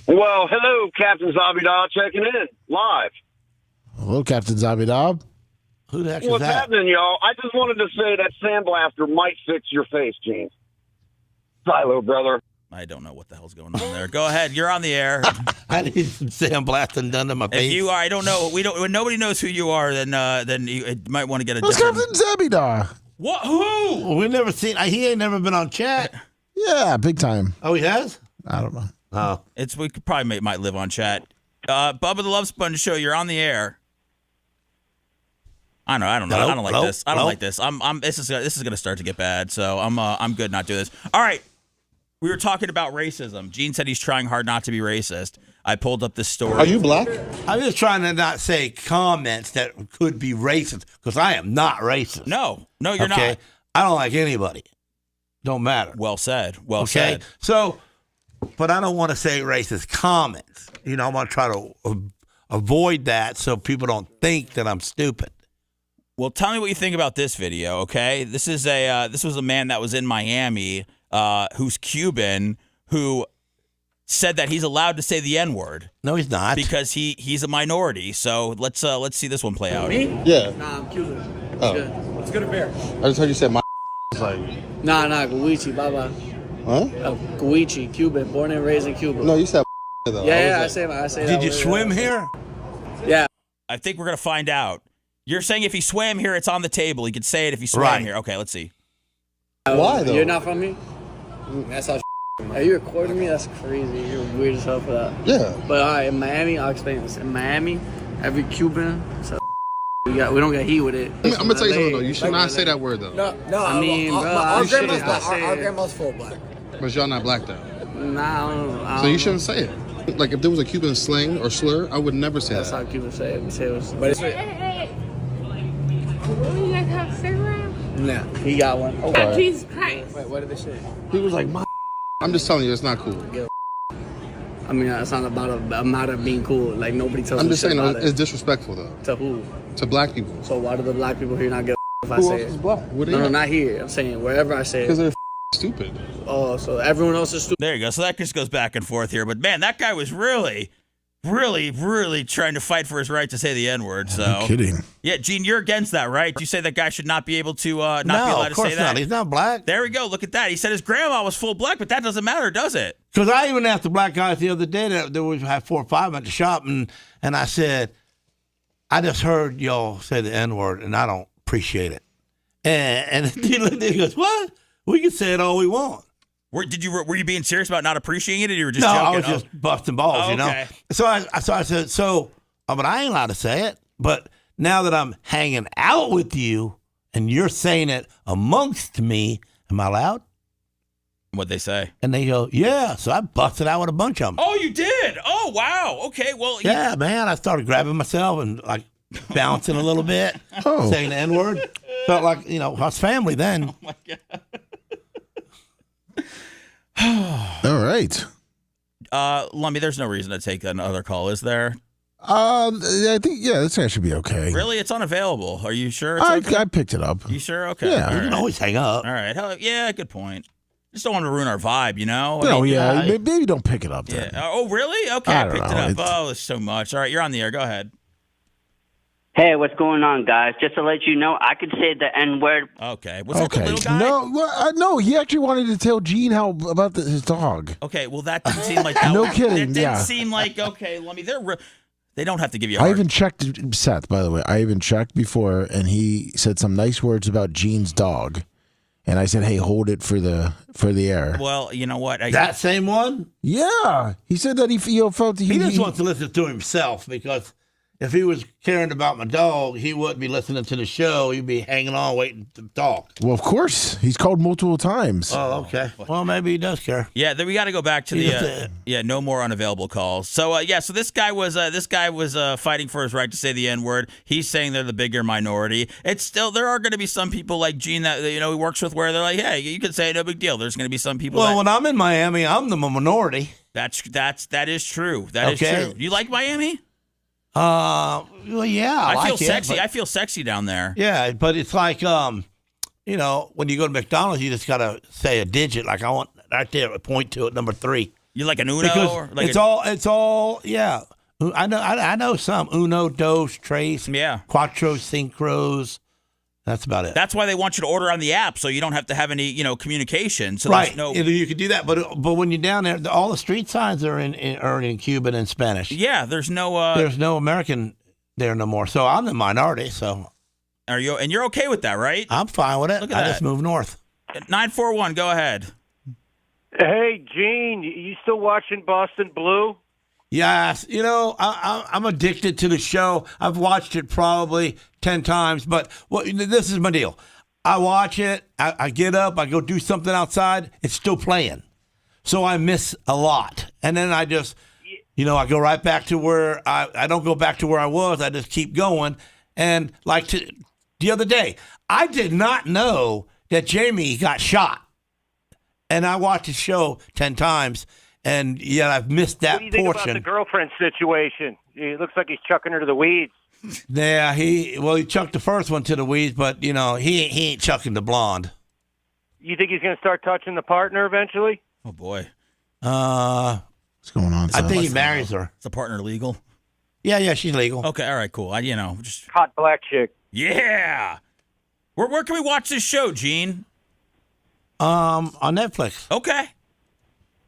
Well, hello, Captain Zabidar checking in live. Hello, Captain Zabidar. Who the heck is What's that? happening, y'all? I just wanted to say that sandblaster might fix your face, Gene. Silo, brother. I don't know what the hell's going on there. Go ahead. You're on the air. I need some sandblasting done to my face. If you are, I don't know. When nobody knows who you are, then you might want to get a Who's different. Captain Zabidar? What? Who? Well, we've never seen. He ain't never been on chat. Yeah, big time. Oh, he has? I don't know. Oh, we could probably might live on chat. Bubba the Love Sponge Show. You're on the air. I don't know. Hello? I don't like Hello? this. I don't Hello? like this. This is gonna start to get bad. So I'm good not doing this. All right. We were talking about racism. Gene said he's trying hard not to be racist. I pulled up this story. Are you black? I'm just trying to not say comments that could be racist because I am not racist. No, you're not. I don't like anybody. Don't matter. Well said. Well said. So, but I don't want to say racist comments. I'm going to try to avoid that so people don't think that I'm stupid. Well, tell me what you think about this video, okay? This was a man that was in Miami who's Cuban who said that he's allowed to say the N-word. No, he's not. Because he's a minority. So let's see this one play out. Me? Yeah. Nah, I'm Cuban. Oh. Good. Let's go to bear. I just heard you said my like. Nah, Guichi, bye-bye. Huh? Guichi, Cuban, born and raised in Cuba. No, you said though. Yeah, I say that. Did you swim here? Yeah. I think we're going to find out. You're saying if he swam here, it's on the table. He could say it if he swam here. Okay, let's see. Why, though? You're not from me? That's how are you recording me? That's crazy. You're weird as hell for that. Yeah. But all right, in Miami, I'll explain this. In Miami, every Cuban, so we don't get heat with it. I'm gonna tell you something though. You should not say that word though. No. I mean, bro, our grandma's full black. But y'all not black though. Nah, I don't know. So you shouldn't say it. Like if there was a Cuban slang or slur, I would never say That's that. how Cubans say it. We say it was, but it's Hey. You guys have cigarettes? now. He got one. Oh, Right. Jesus Christ. Wait, what did they say? He was like, I'm just telling you, it's not cool. I mean, it's not about a matter of being cool. Like, nobody tells I'm me just shit saying, about it's it. disrespectful, though. To who? To black people. So why do the black people here not get if I Who say else it? is black? What are No, they no, at? not here. I'm saying wherever I say it. Because they're stupid. Oh, so everyone else is stupid. There you go. So that just goes back and forth here. But man, that guy was really trying to fight for his right to say the N-word. So No kidding. Yeah, Gene, you're against that, right? You say that guy should not be able to not be allowed to say that. Not. He's not black. There we go. Look at that. He said his grandma was full black, but that doesn't matter, does it? Because I even asked the black guys the other day that we had 4 or 5 at the shop, and I said, I just heard y'all say the N-word, and I don't appreciate it. And he looked at me and goes, what? We can say it all we want. Were you being serious about not appreciating it, or you were just no, joking? I was just busting balls, you know. Okay. So I said, but I ain't allowed to say it. But now that I'm hanging out with you and you're saying it amongst me, am I allowed? What'd they say? And they go, yeah. So I busted out with a bunch of them. Oh, you did? Oh, wow. Okay, well. Yeah, man. I started grabbing myself and like bouncing a little bit, saying the N-word. Felt like, I was family then. Oh, my God. All right. Lummy, there's no reason to take another call, is there? I think this guy should be okay. Really? It's unavailable. Are you sure? It's okay? I picked it up. You sure? Okay. Yeah. All You can always hang up. All right. Yeah, good point. Just don't want to ruin our vibe, you know? Maybe don't pick it up then. Yeah. Oh, really? Okay, I I don't picked know. it up. Oh, there's so much. All right, you're on the air. Go ahead. Hey, what's going on, guys? Just to let you know, I could say the N-word. Okay. Was that the little guy? No, he actually wanted to tell Gene about his dog. Okay, well, that didn't seem like that. No kidding, It didn't yeah. seem like, okay, Lummy, they don't have to give you a I hard even checked Seth, by the way. I even checked before, and he said some nice words about Gene's dog. And I said, "Hey, hold it for the air." Well, you know what? That same one? Yeah, he said that he felt He just wants to listen to himself because if he was caring about my dog, he wouldn't be listening to the show. He'd be hanging on, waiting to talk. Well, of course, he's called multiple times. Oh, okay. Well, maybe he does care. Yeah, then we got to go back to the no more unavailable calls. So so this guy was fighting for his right to say the N-word. He's saying they're the bigger minority. It's still there are going to be some people like Gene that he works with where they're like, hey, you can say it, no big deal. There's going to be some people. Well, when I'm in Miami, I'm the minority. That is true. That is true. You like Miami? Well, yeah, I feel like sexy. It, but, I feel sexy down there. Yeah, but it's like, when you go to McDonald's, you just gotta say a digit. Like I want right there, point to it, number 3. You like an Uno? Because or like it's all, yeah. I know some Uno, dos, tres, cuatro, cinco's. That's about it. That's why they want you to order on the app, so you don't have to have any, communication. So right. No, you could do that, but when you're down there, all the street signs are in Cuban and Spanish. Yeah, there's no American there no more. So I'm the minority. So are you? And you're okay with that, right? I'm fine with it. Look at I that. just moved north. 941, go ahead. Hey, Gene, you still watching Boston Blue? Yes, I'm addicted to the show. I've watched it probably 10 times, but this is my deal. I watch it, I get up, I go do something outside, it's still playing. So I miss a lot. And then I just, I go right back to where I don't go back to where I was, I just keep going. And like the other day, I did not know that Jamie got shot. And I watched the show 10 times. And yet I've missed that portion. What do you think about the girlfriend situation? It looks like he's chucking her to the weeds. Yeah, he chucked the first one to the weeds, but he ain't chucking the blonde. You think he's going to start touching the partner eventually? Oh boy. What's going on? I think he marries her. Is the partner legal? Yeah, she's legal. Okay, all right, cool. Just hot black chick. Yeah. Where can we watch this show, Gene? On Netflix. Okay.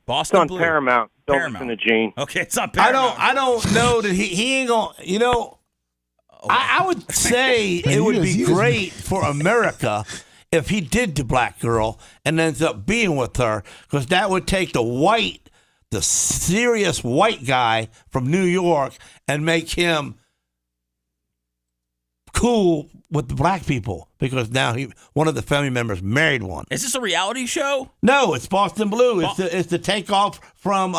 Boston It's on Blue. Paramount. Don't Paramount. listen to Gene. Okay, it's on Paramount. I don't know that he ain't gonna. I would say it would be great for America if he did the black girl and ends up being with her, because that would take the serious white guy from New York and make him cool with the black people, because now one of the family members married one. Is this a reality show? No, it's Boston Blue. It's the takeoff from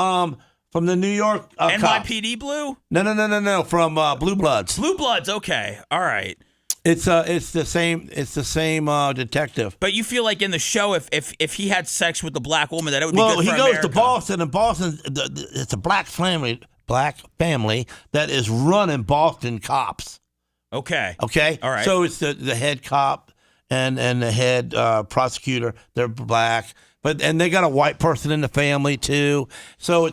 the New York NYPD Blue? No. From Blue Bloods. Blue Bloods. Okay, all right. It's the same detective. But you feel like in the show, if he had sex with the black woman, that it would be good for Well, he America. goes to Boston, and Boston, it's a black family that is running Boston cops. Okay. All right. So it's the head cop and the head prosecutor. They're black, and they got a white person in the family too. So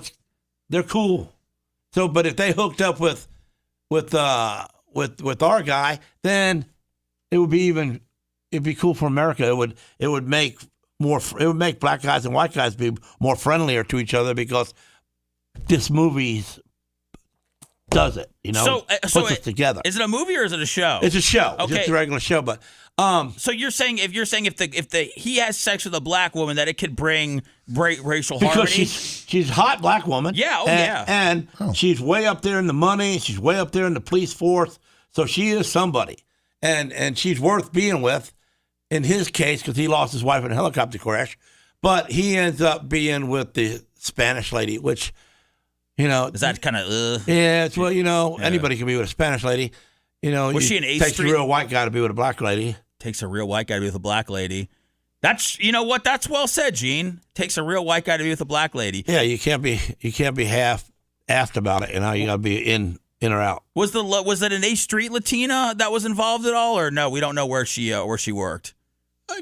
they're cool. So, but if they hooked up with our guy, then it'd be cool for America. It would make black guys and white guys be more friendlier to each other because this movie does it. So puts us together. Is it a movie or is it a show? It's a show. Okay. It's just a regular show, but so you're saying if he has sex with a black woman that it could bring racial harmony? Because she's a hot black woman. Yeah, and she's way up there in the money. She's way up there in the police force. So she is somebody, and she's worth being with. In his case, because he lost his wife in a helicopter crash, but he ends up being with the Spanish lady, which is that kind of yeah. It's anybody can be with a Spanish lady. Was she an A takes Street? a real white guy to be with a black lady. Takes a real white guy to be with a black lady. That's what. That's well said, Gene. Takes a real white guy to be with a black lady. Yeah, you can't be half assed about it. You got to be in or out. Was it an A Street Latina that was involved at all, or no? We don't know where she worked.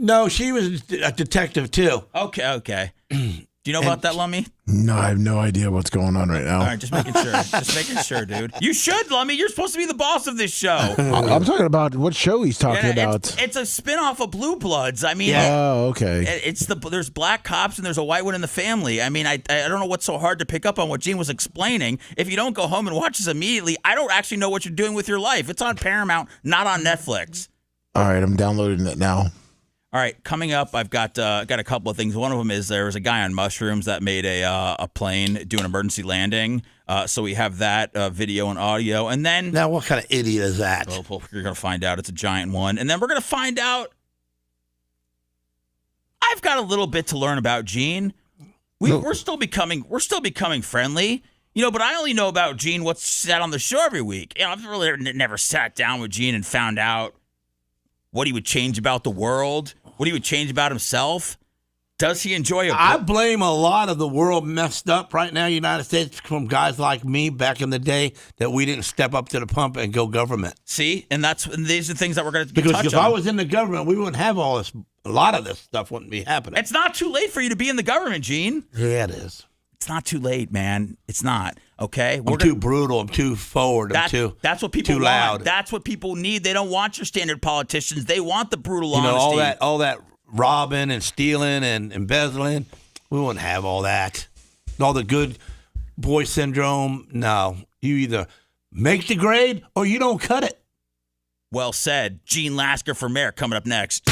No, she was a detective too. Okay. Do you know about that, Lummy? No, I have no idea what's going on right now. All right, just making sure. Just making sure, dude. You should, Lummy. You're supposed to be the boss of this show. I'm talking about what show he's talking about. It's a spin-off of Blue Bloods. I mean, Oh, okay. There's black cops and there's a white one in the family. I mean, I don't know what's so hard to pick up on what Gene was explaining. If you don't go home and watch this immediately, I don't actually know what you're doing with your life. It's on Paramount, not on Netflix. All right, I'm downloading it now. All right, coming up, I've got a couple of things. One of them is there was a guy on mushrooms that made a plane do an emergency landing. So we have that video and audio. And then... Now, what kind of idiot is that? Well, you're going to find out. It's a giant one. And then we're going to find out... I've got a little bit to learn about Gene. We're still becoming friendly. But I only know about Gene what's said on the show every week. I've really never sat down with Gene and found out what he would change about the world, what he would change about himself. Does he enjoy it? I blame a lot of the world messed up right now, United States, from guys like me back in the day that we didn't step up to the pump and go government. See? And these are things that we're going to touch on. Because if I was in the government, we wouldn't have all this. A lot of this stuff wouldn't be happening. It's not too late for you to be in the government, Gene. Yeah, it is. It's not too late, man. It's not. Okay? I'm too brutal. I'm too forward. That's what people too want. loud. That's what people need. They don't want your standard politicians. They want the brutal honesty. all that robbing and stealing and embezzling. We wouldn't have all that. All the good boy syndrome. No. You either make the grade or you don't cut it. Well said. Gene Lasker for mayor coming up next.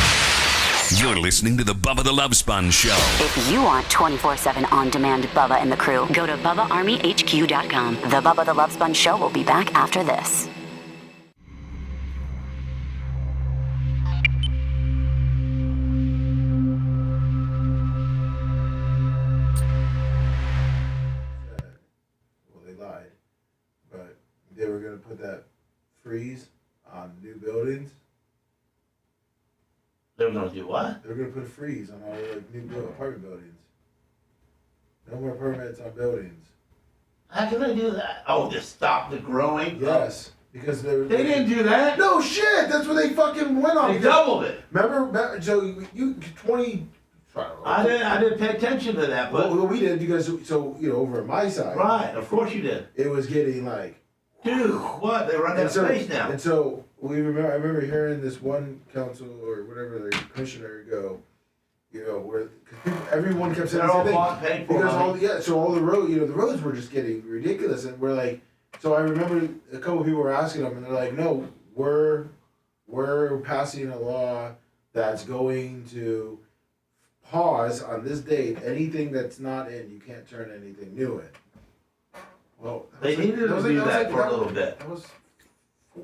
You're listening to the Bubba the Love Sponge Show. If you want 24/7 on-demand Bubba and the crew, go to BubbaArmyHQ.com. The Bubba the Love Sponge Show will be back after this. Well, they lied, but they were going to put that freeze on new buildings. They're going to do what? They're going to put a freeze on all new apartment buildings. No more permits on buildings. How can they do that? Oh, to stop the growing? Yes, because they didn't do that. No shit, that's what they fucking went on. They doubled it. Remember, so you 20. I didn't pay attention to that, but well, we did because over at my side. Right, of course you did. It was getting like, dude, what? They run out of space now. And so I remember hearing this one council or whatever the commissioner go, where everyone kept saying the same thing because all the roads were just getting ridiculous, and we're like, so I remember a couple of people were asking them, and they're like, no, we're passing a law that's going to pause on this date anything that's not in, you can't turn anything new in. Well, they needed to do that for a little bit. That was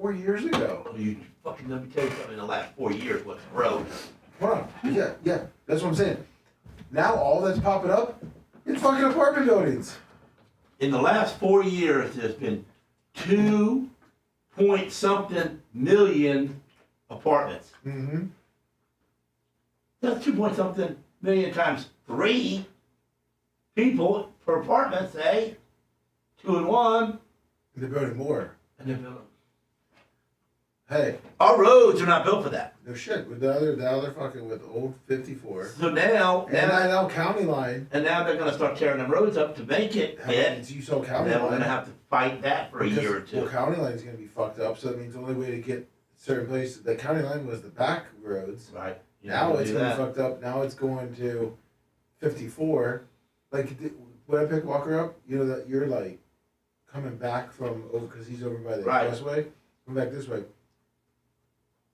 4 years ago. Let me tell you something. In the last 4 years, what's road? Hold on. Yeah, that's what I'm saying. Now all that's popping up is fucking apartment buildings. In the last 4 years, there's been 2 point something million apartments. Mm-hmm. That's 2.something million times 3 people per apartment, say. 2 and 1. They're building more. And they're building. Hey. Our roads are not built for that. No shit. Now they're fucking with old 54. So now county line. And now they're going to start tearing them roads up to make it. You saw county and then line. we're going to have to fight that for a year or two. Well, county line is going to be fucked up. So that means the only way to get certain places. The county line was the back roads. Right. Now it's going to be fucked up. Now it's going to 54. Like when I pick Walker up, you know that you're like coming back from over because he's over by the expressway. Come back this way.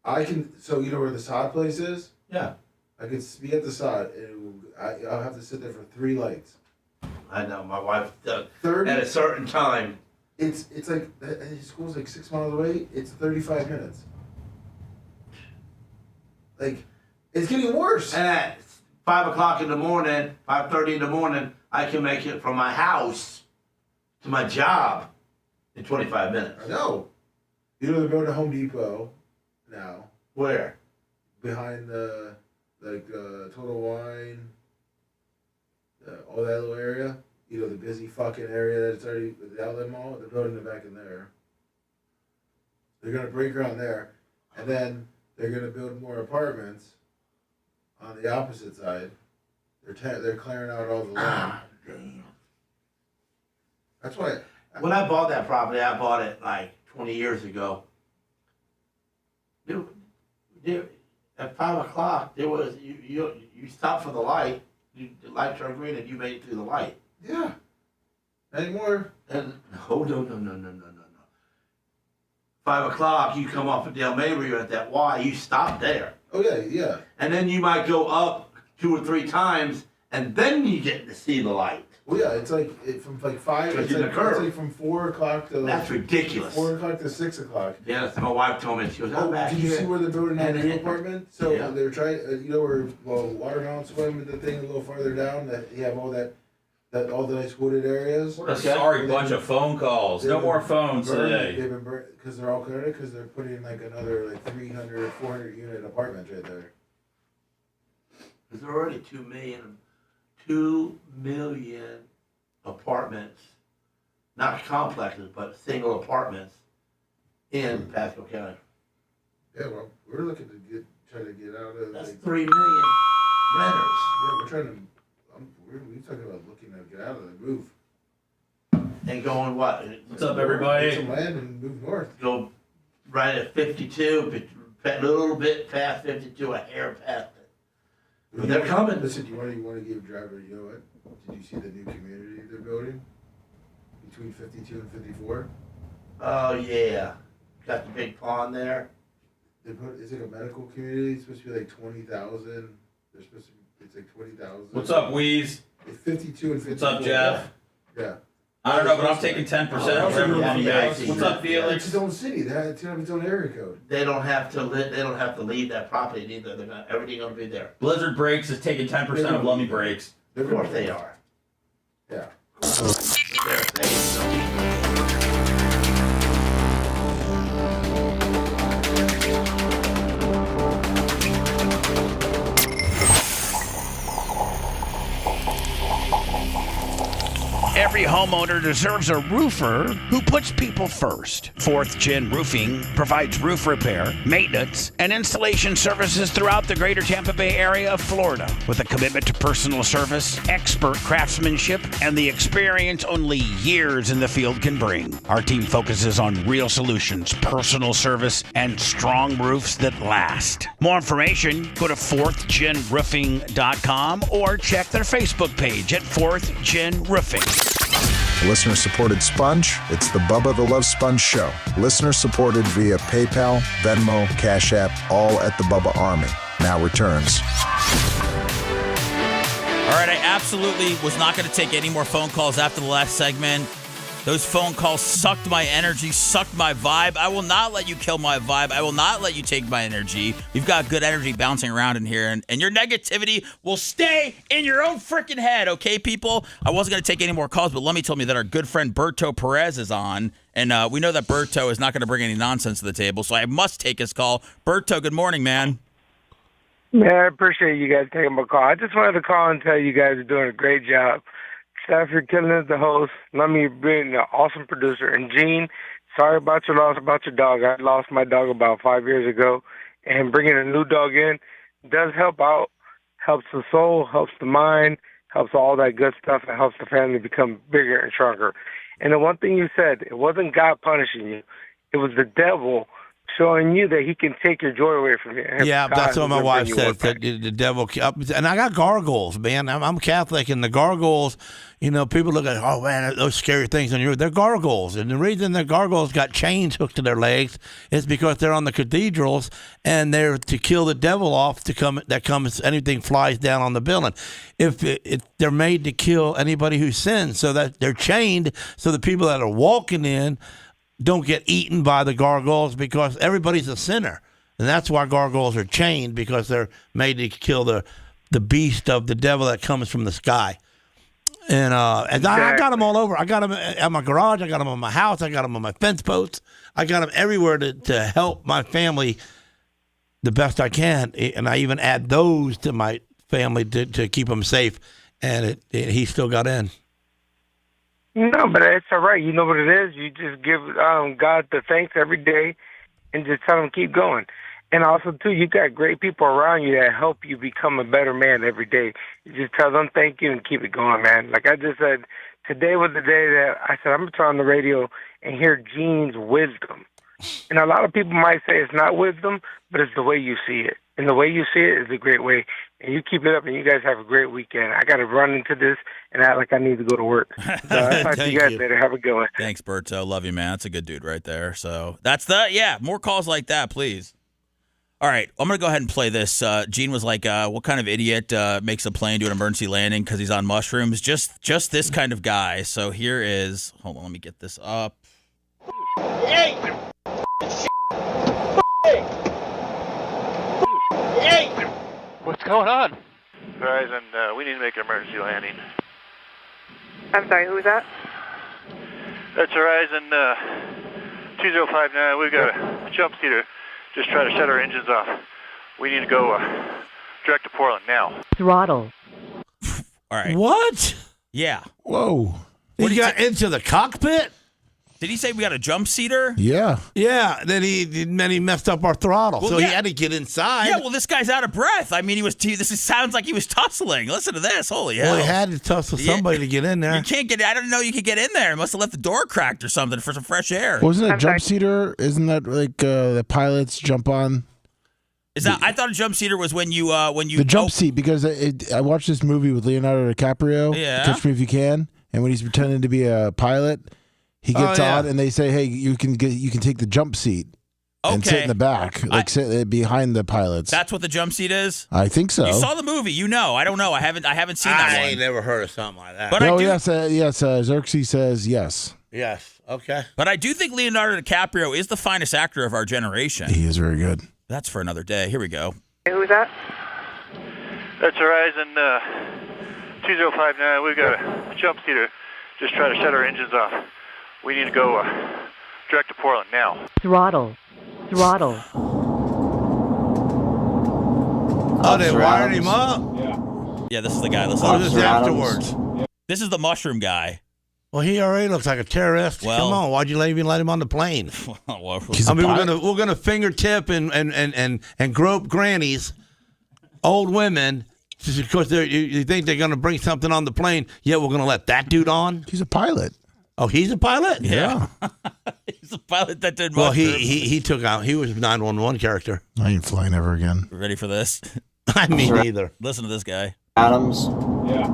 I can, so you know where the sod place is? Yeah. I could be at the sod, and I'll have to sit there for 3 lights. I know, my wife does. 30, at a certain time. It's like, his school's like 6 miles away, it's 35 minutes. Like, it's getting worse. And at 5 o'clock in the morning, 5:30 in the morning, I can make it from my house to my job in 25 minutes. I know. You know, they're building a Home Depot now. Where? Behind the Total Wine, all that little area. You know, the busy fucking area that's already the outlet mall. They're building it back in there. They're gonna break ground there, and then they're gonna build more apartments on the opposite side. They're clearing out all the land. Damn. That's why. When I bought that property, I bought it like 20 years ago. At 5 o'clock, there was you stopped for the light. The light turned green, and you made it through the light. Yeah. Anymore? And no. 5 o'clock, you come off of Dale Mabry, you're at that Y. You stop there. Oh yeah. And then you might go up 2 or 3 times, and then you get to see the light. Well, yeah, it's like from like 5. It's like from 4 o'clock to. That's ridiculous. 4 o'clock to 6 o'clock. Yes, my wife told me. She goes, "I'm back did here." you see where they're building that new apartment? So yeah. they're trying. You know where Watermelon Swim and the thing a little farther down that you have all that all the nice wooded areas. What a sorry bunch of phone calls. No more phones today. They've been because they're all cleared because they're putting like another like 300, 400 unit apartments right there. There's already 2 million apartments, not complexes, but single apartments in Pasco County. Yeah, well, we're looking to try to get out of. That's 3 million renters. Yeah, we're trying to. We're talking about looking to get out of the move. And going what? What's up, everybody? Get some land and move north. Go right at 52, a little bit past 52, a hair past it. But they're coming. Listen, you want to give driver, you know what? Did you see the new community they're building? Between 52 and 54? Oh, yeah. Got the big pond there. It's like a medical community. It's supposed to be like 20,000. They're supposed to be, it's like 20,000. What's up, Wheeze? It's 52 and 54. What's up, Jeff? Yeah. I don't know, but I'm taking 10% of everything else. What's up, Felix? It's its own city. They have its own area code. They don't have to leave that property either. Everything gonna be there. Blizzard Brakes is taking 10% of Lummy Brakes. Of course they are. Yeah. Every homeowner deserves a roofer who puts people first. 4th Gen Roofing provides roof repair, maintenance, and installation services throughout the greater Tampa Bay area of Florida. With a commitment to personal service, expert craftsmanship, and the experience only years in the field can bring. Our team focuses on real solutions, personal service, and strong roofs that last. More information, go to 4thgenroofing.com or check their Facebook page at 4th Gen Roofing. Listener-supported sponge, it's the Bubba the Love Sponge Show. Listener-supported via PayPal, Venmo, Cash App, all at the Bubba Army. Now returns. All right, I absolutely was not going to take any more phone calls after the last segment. Those phone calls sucked my energy, sucked my vibe. I will not let you kill my vibe. I will not let you take my energy. We've got good energy bouncing around in here, and your negativity will stay in your own freaking head, okay, people? I wasn't going to take any more calls, but let me tell you that our good friend Berto Perez is on, And we know that Berto is not going to bring any nonsense to the table, so I must take his call. Berto, good morning, man. Man, I appreciate you guys taking my call. I just wanted to call and tell you guys are doing a great job. Steph, you're killing it as the host. Let me being an awesome producer. And Gene, sorry about your loss about your dog. I lost my dog about 5 years ago. And bringing a new dog in does help out. Helps the soul, helps the mind, helps all that good stuff, and helps the family become bigger and stronger. And the one thing you said, it wasn't God punishing you. It was the devil showing you that he can take your joy away from you. Yeah, God that's what my wife you says. That the devil, and I got gargoyles, man. I'm Catholic, and the gargoyles, people look at, oh man, those scary things on your. They're gargoyles, and the reason the gargoyles got chains hooked to their legs is because they're on the cathedrals, and they're to kill the devil off. Anything flies down on the building. If they're made to kill anybody who sins, so that they're chained, so the people that are walking in don't get eaten by the gargoyles, because everybody's a sinner. And that's why gargoyles are chained, because they're made to kill the beast of the devil that comes from the sky. And I got them all over. I got them at my garage. I got them on my house. I got them on my fence posts. I got them everywhere to help my family the best I can. And I even add those to my family to keep them safe. And he still got in. No, but it's all right. You know what it is? You just give God the thanks every day and just tell him keep going. And also, too, you got great people around you that help you become a better man every day. You just tell them thank you and keep it going, man. Like I just said, today was the day that I said I'm going to turn on the radio and hear Gene's wisdom. And a lot of people might say it's not wisdom, but it's the way you see it. And the way you see it is a great way. And you keep it up, and you guys have a great weekend. I got to run into this and act like I need to go to work. So I'll talk to you guys later. Have a good one. Thanks, Berto. Love you, man. That's a good dude right there. So that's more calls like that, please. All right, I'm going to go ahead and play this. Gene was like, what kind of idiot makes a plane do an emergency landing because he's on mushrooms? Just this kind of guy. So here is, hold on, let me get this up. Hey! What's going on? Verizon, we need to make an emergency landing. I'm sorry, who was that? That's Verizon 2059. We've got a jump seater. Just try to shut our engines off. We need to go direct to Portland now. Throttle. All right. What? Yeah. Whoa. He got into the cockpit? Did he say we got a jump seater? Yeah. Yeah. Then he messed up our throttle, Well, so yeah. he had to get inside. Yeah. Well, this guy's out of breath. I mean, sounds like he was tussling. Listen to this. Holy hell. Well, he had to tussle somebody to get in there. You can't get. I didn't know you could get in there. He must have left the door cracked or something for some fresh air. Wasn't it jump seater? Isn't that like the pilots jump on? Is that? I thought a jump seater was when you the jump seat, because I watched this movie with Leonardo DiCaprio. Yeah. Catch Me If You Can, and when he's pretending to be a pilot, he gets on, and they say, "Hey, you can take the jump seat and sit in the back, sit behind the pilots." That's what the jump seat is. I think so. You saw the movie, you know. I don't know. I haven't seen that one. I ain't never heard of something like that. But yes. Xerxes says yes. Yes. Okay. But I do think Leonardo DiCaprio is the finest actor of our generation. He is very good. That's for another day. Here we go. Who was that? That's Verizon 2059. We've got a jump seater. Just try to shut our engines off. We need to go direct to Portland now. Throttle. Oh, they wired him up? Yeah, this is the guy. Listen. Or this afterwards? This is the mushroom guy. Well, he already looks like a terrorist. Well, come on, why'd you even let him on the plane? We're gonna fingertip and grope grannies, old women, just because you think they're gonna bring something on the plane. Yet we're gonna let that dude on. He's a pilot. Oh, he's a pilot? Yeah. He's a pilot that did Well, mushrooms. he took out. He was a 911 character. I ain't flying ever again. Ready for this? I mean, neither. Listen to this guy. Adams. Yeah.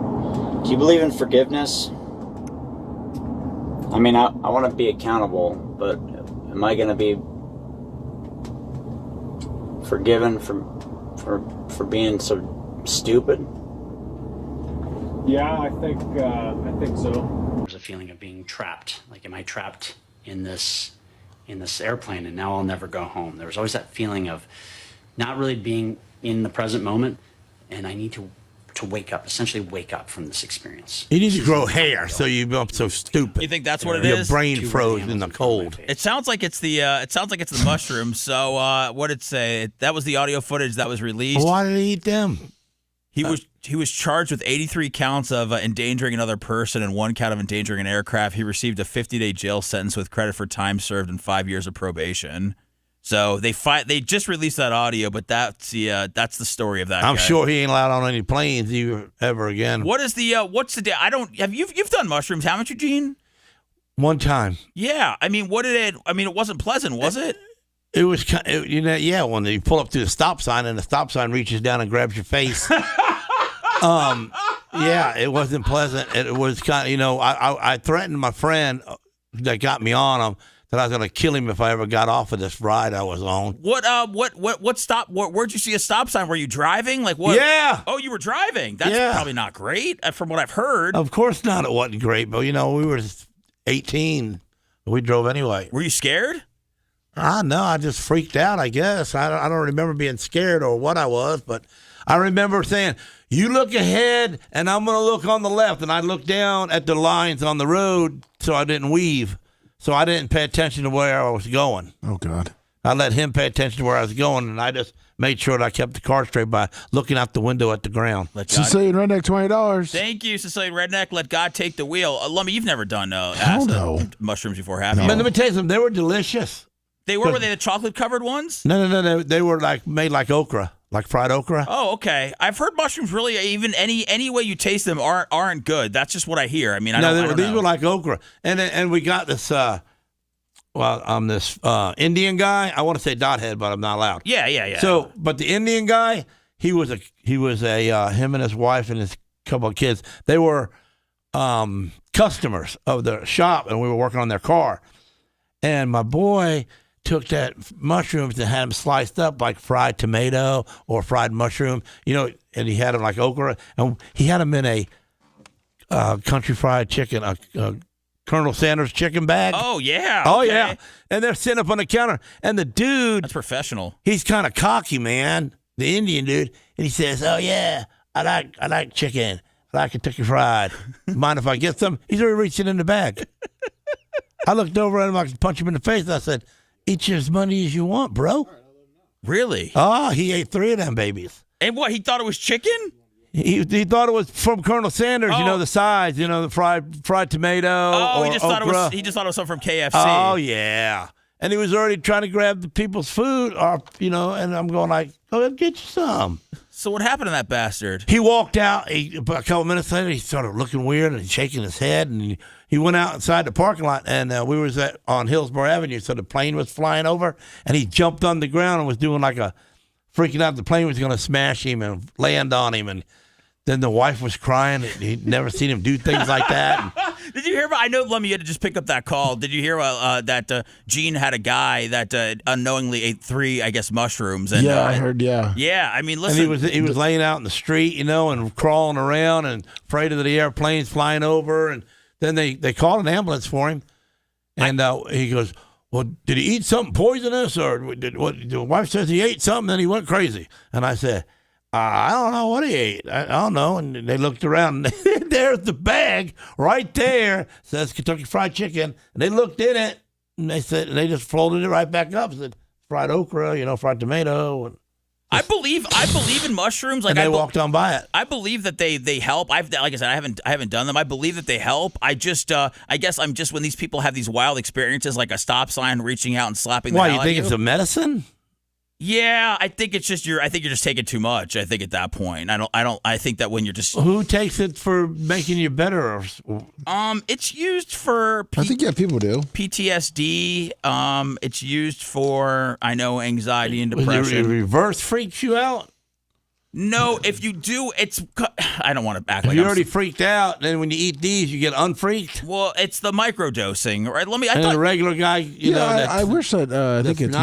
Do you believe in forgiveness? I mean, I want to be accountable, but am I going to be forgiven for being so stupid? Yeah, I think so. There's a feeling of being trapped. Like, am I trapped in this airplane, and now I'll never go home? There was always that feeling of not really being in the present moment, and I need to wake up, essentially wake up from this experience. You need to grow hair so you become so stupid. You think that's what it Your is? brain froze in the cold. It sounds like it's the mushrooms. So what did it say? That was the audio footage that was released. Why did he eat them? He was charged with 83 counts of endangering another person and 1 count of endangering an aircraft. He received a 50-day jail sentence with credit for time served and 5 years of probation. So they just released that audio, but that's the story of that. I'm guy. sure he ain't allowed on any planes ever again. What is the what's the I don't have you've done mushrooms, haven't you, Gene? One time. Yeah, I mean, it wasn't pleasant, was it? It was, yeah. When you pull up to the stop sign and the stop sign reaches down and grabs your face. Yeah, it wasn't pleasant. It was kind of, I threatened my friend that got me on him that I was going to kill him if I ever got off of this ride I was on. Where'd you see a stop sign? Were you driving? Like what? Yeah. Oh, you were driving. That's probably not great from what I've heard. Of course not. It wasn't great, but we were 18. We drove anyway. Were you scared? No, I just freaked out, I guess. I don't remember being scared or what I was, but I remember saying, you look ahead and I'm going to look on the left. And I looked down at the lines on the road so I didn't weave. So I didn't pay attention to where I was going. Oh, God. I let him pay attention to where I was going, and I just made sure that I kept the car straight by looking out the window at the ground. Sicilian Redneck, $20. Thank you, Sicilian Redneck. Let God take the wheel. Lummy, you've never done mushrooms before, have you? Let me tell you something. They were delicious. Were they the chocolate-covered ones? No. They were made like okra, like fried okra. Oh, okay. I've heard mushrooms really, even any way you taste them aren't good. That's just what I hear. I mean, I don't these know. were like okra. And we got this, this Indian guy. I want to say Dothead, but I'm not allowed. Yeah. So, but the Indian guy, he was him and his wife and his couple of kids, they were customers of the shop, and we were working on their car. And my boy took that mushrooms and had them sliced up like fried tomato or fried mushroom, and he had them like okra. And he had them in a country fried chicken, a Colonel Sanders chicken bag. Oh, yeah. Oh, okay. yeah. And they're sitting up on the counter. And the dude. That's professional. He's kind of cocky, man, the Indian dude. And he says, oh, yeah, I like chicken. I like Kentucky Fried. Mind if I get some? He's already reaching in the bag. I looked over at him, I could punch him in the face, and I said, eat you as many as you want, bro. Really? Oh, he ate 3 of them babies. And what, he thought it was chicken? He thought it was from Colonel Sanders, the size, the fried tomato. Oh, or he just okra. thought it was something from KFC. Oh, yeah. And he was already trying to grab the people's food, and I'm going like, go ahead, get you some. So what happened to that bastard? He walked out. A couple minutes later, he started looking weird and shaking his head, and he went out inside the parking lot, and we was on Hillsborough Avenue, so the plane was flying over, and he jumped on the ground and was doing freaking out. The plane was going to smash him and land on him, and then the wife was crying. He'd never seen him do things like that. Did you hear about? I know, Lummy, you had to just pick up that call. Did you hear that Gene had a guy that unknowingly ate 3, I guess, mushrooms? And, I heard. Yeah. Yeah, I mean, listen. And he was laying out in the street, and crawling around and afraid of the airplanes flying over. And then they called an ambulance for him, and he goes, well, did he eat something poisonous, or the wife says he ate something, then he went crazy. And I said, I don't know what he ate. I don't know. And they looked around, and there's the bag right there. Says Kentucky Fried Chicken. And they looked in it, and they just folded it right back up. Said fried okra, fried tomato. And I believe in mushrooms. Like, and they walked on by it. I believe that they help. Like I said, I haven't done them. I believe that they help. I guess I'm just when these people have these wild experiences, like a stop sign reaching out and slapping. Why, you think it's a medicine? Yeah, I think it's just I think you're just taking too much. I think at that point, I think that when you're just who takes it for making you better? It's used for I think people do PTSD. It's used for anxiety and depression. It reverse freaks you out. No, if you do, I don't want to act like you already freaked out. Then when you eat these, you get unfreaked. Well, it's the microdosing, right? The regular guy, I wish that I think it's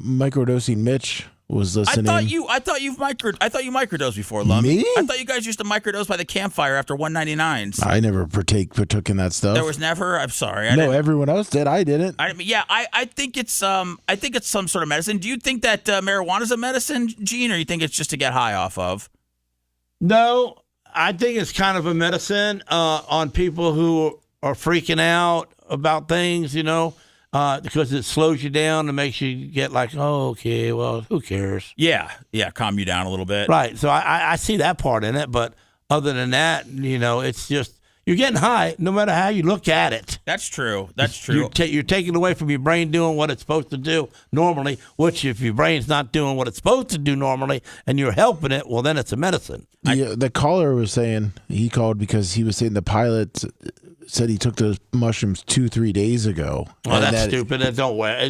microdosing Mitch was listening. I thought you microdosed before, Lummy. Me? I thought you guys used to microdose by the campfire after 199s. I never partook in that stuff. There was never. I'm sorry. No, everyone else did. I didn't. I think it's some sort of medicine. Do you think that marijuana is a medicine, Gene, or you think it's just to get high off of? No, I think it's kind of a medicine on people who are freaking out about things, because it slows you down and makes you get like, oh, okay, well, who cares? Yeah, calm you down a little bit. Right. So I see that part in it, but other than that, it's just you're getting high no matter how you look at it. That's true. That's true. You're taking away from your brain doing what it's supposed to do normally, which if your brain's not doing what it's supposed to do normally and you're helping it, well, then it's a medicine. The caller was saying, he called because he was saying the pilot said he took those mushrooms 2-3 days ago. Well, that's stupid. It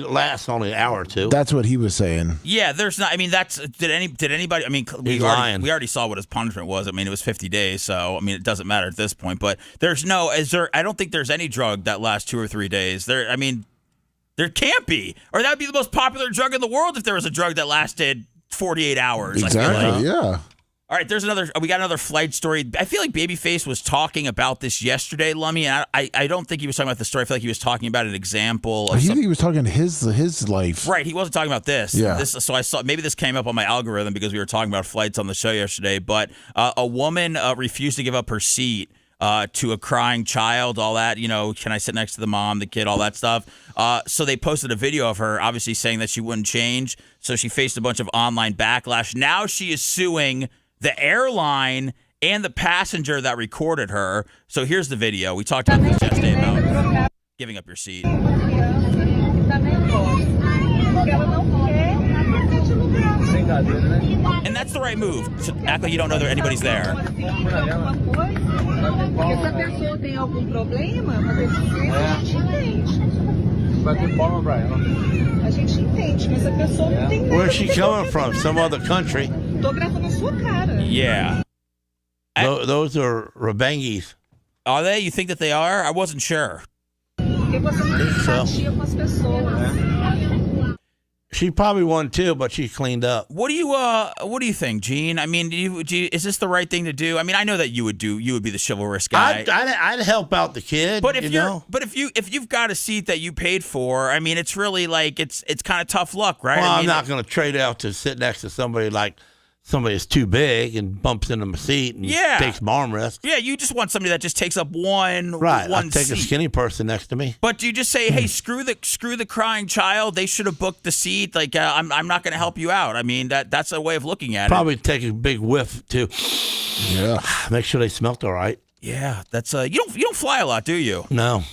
lasts only an hour or two. That's what he was saying. Yeah, there's not. I mean, did anybody? I mean, we already saw what his punishment was. I mean, it was 50 days. So I mean, it doesn't matter at this point. But I don't think there's any drug that lasts 2 or 3 days. There can't be, or that would be the most popular drug in the world if there was a drug that lasted 48 hours. Exactly. Yeah. All right, we got another flight story. I feel like Babyface was talking about this yesterday, Lummy, and I don't think he was talking about the story. I feel like he was talking about an example. I think he was talking his life. Right, he wasn't talking about this. Yeah. So I saw, maybe this came up on my algorithm because we were talking about flights on the show yesterday, but a woman refused to give up her seat to a crying child, all that, can I sit next to the mom, the kid, all that stuff. So they posted a video of her, obviously saying that she wouldn't change. So she faced a bunch of online backlash. Now she is suing the airline and the passenger that recorded her. So here's the video. We talked about this yesterday about giving up your seat. And that's the right move. To act like you don't know that anybody's there. Where's she coming from? Some other country? Yeah. Those are Rabangis. Are they? You think that they are? I wasn't sure. She probably won too, but she cleaned up. What do you think, Gene? I mean, is this the right thing to do? I mean, I know that you would be the chivalrous guy. I'd help out the kid. But if you've got a seat that you paid for, I mean, it's really like it's kind of tough luck, right? Well, I mean, I'm not going to trade out to sit next to somebody like somebody that's too big and bumps into my seat and takes my armrest. Yeah, you just want somebody that just takes up one I'll take seat. a skinny person next to me. But do you just say, hey, screw the crying child? They should have booked the seat. Like, I'm not going to help you out. I mean, that's a way of looking at it. Probably take a big whiff too. Yeah. Make sure they smelt all right. Yeah, that's you don't fly a lot, do you? No.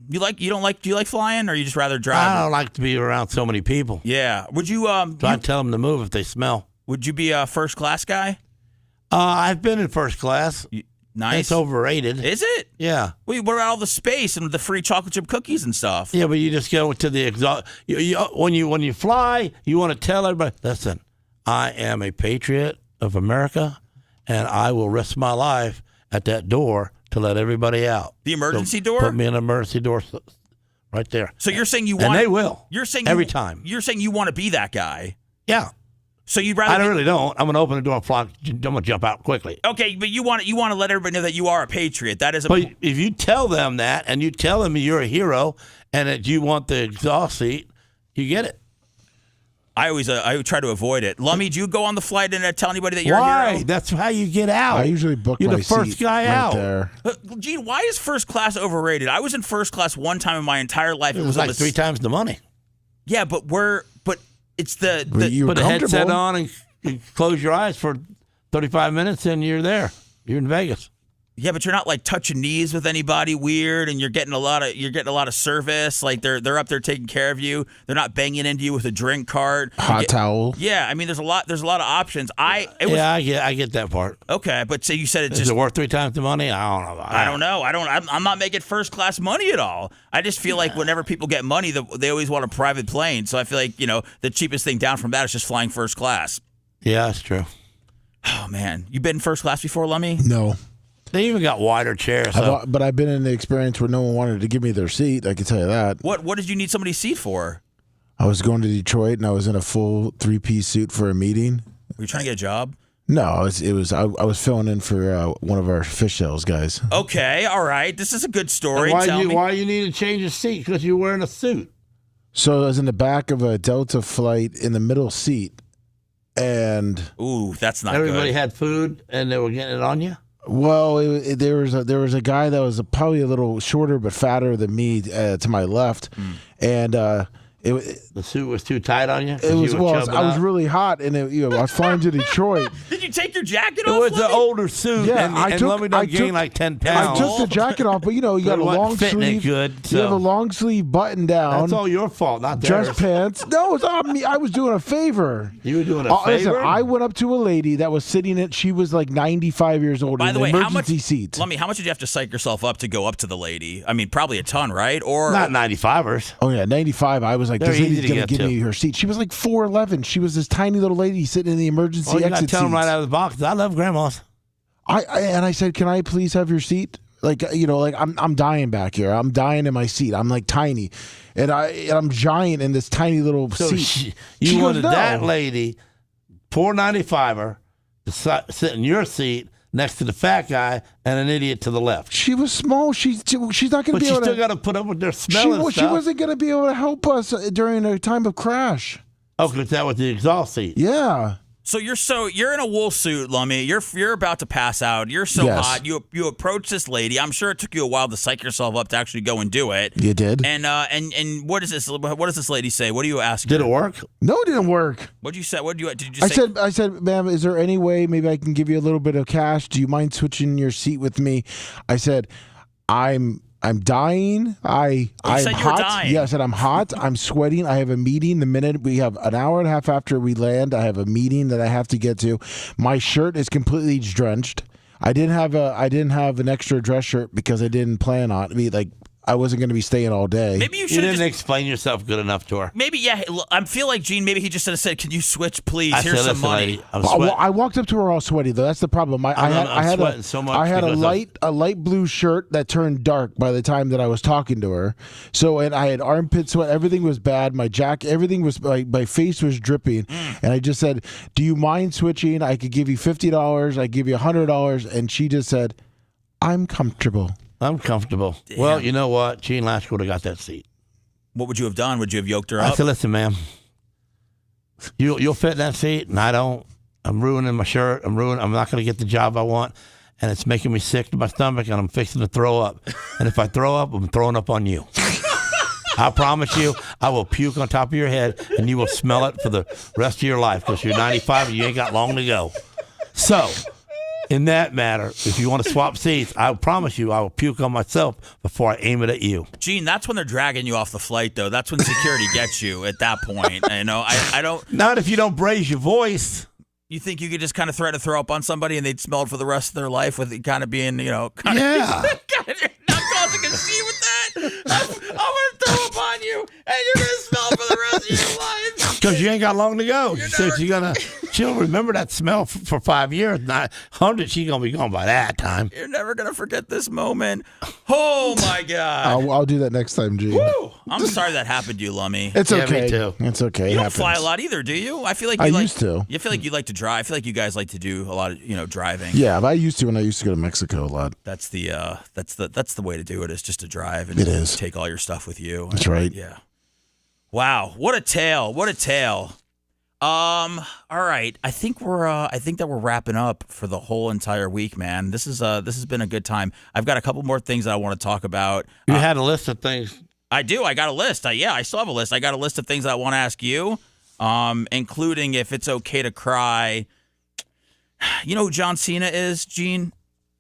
Do you like flying, or you just rather drive? I don't like to be around so many people. Yeah. Would you so I tell them to move if they smell. Would you be a first class guy? I've been in first class. Nice. It's overrated. Is it? Yeah. Wait, what about all the space and the free chocolate chip cookies and stuff? Yeah, but you just go to the exhaust. When you fly, you want to tell everybody, listen, I am a patriot of America, and I will risk my life at that door to let everybody out. The emergency door? Put me in an emergency door right there. So you're saying you want? And they will. You're saying every time. You're saying you want to be that guy? Yeah. So you'd rather? I really don't. I'm gonna open the door and fly. I'm gonna jump out quickly. Okay, but you want to let everybody know that you are a patriot. That is. But if you tell them that, and you tell them you're a hero, and that you want the exhaust seat, you get it. I would try to avoid it. Lummy, do you go on the flight and tell anybody that you're a hero? Why? That's how you get out. I usually book you're my the first seat guy right out. There. Gene, why is first class overrated? I was in first class one time in my entire life. It was like 3 times the money. Yeah, but it's the put a headset on and you close your eyes for 35 minutes and you're there. You're in Vegas. Yeah, but you're not like touching knees with anybody weird, and you're getting a lot of service. Like they're up there taking care of you. They're not banging into you with a drink cart, hot towel. Yeah, I mean there's a lot of options. I get that part. Okay, but so you said is it worth 3 times the money? I don't know. I'm not making first class money at all. I just feel like whenever people get money, they always want a private plane. So I feel like the cheapest thing down from that is just flying first class. Yeah, that's true. Oh man, you been in first class before, Lummy? No. They even got wider chairs. But I've been in the experience where no one wanted to give me their seat. I can tell you that. What did you need somebody's seat for? I was going to Detroit, and I was in a full 3-piece suit for a meeting. Were you trying to get a job? No, I was filling in for one of our fish sales guys. Okay, all right. This is a good story. Why you need to change your seat? Because you're wearing a suit. So I was in the back of a Delta flight in the middle seat, and ooh, that's not everybody good. had food, and they were getting it on you. Well, there was a guy that was probably a little shorter but fatter than me to my left, and the suit was too tight on you. It was I was really hot, and I was flying to Detroit. Did you take your jacket off? It was an older suit. Yeah, and I took gained like 10 pounds. I took the jacket off, but you got a long sleeve. Good, You have a long sleeve button down. That's all your fault, not theirs. Dress pants. No, it's not me. I was doing a favor. You were doing a favor? Listen, I went up to a lady that was sitting in. She was like 95 years old. By in the way, emergency seat. Let me. How much did you have to psych yourself up to go up to the lady? I mean, probably a ton, right? Or not 95ers. Oh yeah, 95. I was like, They're this lady's easy to gonna get give to. me her seat. She was like 4'11". She was this tiny little lady sitting in the emergency You got to exit tell them seats. right out of the box. I love grandmas. I said, can I please have your seat? Like I'm dying back here. I'm dying in my seat. I'm like tiny, and I'm giant in this tiny little seat. You She wanted goes, no. that lady, poor 95er, to sit in your seat next to the fat guy and an idiot to the left. She was small. She's not going to But be you able still to. got to put up with their smell and She stuff. wasn't going to be able to help us during a time of crash. Oh, because that was the exhaust seat. Yeah. So you're in a wool suit, Lummy. You're about to pass out. You're so Yes. hot. You approach this lady. I'm sure it took you a while to psych yourself up to actually go and do it. You did. And what is this? What does this lady say? What do you ask? Did it work? No, it didn't work. What did you say? Did you just say? I said, ma'am, is there any way maybe I can give you a little bit of cash? Do you mind switching your seat with me? I said, I'm dying. I'm said you were hot. dying. Yeah, I said I'm hot. I'm sweating. I have a meeting. The minute we have an hour and a half after we land, I have a meeting that I have to get to. My shirt is completely drenched. I didn't have an extra dress shirt because I didn't plan on I wasn't going to be staying all day. Maybe you should. You didn't just explain yourself good enough to her. Maybe yeah. I feel like Gene. Maybe he just should have said, "Can you switch, please? I Here's said, some "Listen, money." lady, I'm sweating. I walked up to her all sweaty though. That's the problem. I had sweating so much I had a because light blue shirt that turned dark by the time that I was talking to her. So and I had armpit sweat. Everything was bad. My jacket, everything was my face was dripping. And I just said, "Do you mind switching? I could give you $50. I give you $100." And she just said, "I'm comfortable." I'm comfortable. Damn. Well, you know what? Gene Lasker would have got that seat. What would you have done? Would you have yoked her I up? said, listen, ma'am, you'll fit in that seat, and I don't. I'm ruining my shirt. I'm not going to get the job I want, and it's making me sick to my stomach, and I'm fixing to throw up. And if I throw up, I'm throwing up on you. I promise you, I will puke on top of your head, and you will smell it for the rest of your life because you're 95 and you ain't got long to go. So, in that matter, if you want to swap seats, I promise you I will puke on myself before I aim it at you. Gene, that's when they're dragging you off the flight, though. That's when security gets you at that point. I don't. Not if you don't raise your voice. You think you could just kind of threaten to throw up on somebody and they'd smell it for the rest of their life with it kind of being, Yeah. not causing a scene with that? I'm going to throw up on you and you're going to smell it for the rest of your life. Because you ain't got long to go. She'll remember that smell for 5 years. Not 100, she's going to be gone by that time. You're never going to forget this moment. Oh, my God. I'll do that next time, Gene. Woo! I'm sorry that happened to you, Lummy. It's okay. Me too. It's okay. You It don't happens. fly a lot either, do you? I feel like I you used to. You feel like you like to drive. I feel like you guys like to do a lot of driving. Yeah, but I used to when I used to go to Mexico a lot. That's the way to do it, is just to drive and It is. take all your stuff with you. That's right. Yeah. Wow, what a tale! What a tale. All right. I think that we're wrapping up for the whole entire week, man. This has been a good time. I've got a couple more things that I want to talk about. You had a list of things. I do. I got a list. I still have a list. I got a list of things that I want to ask you, including if it's okay to cry. You know who John Cena is, Gene?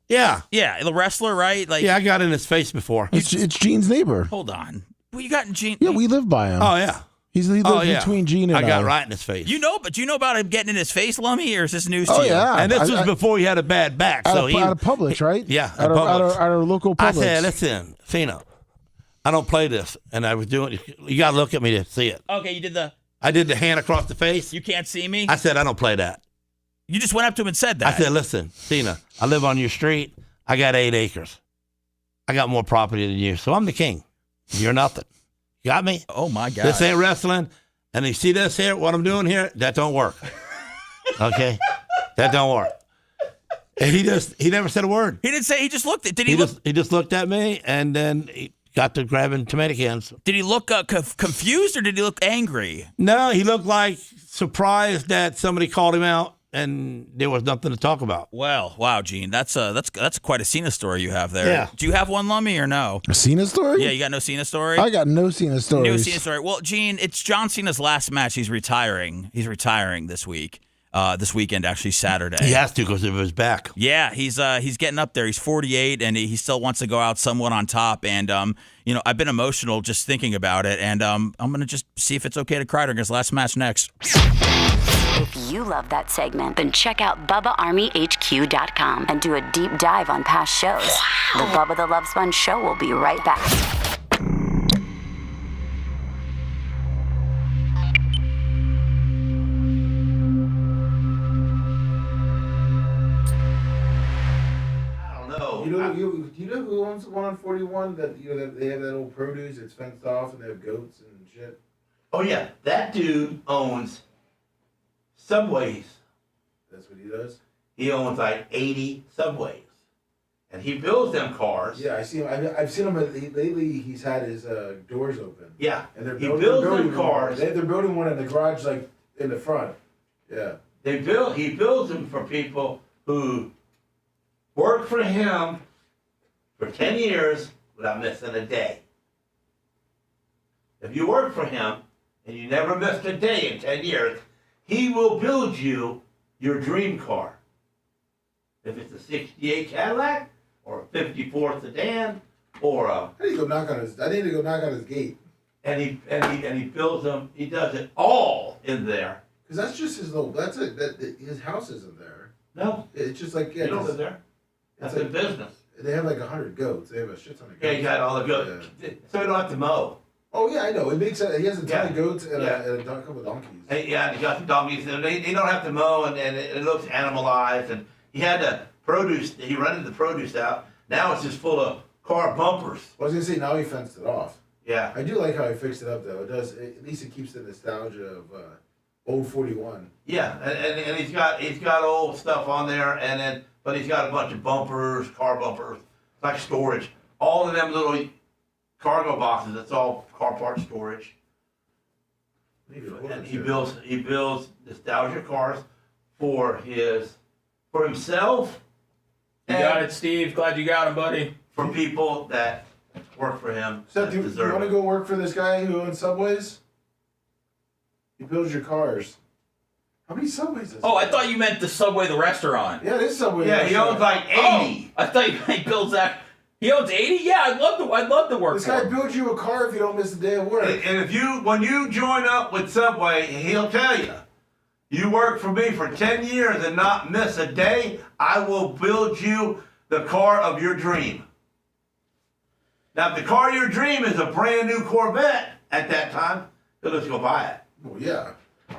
Yeah. Yeah, the wrestler, right? Yeah, I got in his face before. It's Gene's neighbor. Hold on. Well, you got Gene. Yeah, we live by him. Oh, yeah. He lives between Gene and I got right in his face. Do you know about him getting in his face, Lummy, or is this news Oh, to you? yeah. And this was before he had a bad back. Out So of he Publix, right? Yeah, At our local Publix. I said, listen, Cena, I don't play this. And I was doing you got to look at me to see it. Okay, you did I did the hand across the face. You can't see me? I said, I don't play that. You just went up to him and said that. I said, listen, Cena, I live on your street. I got 8 acres. I got more property than you. So I'm the king. You're nothing. You got me? Oh, my God. This ain't wrestling. And you see this here, what I'm doing here? That don't work. Okay? That don't work. And he never said a word. He didn't say. He just looked. Did he look? He just looked at me, and then he got to grabbing tomato cans. Did he look confused, or did he look angry? No, he looked like surprised that somebody called him out, and there was nothing to talk about. Well, wow, Gene, that's quite a Cena story you have there. Yeah. Do you have one, Lummy, or no? A Cena story? Yeah, you got no Cena story? I got no Cena stories. No Cena story. Well, Gene, it's John Cena's last match. He's retiring. He's retiring this week. This weekend, actually, Saturday. He has to because of his back. Yeah, he's getting up there. He's 48, and he still wants to go out somewhat on top. And I've been emotional just thinking about it, and I'm gonna just see if it's okay to cry during his last match next. If you love that segment, then check out BubbaArmyHQ.com and do a deep dive on past shows. The Bubba the Love Sponge Show will be right back. You know who owns the one on 41 that that they have that old produce, it's fenced off and they have goats and shit? Oh yeah, that dude owns Subways. That's what he does? He owns like 80 Subways. And he builds them cars. Yeah, I see him. I've seen him lately. He's had his doors open. Yeah, and he builds them cars. They're building one in the garage, like in the front. Yeah, He builds them for people who work for him for 10 years without missing a day. If you work for him and you never missed a day in 10 years, he will build you your dream car. If it's a 68 Cadillac or a 54 sedan or a... I need to go knock on his gate. And he builds them. He does it all in there. Because that's just his little... his house isn't there. No. It's just like... Yeah, you don't live there. That's a business. They have like 100 goats. They have a shit ton of goats. Yeah, you got all the goats. Yeah. So you don't have to mow. Oh, yeah, I know. It makes sense. He has a ton of goats and a couple of donkeys. Yeah, he got some donkeys. And they don't have to mow, and it looks animalized. And he had the produce. He rented the produce out. Now it's just full of car bumpers. I was going to say, now he fenced it off. Yeah. I do like how he fixed it up, though. It does. At least it keeps the nostalgia of old 41. Yeah, and he's got old stuff on there, but he's got a bunch of bumpers, car bumpers, like storage. All of them little cargo boxes. It's all car part storage. And he builds nostalgia cars for himself. You got it, Steve. Glad you got him, buddy. For people that work for him. So, do you want to go work for this guy who owns Subways? He builds your cars. How many Subways is I thought you meant the Subway, the restaurant. Yeah, it is Subway. Yeah, he owns like 80. I thought he builds that. He owns 80? Yeah, I'd love to work this for guy him. builds you a car if you don't miss a day of work. And when you join up with Subway, he'll tell you, you work for me for 10 years and not miss a day, I will build you the car of your dream. Now, if the car of your dream is a brand new Corvette at that time, he'll just go buy it. Well, yeah.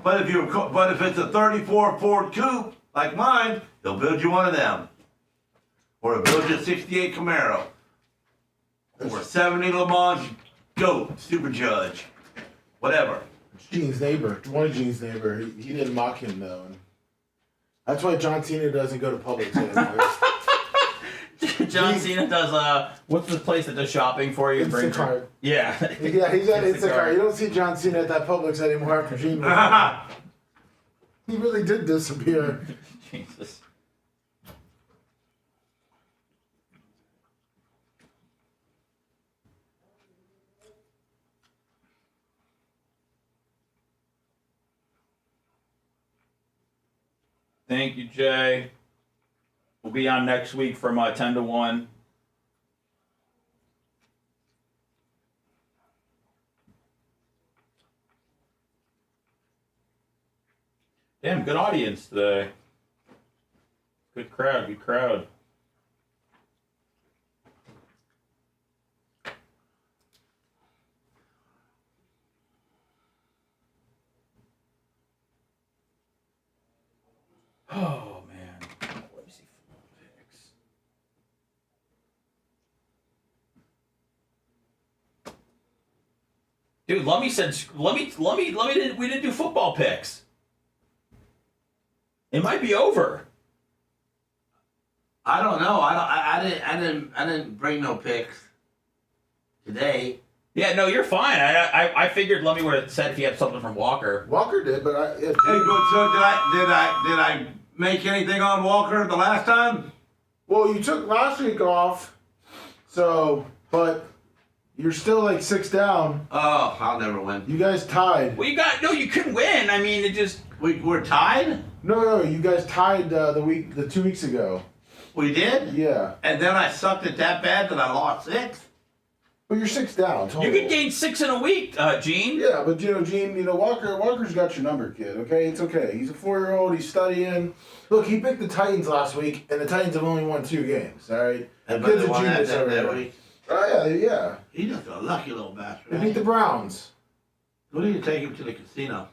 But if it's a 34 Ford Coupe like mine, they'll build you one of them, or they'll build you a 68 Camaro, or a 70 Le Mans Goat Super Judge, whatever. It's Gene's neighbor. One of Gene's neighbor. He didn't mock him though. And that's why John Cena doesn't go to Publix anymore. John Cena does, what's the place that does shopping for you? Instacart. Yeah. Yeah, he's at Instacart. You don't see John Cena at that Publix anymore after Gene. He really did disappear. Jesus. Thank you, Jay. We'll be on next week from 10 to 1. Damn, good audience today. Good crowd, good crowd. Oh, man. Let me see. Dude, Lummy said, Lummy didn't, we didn't do football picks. It might be over. I don't know. I didn't bring no picks today. Yeah, no, you're fine. I figured Lummy would have said if he had something from Walker. Walker did, but Hey, but so did I make anything on Walker the last time? Well, you took last week off, but you're still like 6 down. Oh, I'll never win. You guys tied. Well, you couldn't win. I mean, we're tied. No, you guys tied the 2 weeks ago. We did? Yeah. And then I sucked it that bad that I lost 6? Well, you're 6 down. Total. You could gain 6 in a week, Gene. Yeah, but Gene, Walker's got your number, kid. Okay, it's okay. He's a 4-year-old. He's studying. Look, he picked the Titans last week, and the Titans have only won 2 games. All right. And Kid's they a won genius over that there. week. Oh yeah. He's just a lucky little bastard. They beat the Browns. We need to take him to the casino.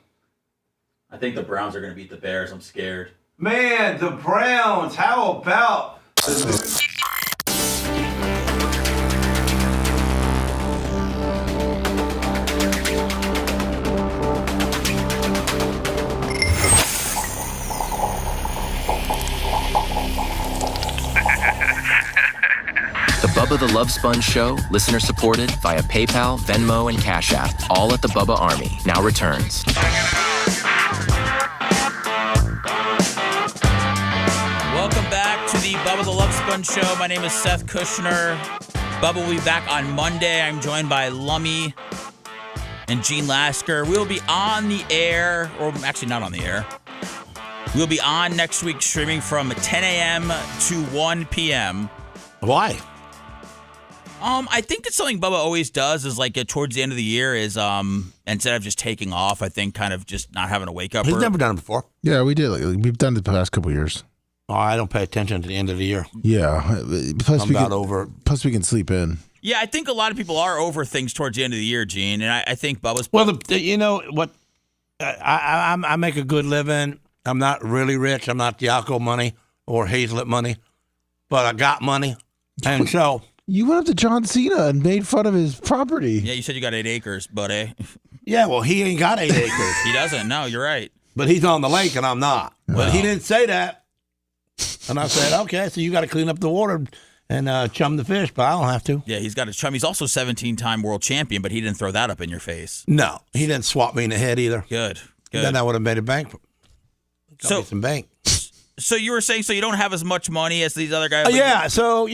I think the Browns are going to beat the Bears. I'm scared. Man, the Browns. How about The Bubba the Love Sponge Show, listener supported via PayPal, Venmo, and Cash App, all at the Bubba Army, now returns. Welcome back to the Bubba the Love Sponge Show. My name is Seth Kushner. Bubba will be back on Monday. I'm joined by Lummy and Gene Lasker. We'll be on the air, or actually not on the air. We'll be on next week streaming from 10 a.m. to 1 p.m. Why? I think it's something Bubba always does is like towards the end of the year is instead of just taking off, I think kind of just not having a wake up. He's never done it before. Yeah, we did. We've done it the past couple years. Oh, I don't pay attention to the end of the year. Yeah. Plus I'm about over. Plus we can sleep in. Yeah, I think a lot of people are over things towards the end of the year, Gene, and I think Bubba's. Well, you know what? I make a good living. I'm not really rich. I'm not Diaco money or Hazlett money, but I got money, and so. You went up to John Cena and made fun of his property. Yeah, you said you got 8 acres, buddy. Yeah, well, he ain't got 8 acres. He doesn't. No, you're right. But he's on the lake, and I'm not. Well. But he didn't say that. And I said, okay, so you got to clean up the water and chum the fish, but I don't have to. Yeah, he's got a chum. He's also 17-time world champion, but he didn't throw that up in your face. No, he didn't swap me in the head either. Good. Then I would have made a bank. Got me some bank. So you were saying, so you don't have as much money as these other guys? Yeah, so,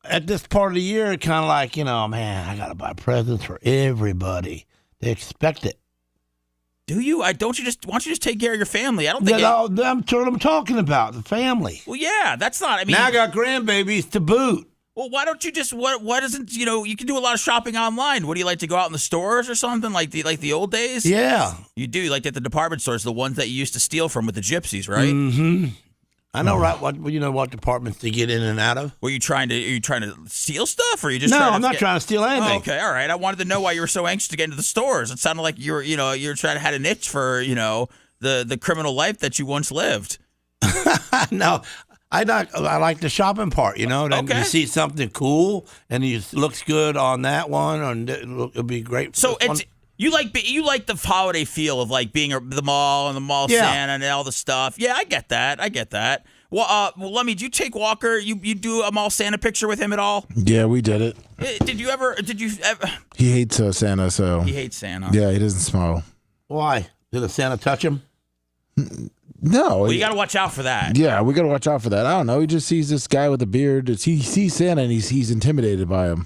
at this part of the year, kind of like, man, I got to buy presents for everybody. They expect it. Do you? Why don't you just take care of your family? I don't think. That's what I'm talking about, the family. Well, yeah, that's not. I mean, now I got grandbabies to boot. Well, why don't you just what isn't you can do a lot of shopping online. What do you like to go out in the stores or something like the old days? Yeah, you do. You like at the department stores, the ones that you used to steal from with the gypsies, right? Mm-hmm. I know, right? What departments to get in and out of? Are you trying to steal stuff, or are you just? No, I'm not trying to steal anything. Oh, okay, all right. I wanted to know why you were so anxious to get into the stores. It sounded like you're trying to had an itch for the criminal life that you once lived. No, I like the shopping part. Then you see something cool and it looks good on that one, and it'll be great. So You like the holiday feel of like being the mall and the mall Santa and all the stuff. Yeah, I get that. Well, Lummy, did you take Walker? You do a mall Santa picture with him at all? Yeah, we did it. Did you ever? He hates Santa, so he hates Santa. Yeah, he doesn't smile. Why? Did the Santa touch him? No. Well, you got to watch out for that. Yeah, we got to watch out for that. I don't know. He just sees this guy with a beard. He sees Santa and he's intimidated by him.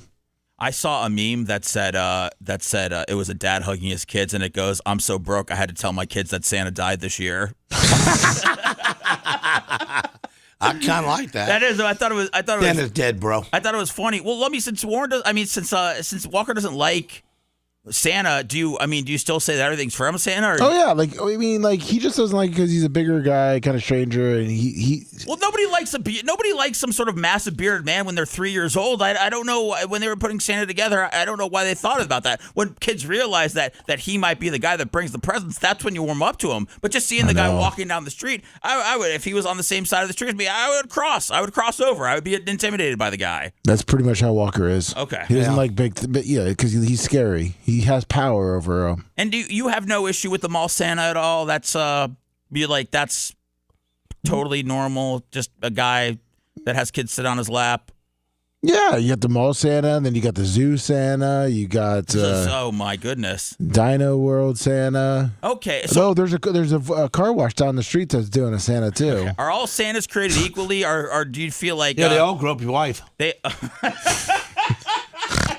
I saw a meme that said it was a dad hugging his kids, and it goes, "I'm so broke, I had to tell my kids that Santa died this year." I kind of like that. That is. I thought it was. Santa's dead, bro. I thought it was funny. Well, let me since Walker doesn't like Santa, do you still say that everything's from Santa? Or? Oh yeah, he just doesn't like it because he's a bigger guy, kind of stranger, and he. Well, nobody likes some sort of massive bearded man when they're 3 years old. I don't know when they were putting Santa together. I don't know why they thought about that. When kids realize that he might be the guy that brings the presents, that's when you warm up to him. But just seeing the guy walking down the street, I would, if he was on the same side of the street as me, I would cross over. I would be intimidated by the guy. That's pretty much how Walker is. Okay, he doesn't like big, but yeah, because he's scary. he has power over them. And do you have no issue with the mall Santa at all? That's that's totally normal. Just a guy that has kids sit on his lap. Yeah, you got the mall Santa, and then you got the zoo Santa. You got oh my goodness, Dino World Santa. Okay, so there's a car wash down the street that's doing a Santa too. Are all Santas created equally, or do you feel like they all grew up your wife? They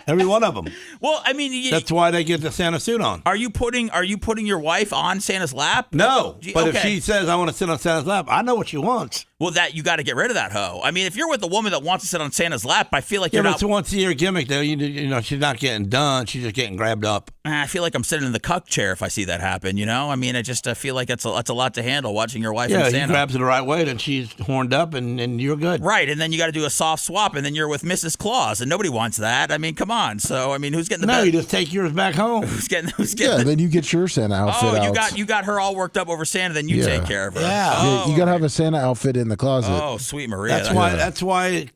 every one of them. Well, I mean, that's why they get the Santa suit on. Are you putting your wife on Santa's lap? No, but okay. if she says I want to sit on Santa's lap, I know what she wants. Well, that you got to get rid of that hoe. I mean, if you're with a woman that wants to sit on Santa's lap, I feel like you're not. It's a once-a-year gimmick, though. You know, she's not getting done; she's just getting grabbed up. I feel like I'm sitting in the cuck chair if I see that happen. You know, I mean, I just feel like that's a lot to handle watching your wife. Yeah, and Santa. he grabs her the right way, then she's horned up, and you're good. Right, and then you got to do a soft swap, and then you're with Mrs. Claus, and nobody wants that. I mean, come on. So, I mean, who's getting the best? No, you just take yours back home. Who's getting? Yeah, then you get your Santa outfit out. you got her all worked up over Santa, then you take care of her. Yeah, you got to have a Santa outfit in the closet. Oh, sweet Maria. That's why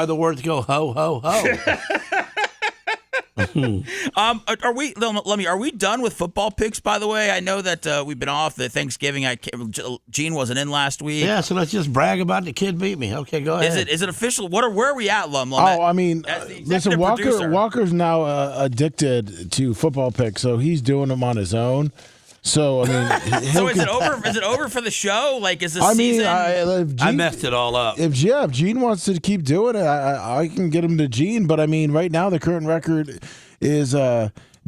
the words go ho ho ho. Are we done with football picks? By the way, I know that we've been off the Thanksgiving. Gene wasn't in last week. Yeah, so let's just brag about the kid beat me. Okay, go ahead. Is it official? Where are we at, Lum? Oh, I mean, listen, Walker's now addicted to football picks, so he's doing them on his own. So I mean, so is it over? Is it over for the show? Like, is this season? I messed it all up. If Gene wants to keep doing it, I can get him to Gene. But I mean, right now the current record is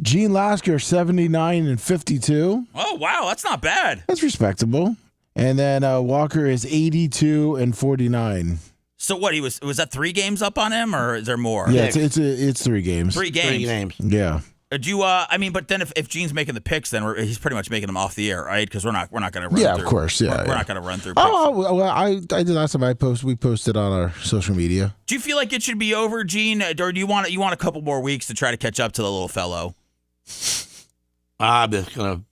Gene Lasker 79-52. Oh wow, that's not bad. That's respectable. And then Walker is 82-49. So what? Was that 3 games up on him, or is there more? Yeah, it's 3 games. 3 games. 3 games. Yeah. Do you? I mean, but then if Gene's making the picks, then he's pretty much making them off the air, right? Because we're not going to run. Yeah, through, of course. Yeah, we're not going to run through. Picks. Oh, well, I did last time. We posted on our social media. Do you feel like it should be over, Gene, or do you want a couple more weeks to try to catch up to the little fellow? I'm just going to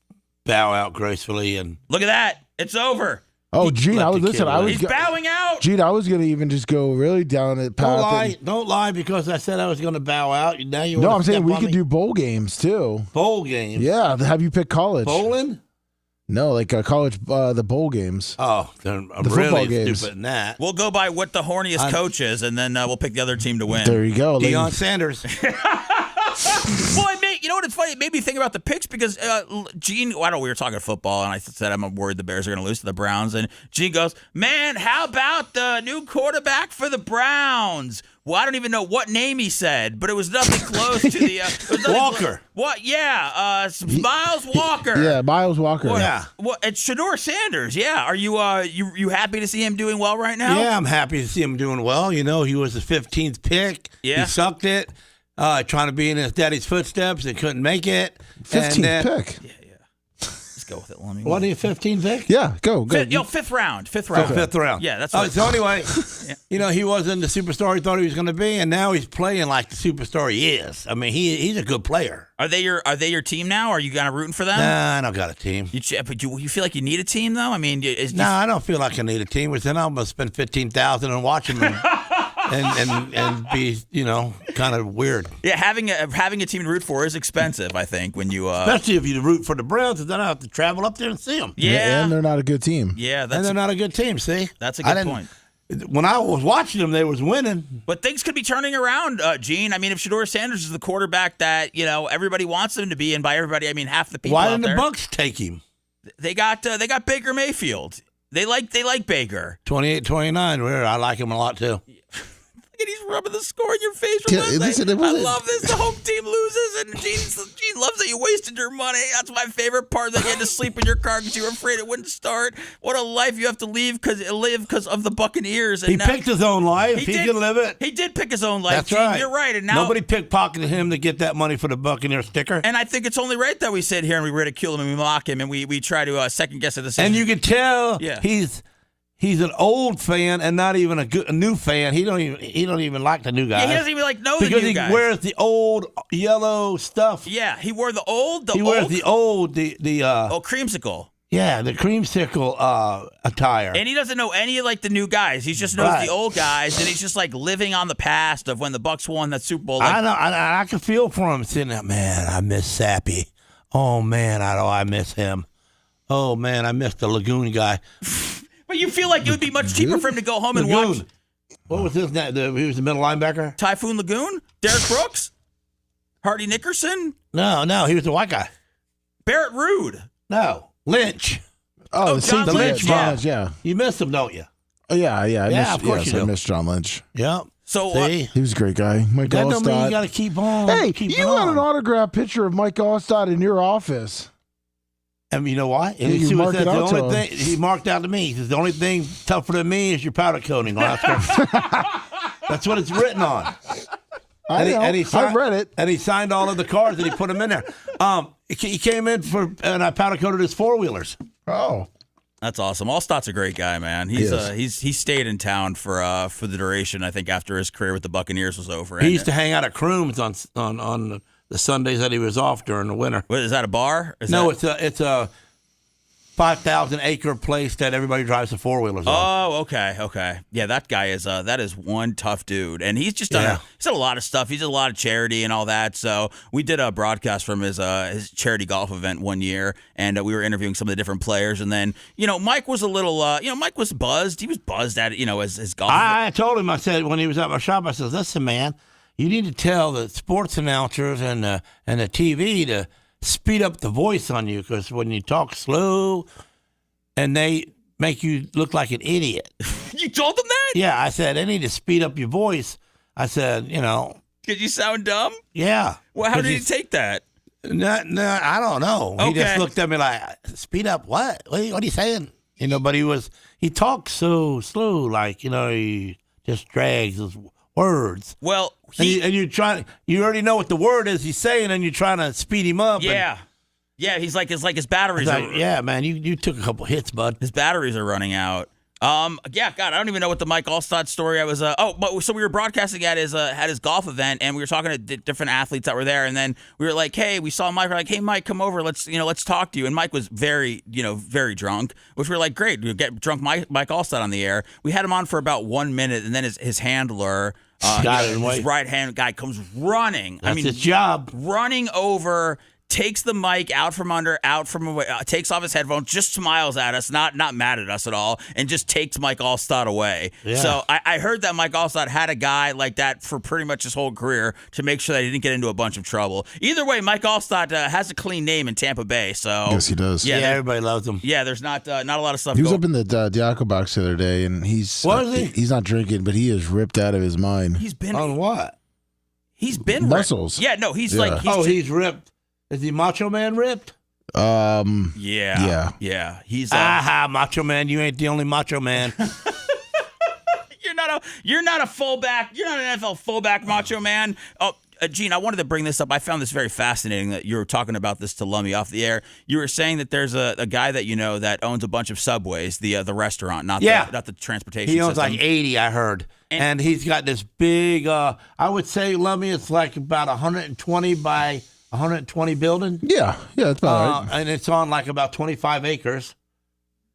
bow out gracefully and look at that. It's over. Oh, Gene, he's bowing out. Gene, I was going to even just go really down at path. Don't lie because I said I was going to bow out. Now you No, I'm saying we could do bowl games too. Bowl games? Yeah, have you pick college? Bowling? No, like college, the bowl games. Oh, they're the really games. stupid in that. We'll go by what the horniest coach is, and then we'll pick the other team to win. There you go. Deion Sanders. Well, you know what? It's funny. It made me think about the picks because Gene. We were talking football, and I said I'm worried the Bears are going to lose to the Browns, and Gene goes, "Man, how about the new quarterback for the Browns?" Well, I don't even know what name he said, but it was nothing close to the Walker. What? Yeah, Miles Walker. Yeah, Miles Walker. Yeah. What? It's Shedeur Sanders. Yeah. Are you you happy to see him doing well right now? Yeah, I'm happy to see him doing well. You know, he was the 15th pick. Yeah. He sucked it. Trying to be in his daddy's footsteps and couldn't make it. 15th pick. Yeah. Let's go with it. What are you, 15th pick? Yeah, go. Fifth round. Fifth round. Yeah, that's right. So anyway, you know, he wasn't the superstar he thought he was going to be, and now he's playing like the superstar he is. I mean, he's a good player. Are they your team now? Are you kind of rooting for them? Nah, I don't got a team. But you feel like you need a team though? I mean, I don't feel like I need a team. Because then I'm going to spend $15,000 and watch him and be, you know, kind of weird. Yeah, having a team to root for is expensive, I think, when you especially if you root for the Browns, then I have to travel up there and see them. Yeah, and they're not a good team. Yeah, and they're not a good team. See, that's a good point. When I was watching them, they was winning. But things could be turning around, Gene. I mean, if Shedeur Sanders is the quarterback that everybody wants him to be, and by everybody I mean half the people. Why out didn't there, the Bucs take him? They got Baker Mayfield. They like Baker. 28-29. Where I like him a lot too. And he's rubbing the score in your face. I love this. The home team loses, and Gene loves that you wasted your money. That's my favorite part. That you had to sleep in your car because you were afraid it wouldn't start. What a life you have to live because of the Buccaneers. And he picked his own life. He can live it. He did pick his own life. That's Gene. right. You're right. And now nobody pickpocketed him to get that money for the Buccaneer sticker. And I think it's only right that we sit here and we ridicule him and we mock him and we try to second guess a decision. And you can tell he's an old fan and not even a new fan. He don't even like the new guys. Yeah, he doesn't even know the new guys. Because he wears the old yellow stuff. Yeah, he wore the old. He wears the old creamsicle. Yeah, the creamsicle attire. And he doesn't know any of like the new guys. He just knows the old guys, and he's just like living on the past of when the Bucks won that Super Bowl. Like, I know. I can feel for him sitting there. Man, I miss Sappy. Oh man, I miss him. Oh man, I miss the Lagoon guy. But you feel like it would be much cheaper for him to go home and watch. What was his name? He was the middle linebacker. Typhoon Lagoon, Derek Brooks, Hardy Nickerson. No, he was the white guy. Barrett Rude. No. Lynch. Oh, John the Lynch. Yeah. You missed him, don't you? Oh, yeah. Of course you do. I missed John Lynch. Yeah. So he was a great guy. Mike that don't mean Allstott. you got to keep on. Hey, keep you on. had an autographed picture of Mike Allstott in your office. And you know what? And you marked it out to him. He marked out to me. He says, the only thing tougher than me is your powder coating, Lasker. That's what it's written on. I've read it. And he signed all of the cards and he put them in there. He came in and I powder coated his four-wheelers. Oh. That's awesome. Allstott's a great guy, man. He stayed in town for the duration, I think, after his career with the Buccaneers was over. He used to hang out at Crooms on the Sundays that he was off during the winter. What, is that a bar? It's a 5,000-acre place that everybody drives the four-wheelers on. Oh, okay. Yeah, that guy is that is one tough dude, and he's just done a lot of stuff. He did a lot of charity and all that. So we did a broadcast from his charity golf event one year, and we were interviewing some of the different players. And then Mike was a little Mike was buzzed. He was buzzed at his golf. I told him, I said when he was at my shop, I said, "Listen, man, you need to tell the sports announcers and the TV to speed up the voice on you, because when you talk slow and they make you look like an idiot." You told them that? Yeah, I said, they need to speed up your voice. I said, Did you sound dumb? Yeah. Well, how did he take that? No, I don't know. Okay. He just looked at me like, speed up what? What are you saying? But he talks so slow, like, he just drags his words. Well, you already know what the word is he's saying, and you're trying to speed him up. Yeah. He's like his batteries. Yeah, man, you took a couple hits, bud. His batteries are running out. God, I don't even know what the Mike Allstott story I was. So we were broadcasting at his golf event, and we were talking to different athletes that were there, and then we were like, "Hey, we saw Mike. We're like, hey, Mike, come over. Let's talk to you." And Mike was very drunk, which we were like, "Great, we'll get drunk Mike Allstott on the air." We had him on for about 1 minute, and then his handler. His right-hand guy comes running. That's his job. Running over, takes the mic out from takes off his headphones, just smiles at us, not mad at us at all, and just takes Mike Allstott away. Yeah. So I heard that Mike Allstott had a guy like that for pretty much his whole career to make sure that he didn't get into a bunch of trouble. Either way, Mike Allstott has a clean name in Tampa Bay. So yes, he does. Yeah, everybody loves him. Yeah, there's not a lot of stuff. He was up in the Diaco box the other day, and he's not drinking, but he is ripped out of his mind. He's been on what? He's been muscles. Ripped. Yeah, no, he's he's ripped. Is he Macho Man ripped? Yeah. He's Macho Man. You ain't the only Macho Man. You're not a fullback. You're not an NFL fullback, Macho Man. Oh, Gene, I wanted to bring this up. I found this very fascinating that you were talking about this to Lummy off the air. You were saying that there's a guy that that owns a bunch of Subways, the restaurant, not the transportation. He owns system. like 80, I heard. And he's got this big, I would say, Lummy, it's like about 120 by 120 building. Yeah, that's about right. And it's on like about 25 acres,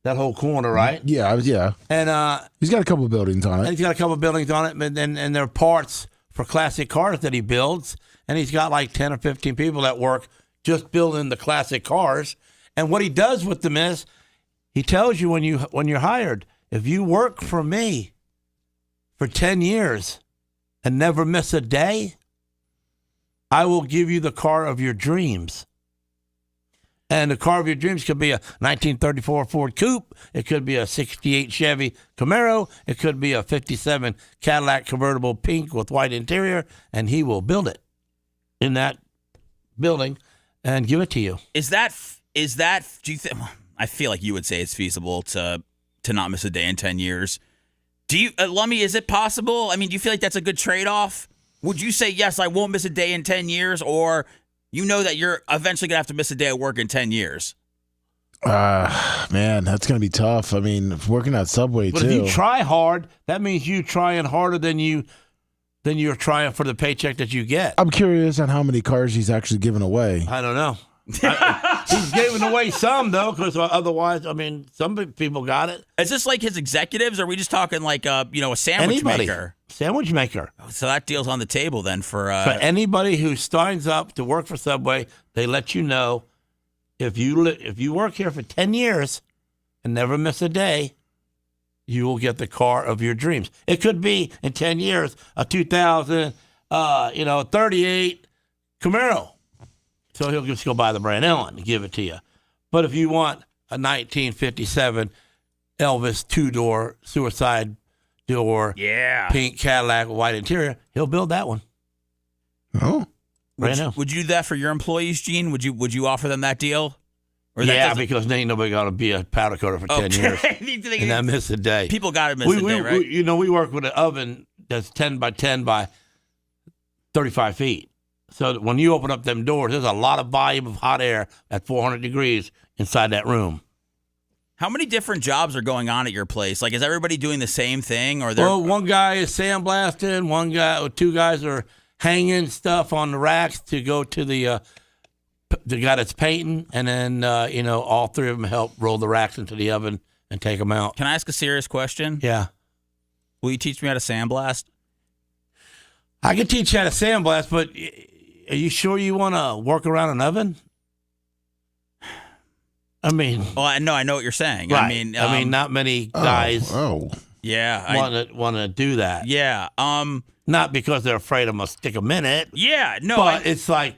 that whole corner, right? Yeah. And he's got a couple of buildings on it. And he's got a couple of buildings on it, and they're parts for classic cars that he builds. And he's got like 10 or 15 people that work just building the classic cars. And what he does with them is he tells you when you're hired, if you work for me for 10 years and never miss a day, I will give you the car of your dreams. And the car of your dreams could be a 1934 Ford Coupe. It could be a 68 Chevy Camaro. It could be a 57 Cadillac convertible pink with white interior. And he will build it in that building and give it to you. Is that do you think, I feel like you would say it's feasible to not miss a day in 10 years. Do you, Lummy, is it possible? I mean, do you feel like that's a good trade-off? Would you say, yes, I won't miss a day in 10 years, or that you're eventually going to have to miss a day at work in 10 years? Man, that's going to be tough. I mean, working at Subway, but too. But if you try hard, that means you trying harder than you're trying for the paycheck that you get. I'm curious on how many cars he's actually giving away. I don't know. He's giving away some, though, because otherwise, I mean, some people got it. Is this like his executives, or are we just talking like, a sandwich maker? Sandwich maker. So that deal's on the table then for anybody who signs up to work for Subway, they let you know if you work here for 10 years and never miss a day, you will get the car of your dreams. It could be in 10 years a 38 Camaro. So he'll just go buy the brand new one and give it to you. But if you want a 1957 Elvis 2-door suicide door, pink Cadillac with white interior, he'll build that one. Oh, would you do that for your employees, Gene? Would you offer them that deal? Or because there ain't nobody got to be a powder coater for 10 years and not miss a day. People got to miss a day, right? We work with an oven that's 10 by 10 by 35 feet. So when you open up them doors, there's a lot of volume of hot air at 400 degrees inside that room. How many different jobs are going on at your place? Like, is everybody doing the same thing? One guy is sandblasting. Two guys are hanging stuff on the racks to go to the guy that's painting, and then all three of them help roll the racks into the oven and take them out. Can I ask a serious question? Yeah. Will you teach me how to sandblast? I can teach you how to sandblast, but are you sure you want to work around an oven? I mean, well, I know what you're saying. Right. I mean, not many guys. Yeah, want to do that. Yeah. Not because they're afraid I'm gonna stick them in it. Yeah. No. But it's like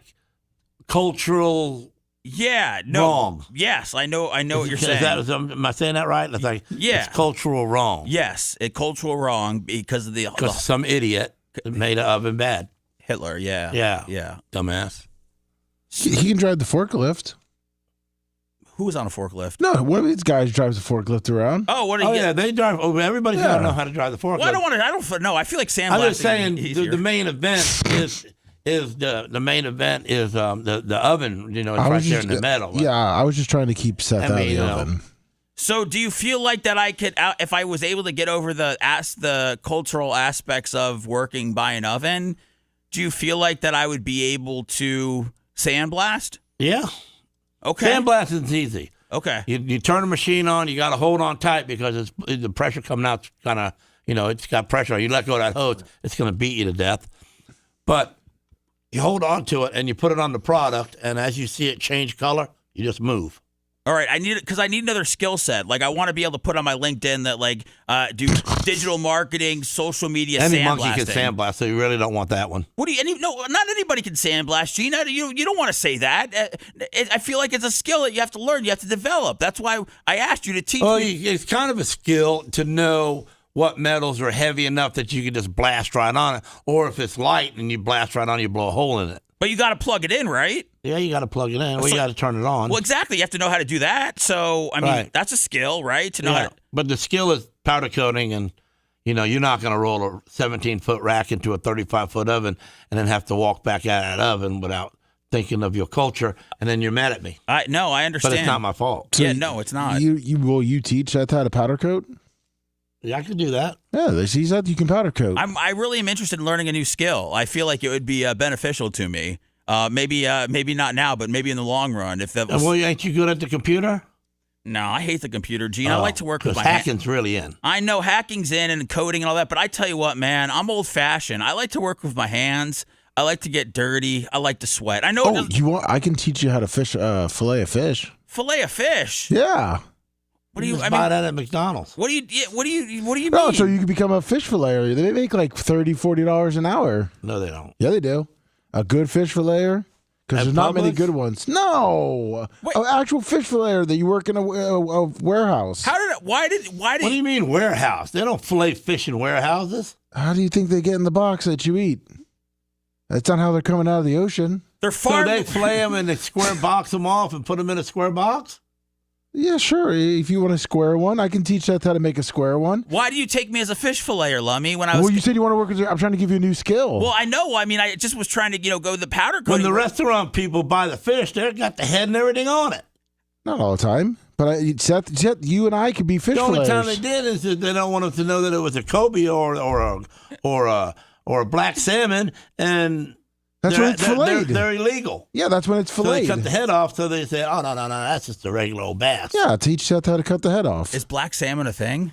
cultural. Yeah. No. Wrong. Yes, I know what you're saying. Am I saying that right? It's like it's cultural wrong. Yes, cultural wrong because of some idiot made an oven bad. Hitler. Yeah. Yeah. Dumbass. He can drive the forklift. Who was on a forklift? No, one of these guys drives a forklift around. Oh, yeah, they drive. Everybody's got to know how to drive the forklift. Well, I don't know. I feel like sandblasting. I'm just saying the main event is the oven. It's right there in the middle. Yeah, I was just trying to keep Seth out of the oven. So, do you feel like that I could, if I was able to get over the cultural aspects of working by an oven, do you feel like that I would be able to sandblast? Yeah. Okay. Sandblasting is easy. Okay. You turn the machine on, you got to hold on tight because the pressure coming out kind of, it's got pressure. You let go of that hose, it's going to beat you to death. But you hold on to it and you put it on the product, and as you see it change color, you just move. All right, I need another skill set. Like, I want to be able to put on my LinkedIn that do digital marketing, social media, Any sandblasting. monkey can sandblast, so you really don't want that one. Not anybody can sandblast, Gene. You don't want to say that. I feel like it's a skill that you have to learn, you have to develop. That's why I asked you to teach me. It's kind of a skill to know what metals are heavy enough that you can just blast right on it, or if it's light and you blast right on it, you blow a hole in it. But you got to plug it in, right? Yeah, you got to plug it in. You got to turn it on. Well, exactly. You have to know how to do that. So, I mean, that's a skill, right? To know how to... But the skill is powder coating, and you're not going to roll a 17-foot rack into a 35-foot oven and then have to walk back out of that oven without thinking of your culture, and then you're mad at me. No, I understand. But it's not my fault. So no, it's not. Will you teach Seth how to powder coat? Yeah, I could do that. Yeah, he said you can powder coat. I really am interested in learning a new skill. I feel like it would be beneficial to me. Maybe not now, but maybe in the long run. If that was... Well, ain't you good at the computer? No, I hate the computer, Gene. I like to work with my hacking's really in. I know hacking's in and coding and all that, but I tell you what, man, I'm old-fashioned. I like to work with my hands. I like to get dirty. I like to sweat. I know. I can teach you how to fillet a fish. Fillet a fish? Yeah. What do you buy that at McDonald's? What do you mean? Oh, so you can become a fish filleter. They make like $30-$40 an hour. No, they don't. Yeah, they do. A good fish filleter? Because there's not many good ones. No, an actual fish filleter that you work in a warehouse. Why did? What do you mean warehouse? They don't fillet fish in warehouses. How do you think they get in the box that you eat? That's not how they're coming out of the ocean. They're So they fillet them and they square box them off and put them in a square box? Yeah, sure. If you want a square one, I can teach Seth how to make a square one. Why do you take me as a fish filleter, Lummy? Well, you said you want to work with. I'm trying to give you a new skill. Well, I know. I mean, I just was trying to, go the powder coating. When the restaurant people buy the fish, they've got the head and everything on it. Not all the time, but Seth, you and I could be fish filleters. The only time they did is that they don't want us to know that it was a Kobe or a black salmon, and That's when it's filleted. They're illegal. Yeah, that's when it's So they filleted. cut the head off, so they say, oh, no, that's just a regular old bass. Yeah, teach you how to cut the head off. Is black salmon a thing?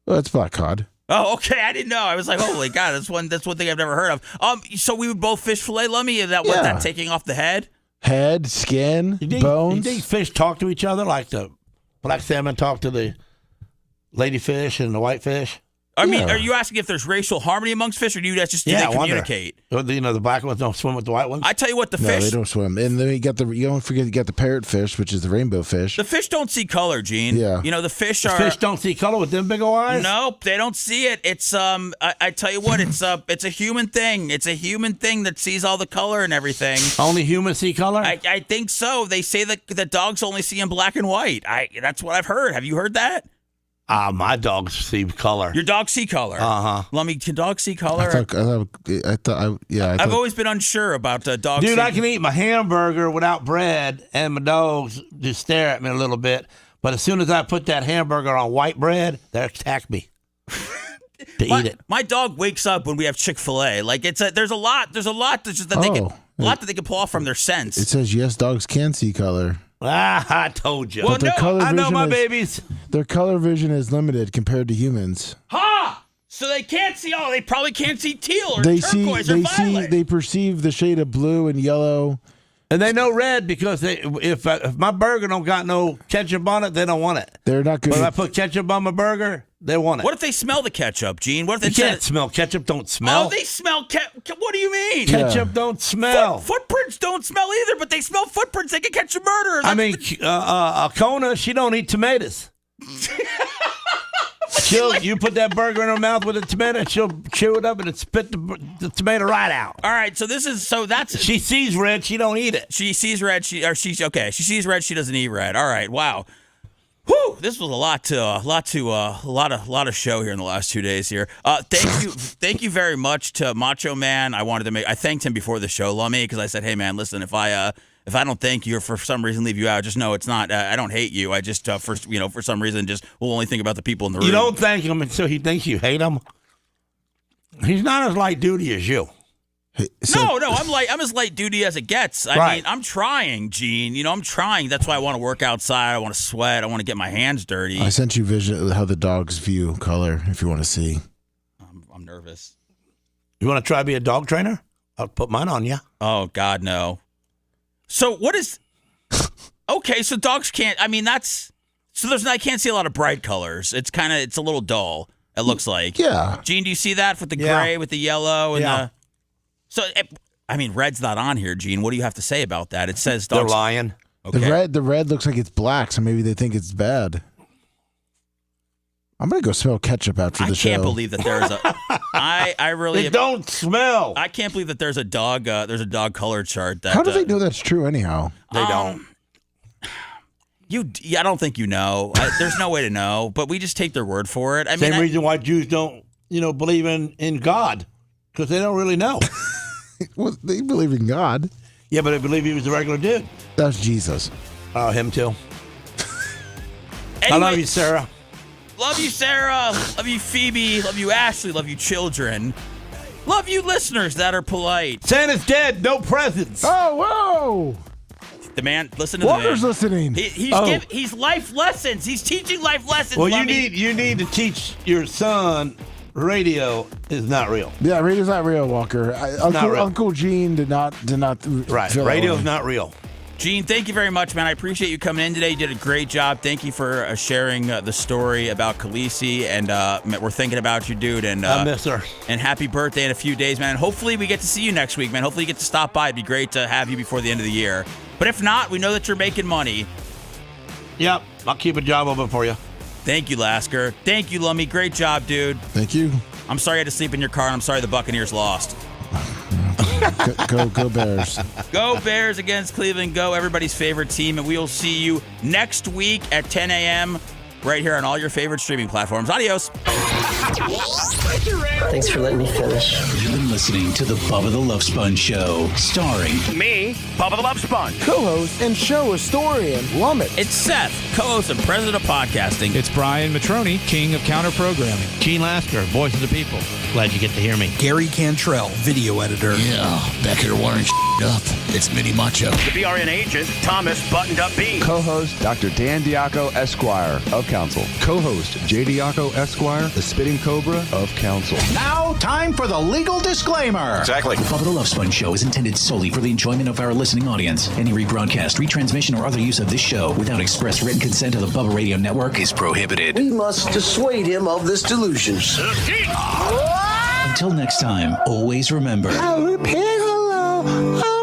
Oh, that's black cod. Oh, okay. I didn't know. I was like, holy God, that's one thing I've never heard of. So we would both fish fillet lummy. What that taking off the head? Head, skin, bones. You think fish talk to each other like the black salmon talk to the ladyfish and the whitefish? I mean, are you asking if there's racial harmony amongst fish, or do they communicate? The black ones don't swim with the white ones? I tell you what, No, they don't swim. And then you don't forget you got the parrotfish, which is the rainbow fish. The fish don't see color, Gene. Yeah. The fish The fish don't see color with them big old eyes? Nope, they don't see it. It's I tell you what, it's a human thing. It's a human thing that sees all the color and everything. Only humans see color? I think so. They say that dogs only see in black and white. That's what I've heard. Have you heard that? My dogs see color. Your dogs see color. Lummy, can dogs see color? I've always been unsure about dogs. Dude, I can eat my hamburger without bread, and my dogs just stare at me a little bit. But as soon as I put that hamburger on white bread, they attack me to eat it. My dog wakes up when we have Chick-fil-A. Like there's a lot that they can pull off from their sense. It says yes, dogs can see color. I told you. But I know my babies. Their color vision is limited compared to humans. Ha! So they can't see they probably can't see teal or turquoise or violet. They perceive the shade of blue and yellow. And they know red because if my burger don't got no ketchup on it, they don't want it. They're not good. But if I put ketchup on my burger, they want it. What if they smell the ketchup, Gene? What if they can't smell ketchup? Don't smell. Oh, they smell what do you mean? Ketchup don't smell. Footprints don't smell either, but they smell footprints. They can catch a murderer. I mean, Kona, she don't eat tomatoes. You put that burger in her mouth with a tomato, she'll chew it up and spit the tomato right out. All right, she sees red, she don't eat it. She sees red, she sees red, she doesn't eat red. All right, wow. Whew, this was a lot of show here in the last 2 days here. Thank you very much to Macho Man. I thanked him before the show, Lummy, because I said, hey man, listen, if I don't thank you or for some reason leave you out, just know it's not. I don't hate you. I just for some reason just will only think about the people in the room. You don't thank him until he thinks you hate him. He's not as light duty as you. No, I'm as light duty as it gets. I mean, I'm trying, Gene. I'm trying. That's why I want to work outside. I want to sweat. I want to get my hands dirty. I sent you vision how the dogs view color. If you want to see, I'm nervous. You want to try to be a dog trainer? I'll put mine on you. Oh God, no. So what is? Okay, so dogs can't. I mean, I can't see a lot of bright colors. It's a little dull. It looks like. Yeah. Gene, do you see that with the gray, with the yellow, and the? So, I mean, red's not on here, Gene. What do you have to say about that? It says dogs. They're lying. Okay. The red looks like it's black, so maybe they think it's bad. I'm gonna go smell ketchup after the show. I can't believe that there's a. I really. Don't smell. I can't believe that there's a dog. There's a dog color chart. That, How do they know that's true anyhow? They don't. I don't think you know. There's no way to know, but we just take their word for it. Same reason why Jews don't, believe in God, because they don't really know. Well, they believe in God. Yeah, but they believe he was a regular dude. That's Jesus. Oh, him too. Anyway, I love you, Sarah. Love you, Sarah. Love you, Phoebe. Love you, Ashley. Love you, children. Love you, listeners that are polite. Santa's dead. No presents. Oh, whoa. The man, listen to the man. Walker's listening. He's life lessons. He's teaching life lessons. Well, you need to teach your son radio is not real. Yeah, radio's not real, Walker. Uncle Gene did not. Right, radio's not real. Gene, thank you very much, man. I appreciate you coming in today. You did a great job. Thank you for sharing the story about Khaleesi, and we're thinking about you, dude. And I miss her. And happy birthday in a few days, man. Hopefully we get to see you next week, man. Hopefully you get to stop by. It'd be great to have you before the end of the year. But if not, we know that you're making money. Yep, I'll keep a job open for you. Thank you, Lasker. Thank you, Lummy. Great job, dude. Thank you. I'm sorry you had to sleep in your car, and I'm sorry the Buccaneers lost. Go Bears. Go Bears against Cleveland. Go everybody's favorite team. And we will see you next week at 10 a.m. right here on all your favorite streaming platforms. Adios. Thanks for letting me finish. You've been listening to the Bubba the Love Sponge Show, starring me, Army, Bubba the Love Sponge. Co-host and show historian, Lummit. It's Seth, co-host and president of podcasting. It's Brian Matroni, king of counter-programming. Gene Lasker, voice of the people. Glad you get to hear me. Gary Cantrell, video editor. Yeah, back here wiring up. It's Mini Macho. The BRN agent, Thomas Buttoned Up B. Co-host, Dr. Dan Diaco, Esquire, of Council. Co-host, J. Diaco, Esquire, the Spitting Cobra of Council. Now, time for the legal disclaimer. Exactly. The Bubba the Love Sponge Show is intended solely for the enjoyment of our listening audience. Any rebroadcast, retransmission, or other use of this show without express written consent of the Bubba Radio Network is prohibited. We must dissuade him of this delusion. Until next time, always remember. I'll repeat hello.